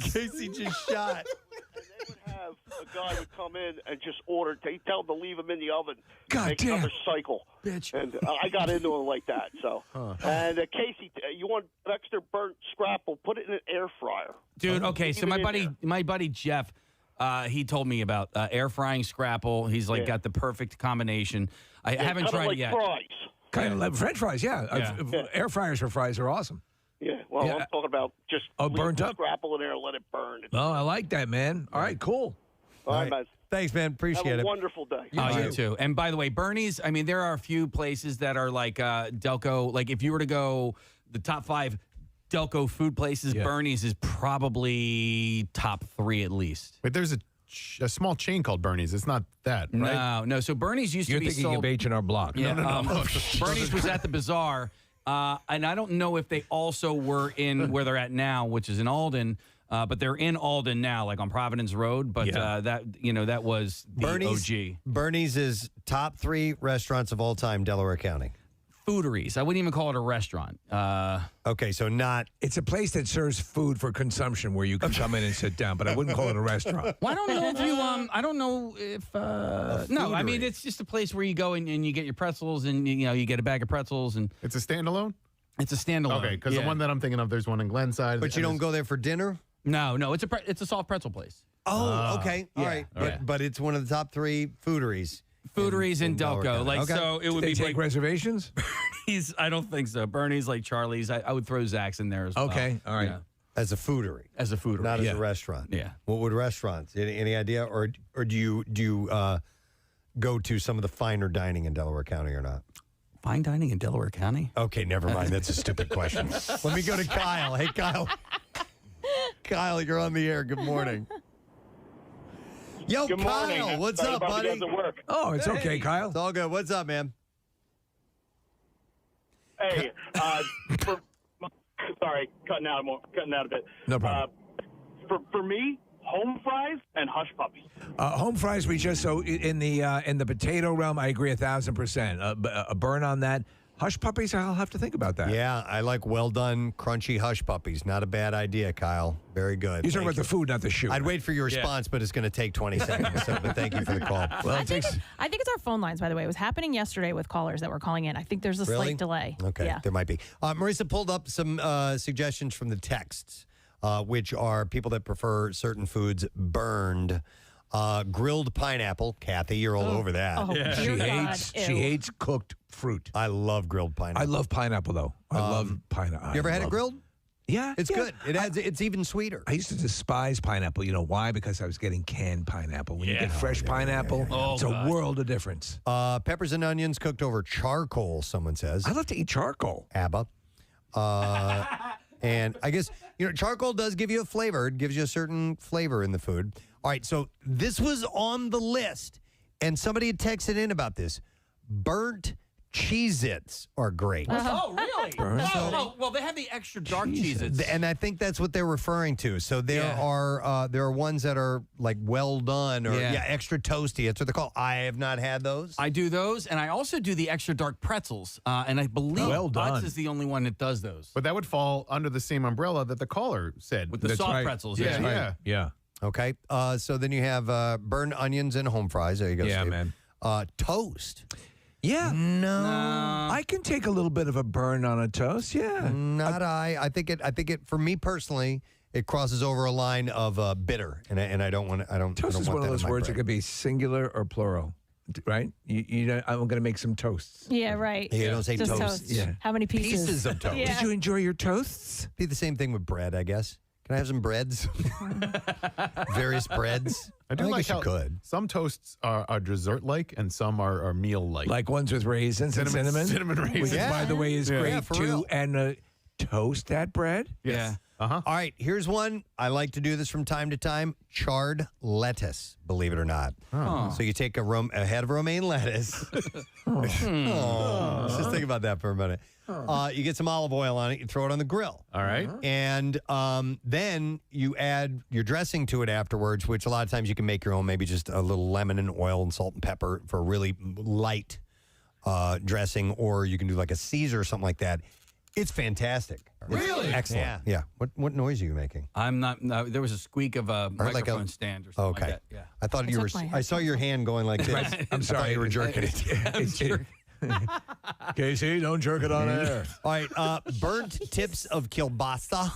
is. Casey just shot. They would have a guy would come in and just order. They tell him to leave him in the oven. God make damn. another cycle. Bitch. And I got into it like that. So, and Casey, you want extra burnt scrapple? Put it in an air fryer. Dude, okay. So Leave it my buddy Jeff, he told me about air frying scrapple. He's got the perfect combination. I haven't tried it yet. Fries. Kind of like French fries, Air fryers for fries are awesome. Yeah, well, I'm talking about just burnt up scrapple in there and let it burn. Oh, I like that, man. All right, cool. All right, man. Thanks, man. Appreciate it. Have a wonderful day. You too. And by the way, Bernie's, I mean, there are a few places that are like Delco. Like if you were to go the top 5 Delco food places, Bernie's is probably top 3 at least. But there's a small chain called Bernie's. It's not that, right? No. So Bernie's used to be sold. You're thinking of H&R Block. Yeah, No. Bernie's was at the bazaar, and I don't know if they also were in where they're at now, which is in Alden. But they're in Alden now, like on Providence Road. But that was the OG. Bernie's is top 3 restaurants of all time, Delaware County. Fooderies. I wouldn't even call it a restaurant. Okay, so not. It's a place that serves food for consumption where you can come in and sit down, but I wouldn't call it a restaurant. Well, I don't know if you. I don't know if. No, I mean it's just a place where you go and you get your pretzels and you get a bag of pretzels and. It's a standalone. It's a standalone. Okay, because the one that I'm thinking of, there's one in Glenside. But you don't go there for dinner? No, it's a soft pretzel place. Oh, okay, all right. But it's one of the top 3 fooderies. Fooderies in Delco. So it would be take reservations? Bernie's, I don't think so. Bernie's, like Charlie's. I would throw Zach's in there as well. Okay, all right. Yeah. As a foodery. Not as a restaurant. Yeah. What would restaurants? Any idea? Or do you go to some of the finer dining in Delaware County or not? Fine dining in Delaware County? Okay, never mind. That's a stupid question. Let me go to Kyle. Hey, Kyle. Kyle, you're on the air. Good morning. Yo, Good Kyle, morning. what's up, buddy? Doesn't work. Oh, it's okay, Kyle. It's all good. What's up, man? Hey, sorry, cutting out a bit. No problem. For me, home fries and hush puppies. Home fries, we just in the potato realm, I agree 1,000%. A burn on that. Hush puppies, I'll have to think about that. Yeah, I like well done, crunchy hush puppies. Not a bad idea, Kyle. Very good. You're talking about the food, not the shoot. I'd wait for your response, but it's going to take 20 seconds. But thank you for the call. Well, I think it's our phone lines, by the way. It was happening yesterday with callers that were calling in. I think there's a slight delay. Okay, yeah. There might be. Marissa pulled up some suggestions from the texts, which are people that prefer certain foods burned. Grilled pineapple. Kathy, you're all over that. Oh, yeah. She hates cooked fruit. I love grilled pineapple. I love pineapple, though. I love pineapple. You ever had it grilled? Yeah. It's good. It's even sweeter. I used to despise pineapple. You know why? Because I was getting canned pineapple. When you get fresh pineapple, it's a world of difference. Peppers and onions cooked over charcoal, someone says. I love to eat charcoal. ABBA. And I guess, charcoal does give you a flavor. It gives you a certain flavor in the food. All right, so this was on the list, and somebody had texted in about this. Burnt Cheez-Its are great. Oh, really? Well, they have the extra dark Cheez-Its. And I think that's what they're referring to. So there are ones that are like well done or extra toasty. That's what they're called. I have not had those. I do those, and I also do the extra dark pretzels. And I believe Butts is the only one that does those. But that would fall under the same umbrella that the caller said. With the soft pretzels. Yeah. Okay. So then you have burned onions and home fries. There you go. Yeah, Steve. man. Toast. Yeah. No. I can take a little bit of a burn on a toast. Yeah. Not I think it for me personally, it crosses over a line of bitter, and I don't want. I don't. Toast I don't is want one of that in those my words that bread. could be singular or plural, right? You know, I'm going to make some toasts. Yeah, right. You don't say Just toast. Yeah. How many pieces? Pieces of toast. Yeah. Did you enjoy your toasts? Be the same thing with bread, I guess. Can I have some breads? Various breads. I do think like you how could. some toasts are dessert-like and some are meal-like. Like ones with raisins and cinnamon? Cinnamon raisins. Which, by the way, is great, for too. real. And toast that bread? Yes. All right, here's one. I like to do this from time to time. Charred lettuce, believe it or not. Oh. So you take a head of romaine lettuce. Let's just think about that for a minute. You get some olive oil on it. You throw it on the grill. All right. And then you add your dressing to it afterwards, which a lot of times you can make your own, maybe just a little lemon and oil and salt and pepper for a really light dressing, or you can do like a Caesar or something like that. It's fantastic. Really? It's excellent. Yeah. What noise are you making? I'm not. No, there was a squeak of a microphone stand or something Okay. like that. Yeah. I thought you were. I saw your hand going like this. I'm sorry. I thought you were jerking it. Casey, don't jerk it on air. All right. Burnt tips of kielbasa.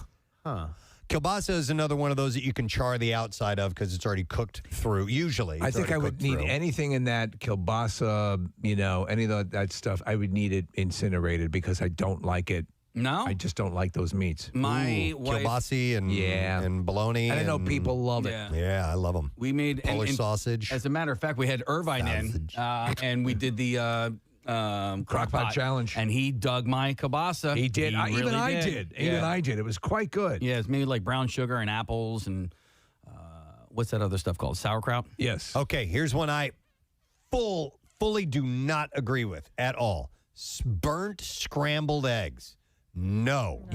Kielbasa is another one of those that you can char the outside of because it's already cooked through. Usually, I it's think I already would cooked need through. anything in that kielbasa, any of that stuff. I would need it incinerated because I don't like it. No? I just don't like those meats. My wife. Kielbasi and bologna. And I know and- people love it. Yeah, I love them. We made Polish sausage. As a matter of fact, we had Irvine in, and we did the Crockpot challenge, and he dug my kielbasa. He did. Even I did. Yeah. Even I did. It was quite good. Yeah, it's made like brown sugar and apples and what's that other stuff called? Sauerkraut. Yes. Okay, here's one I fully do not agree with at all. Burnt scrambled eggs. No.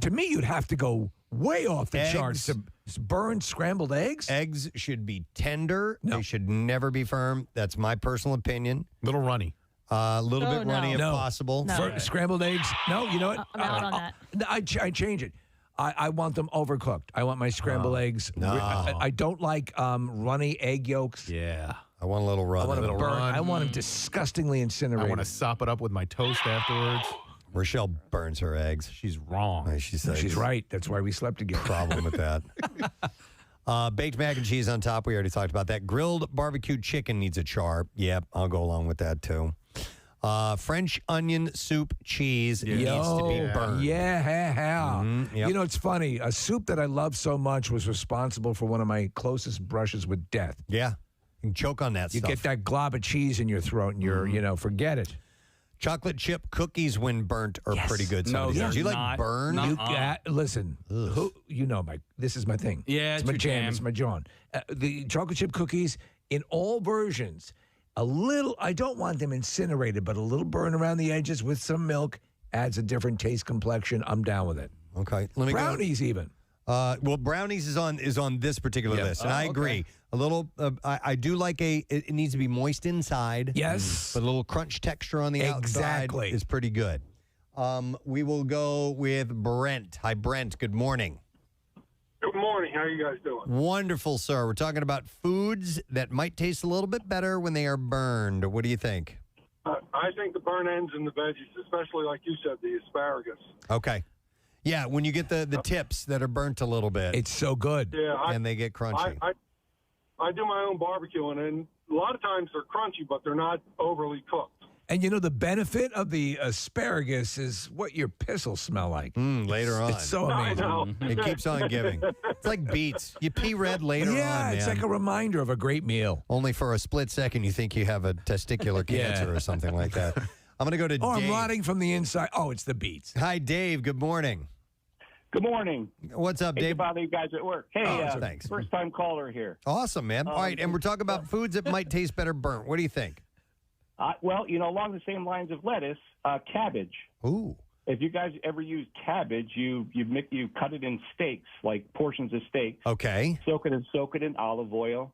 To me, you'd have to go way off the Eggs. charts to burn scrambled eggs. Eggs should be tender. They should never be firm. That's my personal opinion. Little runny. A little bit runny if possible. For scrambled eggs? No, you know what? I'm out on that. I change it. I want them overcooked. I want my scrambled eggs. No. I don't like runny egg yolks. Yeah. I want a little run. I want them little burnt. run. I want them disgustingly incinerated. I want to sop it up with my toast afterwards. Rochelle burns her eggs. She's wrong. She says She's right. That's why we slept together. Problem with that. Baked mac and cheese on top. We already talked about that. Grilled barbecue chicken needs a char. Yep, I'll go along with that too. French onion soup cheese needs to be burned. Yeah. Yep. You know, it's funny. A soup that I love so much was responsible for one of my closest brushes with death. Yeah. You can choke on that You stuff. get that glob of cheese in your throat and you're, forget it. Chocolate chip cookies, when burnt, are pretty good. No, sometimes. they're Do you like not. burn? Listen, this is my thing. Yeah, it's it's my your jam. jam. It's my John. The chocolate chip cookies in all versions. A little. I don't want them incinerated, but a little burn around the edges with some milk adds a different taste complection. I'm down with it. Okay, let me Brownies even. Well, brownies is on this particular list, and I agree. A little. I do like it needs to be moist inside. Yes, but a little crunch texture on the outside is pretty good. We will go with Brent. Hi, Brent. Good morning. Good morning. How are you guys doing? Wonderful, sir. We're talking about foods that might taste a little bit better when they are burned. What do you think? I think the burn ends in the veggies, especially like you said, the asparagus. Okay. Yeah, when you get the tips that are burnt a little bit. It's so good. Yeah, and they get crunchy. I do my own barbecuing, and a lot of times they're crunchy, but they're not overly cooked. And the benefit of the asparagus is what your piss will smell like. Later on. It's so amazing. It keeps on giving. It's like beets. You pee red later on, Yeah, it's man. like a reminder of a great meal. Only for a split second you think you have a testicular cancer or something like that. I'm going to go to Dave. I'm rotting from the inside. Oh, it's the beets. Hi, Dave. Good morning. Good morning. What's up, Hate to Dave? bother you guys at work. Hey, thanks. First-time caller here. Awesome, man. All right, and we're talking about foods that might taste better burnt. What do you think? Well, along the same lines of lettuce, cabbage. Ooh. If you guys ever use cabbage, you cut it in steaks, like portions of steaks. Okay. Soak it in olive oil,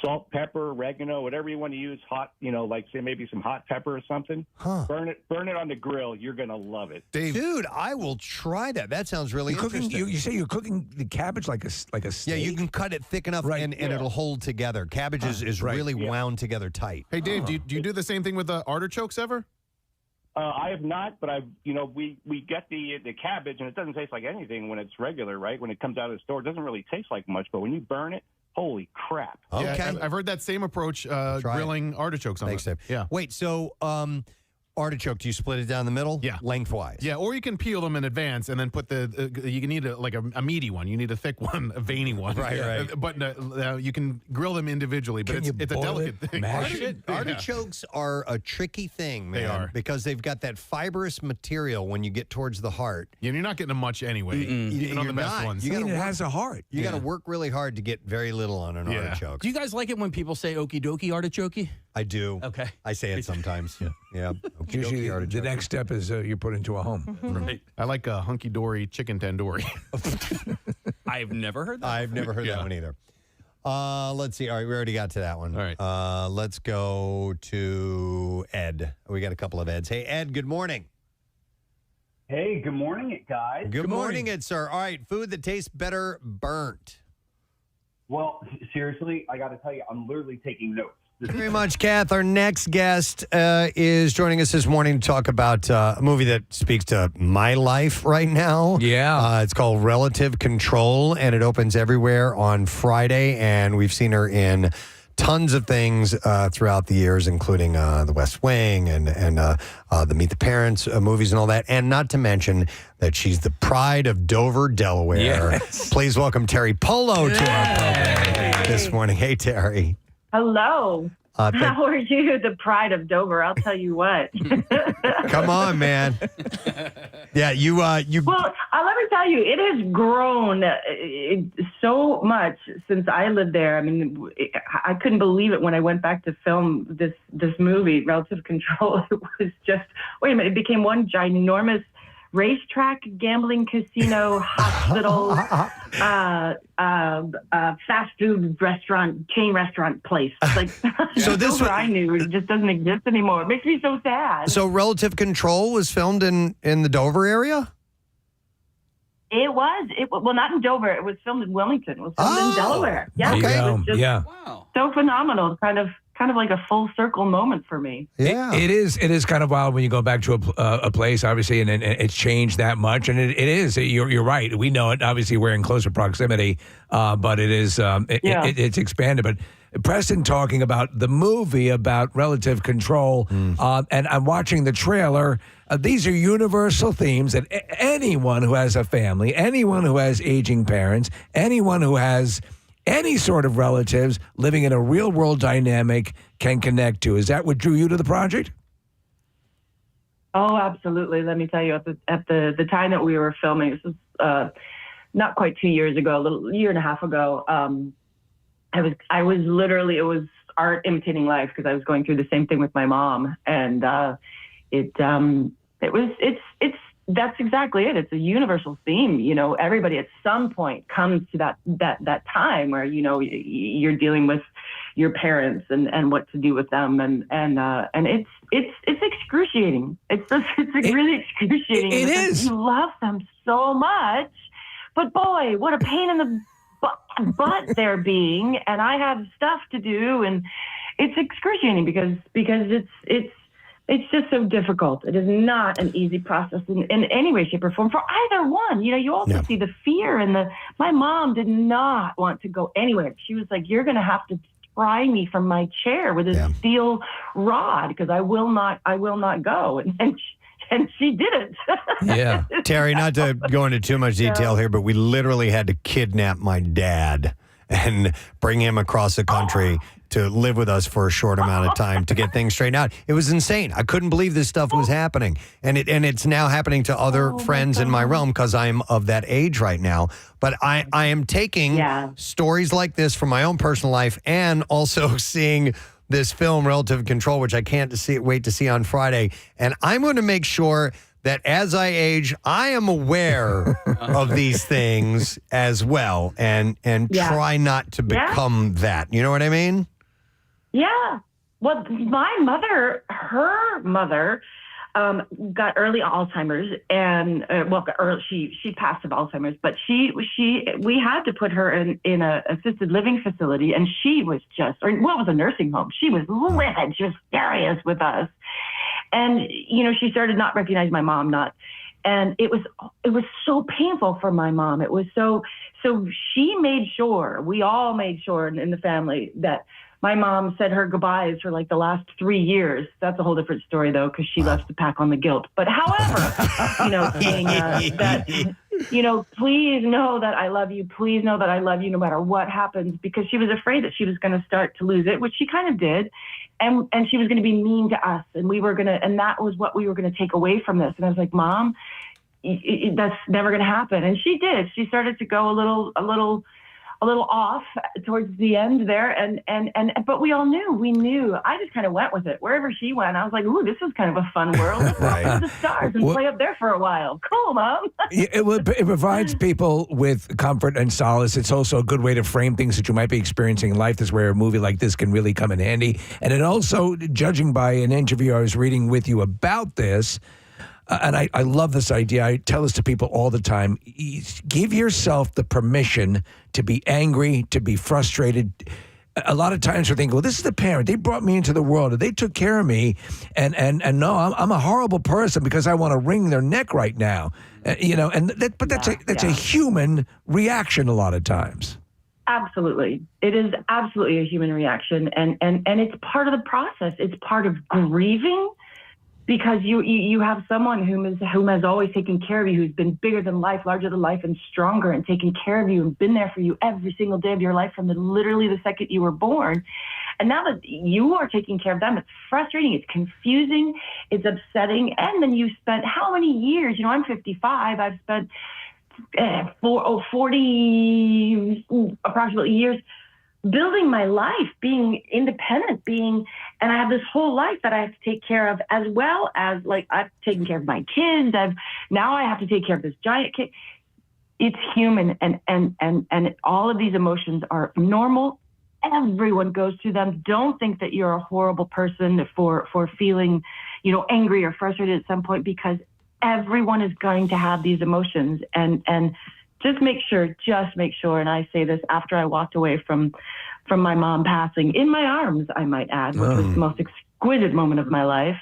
salt, pepper, oregano, whatever you want to use. Hot, like say maybe some hot pepper or something. Huh. Burn it on the grill. You're gonna love it, Dude, I will try that. That sounds really interesting. You say you're cooking the cabbage like a steak? Yeah, you can cut it thick enough and it'll hold together. Cabbage is really wound together tight. Hey, Dave, do you do the same thing with the artichokes ever? I have not, but we get the cabbage, and it doesn't taste like anything when it's regular, right? When it comes out of the store, it doesn't really taste like much, but when you burn it, holy crap. Okay. Yeah, I've heard that same approach grilling artichokes on Thanks, it. Dave. Yeah. Wait, so artichoke, do you split it down the middle? Yeah. Lengthwise? Yeah, or you can peel them in advance and then put you need a meaty one. You need a thick one, a veiny one. Right. But you can grill them individually, but it's a delicate thing. Artichokes are a tricky thing, man. They are. Because they've got that fibrous material when you get towards the heart. Yeah, you're not getting them much anyway, even on the best ones. It has a heart. You got to work really hard to get very little on an artichoke. Do you guys like it when people say okie dokie artichoke? I do. Okay. I say it sometimes. Yeah. Usually the next step is you're put into a home. Right. I like a hunky-dory chicken tandoori. I've never heard that. I've never heard that one either. Let's see. All right, we already got to that one. All right. Let's go to Ed. We got a couple of Eds. Hey, Ed, good morning. Hey, good morning, guys. Good morning, Ed, sir. All right, food that tastes better burnt. Well, seriously, I got to tell you, I'm literally taking notes. Thank you very much, Kath. Our next guest is joining us this morning to talk about a movie that speaks to my life right now. Yeah. It's called Relative Control, and it opens everywhere on Friday. And we've seen her in tons of things throughout the years, including The West Wing and the Meet the Parents movies and all that. And not to mention that she's the pride of Dover, Delaware. Yes. Please welcome Teri Polo to our program this morning. Hey, Teri. Hello. How are you, the pride of Dover? I'll tell you what. Come on, man. Yeah, you. Well, let me tell you, it has grown so much since I lived there. I mean, I couldn't believe it when I went back to film this movie, Relative Control. It was just, wait a minute, it became one ginormous racetrack, gambling casino, hospital, fast food restaurant, chain restaurant place. Like, so this Dover, I knew it just doesn't exist anymore. It makes me so sad. So Relative Control was filmed in the Dover area? It was. Well, not in Dover. It was filmed in Wilmington. It was filmed in Delaware. Yeah. Okay. It was just Wow. so phenomenal. Kind of like a full circle moment for me. Yeah. It is kind of wild when you go back to a place, obviously, and it's changed that much. And it is. You're right. We know it. Obviously, we're in closer proximity, but it is. It's expanded. But Preston talking about the movie about Relative Control, and I'm watching the trailer. These are universal themes that anyone who has a family, anyone who has aging parents, anyone who has any sort of relatives living in a real world dynamic can connect to. Is that what drew you to the project? Oh, absolutely. Let me tell you, at the time that we were filming, this was not quite 2 years ago, a year and a half ago. I was literally, it was art imitating life because I was going through the same thing with my mom, and that's exactly it. It's a universal theme. You know, everybody at some point comes to that time where, you know, you're dealing with your parents and what to do with them. And it's excruciating. It's really excruciating. It is. You love them so much, but boy, what a pain in the butt they're being. And I have stuff to do, and it's excruciating because it's just so difficult. It is not an easy process in any way, shape, or form for either one. You know, you also see the fear and my mom did not want to go anywhere. She was like, you're going to have to pry me from my chair with a steel rod because I will not go. And she did it. Yeah. Teri, not to go into too much detail here, but we literally had to kidnap my dad and bring him across the country to live with us for a short amount of time to get things straightened out. It was insane. I couldn't believe this stuff was happening. And it's now happening to other friends in my realm because I'm of that age right now. But I am taking stories like this from my own personal life and also seeing this film, Relative Control, which I can't wait to see on Friday. And I'm going to make sure that as I age, I am aware of these things as well, and try not to become that. You know what I mean? Yeah. Well, my mother, her mother, got early Alzheimer's, and she passed of Alzheimer's, but we had to put her in a assisted living facility, and she was it was a nursing home. She was livid. She was furious with us. And, she started not recognizing my mom, and it was so painful for my mom. It was so she made sure, we all made sure in the family, that my mom said her goodbyes for like the last 3 years. That's a whole different story, though, because she left to pack on the guilt. But however, saying that, please know that I love you. Please know that I love you no matter what happens, because she was afraid that she was going to start to lose it, which she kind of did. And she was going to be mean to us, and and that was what we were going to take away from this. And I was like, Mom, that's never going to happen. And she did. She started to go a little off towards the end there, but we all knew. We knew. I just kind of went with it. Wherever she went, I was like, "Ooh, this is kind of a fun world. Let's go to the stars and play up there for a while." Cool, Mom. It provides people with comfort and solace. It's also a good way to frame things that you might be experiencing in life. That's where a movie like this can really come in handy. And it also, judging by an interview I was reading with you about this, and I love this idea. I tell this to people all the time. Give yourself the permission to be angry, to be frustrated. A lot of times we're thinking, well, this is the parent. They brought me into the world, and they took care of me. And no, I'm a horrible person because I want to wring their neck right now. But that's a human reaction a lot of times. Absolutely. It is absolutely a human reaction. And it's part of the process. It's part of grieving. Because you have someone whom has always taken care of you, who's been bigger than life, larger than life, and stronger, and taken care of you, and been there for you every single day of your life from literally the second you were born. And now that you are taking care of them, it's frustrating, it's confusing, it's upsetting. And then you spent how many years? I'm 55. I've spent 40 approximately years building my life, being independent, and I have this whole life that I have to take care of, as well as I've taken care of my kids. Now I have to take care of this giant kid. It's human, and all of these emotions are normal. Everyone goes through them. Don't think that you're a horrible person for feeling, angry or frustrated at some point, because everyone is going to have these emotions, and just make sure, and I say this after I walked away from my mom passing in my arms, I might add, which was the most exquisite moment of my life,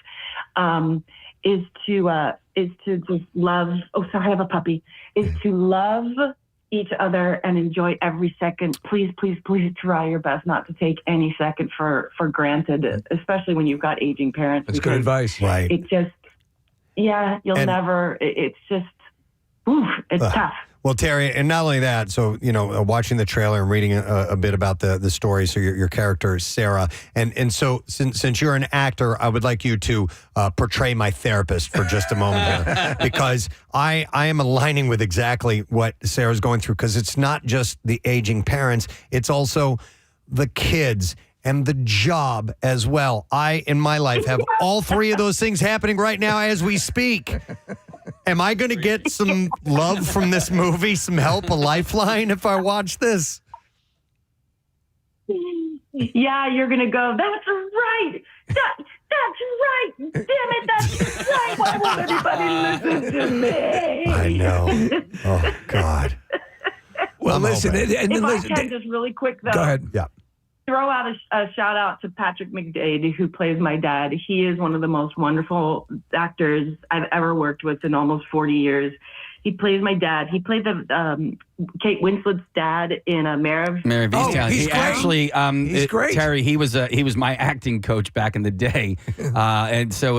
is to just love. Oh, sorry, I have a puppy. Is to love each other and enjoy every second. Please, please, please try your best not to take any second for granted, especially when you've got aging parents. That's good advice, right? It just, it's just, it's tough. Well, Teri, and not only that, so, watching the trailer and reading a bit about the story, so your character is Sarah, and so since you're an actor, I would like you to portray my therapist for just a moment here, because I am aligning with exactly what Sarah's going through, because it's not just the aging parents, it's also the kids and the job as well. I, in my life, have all three of those things happening right now as we speak. Am I going to get some love from this movie, some help, a lifeline if I watch this? Yeah, you're going to go, that's right. That's right. Damn it, that's right. Why won't everybody listen to me? I know. Oh, God. Well, listen. If I can, just really quick, though. Go ahead. Yeah. Throw out a shout out to Patrick McDade, who plays my dad. He is one of the most wonderful actors I've ever worked with in almost 40 years. He plays my dad. He played the Kate Winslet's dad in Mare of Easttown. He's he great. actually, He's great. Terry, he was my acting coach back in the day, and so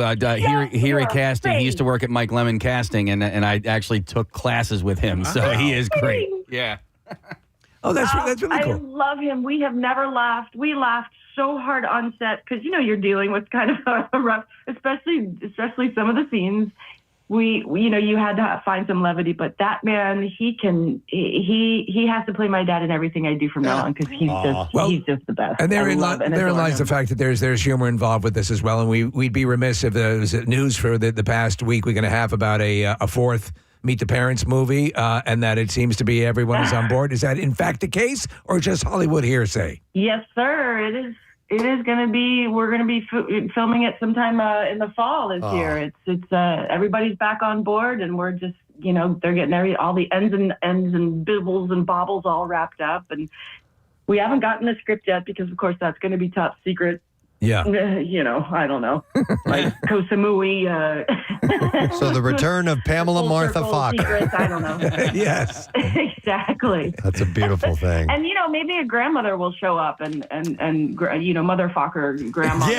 here at casting, he used to work at Mike Lemon Casting, and I actually took classes with him. So he is great. Yeah. Oh, that's really cool. I love him. We have never laughed. We laughed so hard on set because you're dealing with kind of a rough, especially some of the scenes. you had to find some levity, but that man, he has to play my dad in everything I do from now on, because he's just the best. And therein lies the fact that there's humor involved with this as well. And we'd be remiss if there was news for the past week and a half about a fourth Meet the Parents movie, and that it seems to be everyone is on board. Is that in fact the case, or just Hollywood hearsay? Yes, sir. It is. It is going to be. We're going to be filming it sometime in the fall this year. It's everybody's back on board, and we're just they're getting all the ends and bibbles and bobbles all wrapped up, and we haven't gotten the script yet because of course that's going to be top secret. Yeah. I don't know, like Kosamui. So the return of Pamela Martha Fox. Secrets, I don't know. Yes. Exactly. That's a beautiful thing. And maybe a grandmother will show up and Mother Fokker grandmother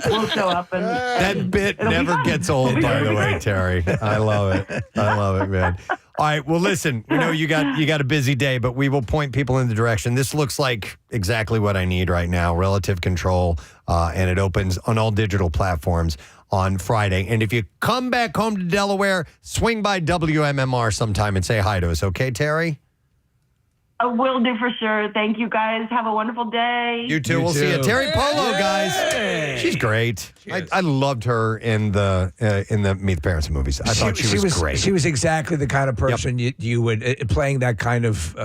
will show up, and that bit never gets old, by the way, Terry. I love it. I love it, man. All right. Well, listen, we know you got a busy day, but we will point people in the direction. This looks like exactly what I need right now, Relative Control, and it opens on all digital platforms on Friday. And if you come back home to Delaware, swing by WMMR sometime and say hi to us. Okay, Terry? Will do for sure. Thank you, guys. Have a wonderful day. You too. We'll see you. Terry Polo, guys. She's great. I loved her in the Meet the Parents movies. I thought she was great. She was exactly the kind of person you would playing that kind of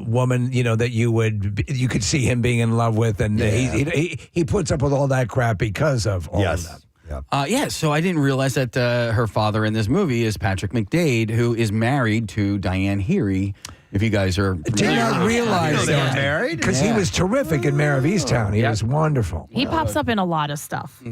woman. That you could see him being in love with, and he puts up with all that crap because of all of that. So I didn't realize that her father in this movie is Patrick McDade, who is married to Diane Heary. If you guys are... Did not realize they were that. married? Because he was terrific in Mayor of Easttown. He was wonderful. He pops up in a lot of stuff.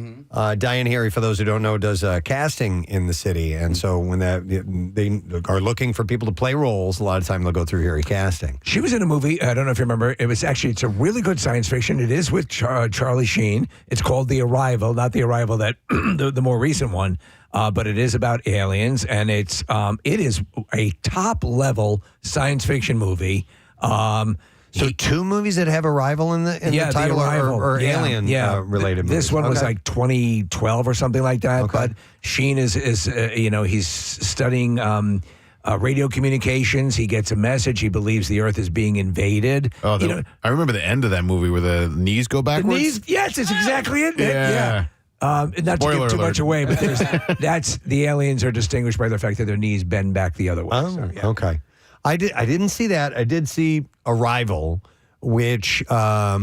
Diane Heary, for those who don't know, does casting in the city. And so when they are looking for people to play roles, a lot of time they'll go through Heary Casting. She was in a movie, I don't know if you remember, it's a really good science fiction. It is with Charlie Sheen. It's called The Arrival, not The Arrival, that the more recent one. But it is about aliens, and it is a top-level science fiction movie. So two movies that have Arrival in the title are alien related movies. This one was like 2012 or something like that. Okay. But Sheen is he's studying radio communications. He gets a message. He believes the Earth is being invaded. Oh, I remember the end of that movie where the knees go backwards. The knees, yes, it's exactly it. Yeah. Not to give too much away, but the aliens are distinguished by the fact that their knees bend back the other way. Oh, okay. I didn't see that. I did see Arrival, which I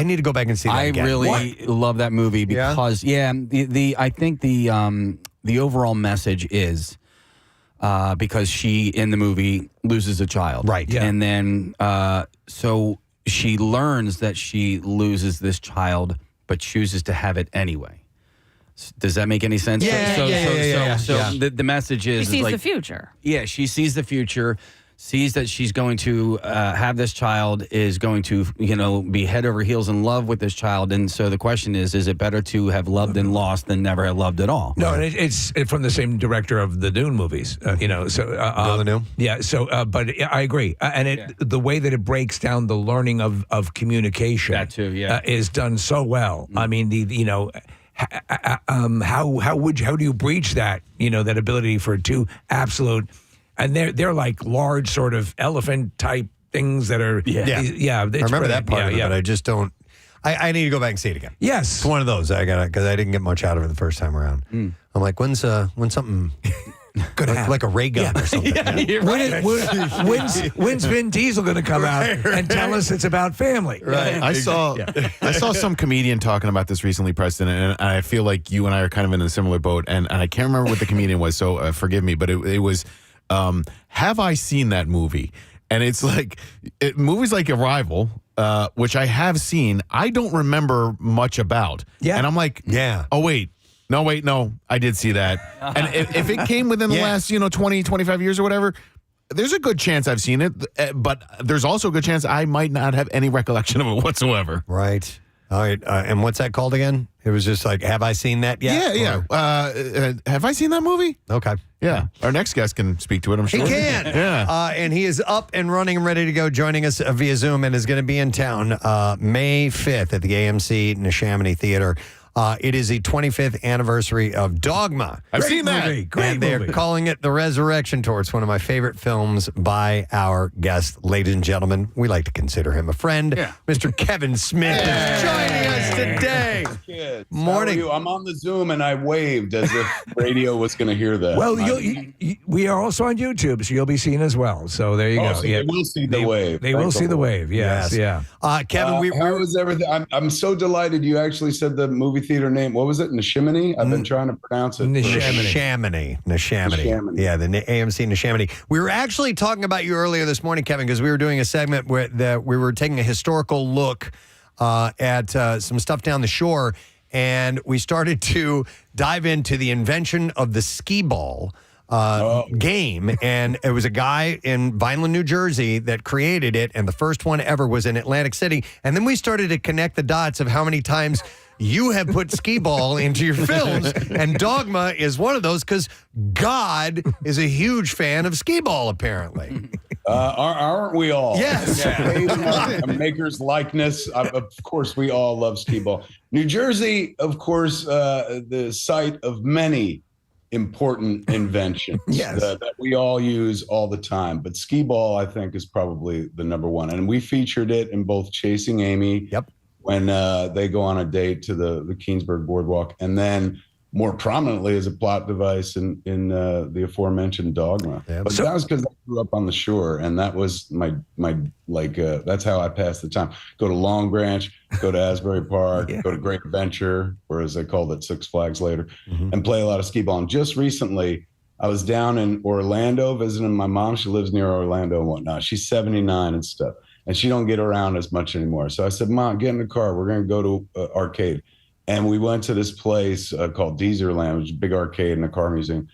need to go back and see that again. I really love that movie because I think the overall message is because she in the movie loses a child, right? Yeah. And then so she learns that she loses this child, but chooses to have it anyway. Does that make any sense? So the message is... She sees the future. Yeah, she sees the future, sees that she's going to have this child, is going to, be head over heels in love with this child. And so the question is it better to have loved and lost than never have loved at all? No, and it's from the same director of the Dune movies, Villeneuve? Yeah, but I agree. The way that it breaks down the learning of communication that too, is done so well. I mean, how do you breach that, that ability for two absolute... And they're like large sort of elephant type things that are I remember that part of it, but I just don't. I need to go back and see it again. Yes, it's one of those because I didn't get much out of it the first time around. I'm like, when's something like a ray gun or something? When's Vin Diesel going to come out and tell us it's about family? Right. I saw some comedian talking about this recently, Preston, and I feel like you and I are kind of in a similar boat. And I can't remember what the comedian was, so forgive me, but it was. Have I seen that movie? And it's like movies like Arrival, which I have seen, I don't remember much about. Yeah. And I'm like, oh, wait. No, I did see that. And if it came within the last, 20, 25 years or whatever, there's a good chance I've seen it. But there's also a good chance I might not have any recollection of it whatsoever. Right. All right. And what's that called again? It was just like, have I seen that yet? Yeah. Have I seen that movie? Okay. Yeah. Our next guest can speak to it, I'm sure. He can. And he is up and running and ready to go, joining us via Zoom, and is going to be in town May 5th at the AMC Neshaminy Theater. It is the 25th anniversary of Dogma. I've seen that. And they're calling it The Resurrection Tour. It's one of my favorite films by our guest. Ladies and gentlemen, we like to consider him a friend. Mr. Kevin Smith is joining us today. Kids, Morning. how are you? I'm on the Zoom and I waved as if radio was going to hear that. Well, we are also on YouTube, so you'll be seen as well. So there you go. So they will see the wave. They will see the wave. Yes. Yeah. Kevin, how was everything? I'm so delighted you actually said the movie theater name. What was it? Neshiminy? I've been trying to pronounce it. Neshaminy. Yeah, the AMC Neshaminy. We were actually talking about you earlier this morning, Kevin, because we were doing a segment where we were taking a historical look at some stuff down the shore, and we started to dive into the invention of the skee ball game. And it was a guy in Vineland, New Jersey that created it, and the first one ever was in Atlantic City. And then we started to connect the dots of how many times you have put skee ball into your films, and Dogma is one of those because God is a huge fan of skee ball, apparently. Aren't we all? Yes. A maker's likeness. Of course, we all love skee ball. New Jersey, of course, the site of many important inventions that we all use all the time. But skee ball, I think, is probably the number one. And we featured it in both Chasing Amy when they go on a date to the Keensburg Boardwalk, and then more prominently as a plot device in the aforementioned Dogma. But that was because I grew up on the shore, and that was my that's how I passed the time. Go to Long Branch, go to Asbury Park, go to Great Adventure, or as they called it, Six Flags later, and play a lot of skee ball. And just recently, I was down in Orlando visiting my mom. She lives near Orlando and whatnot. She's 79 and stuff, and she don't get around as much anymore. So I said, Mom, get in the car. We're going to go to arcade. And we went to this place called Deezerland, which is a big arcade and a car museum.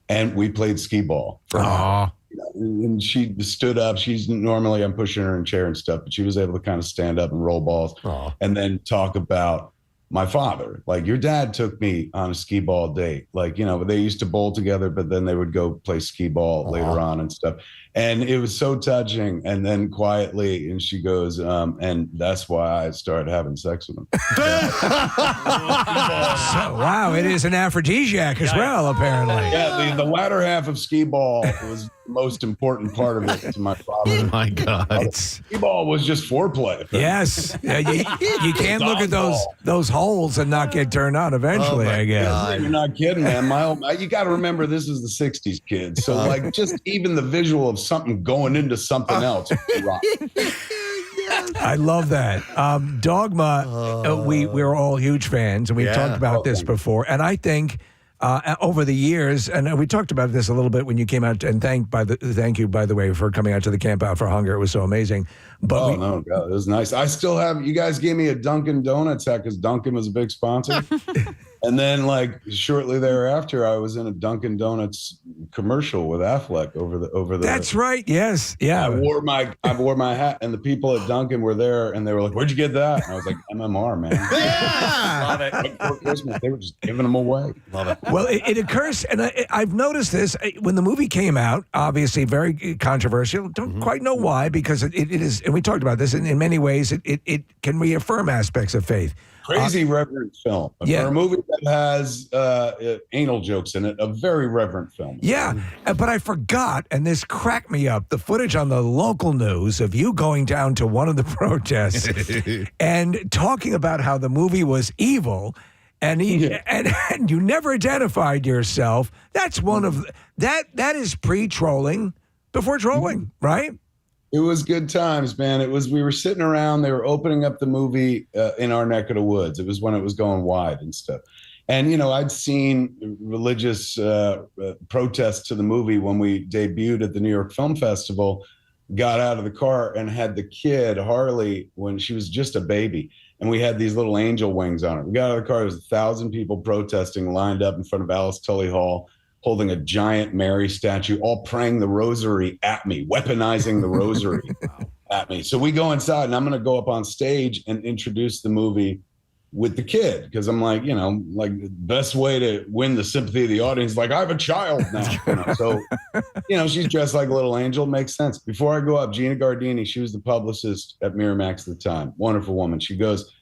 And we played skee ball. And she stood up. Normally I'm pushing her in a chair and stuff, but she was able to kind of stand up and roll balls and then talk about my father. Like, your dad took me on a skee ball date. Like, they used to bowl together, but then they would go play skee ball later on and stuff. And it was so touching. And then quietly, and she goes, and that's why I started having sex with him. Wow, it is an aphrodisiac as well, apparently. Yeah, the latter half of skee ball was the most important part of it to my father. Oh my God. Skee ball was just foreplay. Yes. You can't look at those holes and not get turned on eventually, I guess. God. You're not kidding, man. You got to remember, this is the 60s, kids. So, just even the visual of something going into something else. I love that. Dogma, we're all huge fans, and we've talked about this before. And I think over the years, and we talked about this a little bit when you came out, and thank you, by the way, for coming out to the Camp Out for Hunger. It was so amazing. But God, it was nice. I still have, you guys gave me a Dunkin' Donuts hat because Dunkin' was a big sponsor. And then, shortly thereafter, I was in a Dunkin' Donuts commercial with Affleck over the. That's right. Yes. Yeah. I wore my hat, and the people at Dunkin' were there, and they were like, "Where'd you get that?" And I was like, "MMR, man." Yeah. Love it. Before Christmas, they were just giving them away. Love it. Well, it occurs, and I've noticed this when the movie came out. Obviously, very controversial. Don't quite know why, because it is, and we talked about this. In many ways, it can reaffirm aspects of faith. Crazy reverent film. For a movie that has anal jokes in it, a very reverent film. Yeah, but I forgot, and this cracked me up, the footage on the local news of you going down to one of the protests and talking about how the movie was evil, and and you never identified yourself. That's one of that is pre-trolling before trolling, right? It was good times, man. We were sitting around, they were opening up the movie in our neck of the woods. It was when it was going wide and stuff. And, I'd seen religious protests to the movie when we debuted at the New York Film Festival, got out of the car and had the kid, Harley, when she was just a baby. And we had these little angel wings on it. We got out of the car, there was 1,000 people protesting lined up in front of Alice Tully Hall, holding a giant Mary statue, all praying the rosary at me, weaponizing the rosary at me. So we go inside, and I'm going to go up on stage and introduce the movie with the kid, because I'm like, the best way to win the sympathy of the audience, I have a child now. So, she's dressed like a little angel. Makes sense. Before I go up, Gina Gardini, she was the publicist at Miramax at the time. Wonderful woman. She goes,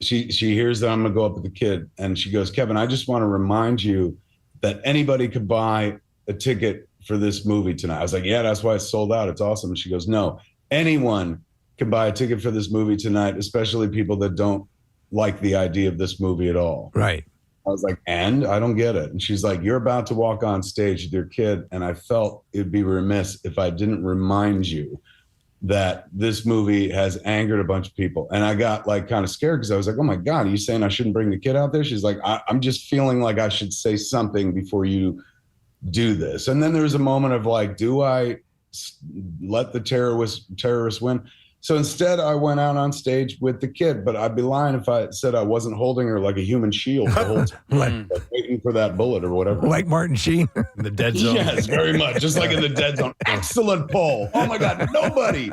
she hears that I'm going to go up with the kid, and she goes, Kevin, I just want to remind you that anybody could buy a ticket for this movie tonight. I was like, yeah, that's why it's sold out. It's awesome. And she goes, no, anyone can buy a ticket for this movie tonight, especially people that don't like the idea of this movie at all. Right. I was like, and I don't get it. And she's like, you're about to walk on stage with your kid. And I felt it'd be remiss if I didn't remind you that this movie has angered a bunch of people. And I got like kind of scared because I was like, oh my God, are you saying I shouldn't bring the kid out there? She's like, I'm just feeling like I should say something before you do this. And then there was a moment of like, do I let the terrorists win? So instead, I went out on stage with the kid, but I'd be lying if I said I wasn't holding her like a human shield the whole time, like waiting for that bullet or whatever. Like Martin Sheen in the dead zone. Yes, very much. Just like in the dead zone. Excellent poll. Oh my God, nobody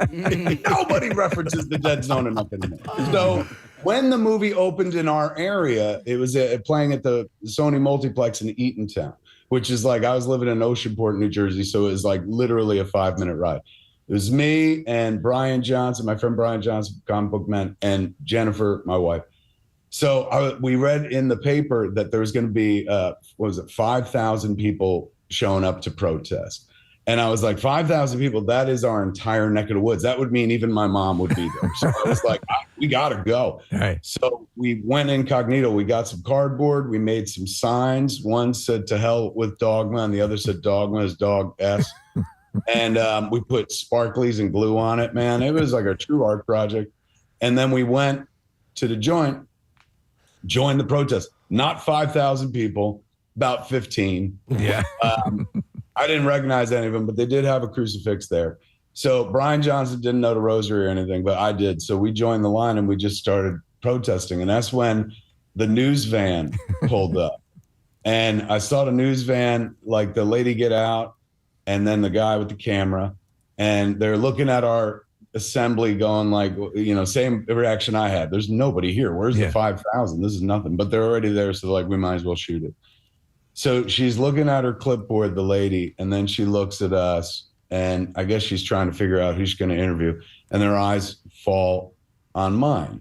references the dead zone enough anymore. So when the movie opened in our area, it was playing at the Sony Multiplex in Eatontown, which is like, I was living in Oceanport, New Jersey. So it was like literally a 5-minute ride. It was me and Brian Johnson, my friend Brian Johnson, Comic Book Man, and Jennifer, my wife. So we read in the paper that there was going to be, 5,000 people showing up to protest. And I was like, 5,000 people, that is our entire neck of the woods. That would mean even my mom would be there. So I was like, we got to go. Right. So we went incognito. We got some cardboard. We made some signs. One said, to hell with Dogma, and the other said, Dogma is dog S. And we put sparklies and glue on it, man. It was like a true art project. And then we went to the joint, joined the protest. Not 5,000 people, about 15. Yeah. I didn't recognize any of them, but they did have a crucifix there. So Brian Johnson didn't know the rosary or anything, but I did. So we joined the line and we just started protesting. And that's when the news van pulled up. And I saw the news van, like the lady get out, and then the guy with the camera, and they're looking at our assembly going like, same reaction I had. There's nobody here. Where's the 5,000? This is nothing. But they're already there, so like, we might as well shoot it. So she's looking at her clipboard, the lady, and then she looks at us, and I guess she's trying to figure out who she's going to interview, and their eyes fall on mine.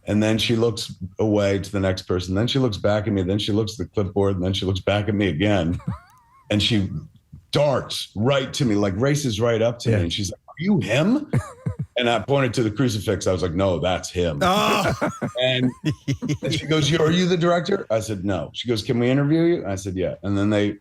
And then she looks away to the next person. Then she looks back at me. Then she looks at the clipboard, and then she looks back at me again, and she darts right to me, like races right up to me. And she's like, are you him? And I pointed to the crucifix. I was like, no, that's him. Oh. And she goes, are you the director? I said, no. She goes, can we interview you? I said, yeah. And then they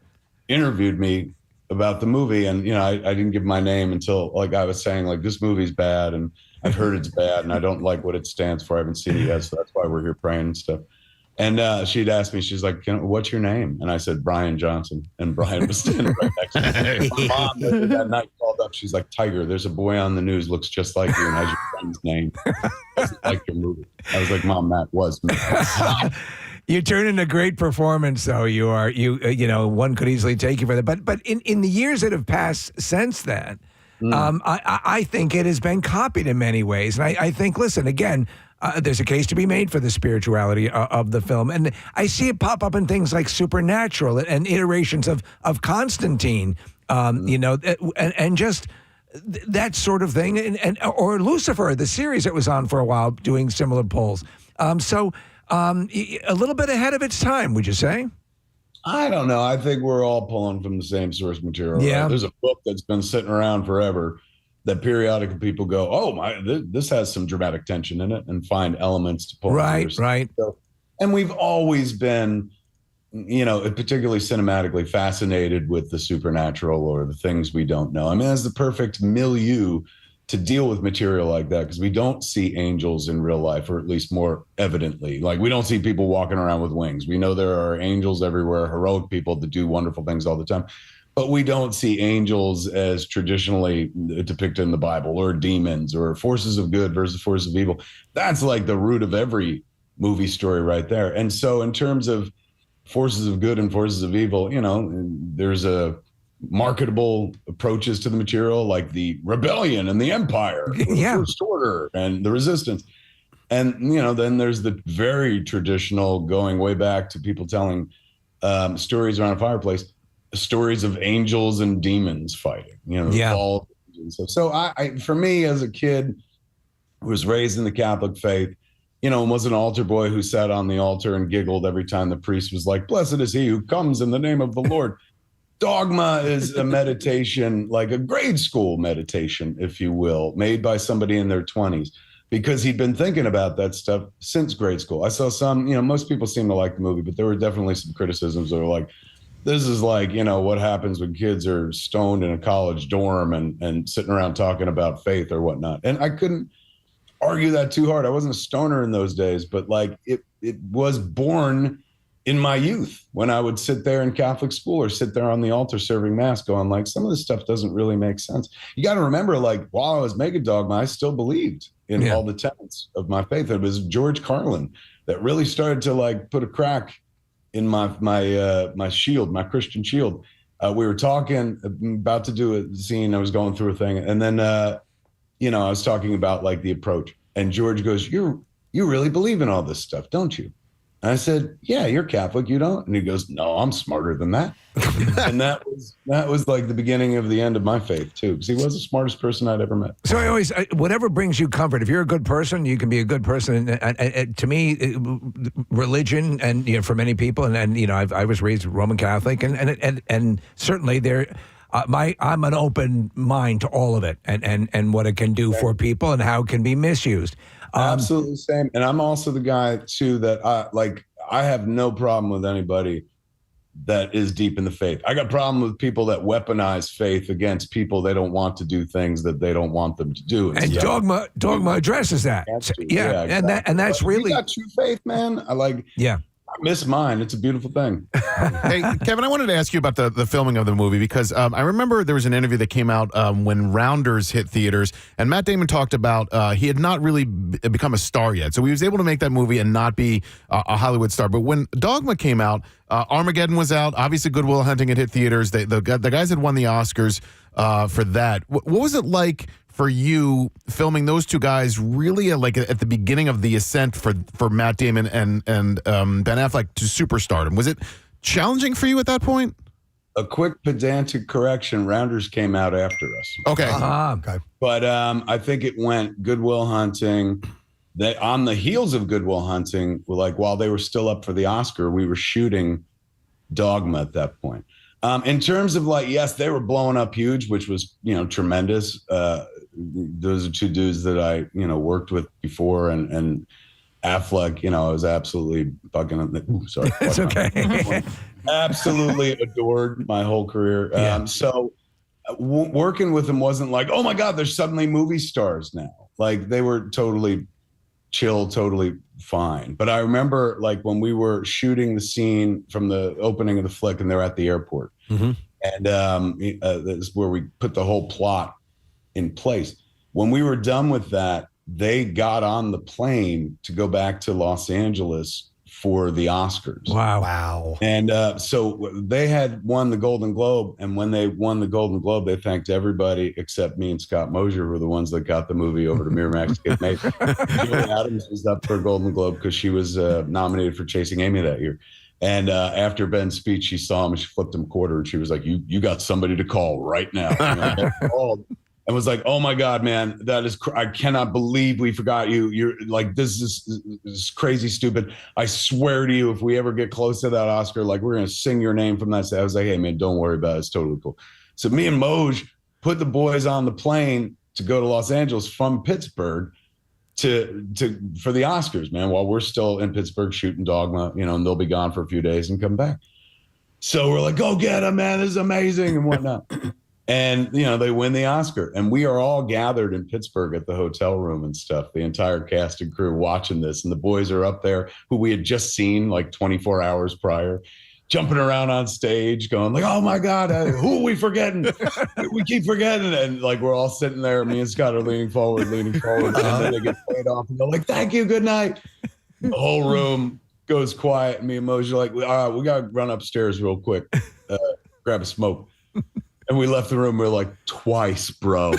interviewed me about the movie. And, I didn't give my name until like I was saying, like, this movie's bad. And I've heard it's bad. And I don't like what it stands for. I haven't seen it yet. So that's why we're here praying and stuff. And she'd asked me, she's like, what's your name? And I said, Brian Johnson. And Brian was standing right next to me. My mom that night called up. She's like, Tiger, there's a boy on the news, looks just like you. And has your friend's name. Doesn't like your movie. I was like, Mom, that was me. You turn in a great performance, though. You are, one could easily take you for that. But in the years that have passed since then, I think it has been copied in many ways. And I think, listen, again, there's a case to be made for the spirituality of the film. And I see it pop up in things like Supernatural and iterations of Constantine, and just that sort of thing. Or Lucifer, the series that was on for a while, doing similar polls. So a little bit ahead of its time, would you say? I don't know. I think we're all pulling from the same source material. Yeah. Right? There's a book that's been sitting around forever that periodically people go, oh, this has some dramatic tension in it, and find elements to pull. Right. So, and we've always been, particularly cinematically fascinated with the supernatural or the things we don't know. I mean, that's the perfect milieu to deal with material like that, because we don't see angels in real life, or at least more evidently. Like, we don't see people walking around with wings. We know there are angels everywhere, heroic people that do wonderful things all the time. But we don't see angels as traditionally depicted in the Bible, or demons, or forces of good versus forces of evil. That's like the root of every movie story right there. And so in terms of forces of good and forces of evil, there's a marketable approaches to the material, like the rebellion and the empire, the first order and the resistance. And, then there's the very traditional, going way back to people telling stories around a fireplace, stories of angels and demons fighting, all. So I, for me as a kid who was raised in the Catholic faith, and was an altar boy who sat on the altar and giggled every time the priest was like, "Blessed is he who comes in the name of the Lord." Dogma is a meditation, like a grade school meditation, if you will, made by somebody in their 20s, because he'd been thinking about that stuff since grade school. I saw some, most people seem to like the movie, but there were definitely some criticisms that were like, this is like, what happens when kids are stoned in a college dorm and sitting around talking about faith or whatnot. And I couldn't argue that too hard. I wasn't a stoner in those days, but like it was born in my youth when I would sit there in Catholic school or sit there on the altar serving mass going like, some of this stuff doesn't really make sense. You got to remember, like, while I was making dogma, I still believed in all the tenets of my faith. It was George Carlin that really started to like put a crack in my shield, my Christian shield. We were talking about to do a scene. I was going through a thing. And then, I was talking about like the approach, and George goes, you really believe in all this stuff, don't you? And I said, yeah, you're Catholic, you don't? And he goes, no, I'm smarter than that. And that was like the beginning of the end of my faith too, because he was the smartest person I'd ever met. So I always, whatever brings you comfort, if you're a good person, you can be a good person. And to me, religion, and for many people, and I was raised Roman Catholic, and certainly there. I'm an open mind to all of it, and what it can do for people and how it can be misused. Absolutely same. And I'm also the guy too that I have no problem with anybody that is deep in the faith. I got a problem with people that weaponize faith against people they don't want to do things that they don't want them to do. And dogma addresses that. Yeah, exactly. and that's really, you got true faith, man. I miss mine. It's a beautiful thing. Hey, Kevin, I wanted to ask you about the filming of the movie, because I remember there was an interview that came out when Rounders hit theaters, and Matt Damon talked about he had not really become a star yet. So he was able to make that movie and not be a Hollywood star. But when Dogma came out, Armageddon was out. Obviously, Good Will Hunting had hit theaters. The guys had won the Oscars for that. What was it like for you filming those two guys really like at the beginning of the ascent for Matt Damon and Ben Affleck to superstardom? Was it challenging for you at that point? A quick pedantic correction, Rounders came out after us. Okay. Okay. But I think it went Good Will Hunting. On the heels of Good Will Hunting, while they were still up for the Oscar, we were shooting Dogma at that point. In terms of yes, they were blowing up huge, which was, tremendous. Those are two dudes that I, worked with before, and Affleck, I was absolutely fucking, sorry. It's okay. Absolutely adored my whole career. Yeah. So working with them wasn't like, oh my God, they're suddenly movie stars now. Like they were totally chill, totally fine. But I remember when we were shooting the scene from the opening of the flick and they're at the airport. Mm-hmm. And this is where we put the whole plot in place. When we were done with that, they got on the plane to go back to Los Angeles for the Oscars. Wow. And so they had won the Golden Globe. And when they won the Golden Globe, they thanked everybody except me and Scott Mosier, who were the ones that got the movie over to Miramax to get made. Julie Adams was up for a Golden Globe because she was nominated for Chasing Amy that year. And after Ben's speech, she saw him and she flipped him a quarter. And she was like, you got somebody to call right now. And was like, oh my God, man, I cannot believe we forgot you. You're like, this is crazy stupid. I swear to you, if we ever get close to that Oscar, we're going to sing your name from that set. I was like, hey man, don't worry about it. It's totally cool. So me and Moj put the boys on the plane to go to Los Angeles from Pittsburgh for the Oscars, man, while we're still in Pittsburgh shooting Dogma, and they'll be gone for a few days and come back. So we're like, go get them, man. This is amazing and whatnot. And, they win the Oscar. And we are all gathered in Pittsburgh at the hotel room and stuff, the entire cast and crew watching this. And the boys are up there who we had just seen 24 hours prior, jumping around on stage going oh my God, who are we forgetting? We keep forgetting. And we're all sitting there. Me and Scott are leaning forward. And then they get played off and they're like, thank you, good night. The whole room goes quiet. And me and Moj are like, all right, we got to run upstairs real quick, grab a smoke. And we left the room. We're like, twice, bro.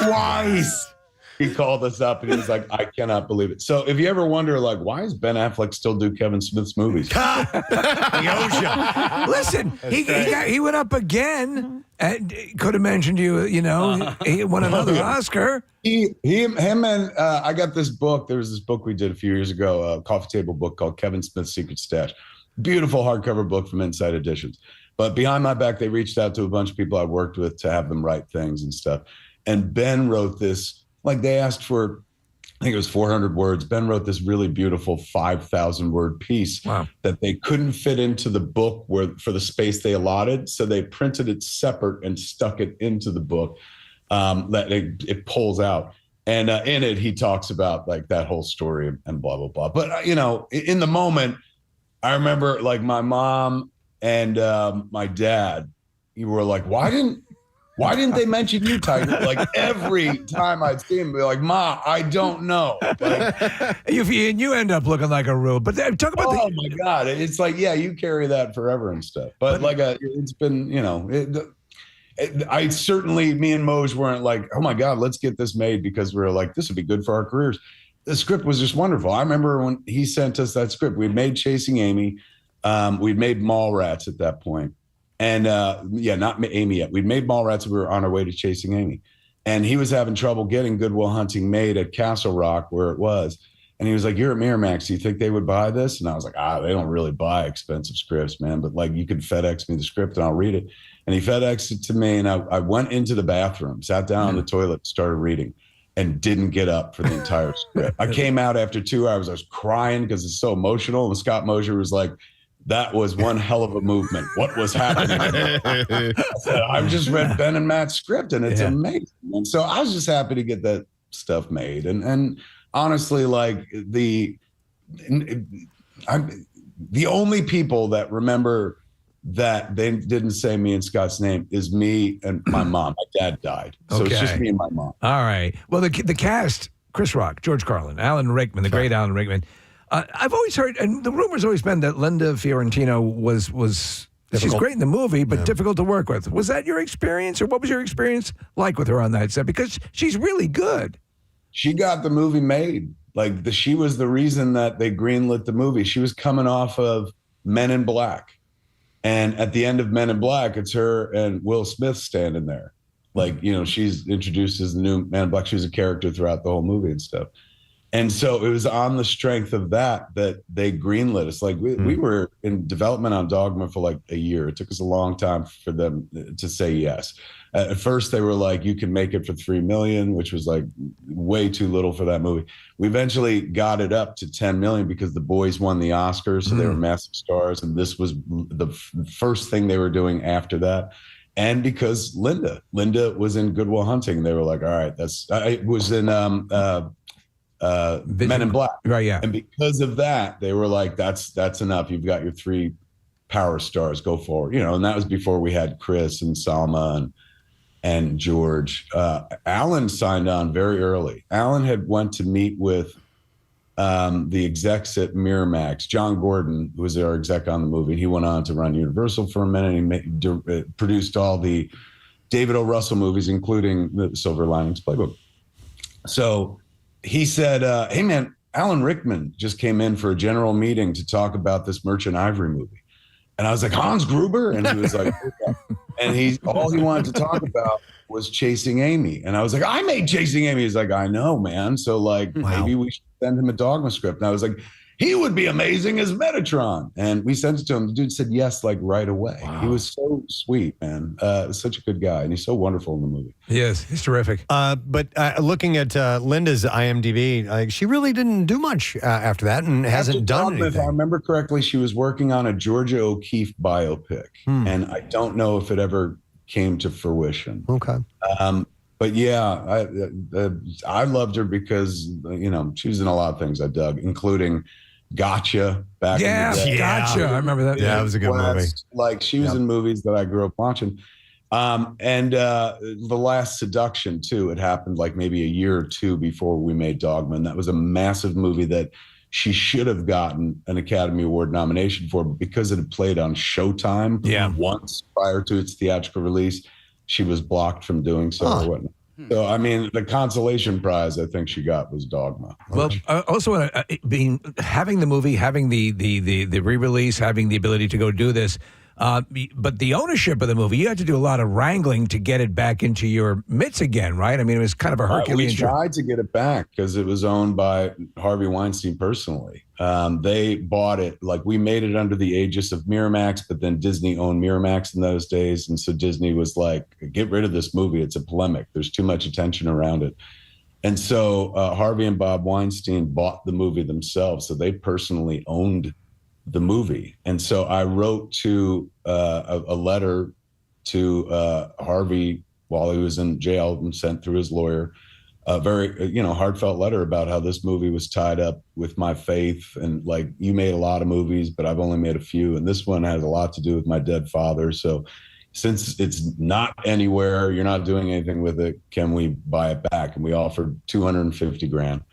Twice. he called us up and he was like, I cannot believe it. So if you ever wonder, like, why does Ben Affleck still do Kevin Smith's movies? Listen, he went up again and could have mentioned you. You know, he won another Oscar. Him, and I got this book. There was this book we did a few years ago, a coffee table book called Kevin Smith's Secret Stash. Beautiful hardcover book from Inside Editions. But behind my back, they reached out to a bunch of people I worked with to have them write things and stuff. And Ben wrote this, like they asked for, I think it was 400 words. Ben wrote this really beautiful 5,000 word piece that they couldn't fit into the book for the space they allotted. So they printed it separate and stuck it into the book that it pulls out. And in it, he talks about like that whole story and blah, blah, blah. But, you know, in the moment, I remember like my mom and my dad, you were like, why didn't they mention you, Tiger? Like every time I'd see him, be like, Ma, I don't know. Like, and you end up looking like a rube. But talk about my God. It's like, yeah, you carry that forever and stuff. But like, it's been, you know, I certainly, me and Moj weren't like, oh my God, let's get this made because we were like, this would be good for our careers. The script was just wonderful. I remember when he sent us that script, we'd made Chasing Amy. We'd made Mallrats at that point. And not Amy yet. We'd made Mallrats. We were on our way to Chasing Amy. And he was having trouble getting Good Will Hunting made at Castle Rock where it was. And he was like, you're at Miramax. Do you think they would buy this? And I was like, they don't really buy expensive scripts, man. But like you could FedEx me the script and I'll read it. And he FedExed it to me. And I went into the bathroom, sat down on the toilet, started reading and didn't get up for the entire script. I came out after 2 hours. I was crying because it's so emotional. And Scott Mosier was like, that was one hell of a movement. What was happening? I said, I've just read Ben and Matt's script and it's amazing. And so I was just happy to get that stuff made. And honestly, like the only people that remember that they didn't say me and Scott's name is me and my mom. My dad died. So it's just me and my mom. All right. Well, the cast, Chris Rock, George Carlin, Alan Rickman, the great Alan Rickman. I've always heard, and the rumor's always been that Linda Fiorentino was she's great in the movie, but difficult to work with. Was that your experience, or what was your experience like with her on that set? Because she's really good. She got the movie made. Like she was the reason that they greenlit the movie. She was coming off of Men in Black, and at the end of Men in Black, it's her and Will Smith standing there. Like, you know, she's introduced as the new Man in Black. She was a character throughout the whole movie and stuff. And so it was on the strength of that they greenlit us. Like we were in development on Dogma for like a year. It took us a long time for them to say yes. At first they were like, you can make it for $3 million, which was like way too little for that movie. We eventually got it up to $10 million because the boys won the Oscars. So they were massive stars. And this was the first thing they were doing after that. And because Linda was in Good Will Hunting, they were like, all right, it was in, Men in Black. Right, yeah. And because of that, they were like, that's enough. You've got your 3 power stars, go forward. You know, and that was before we had Chris and Salma and George. Alan signed on very early. Alan had went to meet with the execs at Miramax. John Gordon, who was our exec on the movie, he went on to run Universal for a minute. He produced all the David O. Russell movies, including the Silver Linings Playbook. So he said, hey, man, Alan Rickman just came in for a general meeting to talk about this Merchant Ivory movie. And I was like, Hans Gruber? And he was like, okay. And all he wanted to talk about was Chasing Amy. And I was like, I made Chasing Amy. He's like, I know, man. So like, maybe we should send him a Dogma script. And I was like, he would be amazing as Metatron. And we sent it to him. The dude said yes, like right away. Wow. He was so sweet, man. Such a good guy. And he's so wonderful in the movie. He is. He's terrific. But looking at Linda's IMDb, she really didn't do much after that and hasn't done anything. If I remember correctly, she was working on a Georgia O'Keeffe biopic. And I don't know if it ever came to fruition. Okay. But yeah, I loved her because, you know, she was in a lot of things I dug, incling Gotcha back in the day. Gotcha. I remember that. Yeah, it was a good movie. Like she was in movies that I grew up watching. And The Last Seduction, too. It happened like maybe a year or 2 before we made Dogma. And that was a massive movie that she should have gotten an Academy Award nomination for, but because it had played on Showtime once prior to its theatrical release, she was blocked from doing so or whatnot. So, I mean, the consolation prize I think she got was Dogma. Well, also having the movie, having the re-release, having the ability to go do this, but the ownership of the movie, you had to do a lot of wrangling to get it back into your mitts again, right? I mean, it was kind of a Herculean We tried to get it back because it was owned by Harvey Weinstein personally. They bought it, like we made it under the aegis of Miramax, but then Disney owned Miramax in those days. And so Disney was like, get rid of this movie. It's a polemic. There's too much attention around it. And so Harvey and Bob Weinstein bought the movie themselves. So they personally owned the movie. And so I wrote to a letter to Harvey while he was in jail and sent through his lawyer a very, heartfelt letter about how this movie was tied up with my faith. And like, you made a lot of movies, but I've only made a few. And this one has a lot to do with my dead father. So since it's not anywhere, you're not doing anything with it, can we buy it back? And we offered $250,000.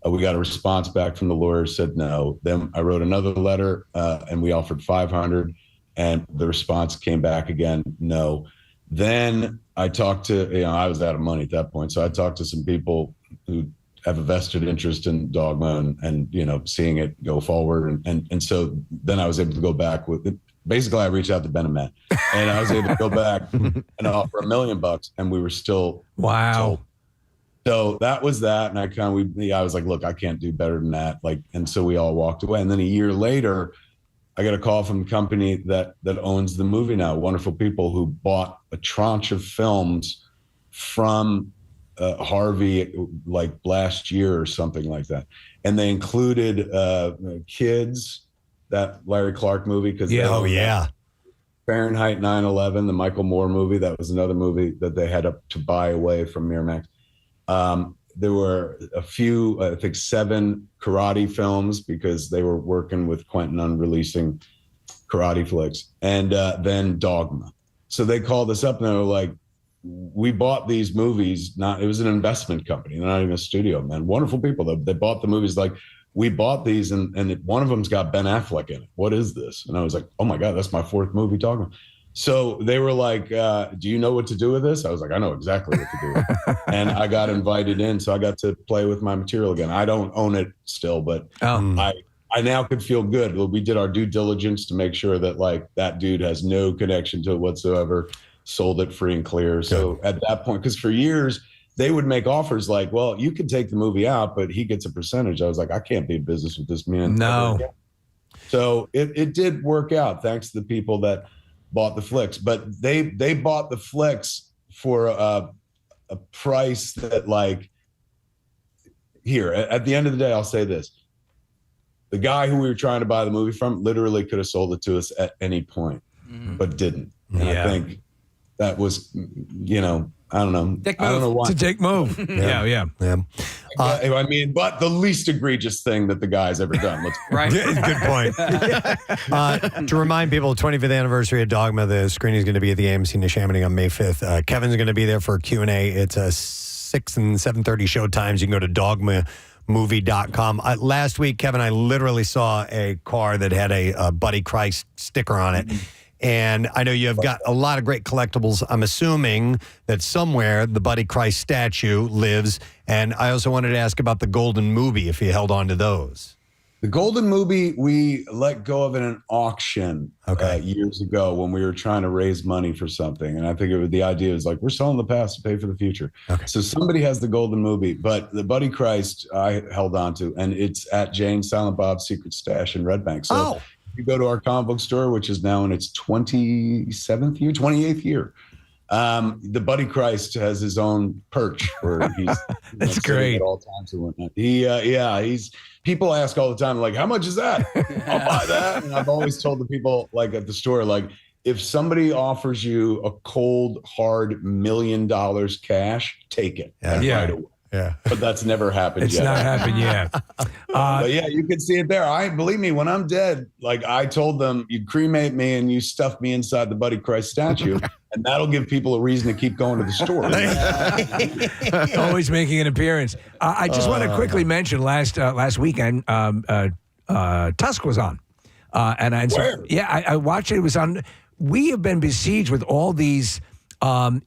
We got a response back from the lawyer, said no. Then I wrote another letter and we offered $500,000, and the response came back again, no. Then I talked to, I was out of money at that point. So I talked to some people who have a vested interest in Dogma and seeing it go forward. And so then I was able to go back with it. Basically, I reached out to Ben and Matt, and I was able to go back and offer $1 million, and we were still told. So that was that, and I was like, look, I can't do better than that. And so we all walked away. And then a year later, I got a call from the company that owns the movie now. Wonderful people who bought a tranche of films from Harvey like last year or something like that, and they included Kids, that Larry Clark movie. Fahrenheit 9/11, the Michael Moore movie. That was another movie that they had to buy away from Miramax. There were a few, I think 7 karate films because they were working with Quentin on releasing karate flicks, and then Dogma. So they called us up and they were like, we bought these movies, it was an investment company, they're not even a studio, man. Wonderful people. They bought the movies, like, we bought these and one of them's got Ben Affleck in it. What is this? And I was like, oh my God, that's my 4th movie Dogma. So they were like, do you know what to do with this? I was like, I know exactly what to do with it. And I got invited in, so I got to play with my material again. I don't own it still, but I now could feel good. We did our due diligence to make sure that like that dude has no connection to it whatsoever, sold it free and clear. So at that point, because for years, they would make offers like, well, you can take the movie out, but he gets a percentage. I was like, I can't be in business with this man. No. So it did work out thanks to the people that bought the flicks, but they bought the flicks for a price that, like, here at the end of the day, I'll say this: the guy who we were trying to buy the movie from literally could have sold it to us at any point, but didn't. And I think that was, I don't know. I don't know why. It's a dick move. Yeah. I mean, but the least egregious thing that the guy's ever done. Right. Good point. To remind people, 25th anniversary of Dogma, the screening is going to be at the AMC Neshaminy on May 5th. Kevin's going to be there for a Q&A. It's a 6 and 7:30 show times. You can go to dogmamovie.com. Last week, Kevin, I literally saw a car that had a Buddy Christ sticker on it. And I know you have got a lot of great collectibles. I'm assuming that somewhere the Buddy Christ statue lives. And I also wanted to ask about the Golden Movie, if you held on to those. The Golden Movie, we let go of in an auction years ago when we were trying to raise money for something. And I think the idea was like, we're selling the past to pay for the future. So somebody has the Golden Movie, but the Buddy Christ I held on to, and it's at Jane Silent Bob's Secret Stash in Red Bank. So you go to our comic book store, which is now in its 28th year. The Buddy Christ has his own perch where he's that's great at all times and whatnot. He's people ask all the time, like, how much is that? I'll buy that. And I've always told the people, like, at the store, like, if somebody offers you a cold, hard $1 million cash, take it. Right away. Yeah, but that's never happened yet. It's not happened yet. But yeah, you can see it there. Believe me, when I'm dead, like I told them, you cremate me and you stuff me inside the Buddy Christ statue, and that'll give people a reason to keep going to the store. Always making an appearance. I just want to quickly mention last weekend, Tusk was on, and I watched it. It was on. We have been besieged with all these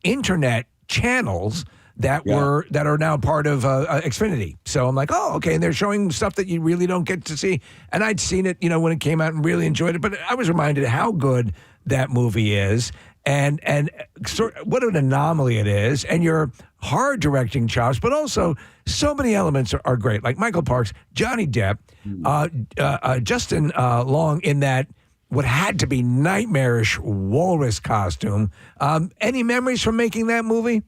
internet channels that are now part of Xfinity. So I'm like, oh, okay. And they're showing stuff that you really don't get to see. And I'd seen it, when it came out and really enjoyed it. But I was reminded how good that movie is. And what an anomaly it is. And your hard directing chops, but also so many elements are great. Like Michael Parks, Johnny Depp, Justin Long in that what had to be nightmarish walrus costume. Any memories from making that movie?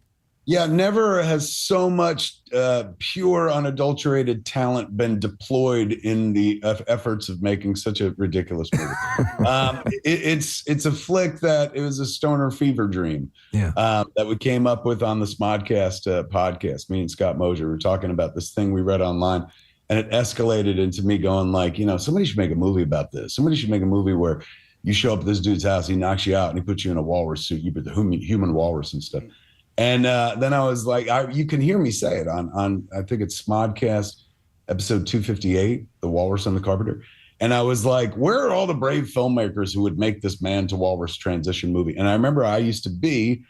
Yeah, never has so much pure, unadulterated talent been deployed in the efforts of making such a ridiculous movie. It's a flick that it was a stoner fever dream that we came up with on the Smodcast podcast. Me and Scott Mosier were talking about this thing we read online, and it escalated into me going like, somebody should make a movie about this. Somebody should make a movie where you show up at this dude's house, he knocks you out, and he puts you in a walrus suit. You be the human walrus and stuff. And then I was like, you can hear me say it on I think it's Smodcast episode 258, The Walrus and the Carpenter. And I was like, where are all the brave filmmakers who would make this man to walrus transition movie? And I remember I used to be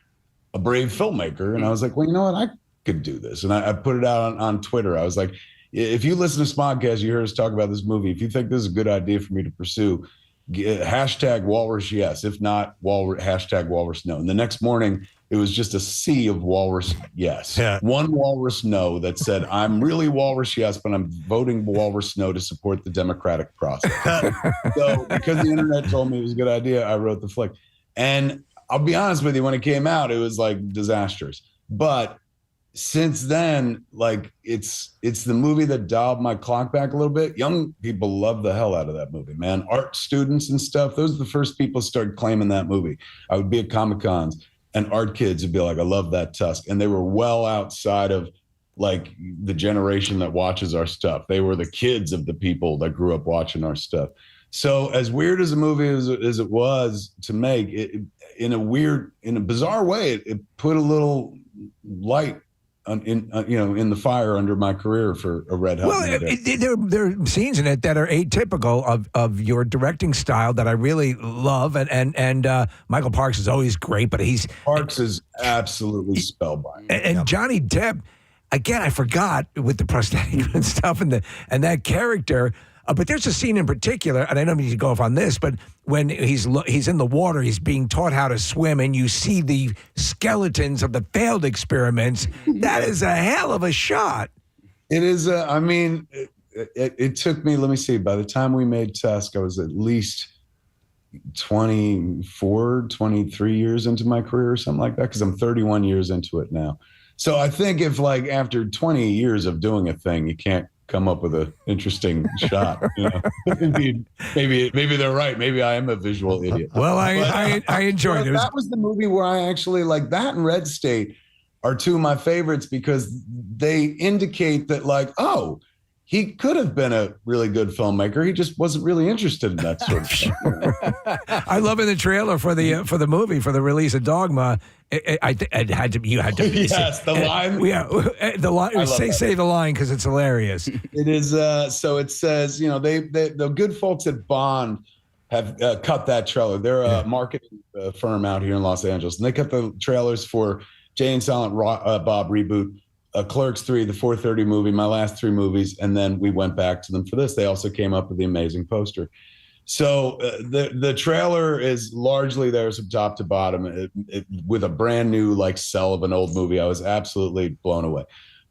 a brave filmmaker. And I was like, well, you know what? I could do this. And I put it out on Twitter. I was like, if you listen to Smodcast, you heard us talk about this movie. If you think this is a good idea for me to pursue, hashtag walrus yes. If not, hashtag walrus no. And the next morning, it was just a sea of walrus yes. Yeah. One walrus no that said, I'm really walrus yes, but I'm voting walrus no to support the democratic process. So because the internet told me it was a good idea, I wrote the flick. And I'll be honest with you, when it came out, it was like disastrous. But since then, like it's the movie that dialed my clock back a little bit. Young people love the hell out of that movie, man. Art students and stuff, those are the first people who started claiming that movie. I would be at Comic-Cons and art kids would be like, I love that Tusk. And they were well outside of like the generation that watches our stuff. They were the kids of the people that grew up watching our stuff. So as weird as a movie as it was to make, in a bizarre way, it put a little light in the fire under my career for a Red Hot. Well, there are scenes in it that are atypical of your directing style that I really love, and Michael Parks is always great, but Parks is absolutely spellbinding. And Johnny Depp, again, I forgot with the prosthetic and stuff, and that character. But there's a scene in particular, and I don't mean to go off on this, but when he's in the water, he's being taught how to swim, and you see the skeletons of the failed experiments. That is a hell of a shot. It is. It took me, let me see, by the time we made Tusk, I was at least 24, 23 years into my career or something like that, because I'm 31 years into it now. So I think if like after 20 years of doing a thing, you can't come up with an interesting shot. Maybe they're right. Maybe I am a visual idiot. Well, I enjoyed it. That was the movie where I actually like that, and Red State are two of my favorites because they indicate that like, oh, he could have been a really good filmmaker. He just wasn't really interested in that sort of stuff. I love in the trailer for the movie, for the release of Dogma. You had to. Yes, the line. Yeah, the line. Say the line because it's hilarious. It is. So it says, the good folks at Bond have cut that trailer. They're a marketing firm out here in Los Angeles, and they cut the trailers for Jay and Silent Bob reboot, Clerks 3, the 4:30 movie, my last three movies, and then we went back to them for this. They also came up with the amazing poster. So the trailer is largely theirs from top to bottom, with a brand new like sell of an old movie. I was absolutely blown away.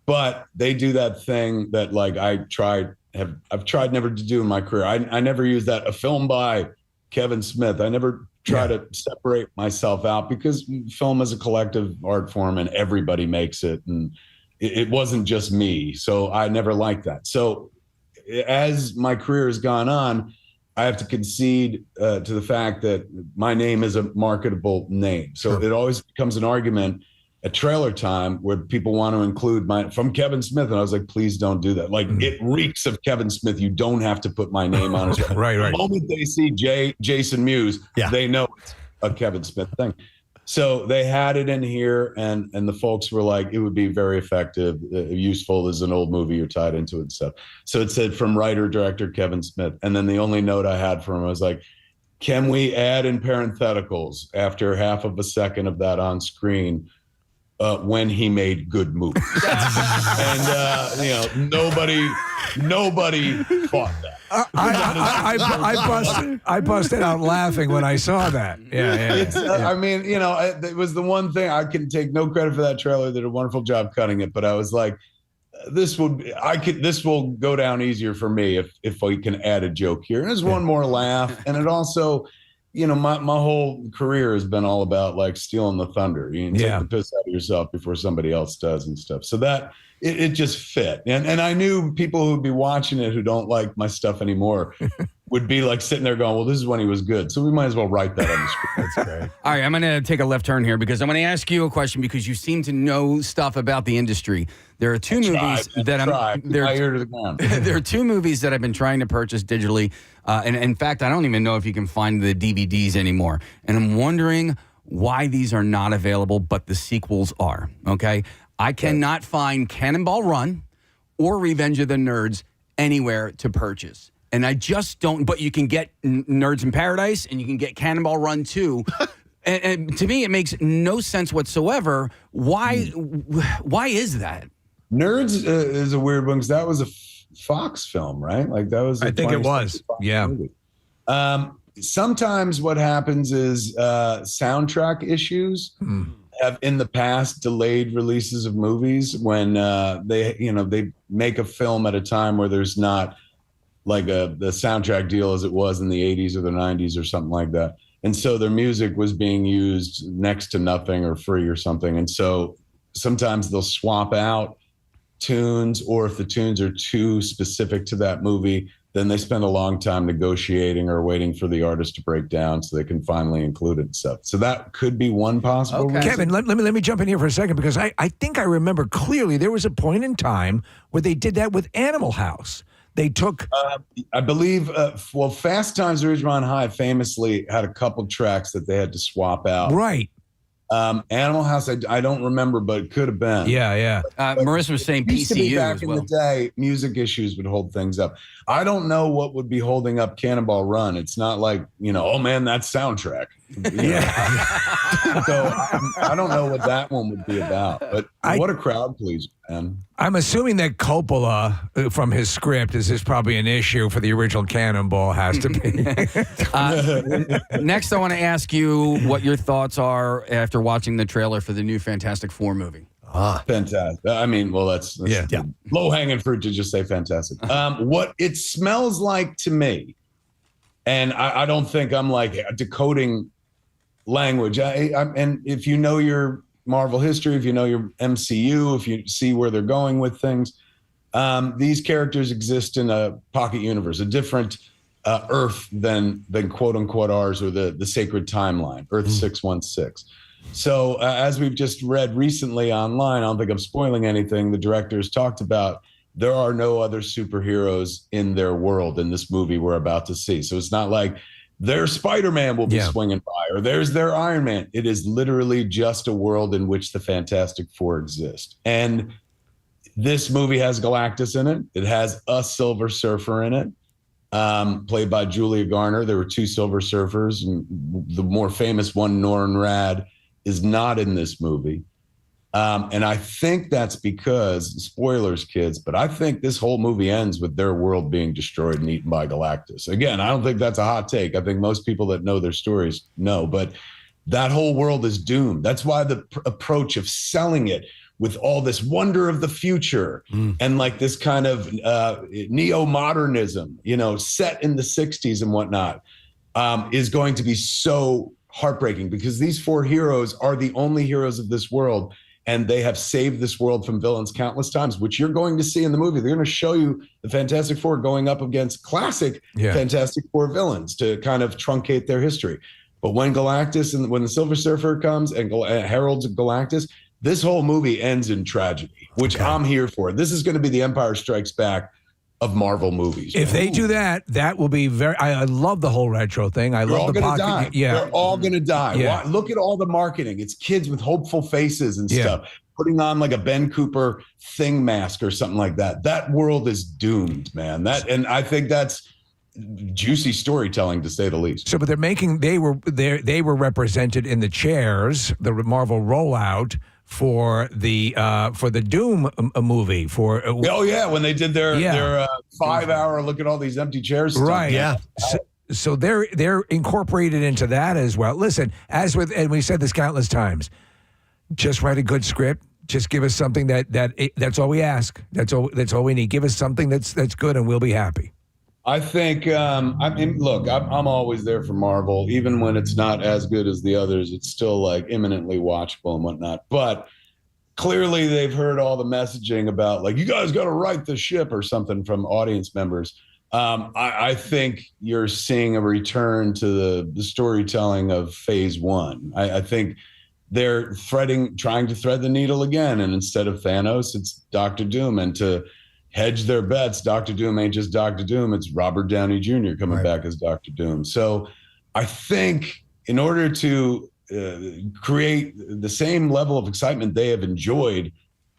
But they do that thing that like I've tried never to do in my career. I never use that, a film by Kevin Smith. I never try to separate myself out because film is a collective art form and everybody makes it. And it wasn't just me. So I never liked that. So as my career has gone on, I have to concede to the fact that my name is a marketable name. So it always becomes an argument at trailer time where people want to include from Kevin Smith. And I was like, please don't do that. Like it reeks of Kevin Smith. You don't have to put my name on it. Right. The moment they see Jason Mewes, they know it's a Kevin Smith thing. So they had it in here, and the folks were like, it would be very effective, useful as an old movie, you're tied into it and stuff. So it said from writer-director Kevin Smith. And then the only note I had for him, I was like, can we add in parentheticals after half of a second of that on screen, when he made good movies. And nobody fought that. I busted out laughing when I saw that. Yeah. I mean, it was the one thing. I can take no credit for that trailer. They did a wonderful job cutting it, but I was like, this will go down easier for me if we can add a joke here. And there's one more laugh, and it also, my whole career has been all about like stealing the thunder. You can take the piss out of yourself before somebody else does and stuff. So that it just fit. And I knew people who'd be watching it who don't like my stuff anymore would be like sitting there going, well, this is when he was good. So we might as well write that on the script. That's great. All right, I'm going to take a left turn here because I'm going to ask you a question because you seem to know stuff about the industry. There are two movies that there are two movies that I've been trying to purchase digitally. And in fact, I don't even know if you can find the DVDs anymore. And I'm wondering why these are not available, but the sequels are. Okay? I cannot find Cannonball Run or Revenge of the Nerds anywhere to purchase. And I just don't, but you can get Nerds in Paradise and you can get Cannonball Run too. and to me, it makes no sense whatsoever. Why is that? Nerds is a weird one because that was a Fox film, right? Like that was. I think it was. Yeah. Movie. Sometimes what happens is soundtrack issues have in the past delayed releases of movies when they make a film at a time where there's not like the soundtrack deal as it was in the 80s or the 90s or something like that. And so their music was being used next to nothing or free or something. And so sometimes they'll swap out tunes, or if the tunes are too specific to that movie, then they spend a long time negotiating or waiting for the artist to break down so they can finally include it and stuff. So that could be one possible reason. Kevin, let me jump in here for a second because I think I remember clearly there was a point in time where they did that with Animal House. They took... I believe, Fast Times at Ridgemont High famously had a couple tracks that they had to swap out. Right. Animal House, I don't remember, but it could have been. Yeah. Marissa was saying PCU back as in well. the day, music issues would hold things up. I don't know what would be holding up Cannonball Run. It's not like, oh man, that's soundtrack. So I don't know what that one would be about. But what a crowd pleaser, man. I'm assuming that Coppola, from his script, is probably an issue for the original Cannonball, has to be. Next, I want to ask you what your thoughts are after watching the trailer for the new Fantastic Four movie. Fantastic. I mean, well, that's low-hanging fruit to just say fantastic. What it smells like to me, and I don't think I'm like decoding language. And if you know your Marvel history, if you know your MCU, if you see where they're going with things, these characters exist in a pocket universe, a different Earth than quote unquote ours, or the sacred timeline, Earth 616. So as we've just read recently online, I don't think I'm spoiling anything. The directors talked about there are no other superheroes in their world in this movie we're about to see. So it's not like their Spider-Man will be swinging by, or there's their Iron Man. It is literally just a world in which the Fantastic Four exist. And this movie has Galactus in it. It has a Silver Surfer in it, played by Julia Garner. There were two Silver Surfers, and the more famous one, Norrin Radd, is not in this movie. And I think that's because, spoilers, kids, but I think this whole movie ends with their world being destroyed and eaten by Galactus. Again, I don't think that's a hot take. I think most people that know their stories know, but that whole world is doomed. That's why the approach of selling it with all this wonder of the future and like this kind of neo-modernism, set in the 60s and whatnot, is going to be so heartbreaking, because these four heroes are the only heroes of this world, and they have saved this world from villains countless times, which you're going to see in the movie. They're going to show you the Fantastic Four going up against classic Fantastic Four villains to kind of truncate their history. But when Galactus and when the Silver Surfer comes and heralds Galactus, this whole movie ends in tragedy, which I'm here for. This is going to be the Empire Strikes Back of Marvel movies. If they do that, that will be very... I love the whole retro thing. I love the pocket. Die. Yeah. They're all going to die. Yeah. Look at all the marketing. It's kids with hopeful faces and stuff, putting on like a Ben Cooper Thing mask or something like that. That world is doomed, man. And I think that's juicy storytelling, to say the least. So, but they were represented in the chairs, the Marvel rollout for the Doom movie. Oh yeah, when they did their 5-hour look at all these empty chairs. Right. Yeah. So they're incorporated into that as well. Listen, and we've said this countless times, just write a good script. Just give us something that's all we ask. That's all we need. Give us something that's good, and we'll be happy. I think. Look, I'm always there for Marvel, even when it's not as good as the others. It's still like eminently watchable and whatnot. But clearly, they've heard all the messaging about like you guys got to right the ship or something from audience members. I think you're seeing a return to the storytelling of Phase 1. I think they're trying to thread the needle again, and instead of Thanos, it's Dr. Doom. And to hedge their bets, Dr. Doom ain't just Dr. Doom; it's Robert Downey Jr. coming back as Dr. Doom. So, I think in order to create the same level of excitement they have enjoyed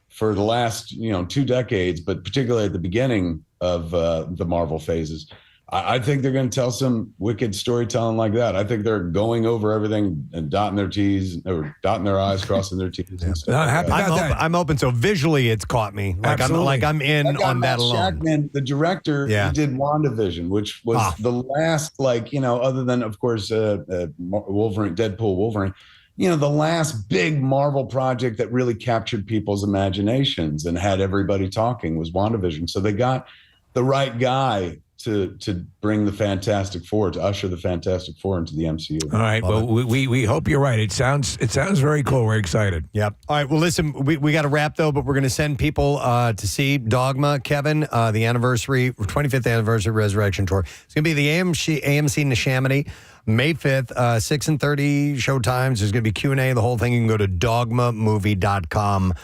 for the last 2 decades, but particularly at the beginning of the Marvel phases, I think they're going to tell some wicked storytelling like that. I think they're going over everything and dotting their T's or dotting their I's, crossing their T's. And stuff like that. I'm open. So visually, it's caught me. I'm in on that alone. Shackman, the director, he did WandaVision, which was the last, other than of course Wolverine, Deadpool, Wolverine. The last big Marvel project that really captured people's imaginations and had everybody talking was WandaVision. So they got the right guy to bring the Fantastic Four, to usher the Fantastic Four into the MCU. All right. Well, we hope you're right. It sounds very cool. We're excited. Yep. All right. Well, listen, we got to wrap though, but we're going to send people to see Dogma, Kevin, the 25th anniversary Resurrection Tour. It's going to be the AMC Neshaminy, May 5th, 6:30 show times. There's going to be Q&A, the whole thing. You can go to dogmamovie.com.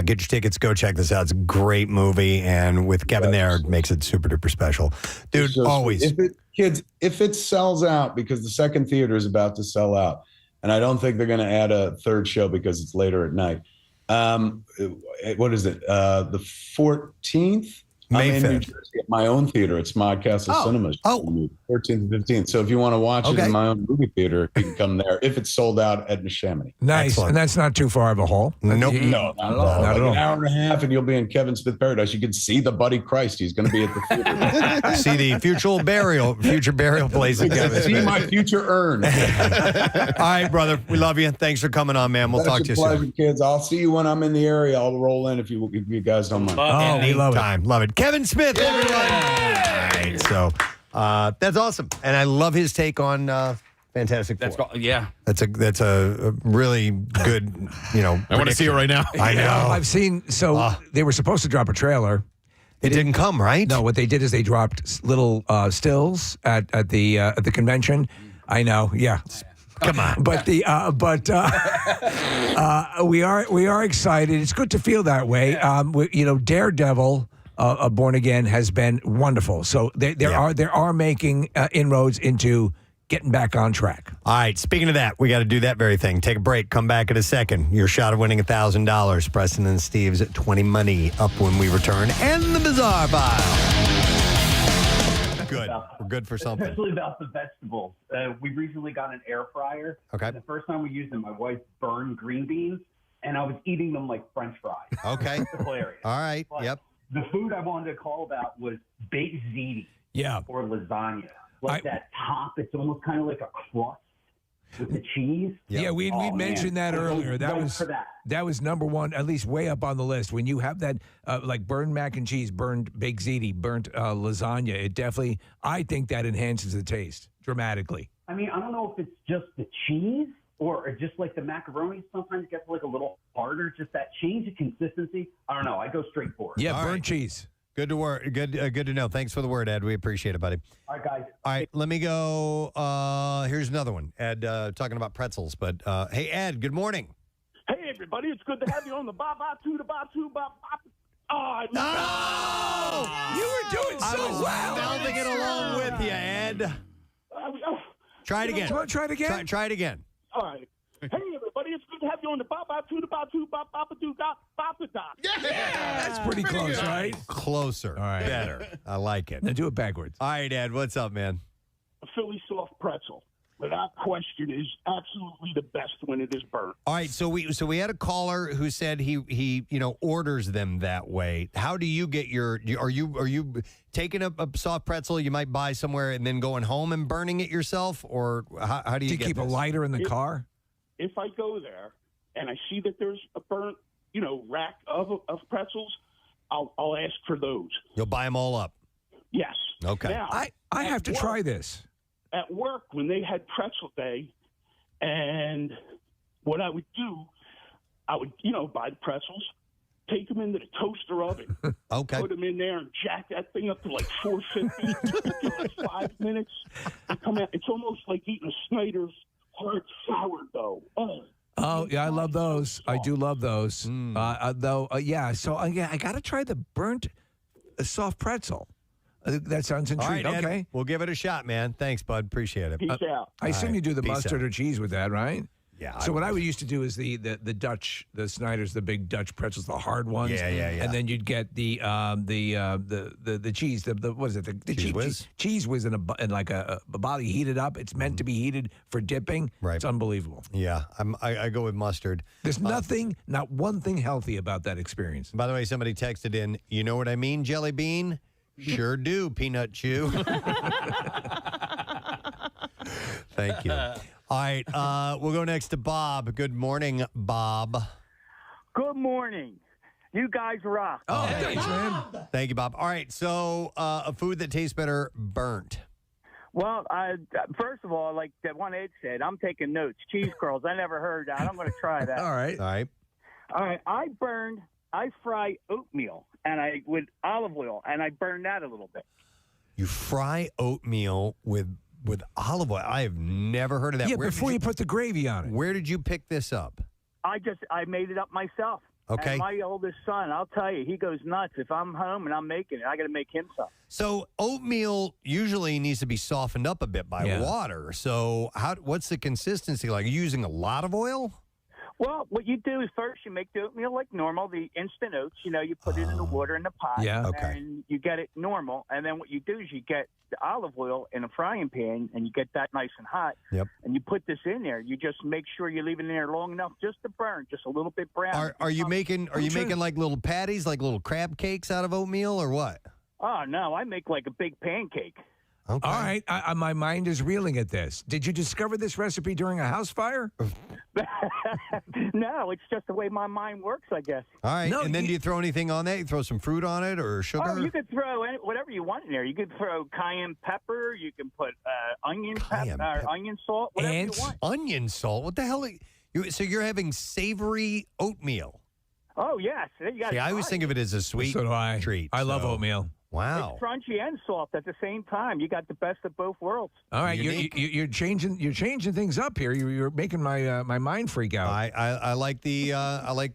Get your tickets. Go check this out. It's a great movie, and with Kevin there, it makes it super duper special, dude. So always, if it sells out, because the second theater is about to sell out, and I don't think they're going to add a third show because it's later at night. What is it? The 14th. May I'm in 5th. New Jersey at my own theater. It's Modcastle Cinemas. 14th and 15th. So if you want to watch it in my own movie theater, you can come there if it's sold out at Neshaminy. Nice. Excellent. And that's not too far of a haul. Nope. No, not at all. Like an hour and a half, and you'll be in Kevin Smith Paradise. You can see the Buddy Christ. He's going to be at the theater. see the future burial place in Kevin See Smith. my future urn. All right, brother. We love you. Thanks for coming on, man. We'll talk to you pleasure, soon. kids. I'll see you when I'm in the area. I'll roll in if you guys don't mind. We love it. Love it. Kevin Smith, everyone. All right, so that's awesome, and I love his take on Fantastic Four. That's a really good. I want to see it right now. I know. I've seen. So they were supposed to drop a trailer. It didn't come, right? No. What they did is they dropped little stills at the convention. I know. Yeah. Come on. But we are excited. It's good to feel that way. Daredevil. Born Again has been wonderful. So they are making inroads into getting back on track. All right. Speaking of that, we got to do that very thing. Take a break. Come back in a second. Your shot of winning $1,000. Preston and Steve's at 20 money up when we return. And the Bizarre File. Good. We're good for something. Especially about the vegetables. We recently got an air fryer. Okay. The first time we used them, my wife burned green beans, and I was eating them like French fries. Okay. It's hilarious. All right. But Yep. The food I wanted to call about was baked ziti. Yeah. Or lasagna. That top, it's almost kind of like a crust with the cheese. Yeah, we mentioned that earlier. That was number one, at least way up on the list. When you have that, like burnt mac and cheese, burnt baked ziti, burnt lasagna, it definitely, I think that enhances the taste dramatically. I mean, I don't know if it's just the cheese or just like the macaroni sometimes gets like a little harder. Just that change of consistency. I don't know. I go straight for it. Yeah, burnt cheese. Good to work. Good to know. Thanks for the word, Ed. We appreciate it, buddy. All right, guys. All right, let me go. Here's another one. Ed, talking about pretzels. But hey, Ed, good morning. Hey, everybody. It's good to have you on the Ba-Ba-Two, the Ba-Two, Ba-Ba. Oh, no! You were doing so well. Melding it along with you, Ed. Try it again. Come on, try it again. Try it again. All right. Hey, everybody. It's good to have you on the Ba-Ba-Two, the Ba-Two, Ba-Ba-Doo, Ba-Ba-Da. Yeah, that's pretty close, right? Closer. All right. Better. I like it. Now do it backwards. All right, Ed. What's up, man? A Philly soft pretzel. without question, is absolutely the best when it is burnt. All right, so we had a caller who said he orders them that way. How do you get your? Are you taking a soft pretzel you might buy somewhere and then going home and burning it yourself, or how do you keep this? a lighter in the car? If I go there and I see that there's a burnt, rack of pretzels, I'll ask for those. You'll buy them all up. Yes. Okay. Now, I have to try this. At work, when they had pretzel day, and what I would do, I would, buy the pretzels, take them into the toaster oven, okay, put them in there, and jack that thing up to like 450 for like 5 minutes. And come out. It's almost like eating a Snyder's hard sourdough. Oh, yeah, I love those. I do love those. So I got to try the burnt soft pretzel. That sounds intriguing. All right, Ed, okay. we'll give it a shot, man. Thanks, bud. Appreciate it. Peace out. I assume you do the Peace mustard out. or cheese with that, right? Yeah. So what I would used to do is the Dutch, the Snyder's, the big Dutch pretzels, the hard ones. Yeah. And then you'd get the cheese, the what is it? The Cheese whiz? Cheese whiz in like a bottle heated up. It's meant to be heated for dipping. Right. It's unbelievable. Yeah, I go with mustard. There's not one thing healthy about that experience. By the way, somebody texted in, you know what I mean, Jelly Bean? Sure do, Peanut Chew. Thank you. All right, we'll go next to Bob. Good morning, Bob. Good morning. You guys rock. Oh, thanks, man. Thank you, Bob. All right, so a food that tastes better burnt. Well, first of all, like that one Ed said, I'm taking notes. Cheese curls. I never heard that. I'm going to try that. All right. All right. I fry oatmeal with olive oil, and I burn that a little bit. You fry oatmeal with olive oil. I have never heard of that. Yeah, before you put the gravy on it. Where did you pick this up? I made it up myself. Okay. And my oldest son, I'll tell you, he goes nuts. If I'm home and I'm making it, I got to make him some. So oatmeal usually needs to be softened up a bit by water. So what's the consistency like? Are you using a lot of oil? Well, what you do is first you make the oatmeal like normal, the instant oats. You put it in the water in the pot. Yeah, okay. And you get it normal. And then what you do is you get the olive oil in a frying pan, and you get that nice and hot. Yep. And you put this in there. You just make sure you leave it in there long enough just to burn, just a little bit brown. Are you making like little patties, like little crab cakes out of oatmeal, or what? Oh, no, I make like a big pancake. Okay. All right. My mind is reeling at this. Did you discover this recipe during a house fire? No, it's just the way my mind works, I guess. All right. And then do you throw anything on that? You throw some fruit on it or sugar? Oh, you could throw whatever you want in there. You could throw cayenne pepper. You can put onion salt, whatever you want. Onion salt? What the hell? So you're having savory oatmeal? Oh, yes. See, I always think of it as a sweet So do I. treat. I love oatmeal. Wow. It's crunchy and soft at the same time. You got the best of both worlds. All right, you're changing things up here. You're making my mind freak out. I like the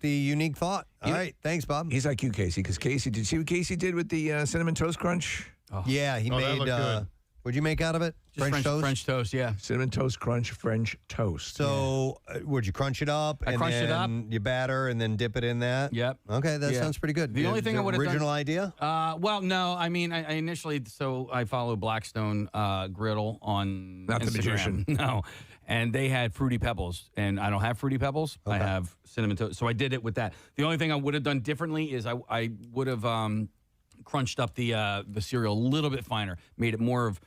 unique thought. All right, thanks, Bob. He's like you, Casey, because Casey, did you see what Casey did with the cinnamon toast crunch? Oh. Yeah, he made. What'd you make out of it? French toast. French toast, yeah. Cinnamon toast crunch, French toast. So, would you crunch it up? I crunched it up. You batter and then dip it in that. Yep. Okay, that sounds pretty good. The only thing I would have done. Original idea? Well, no. I mean, I initially, I follow Blackstone Griddle on Not Instagram. the magician. No, and they had Fruity Pebbles, and I don't have Fruity Pebbles. Okay. I have cinnamon toast, so I did it with that. The only thing I would have done differently is I would have crunched up the cereal a little bit finer, made it more of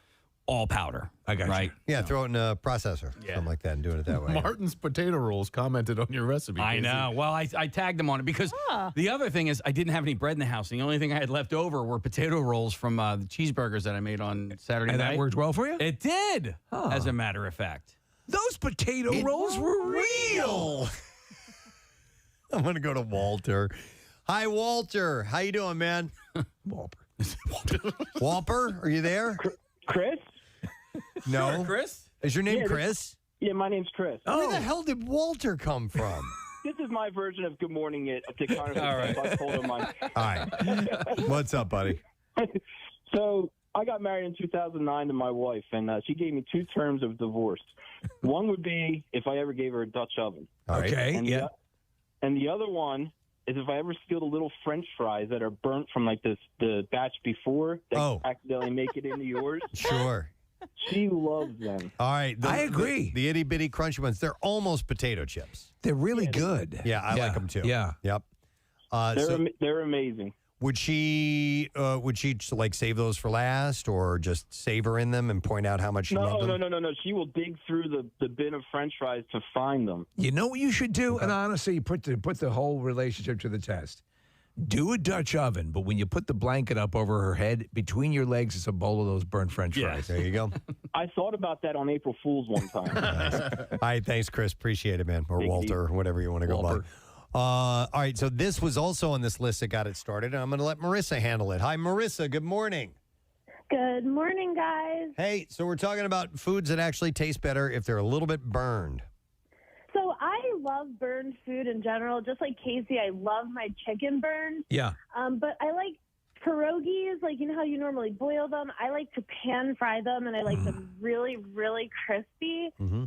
all powder. I got right. you. Yeah, throw it in a processor, something like that, and doing it that way. Martin's Potato Rolls commented on your recipe. I Casey. know. Well, I tagged them on it because the other thing is I didn't have any bread in the house. And the only thing I had left over were potato rolls from the cheeseburgers that I made on Saturday And night. that worked well for you? It did, as a matter of fact. Those potato rolls were real. I'm going to go to Walter. Hi, Walter. How you doing, man? Walper. Walper, are you there? Chris? No. Sure, Chris? Is your name Chris? Yeah, my name's Chris. Where the hell did Walter come from? This is my version of good morning it to Carnival. All right. I told him mine. All right. What's up, buddy? So I got married in 2009 to my wife, and she gave me 2 terms of divorce. One would be if I ever gave her a Dutch oven. Okay, And the other one is if I ever steal the little French fries that are burnt from like the batch before, that accidentally make it into yours. Sure. She loves them. All right. I agree. The itty bitty crunchy ones, they're almost potato chips. They're really good. Yeah, I like them too. Yeah. Yep. They're amazing. Would she like save those for last, or just savor in them and point out how much she loved them? No. She will dig through the bin of French fries to find them. You know what you should do? And honestly, put the whole relationship to the test. Do a Dutch oven, but when you put the blanket up over her head, between your legs is a bowl of those burnt French fries. There you go. I thought about that on April Fool's one time. All right, thanks, Chris. Appreciate it, man. Or Walter, or whatever you want to go by. All right, so this was also on this list that got it started, and I'm going to let Marissa handle it. Hi, Marissa. Good morning. Good morning, guys. Hey, so we're talking about foods that actually taste better if they're a little bit burned. So I love burned food in general. Just like Casey, I love my chicken burned. Yeah. But I like pierogies, like, you know how you normally boil them? I like to pan fry them, and I like them really, really crispy. Mm-hmm.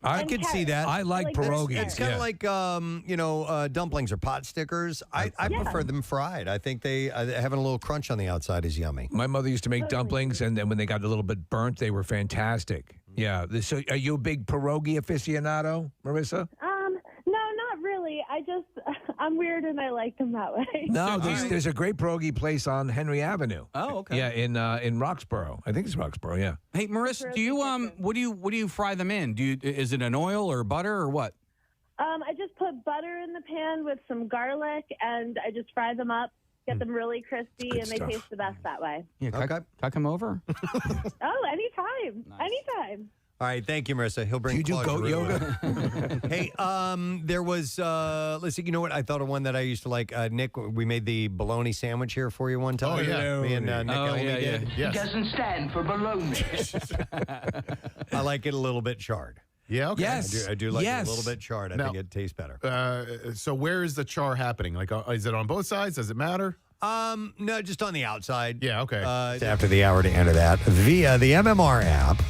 I can see that. I like pierogies. It's kind of like, dumplings or pot stickers. I prefer them fried. I think having a little crunch on the outside is yummy. My mother used to make dumplings, and then when they got a little bit burnt, they were fantastic. Yeah. So are you a big pierogi aficionado, Marissa? No, not really. I'm weird, and I like them that way. No, there's a great pierogi place on Henry Avenue. Oh, okay. Yeah, in Roxborough. I think it's Roxborough. Yeah. Hey, Marissa, do you what do you fry them in? Is it an oil or butter or what? I just put butter in the pan with some garlic, and I just fry them up, get them really crispy, and they taste the best that way. Yeah, can I come over? Oh, anytime. Anytime. All right, thank you, Marissa. He'll bring. You do goat yoga. Hey, there was. Let's see. You know what? I thought of one that I used to like. Nick, we made the bologna sandwich here for you one time. Oh yeah, me and Nick Elmy did. He doesn't stand for bologna. I like it a little bit charred. Yeah. Okay. Yes. I do like it a little bit charred. I think it tastes better. So where is the char happening? Like, is it on both sides? Does it matter? No, just on the outside. Yeah. Okay. After the hour to enter that via the MMR app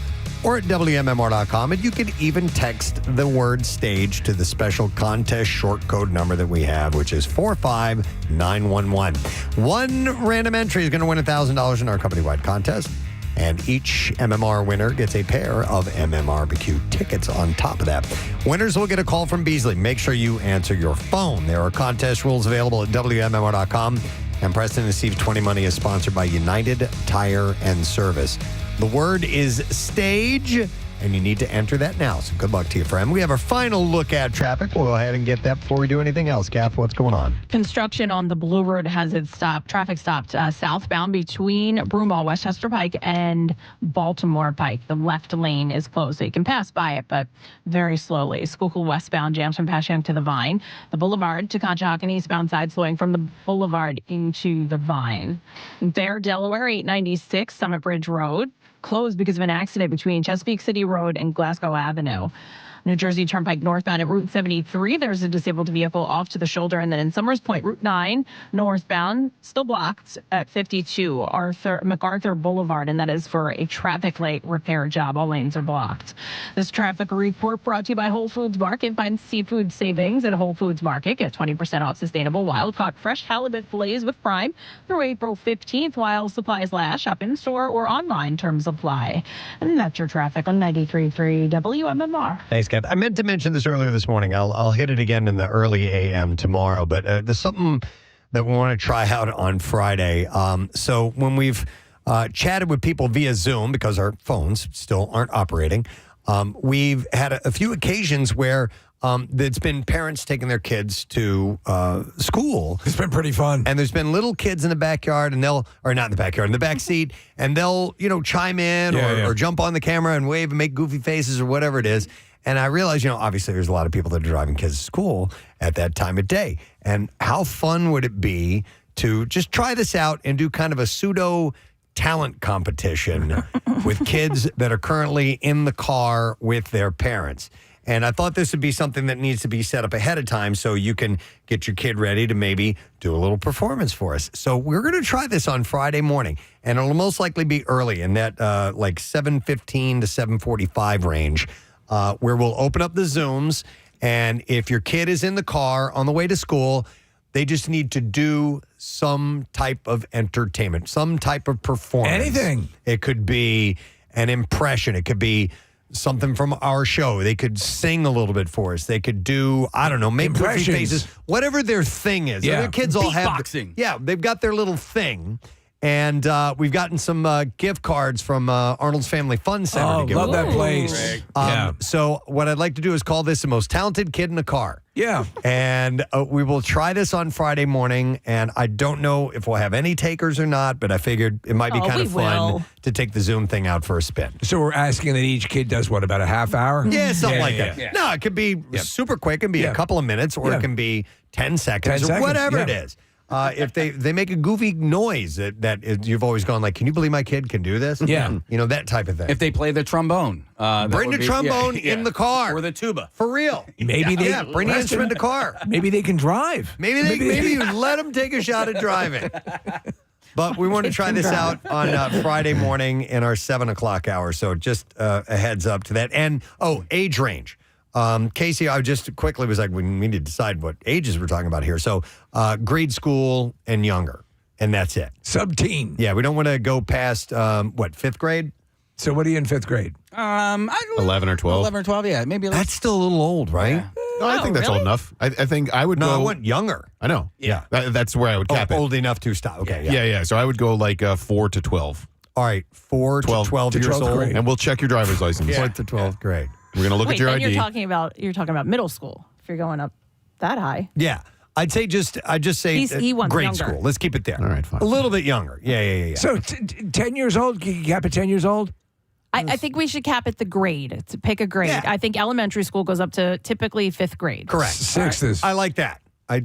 or at WMMR.com. And you can even text the word stage to the special contest short code number that we have, which is 45911. One random entry is going to win $1,000 in our company-wide contest. And each MMR winner gets a pair of MMRBQ tickets on top of that. Winners will get a call from Beasley. Make sure you answer your phone. There are contest rules available at WMMR.com. And Preston and Steve's 20 Money is sponsored by United Tire and Service. The word is stage, and you need to enter that now. So good luck to you, friend. We have our final look at traffic. We'll go ahead and get that before we do anything else. Kath, what's going on? Construction on the Blue Road has its traffic stopped southbound between Broomall, Westchester Pike, and Baltimore Pike. The left lane is closed, so you can pass by it, but very slowly. Schuylkill westbound jams from Passyunk to the Vine. The Boulevard to Conshohocken eastbound side slowing from the Boulevard into the Vine. There, Delaware, 896 Summit Bridge Road, closed because of an accident between Chesapeake City Road and Glasgow Avenue. New Jersey Turnpike northbound at Route 73, there's a disabled vehicle off to the shoulder. And then in Summers Point, Route 9 northbound, still blocked at 52 MacArthur Boulevard, and that is for a traffic light repair job. All lanes are blocked. This traffic report brought to you by Whole Foods Market. Find seafood savings at Whole Foods Market. Get 20% off sustainable wild-caught fresh halibut fillets with Prime through April 15th while supplies last. Shop in store or online. Terms apply. And that's your traffic on 93.3 WMMR. Thanks, Kath. I meant to mention this earlier this morning. I'll hit it again in the early AM tomorrow, but there's something that we want to try out on Friday. So when we've chatted with people via Zoom, because our phones still aren't operating, we've had a few occasions where it's been parents taking their kids to school. It's been pretty fun. And there's been little kids in the backyard, and not in the backyard, in the back seat, and they'll, chime in or jump on the camera and wave and make goofy faces or whatever it is. And I realize, obviously there's a lot of people that are driving kids to school at that time of day. And how fun would it be to just try this out and do kind of a pseudo talent competition with kids that are currently in the car with their parents? And I thought this would be something that needs to be set up ahead of time so you can get your kid ready to maybe do a little performance for us. So we're going to try this on Friday morning, and it'll most likely be early in that like 7:15 to 7:45 range, where we'll open up the Zooms. And if your kid is in the car on the way to school, they just need to do some type of entertainment, some type of performance. Anything. It could be an impression. It could be something from our show. They could sing a little bit for us. They could do, I don't know, make goofy faces. Whatever their thing is. Yeah. Their kids all have. Beatboxing. Yeah, they've got their little thing. And we've gotten some gift cards from Arnold's Family Fun Center. Oh, to give love away. that place. So what I'd like to do is call this the most talented kid in the car. Yeah. And we will try this on Friday morning. And I don't know if we'll have any takers or not, but I figured it might be kind of fun to take the Zoom thing out for a spin. So we're asking that each kid does what, about a half hour? Yeah, something like that. Yeah. No, it could be super quick. It can be a couple of minutes, or it can be 10 seconds, or whatever it is. If they make a goofy noise that you've always gone like, can you believe my kid can do this? Yeah. You know, that type of thing. If they play the trombone. Bring the trombone in the car. Or the tuba. For real. Maybe they bring the instrument to car. Maybe they can drive. Maybe you let them take a shot at driving. But we want to try this out on Friday morning in our 7 o'clock hour. So just a heads up to that. And, age range. Casey, I just quickly was like, we need to decide what ages we're talking about here. So grade school and younger, and that's it. Sub-teen. Yeah, we don't want to go past, 5th grade? So what are you in 5th grade? 11 or 12. 11 or 12, yeah. Maybe that's still a little old, right? Yeah. No, I think that's old enough. I think I would go. No, I went younger. I know. Yeah. That's where I would cap it. Old enough to stop. Okay. Yeah. So I would go like 4 to 12. All right, 4 to 12 years old. grade. And we'll check your driver's license. 4th to 12th grade. We're going to look Wait, at your then ID. you're talking about middle school. If you're going up that high. Yeah. I'd say He wants grade younger. school. Let's keep it there. All right, fine. A little bit younger. Yeah. So 10 years old? Can you cap at 10 years old? I think we should cap at the grade, to pick a grade. Yeah. I think elementary school goes up to typically 5th grade. Correct. 6th is. I like that. I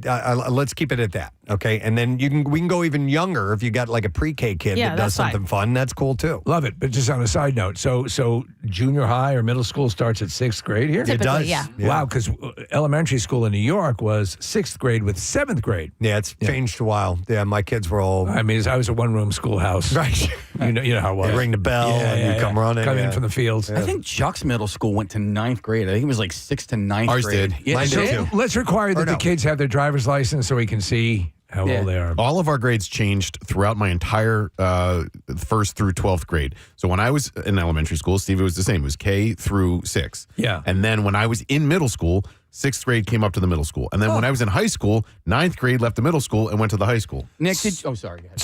let's keep it at that. Okay, and then we can go even younger if you got like a pre-K kid that does something fun. That's cool too. Love it. But just on a side note, so junior high or middle school starts at 6th grade here? Typically, it does. yeah. Wow, because elementary school in New York was 6th grade with 7th grade. Yeah, it's changed a while. Yeah, my kids were all. I mean, I was a one-room schoolhouse. Right. You know how it was. You ring the bell and you come running. Come in from the fields. I think Chuck's middle school went to 9th grade. I think it was like 6th to 9th Ours grade. did. Yeah, Mine did too. Let's require that the kids have their driver's license so we can see how old they are. All of our grades changed throughout my entire 1st through 12th grade. So when I was in elementary school, Steve, it was the same. It was K through 6. Yeah. And then when I was in middle school, 6th grade came up to the middle school. And then when I was in high school, 9th grade left the middle school and went to the high school. Nick, sorry. Go ahead.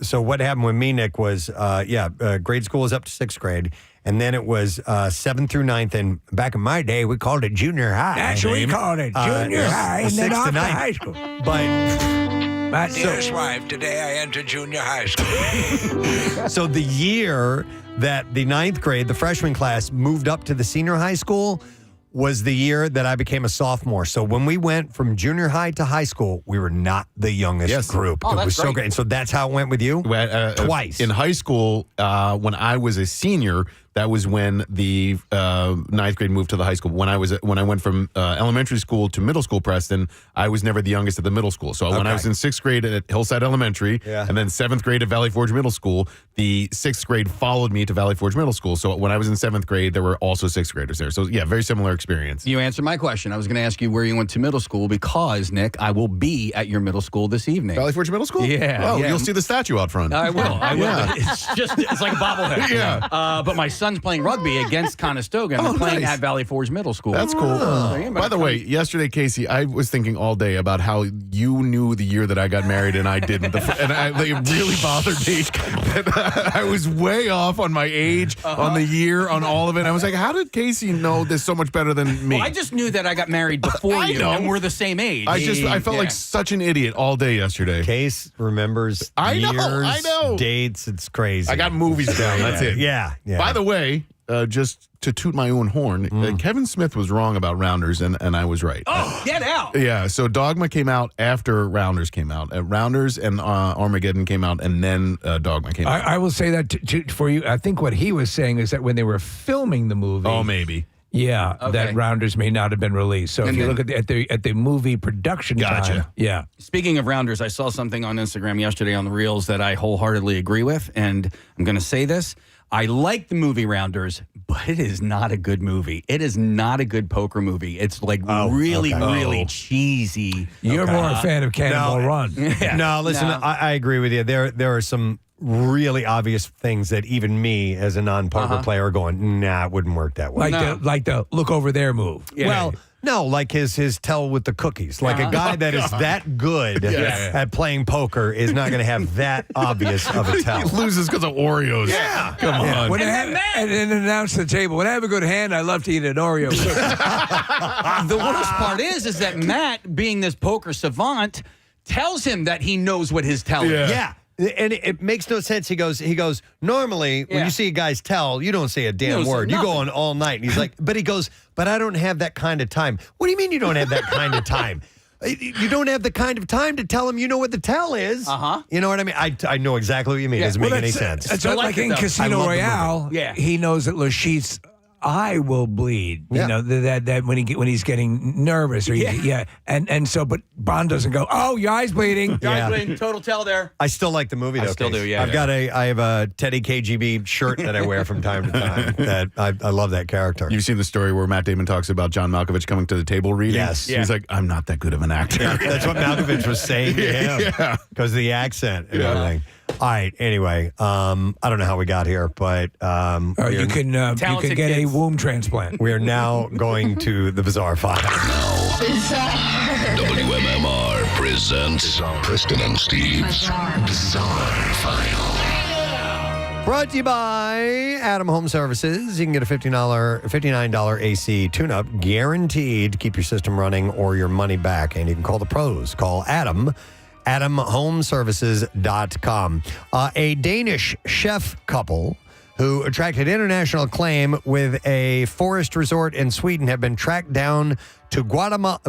So what happened with me, Nick, was grade school was up to 6th grade, and then it was 7th through 9th. And back in my day, we called it junior high. That's what we called it, junior high, and then 6th off to to 9th. high school. But My Dearest wife, today I entered junior high school. so the year that the 9th grade, the freshman class, moved up to the senior high school was the year that I became a sophomore. So when we went from junior high to high school, we were not the youngest group. Oh, it that's was so great. great. And so that's how it went with you? Twice. In high school, when I was a senior, that was when the 9th grade moved to the high school. When I went from elementary school to middle school, Preston, I was never the youngest at the middle school. So when I was in 6th grade at Hillside Elementary, and then 7th grade at Valley Forge Middle School, the 6th grade followed me to Valley Forge Middle School. So when I was in 7th grade, there were also 6th graders there. So yeah, very similar experience. You answered my question. I was going to ask you where you went to middle school because, Nick, I will be at your middle school this evening. Valley Forge Middle School? Yeah. Oh, yeah. you'll see the statue out front. I will. Yeah. It's like a bobblehead. Yeah. But my son's playing rugby against Conestoga, and they're playing nice. at Valley Forge Middle School. That's cool. By the way, yesterday, Casey, I was thinking all day about how you knew the year that I got married and I didn't. It really bothered me that I was way off on my age, on the year, on all of it. I was like, how did Casey know this so much better than me? Well, I just knew that I got married before you, and we're the same age. I felt like such an idiot all day yesterday. Case remembers years, dates. It's crazy. I got movies down. That's it. Yeah. By the way, just to toot my own horn, Kevin Smith was wrong about Rounders, and I was right. Oh, get out! Yeah, so Dogma came out after Rounders came out. Rounders and Armageddon came out, and then Dogma came out. I will say that for you. I think what he was saying is that when they were filming the movie, Oh, maybe. yeah, that Rounders may not have been released. So if you look at the movie production time, yeah. Speaking of Rounders, I saw something on Instagram yesterday on the Reels that I wholeheartedly agree with, and I'm going to say this. I like the movie Rounders, but it is not a good movie. It is not a good poker movie. It's like really cheesy. You're more a fan of Cannonball Run. No, listen, I agree with you. There are some really obvious things that even me as a non-poker player are going, nah, it wouldn't work that way. Like the look over there move. Well, no, like his tell with the cookies. Like a guy that is that good at playing poker is not going to have that obvious of a tell. He loses because of Oreos. Yeah. Come on. When and then announce the table. When I have a good hand, I love to eat an Oreo cookie. The worst part is that Matt, being this poker savant, tells him that he knows what his tell is. Yeah. And it makes no sense. He goes, normally when you see a guy's tell, you don't say a damn word. You go on all night. And he's like, but I don't have that kind of time. What do you mean you don't have that kind of time? You don't have the kind of time to tell him you know what the tell is. You know what I mean? I know exactly what you mean. It doesn't make any sense. It's like in Casino Royale. He knows that Lashit's eye will bleed. You know that when he's getting nervous or and so but Bond doesn't go, oh, your eye's bleeding. Your eye's bleeding. Total tell there. I still like the movie though. I still do. Yeah. I have a Teddy KGB shirt that I wear from time to time. That I love that character. You've seen the story where Matt Damon talks about John Malkovich coming to the table reading. Yes. He's like, I'm not that good of an actor. Yeah, that's what Malkovich was saying to him because of the accent and everything. All right. Anyway, I don't know how we got here, but you can get a womb transplant. We are now going to the Bizarre File. WMMR presents Preston and Steve's Bizarre File. Brought to you by Adam Home Services. You can get a $59 AC tune-up guaranteed to keep your system running or your money back. And you can call the pros. Call Adam. AdamHomeservices.com. A Danish chef couple who attracted international acclaim with a forest resort in Sweden have been tracked down to Guatemala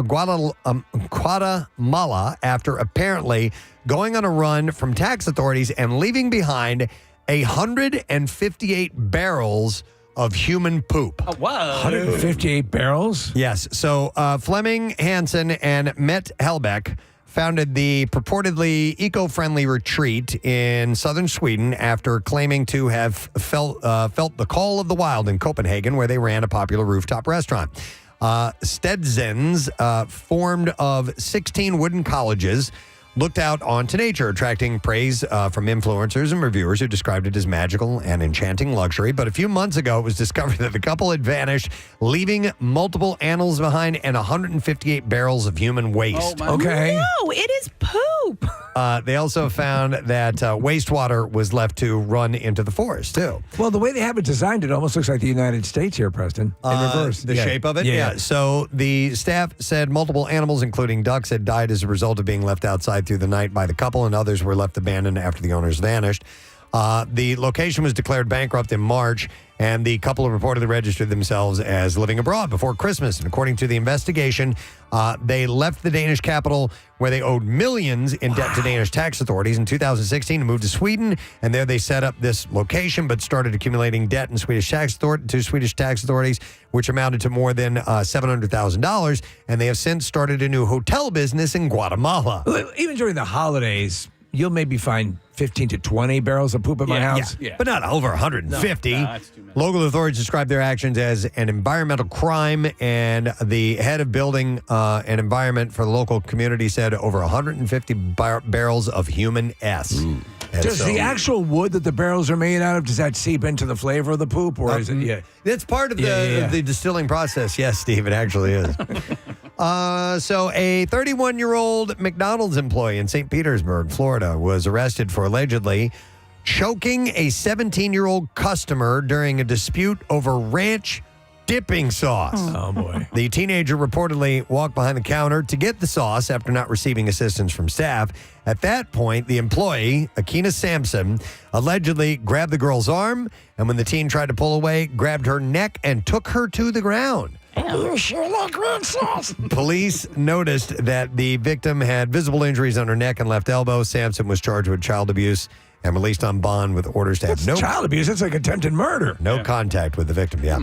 after apparently going on a run from tax authorities and leaving behind 158 barrels of human poop. Oh, whoa. 158 barrels? Yes. So Fleming Hansen and Mette Hellbeck founded the purportedly eco-friendly retreat in southern Sweden after claiming to have felt the call of the wild in Copenhagen, where they ran a popular rooftop restaurant. Stedsens, formed of 16 wooden cottages, looked out onto nature, attracting praise from influencers and reviewers who described it as magical and enchanting luxury. But a few months ago, it was discovered that the couple had vanished, leaving multiple animals behind and 158 barrels of human waste. Okay. No, it is poop. They also found that wastewater was left to run into the forest, too. Well, the way they have it designed, it almost looks like the United States here, Preston, in reverse. The shape of it? Yeah. So the staff said multiple animals, including ducks, had died as a result of being left outside through the night by the couple, and others were left abandoned after the owners vanished. The location was declared bankrupt in March, and the couple reportedly registered themselves as living abroad before Christmas. And according to the investigation, they left the Danish capital where they owed millions in debt to Danish tax authorities in 2016 and moved to Sweden. And there they set up this location, but started accumulating debt to Swedish tax authorities, which amounted to more than $700,000. And they have since started a new hotel business in Guatemala. Even during the holidays, you'll maybe find 15 to 20 barrels of poop at my house. Yeah. But not over 150. No, that's too many. Local authorities described their actions as an environmental crime, and the head of building and environment for the local community said over 150 barrels of human S. And Does so- the actual wood that the barrels are made out of, does that seep into the flavor of the poop, or is it? Yeah, It's part of the distilling process. Yes, Steve, it actually is. So a 31-year-old McDonald's employee in St. Petersburg, Florida, was arrested for allegedly choking a 17-year-old customer during a dispute over ranch dipping sauce. Oh, boy. The teenager reportedly walked behind the counter to get the sauce after not receiving assistance from staff. At that point, the employee, Akina Sampson, allegedly grabbed the girl's arm, and when the teen tried to pull away, grabbed her neck and took her to the ground. You sure like red sauce. Police noticed that the victim had visible injuries on her neck and left elbow. Sampson was charged with child abuse and released on bond with orders to have child abuse. That's like attempted murder. No contact with the victim. Yeah.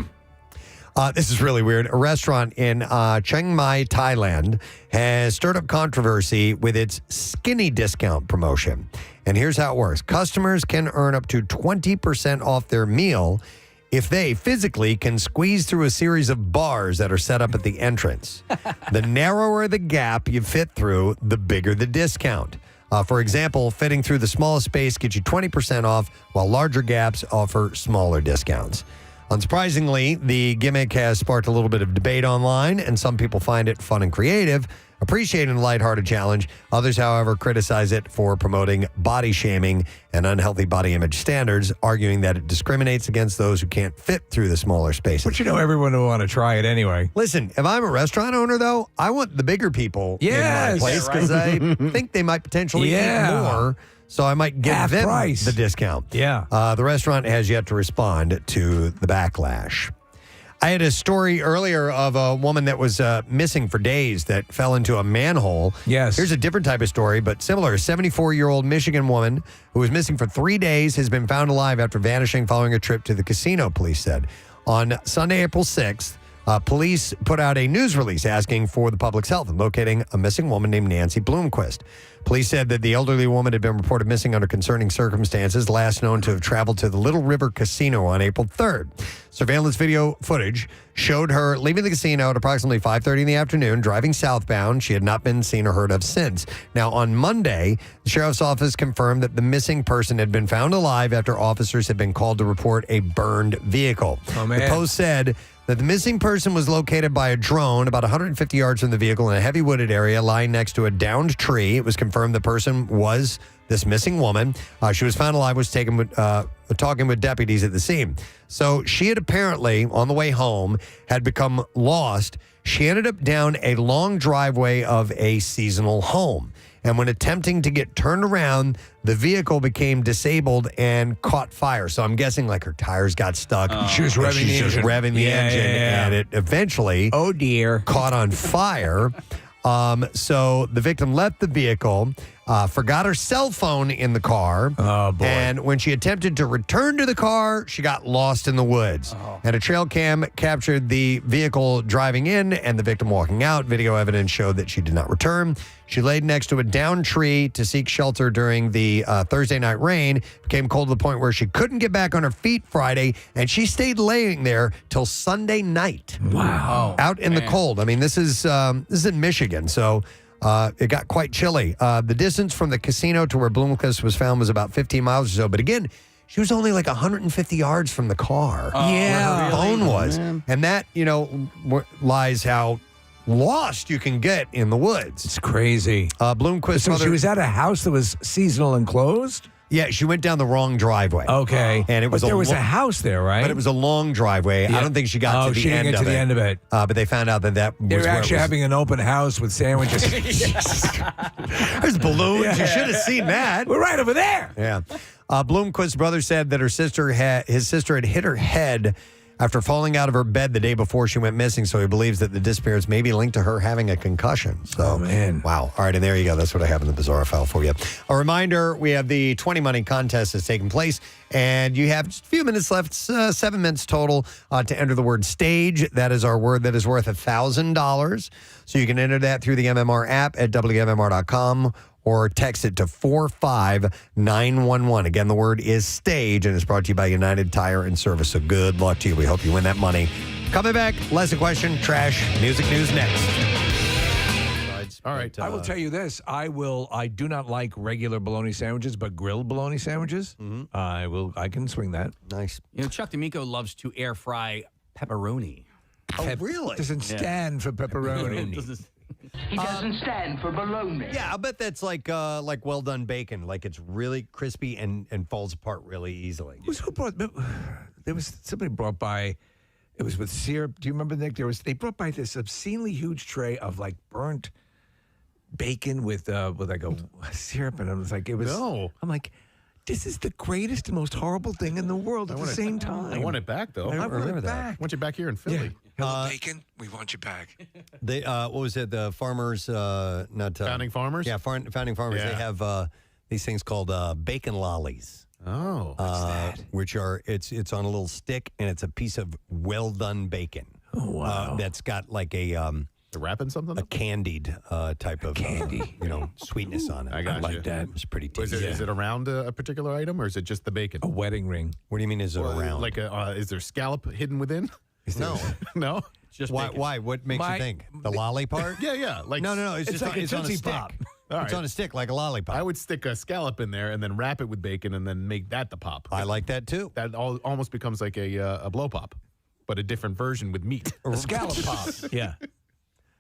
This is really weird. A restaurant in Chiang Mai, Thailand, has stirred up controversy with its skinny discount promotion. And here's how it works. Customers can earn up to 20% off their meal if they physically can squeeze through a series of bars that are set up at the entrance. The narrower the gap you fit through, the bigger the discount. For example, fitting through the smallest space gets you 20% off, while larger gaps offer smaller discounts. Unsurprisingly, the gimmick has sparked a little bit of debate online, and some people find it fun and creative, appreciating the lighthearted challenge. Others, however, criticize it for promoting body shaming and unhealthy body image standards, arguing that it discriminates against those who can't fit through the smaller spaces. But everyone will want to try it anyway. Listen, if I'm a restaurant owner, though, I want the bigger people in my place because I think they might potentially eat more. So I might give them the discount. Yeah. The restaurant has yet to respond to the backlash. I had a story earlier of a woman that was missing for days that fell into a manhole. Yes. Here's a different type of story, but similar. A 74-year-old Michigan woman who was missing for 3 days has been found alive after vanishing following a trip to the casino, police said. On Sunday, April 6th, police put out a news release asking for the public's help in locating a missing woman named Nancy Bloomquist. Police said that the elderly woman had been reported missing under concerning circumstances, last known to have traveled to the Little River Casino on April 3rd. Surveillance video footage showed her leaving the casino at approximately 5:30 in the afternoon, driving southbound. She had not been seen or heard of since. Now, on Monday, the sheriff's office confirmed that the missing person had been found alive after officers had been called to report a burned vehicle. Oh, man. The Post said that the missing person was located by a drone about 150 yards from the vehicle in a heavy wooded area lying next to a downed tree. It was confirmed the person was this missing woman. She was found alive, was taken with, talking with deputies at the scene. So she had apparently, on the way home, had become lost. She ended up down a long driveway of a seasonal home. And when attempting to get turned around, the vehicle became disabled and caught fire. So I'm guessing like her tires got stuck. She was revving the engine. Revving the engine, and it eventually caught on fire. So the victim left the vehicle, forgot her cell phone in the car. Oh, boy. And when she attempted to return to the car, she got lost in the woods. And a trail cam captured the vehicle driving in and the victim walking out. Video evidence showed that she did not return. She laid next to a downed tree to seek shelter during the Thursday night rain. Became cold to the point where she couldn't get back on her feet Friday, and she stayed laying there till Sunday night. Wow. Out in the cold. I mean, this is in Michigan, so it got quite chilly. The distance from the casino to where Bloomquist was found was about 15 miles or so. But again, she was only like 150 yards from the car where her phone was. And that, lies how lost you can get in the woods. It's crazy. Bloomquist. So she was at a house that was seasonal and closed? Yeah, she went down the wrong driveway. Okay. And it was there was a house there, right? But it was a long driveway. Yeah. I don't think she got to the she didn't end get of to it. the end of it. But they found out that They was were where actually it was. having an open house with sandwiches. There's balloons. You should have seen that. We're right over there. Yeah. Bloomquist's brother said that his sister had hit her head after falling out of her bed the day before she went missing, so he believes that the disappearance may be linked to her having a concussion. So, man. Wow. All right, and there you go. That's what I have in the Bizarre File for you. A reminder, we have the 20 Money contest that's taking place, and you have just a few minutes left, 7 minutes total, to enter the word stage. That is our word that is worth $1,000. So you can enter that through the MMR app at WMMR.com, or text it to 45911. Again, the word is stage, and it's brought to you by United Tire and Service. So good luck to you. We hope you win that money. Coming back, less a question, trash, music news next. All right. I will tell you this. I do not like regular bologna sandwiches, but grilled bologna sandwiches, I can swing that. Nice. Chuck D'Amico loves to air fry pepperoni. Oh, really? Doesn't stand for pepperoni. He doesn't stand for bologna. Yeah, I bet that's like well done bacon. Like it's really crispy and falls apart really easily. Who brought? There was somebody brought by. It was with syrup. Do you remember, Nick? They brought by this obscenely huge tray of like burnt bacon with like a syrup, and I was like, I'm like, this is the greatest and most horrible thing in the world at the same time. I want it back, though. I want it back. I want you back here in Philly. Hello, bacon. We want you back. They what was it? The farmers, Founding Farmers? Yeah, founding farmers. Yeah. They have these things called bacon lollies. Oh, what's that? Which are it's on a little stick and it's a piece of well done bacon. Oh wow! That's got like a wrapping something, a candied type of candy, sweetness on it. I got like you. that. It's pretty tasty. Is it around a particular item, or is it just the bacon? A wedding ring. What do you mean? Is it around? Like is there scallop hidden within? No. No. Just why? bacon. Why? What makes you think the lolly part? Yeah. Like no. It's like it's a on a Tootsie stick. Pop. All It's right. on a stick like a lollipop. I would stick a scallop in there and then wrap it with bacon and then make that the pop. I like that too. That almost becomes like a blow pop, but a different version with meat. A scallop pop. Yeah.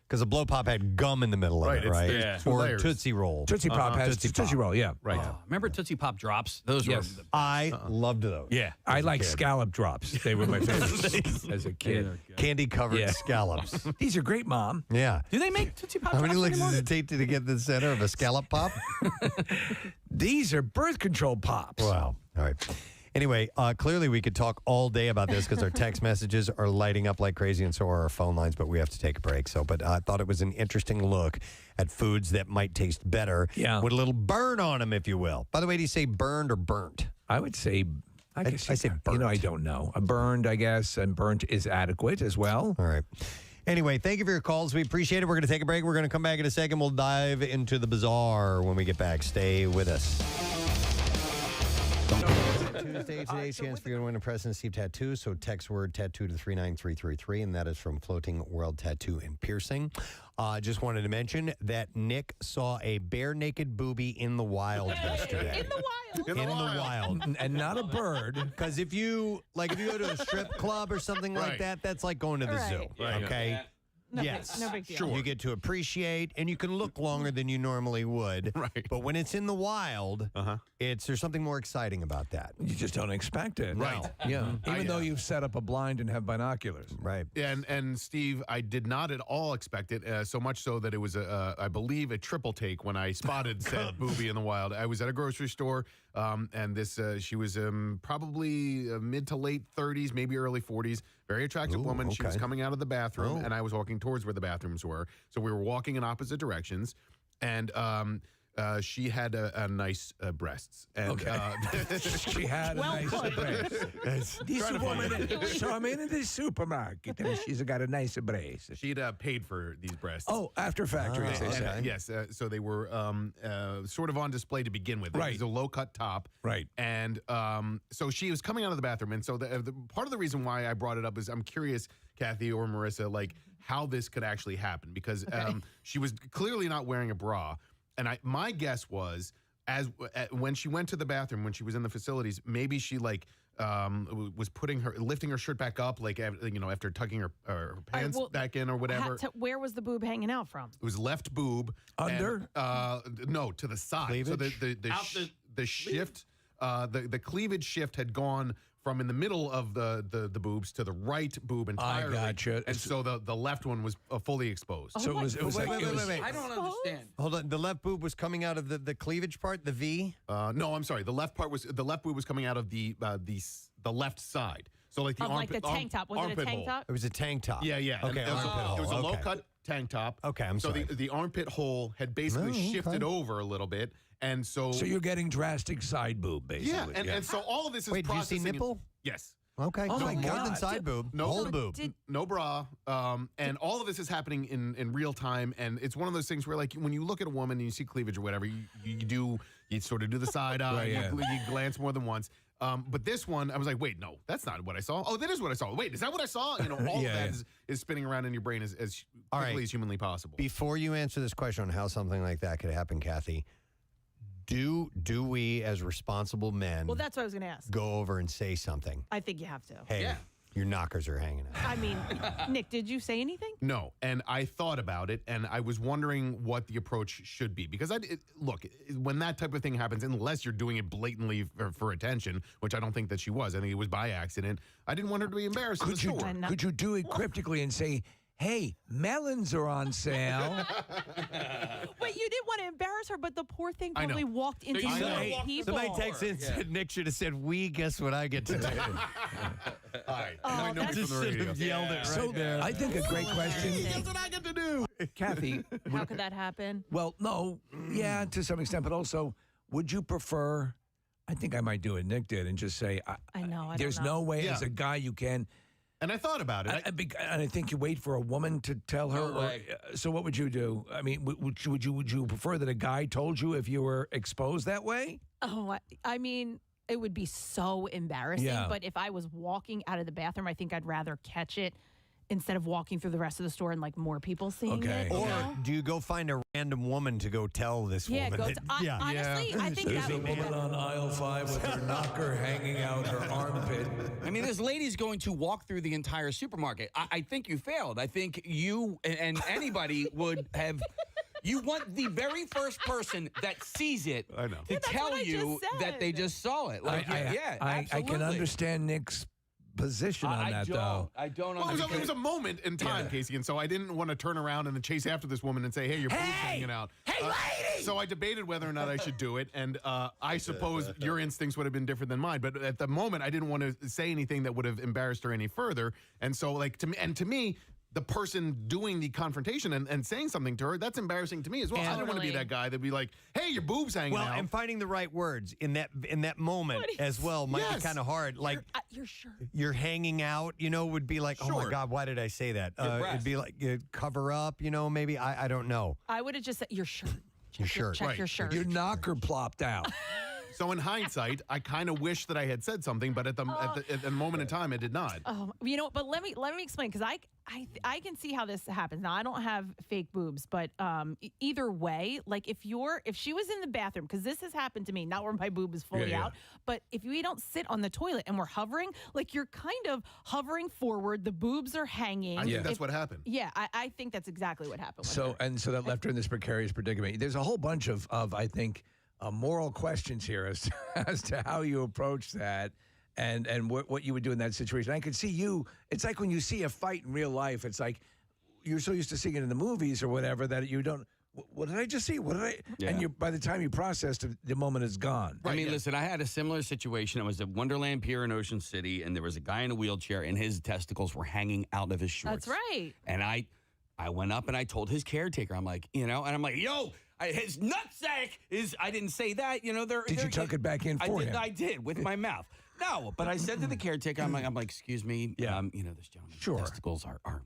Because a blow pop had gum in the middle of Right, it, it's- right? there's two Or layers. Tootsie Roll. Tootsie Pop has Tootsie Roll, yeah. Right. Remember Tootsie Pop drops? Those Yes. were. I loved those. Yeah. I like scallop drops. They were my favorites as a kid. Candy-covered Yeah. scallops. These are great, Mom. Yeah. Do they make Tootsie Pop How many drops licks anymore? does it take to get to the center of a scallop pop? These are birth control pops. Wow. All right. Anyway, clearly we could talk all day about this because our text messages are lighting up like crazy, and so are our phone lines. But we have to take a break. But I thought it was an interesting look at foods that might taste better, with a little burn on them, if you will. By the way, do you say burned or burnt? I would say. I say burnt. You know, I don't know. A burned, I guess, and burnt is adequate as well. All right. Anyway, thank you for your calls. We appreciate it. We're going to take a break. We're going to come back in a second. We'll dive into the bazaar when we get back. Stay with us. Tuesday today, chance for you to win a Preston Steve tattoo. So text word tattoo to 39333, and that is from Floating World Tattoo and Piercing. Just wanted to mention that Nick saw a bare naked booby in the wild yesterday. In the wild. In the wild. And not a bird. Because if you go to a strip club or something like Right. that, that's like going to the Right. zoo. Right. Okay. No yes. big, no big deal. Sure. You get to appreciate, and you can look longer than you normally would. Right. But when it's in the wild, there's something more exciting about that. You just don't expect it. Right. Yeah. Even though you've set up a blind and have binoculars. Right. And Steve, I did not at all expect it, so much so that it was, I believe, a triple take when I spotted said booby in the wild. I was at a grocery store, and this she was probably mid to late 30s, maybe early 40s, very attractive woman. She was okay. coming out of the bathroom, and I was walking towards where the bathrooms were. So we were walking in opposite directions, and she had a nice breasts. And, She had a nice breast. This woman, so I'm in the supermarket and she's got a nice breast. She'd paid for these breasts. Oh, after factory, as they And, say. yes, so they were sort of on display to begin with. Right. It was a low-cut top. Right. And so she was coming out of the bathroom. And so the part of the reason why I brought it up is I'm curious, Kathy or Marissa, like how this could actually happen. Because she was clearly not wearing a bra. And my guess was, when she went to the bathroom, when she was in the facilities, maybe she was lifting her shirt back up, like after tucking her pants back in or whatever. Where was the boob hanging out from? It was left boob Under? and, no, to the side. Cleavage? So the shift, the cleavage shift had gone from in the middle of the boobs to the right boob entirely. I gotcha. And so the left one was fully exposed. So it was Wait. I don't understand. Hold on. The left boob was coming out of the cleavage part, the V? No, I'm sorry. The left boob was coming out of the left side. So like the Of armpit, like the tank top. Was it a armpit tank hole. top? It was a tank top. Yeah. Okay, And armpit hole. It was a Okay. low-cut tank top. Okay, I'm so sorry. the armpit hole had basically shifted over a little bit, and so you're getting drastic side boob, basically. yeah, and so all of this is Wait, do you see processing. nipple? Yes. Okay. Oh, so my more God. than side boob. No whole boob. no bra, and all of this is happening in real time, and it's one of those things where, like, when you look at a woman and you see cleavage or whatever, you sort of do the side eye, you glance more than once. But this one, I was like, wait, no, that's not what I saw. Oh, that is what I saw. Wait, is that what I saw? All of that is spinning around in your brain as quickly as humanly possible. Before you answer this question on how something like that could happen, Kathy, do we as responsible men Well, that's what I was going to ask. go over and say something? I think you have to. Hey, your knockers are hanging out. I mean, Nick, did you say anything? No, and I thought about it, and I was wondering what the approach should be. Because, look, when that type of thing happens, unless you're doing it blatantly for attention, which I don't think that she was. I think it was by accident. I didn't want her to be embarrassed in the store. Could you do it cryptically and say, hey, melons are on sale? But you didn't want to embarrass her, but the poor thing I know. probably walked into I know. many people. Somebody texted in and said, Nick should have said, we, guess what I get to do? All right. Oh, Nobody that's- from the radio. Yelled it right So there. I think a great question. That's what I get to do. Kathy, How could that happen? well, no, yeah, to some extent, but also, would you prefer, I think I might do what Nick did and just say, I know. there's no way as a guy you can. And I thought about it. And I think you wait for a woman to tell her. No way. So what would you do? I mean, would you prefer that a guy told you if you were exposed that way? Oh, I mean, it would be so embarrassing. Yeah. But if I was walking out of the bathroom, I think I'd rather catch it instead of walking through the rest of the store and like more people seeing Okay. it. Or do you go find a random woman to go tell this Yeah, woman. honestly, I think There's that a woman on aisle 5 with her knocker hanging out her armpit. I mean, this lady's going to walk through the entire supermarket. I think you failed. I think you and anybody would have. You want the very first person that sees it to tell you that they just saw it. Like, I can understand Nick's position on that, though. I don't Well, understand. it was a moment in time, Casey, and so I didn't want to turn around and then chase after this woman and say, hey, your boob's hanging out. Hey, lady! So I debated whether or not I should do it, and I suppose your instincts would have been different than mine, but at the moment, I didn't want to say anything that would have embarrassed her any further, and so, like, to me, the person doing the confrontation and saying something to her, that's embarrassing to me as well. I don't want to be that guy that'd be like, hey, your boob's hanging out. And finding the right words in that moment as well might be kind of hard. Like, your shirt. You're hanging out, would be like, oh my God, why did I say that? It'd be like, cover up, maybe. I don't know. I would have just said your shirt. Your shirt. Check your shirt. Your knocker plopped out. So in hindsight, I kind of wish that I had said something, but at the moment in time, I did not. Oh, but let me explain, because I can see how this happens. Now, I don't have fake boobs, but either way, like if she was in the bathroom, because this has happened to me, not where my boob is fully out, but if we don't sit on the toilet and we're hovering, like you're kind of hovering forward, the boobs are hanging. I think that's what happened. Yeah, I think that's exactly what happened. So that left her in this precarious predicament. There's a whole bunch of I think, moral questions here as to how you approach that and what you would do in that situation. I could see you. It's like when you see a fight in real life. It's like you're so used to seeing it in the movies or whatever that you don't. What did I just see? What did I? Yeah. And by the time you process it, the moment is gone. I mean, listen, I had a similar situation. I was at Wonderland Pier in Ocean City, and there was a guy in a wheelchair, and his testicles were hanging out of his shorts. That's right. And I went up and I told his caretaker, I'm like, and I'm like, yo, his nutsack is, I didn't say that, Did you tuck it back in for him? I did, with my mouth. No, but I said to the caretaker, I'm like, excuse me, this gentleman's testicles are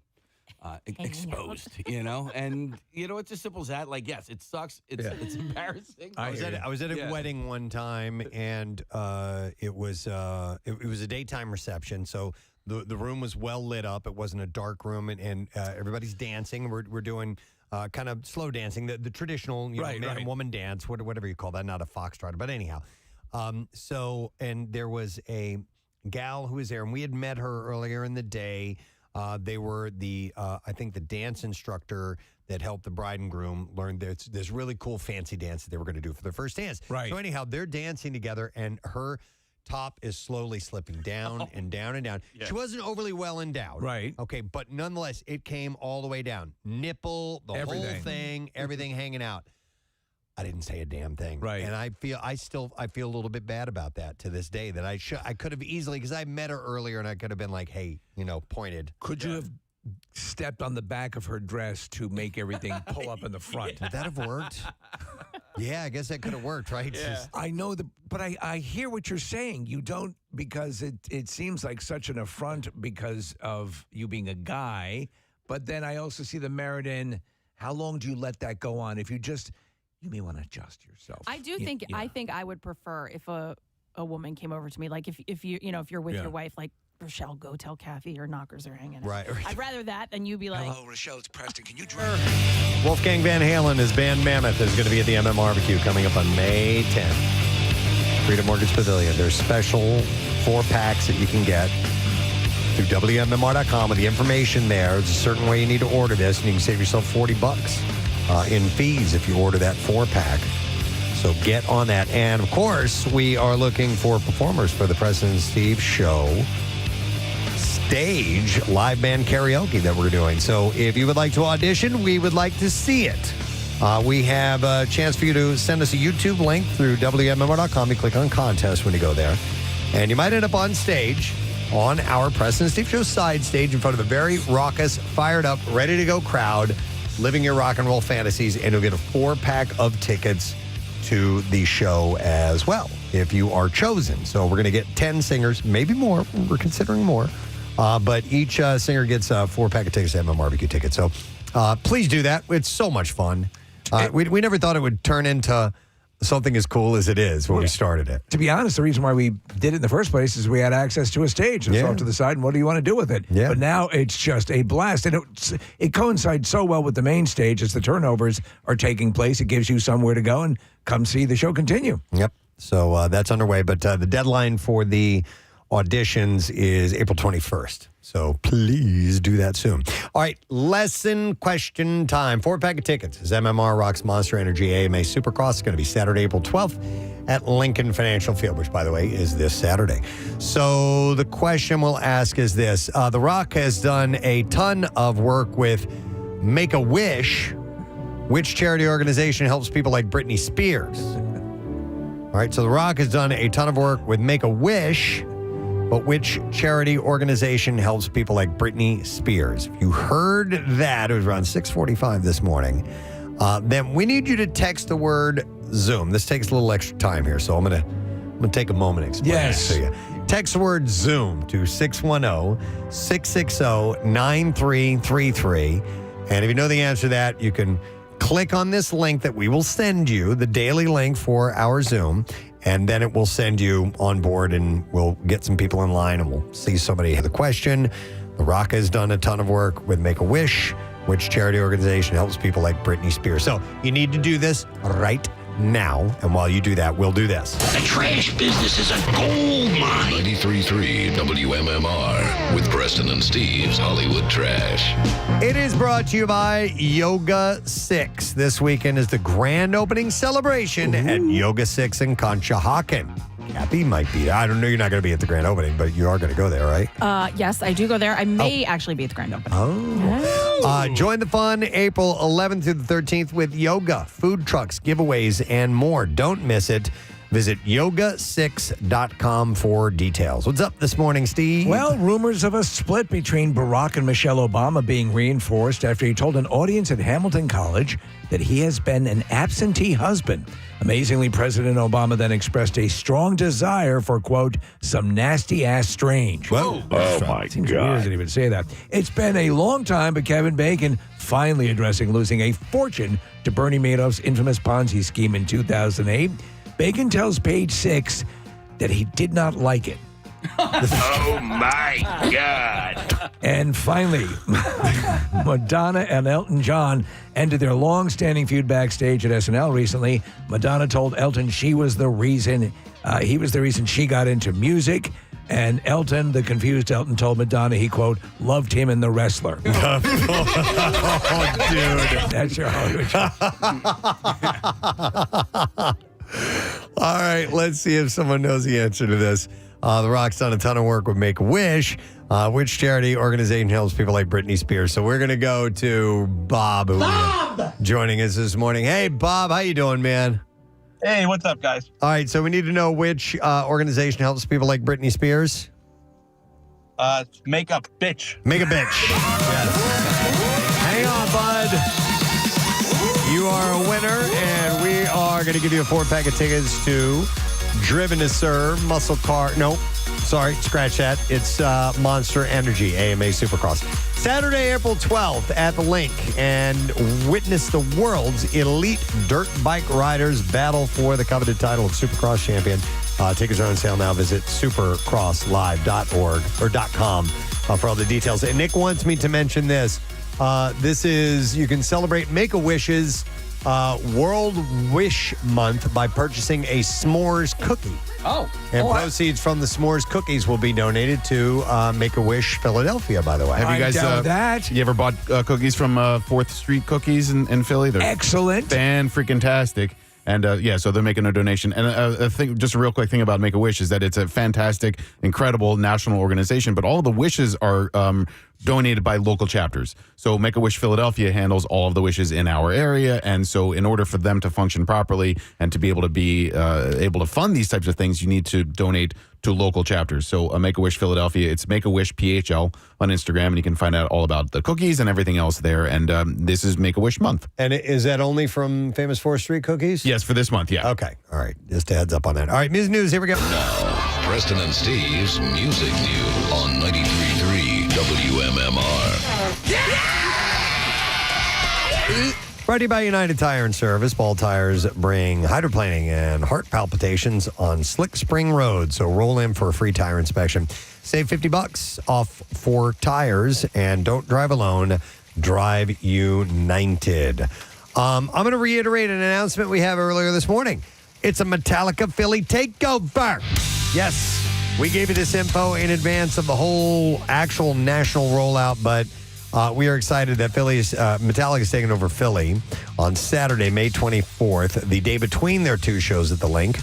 exposed, and it's as simple as that. Like, yes, it sucks. It's embarrassing. I was at a wedding one time, and it was a daytime reception, so the room was well lit up. It wasn't a dark room, and everybody's dancing. We're doing kind of slow dancing, the traditional man and woman dance, whatever you call that, not a foxtrot, but anyhow. And there was a gal who was there, and we had met her earlier in the day. They were I think the dance instructor that helped the bride and groom learn this really cool fancy dance that they were going to do for their first dance. Right. So anyhow, they're dancing together, and her top is slowly slipping down and down and down. Yes. She wasn't overly well endowed. Right. Okay, but nonetheless, it came all the way down. Nipple, the whole thing, everything hanging out. I didn't say a damn thing. Right. And I feel a little bit bad about that to this day, that I could have easily, because I met her earlier and I could have been like, hey, pointed. Could you have stepped on the back of her dress to make everything pull up in the front? Would that have worked? Yeah, I guess that could have worked, right? Yeah. I know but I hear what you're saying. You don't, because it seems like such an affront because of you being a guy. But then I also see the merit in how long do you let that go on? If you may want to adjust yourself. I do think I think I would prefer if a woman came over to me, like if you're with your wife, like, Rochelle, go tell Kathy your knockers are hanging out. Right. I'd rather that than you be like, Hello, Rochelle, it's Preston. Can you drive? Wolfgang Van Halen's band Mammoth is going to be at the MM Barbecue coming up on May 10th. Freedom Mortgage Pavilion. There's special 4-packs that you can get through WMMR.com with the information there. There's a certain way you need to order this, and you can save yourself $40 in fees if you order that 4-pack. So get on that. And, of course, we are looking for performers for the Preston and Steve Show stage live band karaoke that we're doing. So if you would like to audition, we would like to see it. We have a chance for you to send us a YouTube link through WMMR.com. You click on contest when you go there. And you might end up on stage on our Preston and Steve Show side stage in front of a very raucous, fired up, ready to go crowd, living your rock and roll fantasies, and you'll get a 4-pack of tickets to the show as well if you are chosen. So we're going to get 10 singers, maybe more. We're considering more. But each singer gets a 4-pack of tickets to MM Barbecue tickets. So please do that. It's so much fun. We never thought it would turn into something as cool as it is when we started it. To be honest, the reason why we did it in the first place is we had access to a stage. It's off to the side, and what do you want to do with it? Yeah. But now it's just a blast. And it coincides so well with the main stage as the turnovers are taking place. It gives you somewhere to go and come see the show continue. Yep. So that's underway. But the deadline for the auditions is April 21st. So please do that soon. All right, lesson question time. 4-pack of tickets as MMR rocks Monster Energy AMA Supercross. It's going to be Saturday, April 12th at Lincoln Financial Field, which, by the way, is this Saturday. So the question we'll ask is this. The Rock has done a ton of work with Make-A-Wish. Which charity organization helps people like Britney Spears? All right, so The Rock has done a ton of work with Make-A-Wish. But which charity organization helps people like Britney Spears? If you heard that, it was around 6:45 this morning, then we need you to text the word Zoom. This takes a little extra time here, so I'm gonna take a moment and explain this to you. Text the word Zoom to 610-660-9333. And if you know the answer to that, you can click on this link that we will send you, the daily link for our Zoom, and then it will send you on board, and we'll get some people in line, and we'll see somebody. The question, The Rock has done a ton of work with Make-A-Wish. Which charity organization helps people like Britney Spears? So you need to do this right now, and while you do that, we'll do this. The trash business is a gold mine. 93.3 WMMR with Preston and Steve's Hollywood Trash. It is brought to you by Yoga 6. This weekend is the grand opening celebration at Yoga 6 in Conshohocken. Kathy might be there. I don't know. You're not going to be at the grand opening, but you are going to go there, right? Yes, I do go there. I may actually be at the grand opening. Join the fun April 11th through the 13th with yoga, food trucks, giveaways, and more. Don't miss it. Visit yoga6.com for details. What's up this morning, Steve? Well, rumors of a split between Barack and Michelle Obama being reinforced after he told an audience at Hamilton College that he has been an absentee husband. Amazingly, President Obama then expressed a strong desire for, quote, some nasty-ass strange. Whoa. Oh, my God. He doesn't even say that. It's been a long time, but Kevin Bacon finally addressing losing a fortune to Bernie Madoff's infamous Ponzi scheme in 2008. Bacon tells Page 6 that he did not like it. Oh, my God. And finally, Madonna and Elton John ended their long-standing feud backstage at SNL recently. Madonna told Elton he was the reason she got into music. And Elton, the confused Elton, told Madonna he, quote, loved him in The Wrestler. Oh, dude. That's your Hollywood show. All right, let's see if someone knows the answer to this. The Rock's done a ton of work with Make-A-Wish. Which charity organization helps people like Britney Spears? So we're going to go to Bob. Bob! Joining us this morning. Hey, Bob, how you doing, man? Hey, what's up, guys? All right, so we need to know which organization helps people like Britney Spears. Make a bitch. Make a bitch. Yes. Hang on, bud. You are a winner, and we are going to give you a 4-pack of tickets to Driven to Serve, Muscle Car. Nope. Sorry, scratch that. It's Monster Energy, AMA Supercross. Saturday, April 12th at the Link, and witness the world's elite dirt bike riders battle for the coveted title of Supercross champion. Tickets are on sale now. Visit supercrosslive.org or .com for all the details. And Nick wants me to mention this. You can celebrate Make-A-Wish's World Wish Month by purchasing a s'mores cookie. And proceeds from the s'mores cookies will be donated to Make-A-Wish Philadelphia, by the way. Have you guys you ever bought cookies from 4th Street Cookies in Philly? They're excellent. Fan-freaking-tastic. And so they're making a donation. And just a real quick thing about Make-A-Wish is that it's a fantastic, incredible national organization, but all the wishes are donated by local chapters. So Make-A-Wish Philadelphia handles all of the wishes in our area. And so in order for them to function properly and to be able to fund these types of things, you need to donate to local chapters. So Make-A-Wish Philadelphia, it's Make-A-Wish PHL on Instagram, and you can find out all about the cookies and everything else there. And this is Make-A-Wish month. And is that only from famous 4th Street Cookies? Yes, for this month, yeah. Okay, all right. Just a heads up on that. All right, music news, here we go. Now, Preston and Steve's Music News on 93.3 WMMR. Brought to you by United Tire and Service. Ball tires bring hydroplaning and heart palpitations on slick spring roads. So roll in for a free tire inspection. Save $50 off 4 tires, and don't drive alone. Drive United. I'm going to reiterate an announcement we have earlier this morning. It's a Metallica Philly takeover. Yes, we gave you this info in advance of the whole actual national rollout, but we are excited that Metallica is taking over Philly on Saturday, May 24th, the day between their 2 shows at the Link.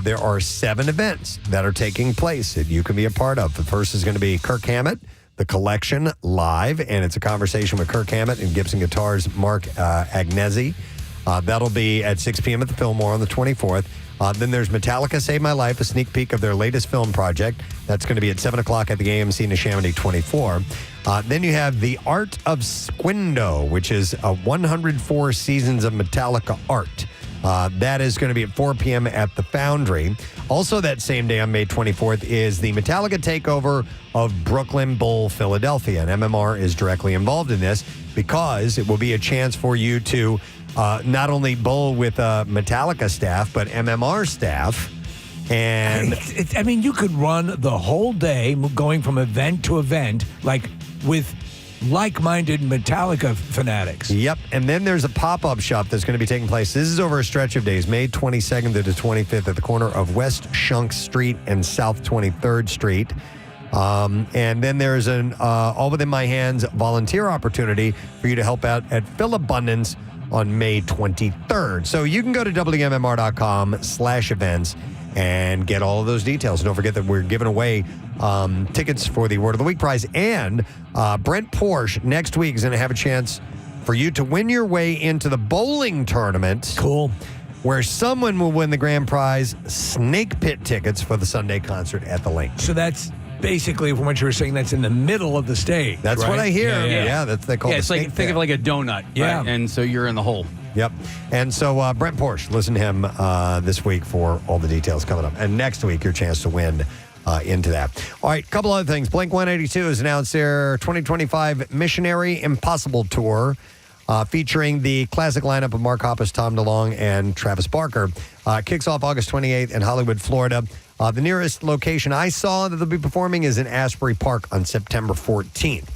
There are 7 events that are taking place that you can be a part of. The first is going to be Kirk Hammett, The Collection Live, and it's a conversation with Kirk Hammett and Gibson Guitars' Mark Agnesi. That'll be at 6 p.m. at the Fillmore on the 24th. Then there's Metallica Save My Life, a sneak peek of their latest film project. That's going to be at 7 o'clock at the AMC Neshaminy 24. Then you have The Art of Squindo, which is 104 seasons of Metallica art. That is going to be at 4 p.m. at the Foundry. Also that same day on May 24th is the Metallica takeover of Brooklyn Bowl, Philadelphia. And MMR is directly involved in this because it will be a chance for you to not only bowl with Metallica staff, but MMR staff. And I mean, you could run the whole day going from event to event, like with like-minded Metallica fanatics. Yep. And then there's a pop-up shop that's going to be taking place. This is over a stretch of days, May 22nd to the 25th at the corner of West Shunk Street and South 23rd Street. And then there's an All Within My Hands volunteer opportunity for you to help out at Philabundance on May 23rd. So you can go to WMMR.com/events and get all of those details. Don't forget that we're giving away tickets for the Word of the Week prize. And Brent Porsche next week is going to have a chance for you to win your way into the bowling tournament. Cool. Where someone will win the grand prize, Snake Pit tickets for the Sunday concert at the Link. So that's basically, from what you were saying, that's in the middle of the stage. That's right? what I hear. Yeah, that's they call it. It's like, think of like a donut. Yeah. Right? And so you're in the hole. Yep. And so Brent Porsche, listen to him this week for all the details coming up. And next week, your chance to win into that. All right, couple other things. Blink-182 has announced their 2025 Missionary Impossible Tour, featuring the classic lineup of Mark Hoppus, Tom DeLonge, and Travis Barker. Kicks off August 28th in Hollywood, Florida. The nearest location I saw that they'll be performing is in Asbury Park on September 14th.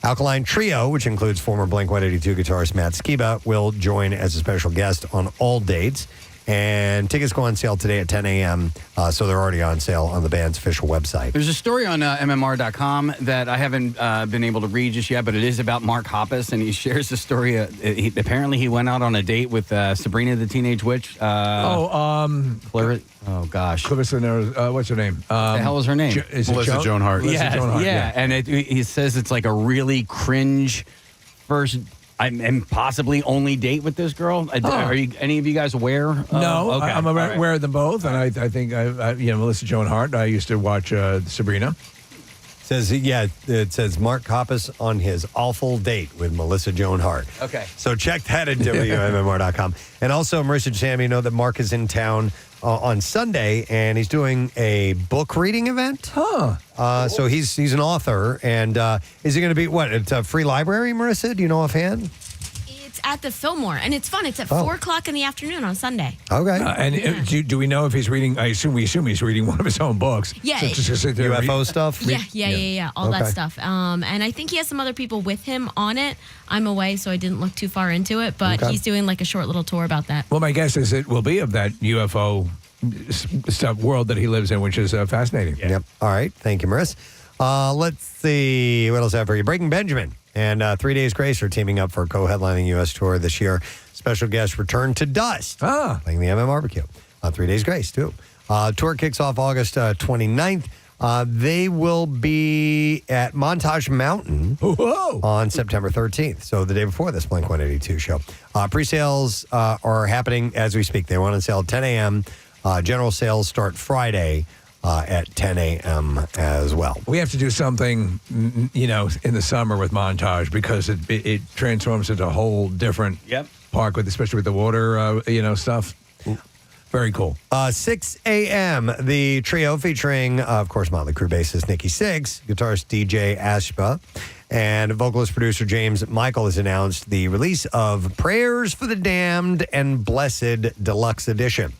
Alkaline Trio, which includes former Blink-182 guitarist Matt Skiba, will join as a special guest on all dates. And tickets go on sale today at 10 a.m., so they're already on sale on the band's official website. There's a story on MMR.com that I haven't been able to read just yet, but it is about Mark Hoppus, and he shares the story. Apparently, he went out on a date with Sabrina the Teenage Witch. Clarissa. Oh, gosh. Clarissa, what's her name? What the hell is her name? Is it Melissa Joan Hart. Yeah, Joan Hart, yeah. And he says it's like a really cringe first and possibly only date with this girl. Are you any of you guys aware? No, okay. I'm aware of them both, and I think Melissa Joan Hart. I used to watch Sabrina. It says Mark Hoppus on his awful date with Melissa Joan Hart. Okay. So check that at WMMR.com. And also, Marissa Cham, you know that Mark is in town on Sunday, and he's doing a book reading event. So he's an author, and is he going to be, what, at a free library, Marissa? Do you know offhand? It's at the Fillmore, and it's fun. It's at 4 o'clock in the afternoon on Sunday. Okay. Do we know if he's reading? We assume he's reading one of his own books. Yeah. So just sit there and UFO read. stuff? Yeah. All that stuff. And I think he has some other people with him on it. I'm away, so I didn't look too far into it, but he's doing like a short little tour about that. Well, my guess is it will be of that UFO stuff world that he lives in, which is fascinating. Yep. All right. Thank you, Maris. Let's see. What else I have for you? Breaking Benjamin and 3 Days Grace are teaming up for a co-headlining U.S. tour this year. Special guest Return to Dust. Playing the MM Barbecue. 3 Days Grace, too. Tour kicks off August 29th. They will be at Montage Mountain on September 13th. So the day before this Blink-182 show. Pre-sales are happening as we speak. They went on sale at 10 a.m. General sales start Friday at 10 a.m. as well. We have to do something, in the summer with Montage because it transforms into a whole different park, especially with the water, stuff. Very cool. 6 a.m., the trio featuring, of course, Motley Crue bassist Nikki Sixx, guitarist DJ Ashba, And vocalist producer James Michael has announced the release of Prayers for the Damned and Blessed Deluxe Edition.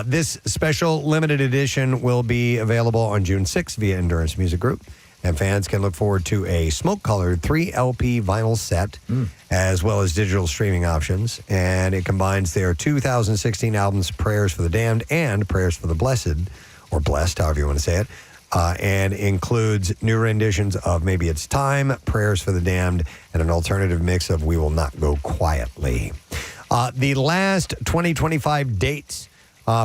This special limited edition will be available on June 6th via Endurance Music Group. And fans can look forward to a smoke-colored 3-LP vinyl set, as well as digital streaming options. And it combines their 2016 albums, Prayers for the Damned and Prayers for the Blessed, or Blessed, however you want to say it, and includes new renditions of Maybe It's Time, Prayers for the Damned, and an alternative mix of We Will Not Go Quietly. The last 2025 dates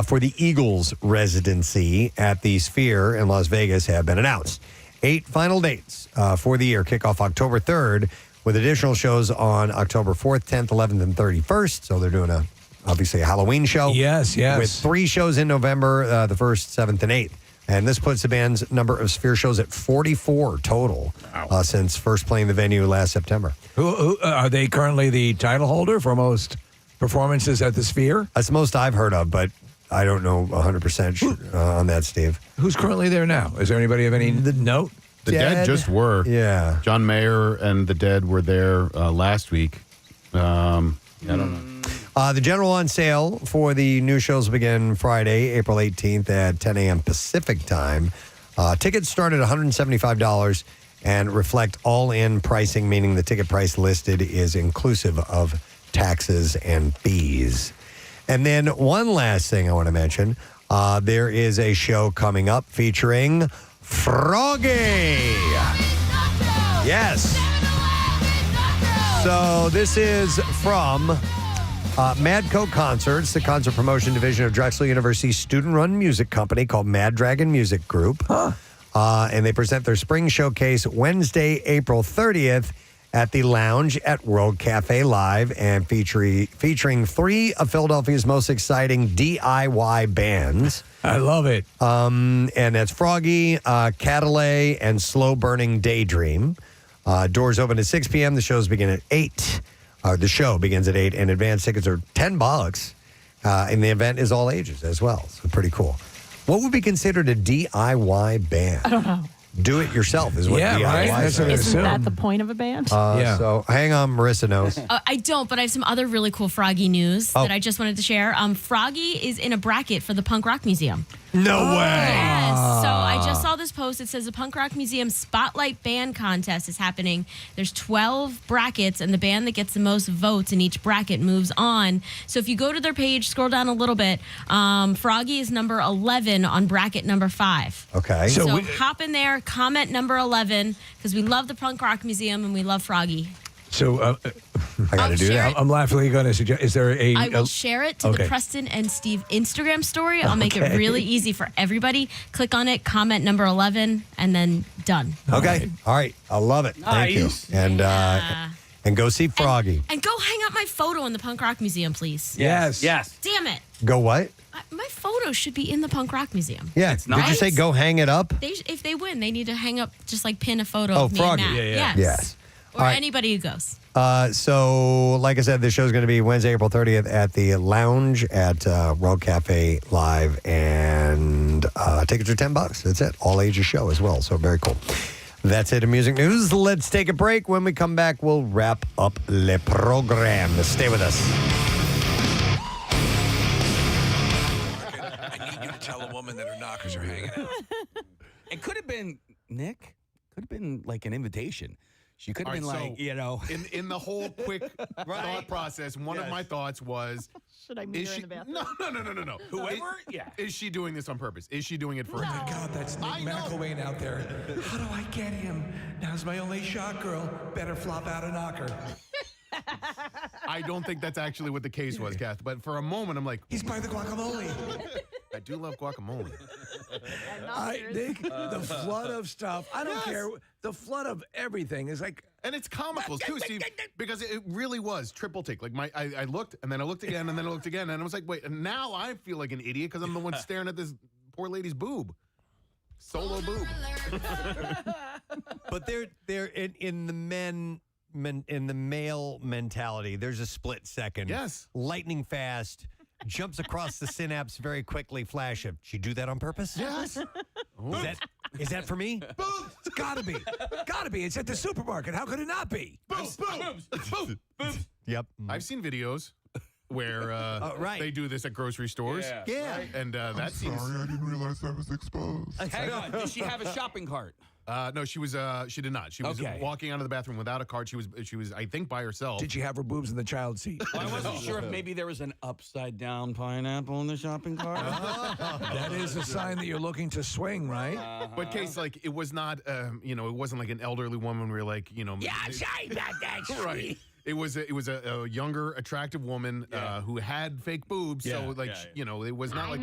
for the Eagles residency at the Sphere in Las Vegas have been announced. 8 final dates for the year kick off October 3rd, with additional shows on October 4th, 10th, 11th, and 31st. So they're doing obviously a Halloween show. Yes. With 3 shows in November, the 1st, 7th, and 8th. And this puts the band's number of Sphere shows at 44 total since first playing the venue last September. Who are they currently the title holder for most performances at the Sphere? That's the most I've heard of, but I don't know 100% on that, Steve. Who's currently there now? Is there anybody of any note? The Dead just were. Yeah. John Mayer and the Dead were there last week. I don't know. The general on sale for the new shows will begin Friday, April 18th at 10 a.m. Pacific time. Tickets start at $175 and reflect all-in pricing, meaning the ticket price listed is inclusive of taxes and fees. And then one last thing I want to mention. There is a show coming up featuring Froggy. Yes. So this is from Madco Concerts, the concert promotion division of Drexel University's student-run music company called Mad Dragon Music Group. And they present their spring showcase Wednesday, April 30th at the Lounge at World Cafe Live, and featuring 3 of Philadelphia's most exciting DIY bands. I love it. And that's Froggy, Catalay, and Slow Burning Daydream. Doors open at 6 p.m. The shows begin at 8. The show begins at 8, and advance tickets are $10. And the event is all ages as well. So pretty cool. What would be considered a DIY band? I don't know. Do it yourself is what DIY right. is. Isn't that the point of a band? So hang on, Marissa knows. I don't, but I have some other really cool Froggy news that I just wanted to share. Froggy is in a bracket for the Punk Rock Museum. No way. Yes. So I just saw this post. It says the Punk Rock Museum Spotlight Band Contest is happening. There's 12 brackets, and the band that gets the most votes in each bracket moves on. So if you go to their page, scroll down a little bit, Froggy is number 11 on bracket number 5. Okay. So hop in there, comment number 11, because we love the Punk Rock Museum and we love Froggy. So I got to do that. I'm laughingly going to suggest, is there I will share it to the Preston and Steve Instagram story. I'll make it really easy for everybody. Click on it, comment number 11, and then done. Okay. All right. I love it. Thank you. And go see Froggy. And go hang up my photo in the Punk Rock Museum, please. Yes. Damn it. Go what? My photo should be in the Punk Rock Museum. Yeah. Did you say go hang it up? If they win, they need to hang up, just like pin a photo Oh, of me Froggy. and Matt. Yes. Or All right. anybody who goes. So, like I said, the show's going to be Wednesday, April 30th at the Lounge at World Cafe Live, and tickets are $10. That's it. All ages show as well. So very cool. That's it in music news. Let's take a break. When we come back, we'll wrap up le programme. Stay with us. I need you to tell a woman that her knockers are hanging out. It could have been, Nick, could have been like an invitation. She could have been like, in the whole quick thought process, one of my thoughts was, should I meet her in the bathroom? No. Whoever, is she doing this on purpose? Is she doing it for? Oh my God, that's Nick McElwain out there. How do I get him? Now's my only shot, girl. Better flop out a knocker. I don't think that's actually what the case was, Kath. But for a moment, I'm like, he's by the guacamole. I do love guacamole. Nick, the flood of stuff. I don't care. The flood of everything is like, and it's comical too, Steve, because it really was triple take. Like I looked, and then I looked again, and then I looked again, and I was like, wait. And now I feel like an idiot because I'm the one staring at this poor lady's boob, solo boob. But they're in the in the male mentality. There's a split second. Yes. Lightning fast. Jumps across the synapse very quickly. Flash of. Did you do that on purpose? Yes. Is that for me? Boobs. It's gotta be. Gotta be. It's at the supermarket. How could it not be? Boobs. Yep. I've seen videos where they do this at grocery stores. Yeah. Right? And that seems. Sorry, I didn't realize I was exposed. Hang on. Did she have a shopping cart? No, she was. She did not. She was walking out of the bathroom without a cart. She was. I think by herself. Did she have her boobs in the child seat? I wasn't sure if maybe there was an upside down pineapple in the shopping cart. That is a sign that you're looking to swing, right? But case like it was not. It wasn't like an elderly woman where like Yeah, I'm sorry about that. Right. It was a younger, attractive woman who had fake boobs. So like it was not like.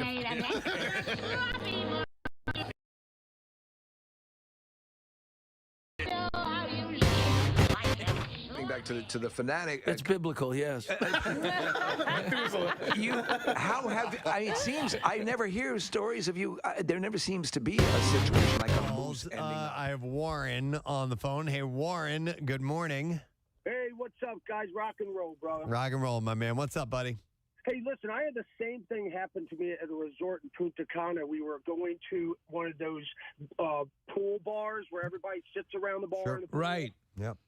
Back to the fanatic. It's biblical, yes. It seems I never hear stories of you. There never seems to be a situation like a moose ending. I have Warren on the phone. Hey, Warren, good morning. Hey, what's up, guys? Rock and roll, brother. Rock and roll, my man. What's up, buddy? Hey, listen, I had the same thing happen to me at a resort in Punta Cana. We were going to one of those pool bars where everybody sits around the bar. Sure. In the pool. Right. Yep.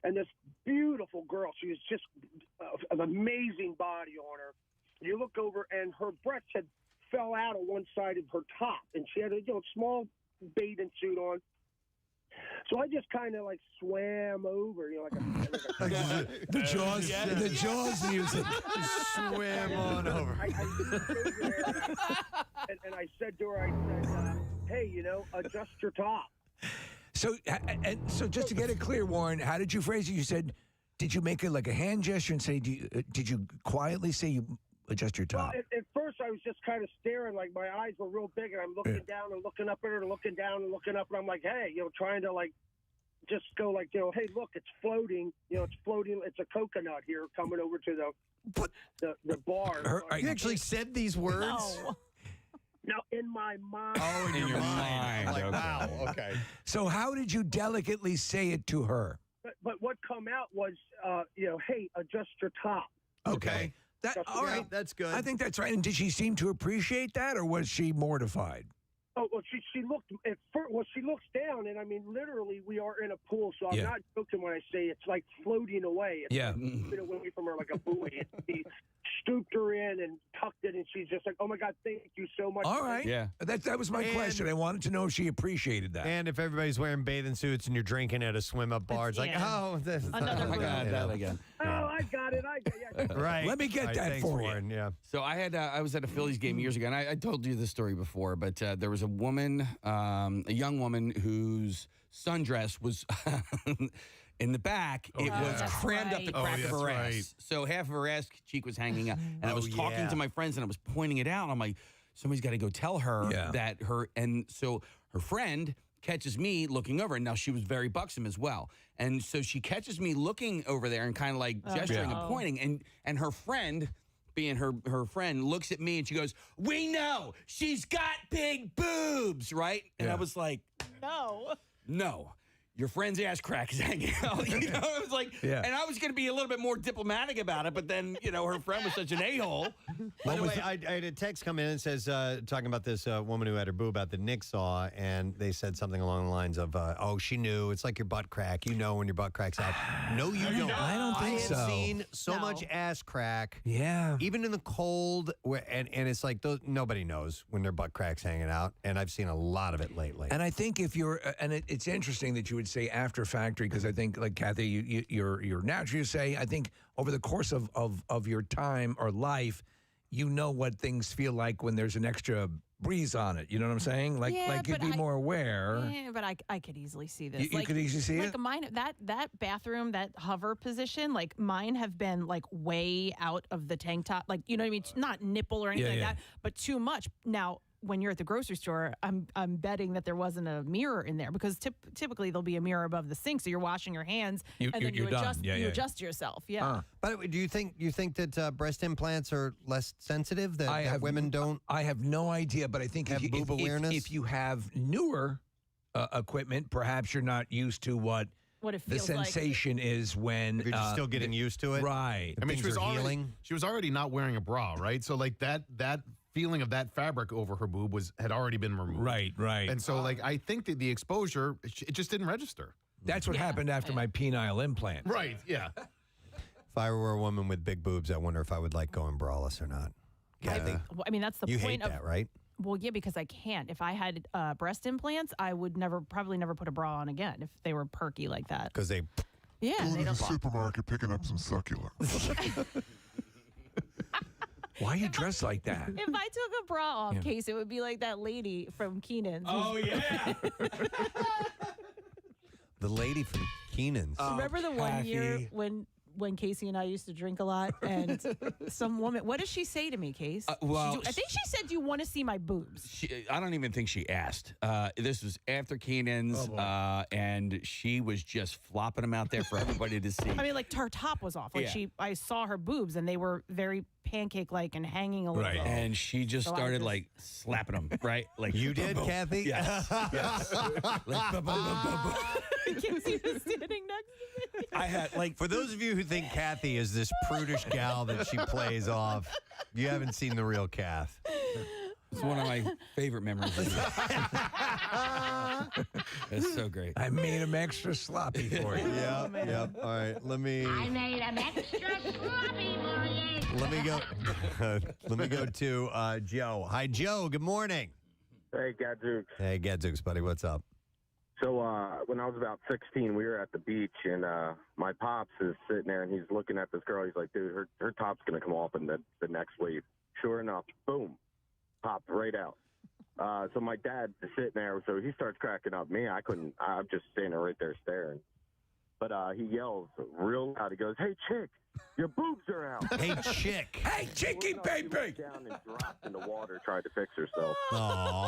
And this beautiful girl, she was just an amazing body on her. You look over, and her breasts had fell out on one side of her top, and she had a small bathing suit on. So I just kind of like swam over, like the Jaws music. Swam on over. And I said to her, hey, adjust your top. So just to get it clear, Warren, how did you phrase it? You said, did you make it like a hand gesture and say, did you quietly say you adjust your top? Well, at first I was just kind of staring, like my eyes were real big, and I'm looking down and looking up at her, and looking down and looking up, and I'm like, hey, trying to like just go like, hey, look, it's floating, it's floating, it's a coconut here coming over to the bar. You actually said these words? No. Now, in my mind. Oh, in your mind. Like, okay. wow, okay. So how did you delicately say it to her? But what come out was, hey, adjust your top. Okay. All right. That's good. I think that's right. And did she seem to appreciate that, or was she mortified? Oh, well, she looked at first. Well, she looks down, and I mean, literally, we are in a pool, so I'm not joking when I say it's like floating away. It's like moving away from her like a buoy. He scooped her in and tucked it, and she's just like, "Oh my God, thank you so much." All right, that was my question. I wanted to know if she appreciated that. And if everybody's wearing bathing suits and you're drinking at a swim up bar, it's like, this is another that again. Oh, I got it. Right. Let me get that for you. Warren. Yeah. So I was at a Phillies game years ago, and I told you this story before, but there was a woman, a young woman whose sundress was in the back. It was crammed up the crack of her ass. Right. So half of her ass cheek was hanging out. And I was talking to my friends, and I was pointing it out. I'm like, somebody's got to go tell her that her. And so her friend catches me looking over, and now she was very buxom as well. And so she catches me looking over there and kind of like gesturing and pointing, and her friend, being her friend, looks at me and she goes, "We know she's got big boobs, right?" And I was like, no. Your friend's ass crack is hanging out. I was like, and I was going to be a little bit more diplomatic about it, but then, her friend was such an a-hole. By the way, I had a text come in and says, talking about this woman who had her boob out that Nick saw, and they said something along the lines of, oh, she knew. It's like your butt crack. You know when your butt crack's out. No, you don't. I don't think so. I have seen so much ass crack. Yeah. Even in the cold, and it's like nobody knows when their butt crack's hanging out, and I've seen a lot of it lately. And I think if you're, and it's interesting that you would say after factory, because I think, like Kathy, you're natural. You say, I think over the course of your time or life, you know what things feel like when there's an extra breeze on it. You know what I'm saying? Like you'd be more aware. Yeah, but I could easily see this. You could easily see it? Mine, that bathroom, that hover position, like mine have been like way out of the tank top. Like, you know what I mean? Not nipple or anything like that, but too much. Now, when you're at the grocery store, I'm betting that there wasn't a mirror in there, because typically there'll be a mirror above the sink, so you're washing your hands and then you adjust adjust yourself. Yeah. By the way, do you think that breast implants are less sensitive, that women don't? I have no idea, but I think have boob awareness. If you have newer equipment, perhaps you're not used to what it feels the sensation is when you're just still getting used to it. Right. I mean, she was already not wearing a bra, right? So like that feeling of that fabric over her boob had already been removed. Right. And so, like, I think that the exposure, it just didn't register. That's what happened after my penile implant. Right, yeah. If I were a woman with big boobs, I wonder if I would like going braless or not. Kathy, I mean, that's the you point hate that, right? Well, yeah, because I can't. If I had breast implants, I would probably never put a bra on again if they were perky like that. Because they... Yeah, Going they to the don't. supermarket picking up some succulents. Why are you dressed like that? If I took a bra off, Yeah. Case, it would be like that lady from Keenan's. Oh, yeah. The lady from Keenan's. Remember the one year when Casey and I used to drink a lot, and some woman, what did she say to me, Case? Well, I think she said, "Do you want to see my boobs?" I don't even think she asked. This was after Keenan's, and she was just flopping them out there for everybody to see. I mean, like her top was off. Like Yeah. I saw her boobs, and they were very pancake-like and hanging a little. Right, and she just So I started just- like slapping them, right? Like You did, Kathy? Yes. Like, Casey was standing next to me. I had like For those of you who think Kathy is this prudish gal that she plays off, you haven't seen the real Kath. It's one of my favorite memories. It's so great. I made them extra sloppy for you. Yep. All right, let me made them extra sloppy for you. let me go. Let me go to Joe. Hi, Joe. Good morning. Hey, Gadzooks. Hey, Gadzooks, buddy. What's up? So when I was about 16, we were at the beach, and my pops is sitting there, and he's looking at this girl. He's like, dude, her top's going to come off in the next wave. Sure enough, boom, popped right out. So my dad is sitting there, so he starts cracking up. Me, I'm just standing right there staring. But he yells real loud. He goes, hey, chick, your boobs are out. Hey, chick. Hey, chickie, baby. Down and dropped in the water trying to fix herself.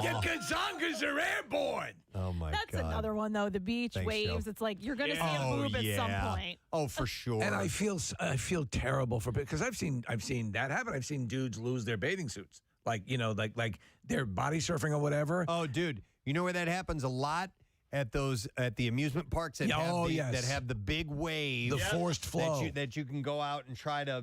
Your gazongas are airborne. Oh, my That's God. another one though. The beach Thanks, waves. Joe. It's like you're gonna see a boob at some point. Oh, for sure. And I feel terrible for because I've seen that happen. I've seen dudes lose their bathing suits, like they're body surfing or whatever. Oh, dude, you know where that happens a lot? At the amusement parks that have the big wave, The forced flow. that you can go out and try to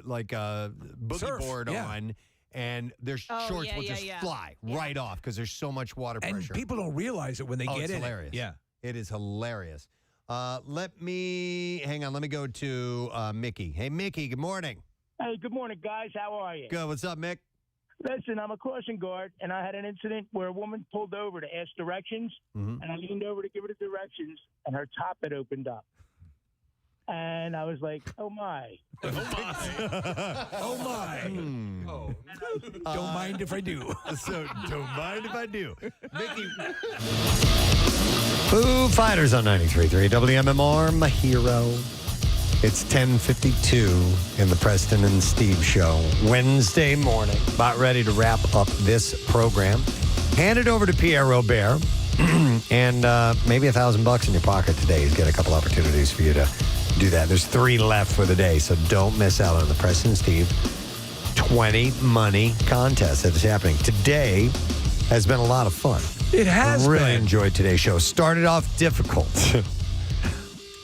like a boogie Surf, board yeah. on, and their shorts will just fly right off because there's so much water And pressure. people don't realize it when they get it's in. hilarious. Yeah. It is hilarious. Let me go to Mickey. Hey, Mickey. Good morning. Hey, good morning, guys. How are you? Good. What's up, Mick? Listen, I'm a crossing guard, and I had an incident where a woman pulled over to ask directions, and I leaned over to give her the directions, and her top had opened up. And I was like, oh, my. Oh my! Don't mind if I do. So don't mind if I do. Mickey. Foo Fighters on 93.3 WMMR, my hero. It's 10:52 in the Preston and Steve Show. Wednesday morning. About ready to wrap up this program. Hand it over to Pierre Robert. And maybe $1,000 in your pocket today. He's got a couple opportunities for you to do that. There's 3 left for the day, so don't miss out on the Preston and Steve 20 money contest that is happening. Today has been a lot of fun. It has really been. enjoyed today's show. Started off difficult.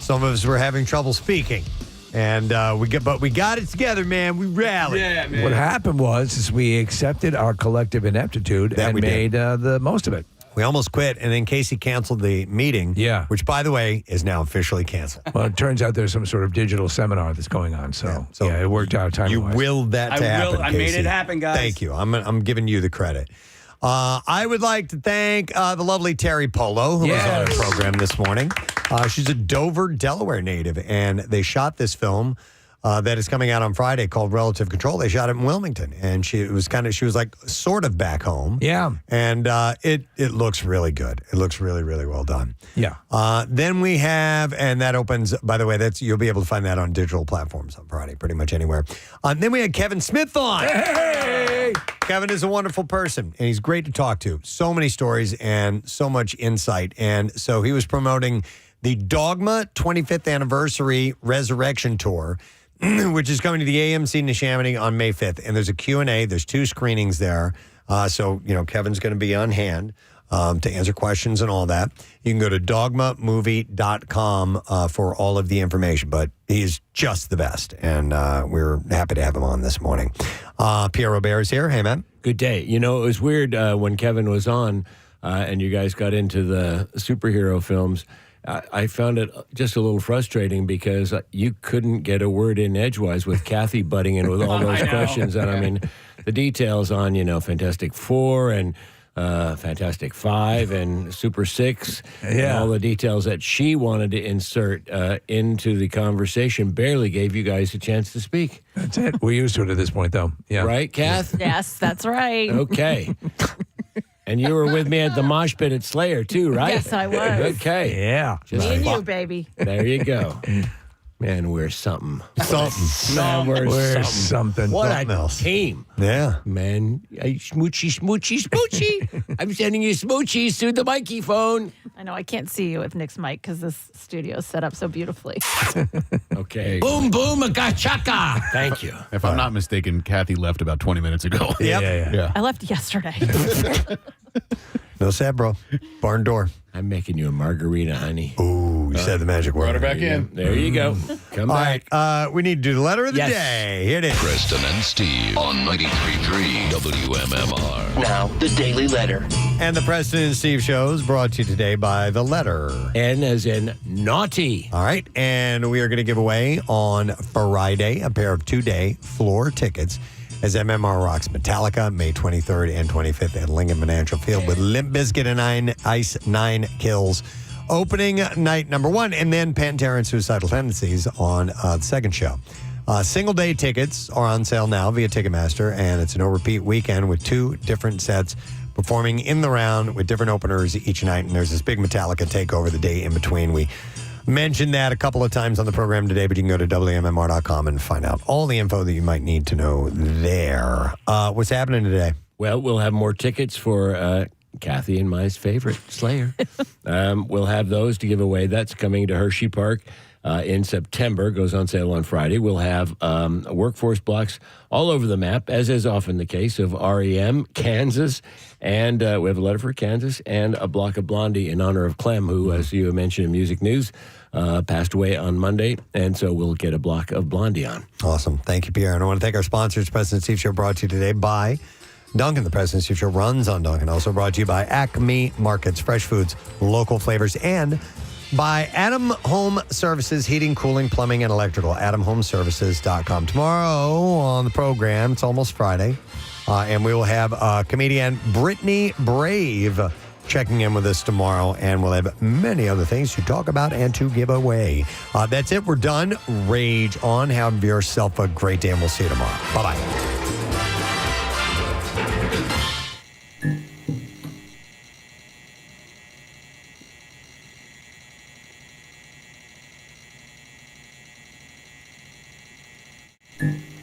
Some of us were having trouble speaking, and we got it together, man. We rallied. Yeah, man. What happened was we accepted our collective ineptitude and we did. made the most of it. We almost quit, and then Casey canceled the meeting. Yeah. Which, by the way, is now officially canceled. Well, it turns out there's some sort of digital seminar that's going on, so it worked out time. You willed that to happen. I made Casey. it happen, guys. Thank you. I'm giving you the credit. I would like to thank the lovely Teri Polo, who was on our program this morning. She's a Dover, Delaware native, and they shot this film that is coming out on Friday called Relative Control. They shot it in Wilmington, and she was like sort of back home. Yeah. And it looks really good. It looks really, really well done. Yeah. Then we have, and that opens, by the way, you'll be able to find that on digital platforms on Friday, pretty much anywhere. Then we had Kevin Smith on. Hey! Kevin is a wonderful person, and he's great to talk to. So many stories and so much insight. And so he was promoting the Dogma 25th Anniversary Resurrection Tour, which is coming to the AMC Neshaminy on May 5th. And there's a Q&A. There's 2 screenings there. So, Kevin's going to be on hand. to answer questions and all that. You can go to dogmamovie.com for all of the information, but he's just the best, and we're happy to have him on this morning. Pierre Robert is here. Hey, man. Good day. You know, it was weird when Kevin was on and you guys got into the superhero films. I found it just a little frustrating because you couldn't get a word in edgewise with Kathy butting in with all those questions. And I mean, the details on, Fantastic Four and Fantastic Five and Super Six, and all the details that she wanted to insert into the conversation barely gave you guys a chance to speak. That's it. We're used to it at this point, though. Yeah. Right, Kath? Yes, that's right. Okay. And you were with me at the mosh pit at Slayer, too, right? Yes, I was. Okay. Yeah. Me and you, baby. There you go. Man, we're something. Something. Man, we're something. What Something a else. team. Yeah. Man, smoochy. I'm sending you smoochies through the microphone. I know I can't see you with Nick's mic because this studio is set up so beautifully. Okay. Boom, boom, chaka. Thank you. If I'm not mistaken, Kathy left about 20 minutes ago. Yep. Yeah. I left yesterday. No sad, bro. Barn door. I'm making you a margarita, honey. Ooh, you said the magic word. Brought her back in. There you go. Come All back. right, we need to do the letter of the Yes. day. Here it is. Preston and Steve on 93.3 WMMR. Now, the Daily Letter. And the Preston and Steve show is brought to you today by the letter. N as in naughty. All right, and we are going to give away on Friday a pair of 2-day floor tickets as MMR rocks Metallica May 23rd and 25th at Lincoln Financial Field with Limp Bizkit and Ice 9 Kills. Opening night number 1, and then Pantera and Suicidal Tendencies on the second show. Single-day tickets are on sale now via Ticketmaster, and it's a no-repeat weekend with 2 different sets performing in the round with different openers each night, and there's this big Metallica takeover the day in between. We mentioned that a couple of times on the program today, but you can go to WMMR.com and find out all the info that you might need to know there. What's happening today? Well, we'll have more tickets for Kathy and my favorite, Slayer. We'll have those to give away. That's coming to Hershey Park in September. Goes on sale on Friday. We'll have workforce blocks all over the map, as is often the case, of REM, Kansas, and we have a letter for Kansas, and a block of Blondie in honor of Clem, who, as you mentioned in Music News, passed away on Monday, and so we'll get a block of Blondie on. Awesome. Thank you, Pierre. And I want to thank our sponsors, President Steve Show, brought to you today by Dunkin'. The President Steve Show runs on Dunkin'. Also brought to you by Acme Markets, fresh foods, local flavors, and by Adam Home Services, heating, cooling, plumbing, and electrical. AdamHomeservices.com. Tomorrow on the program, it's almost Friday, and we will have comedian Brittany Brave checking in with us tomorrow, and we'll have many other things to talk about and to give away. That's it. We're done. Rage on. Have yourself a great day, and we'll see you tomorrow. Bye-bye. Preston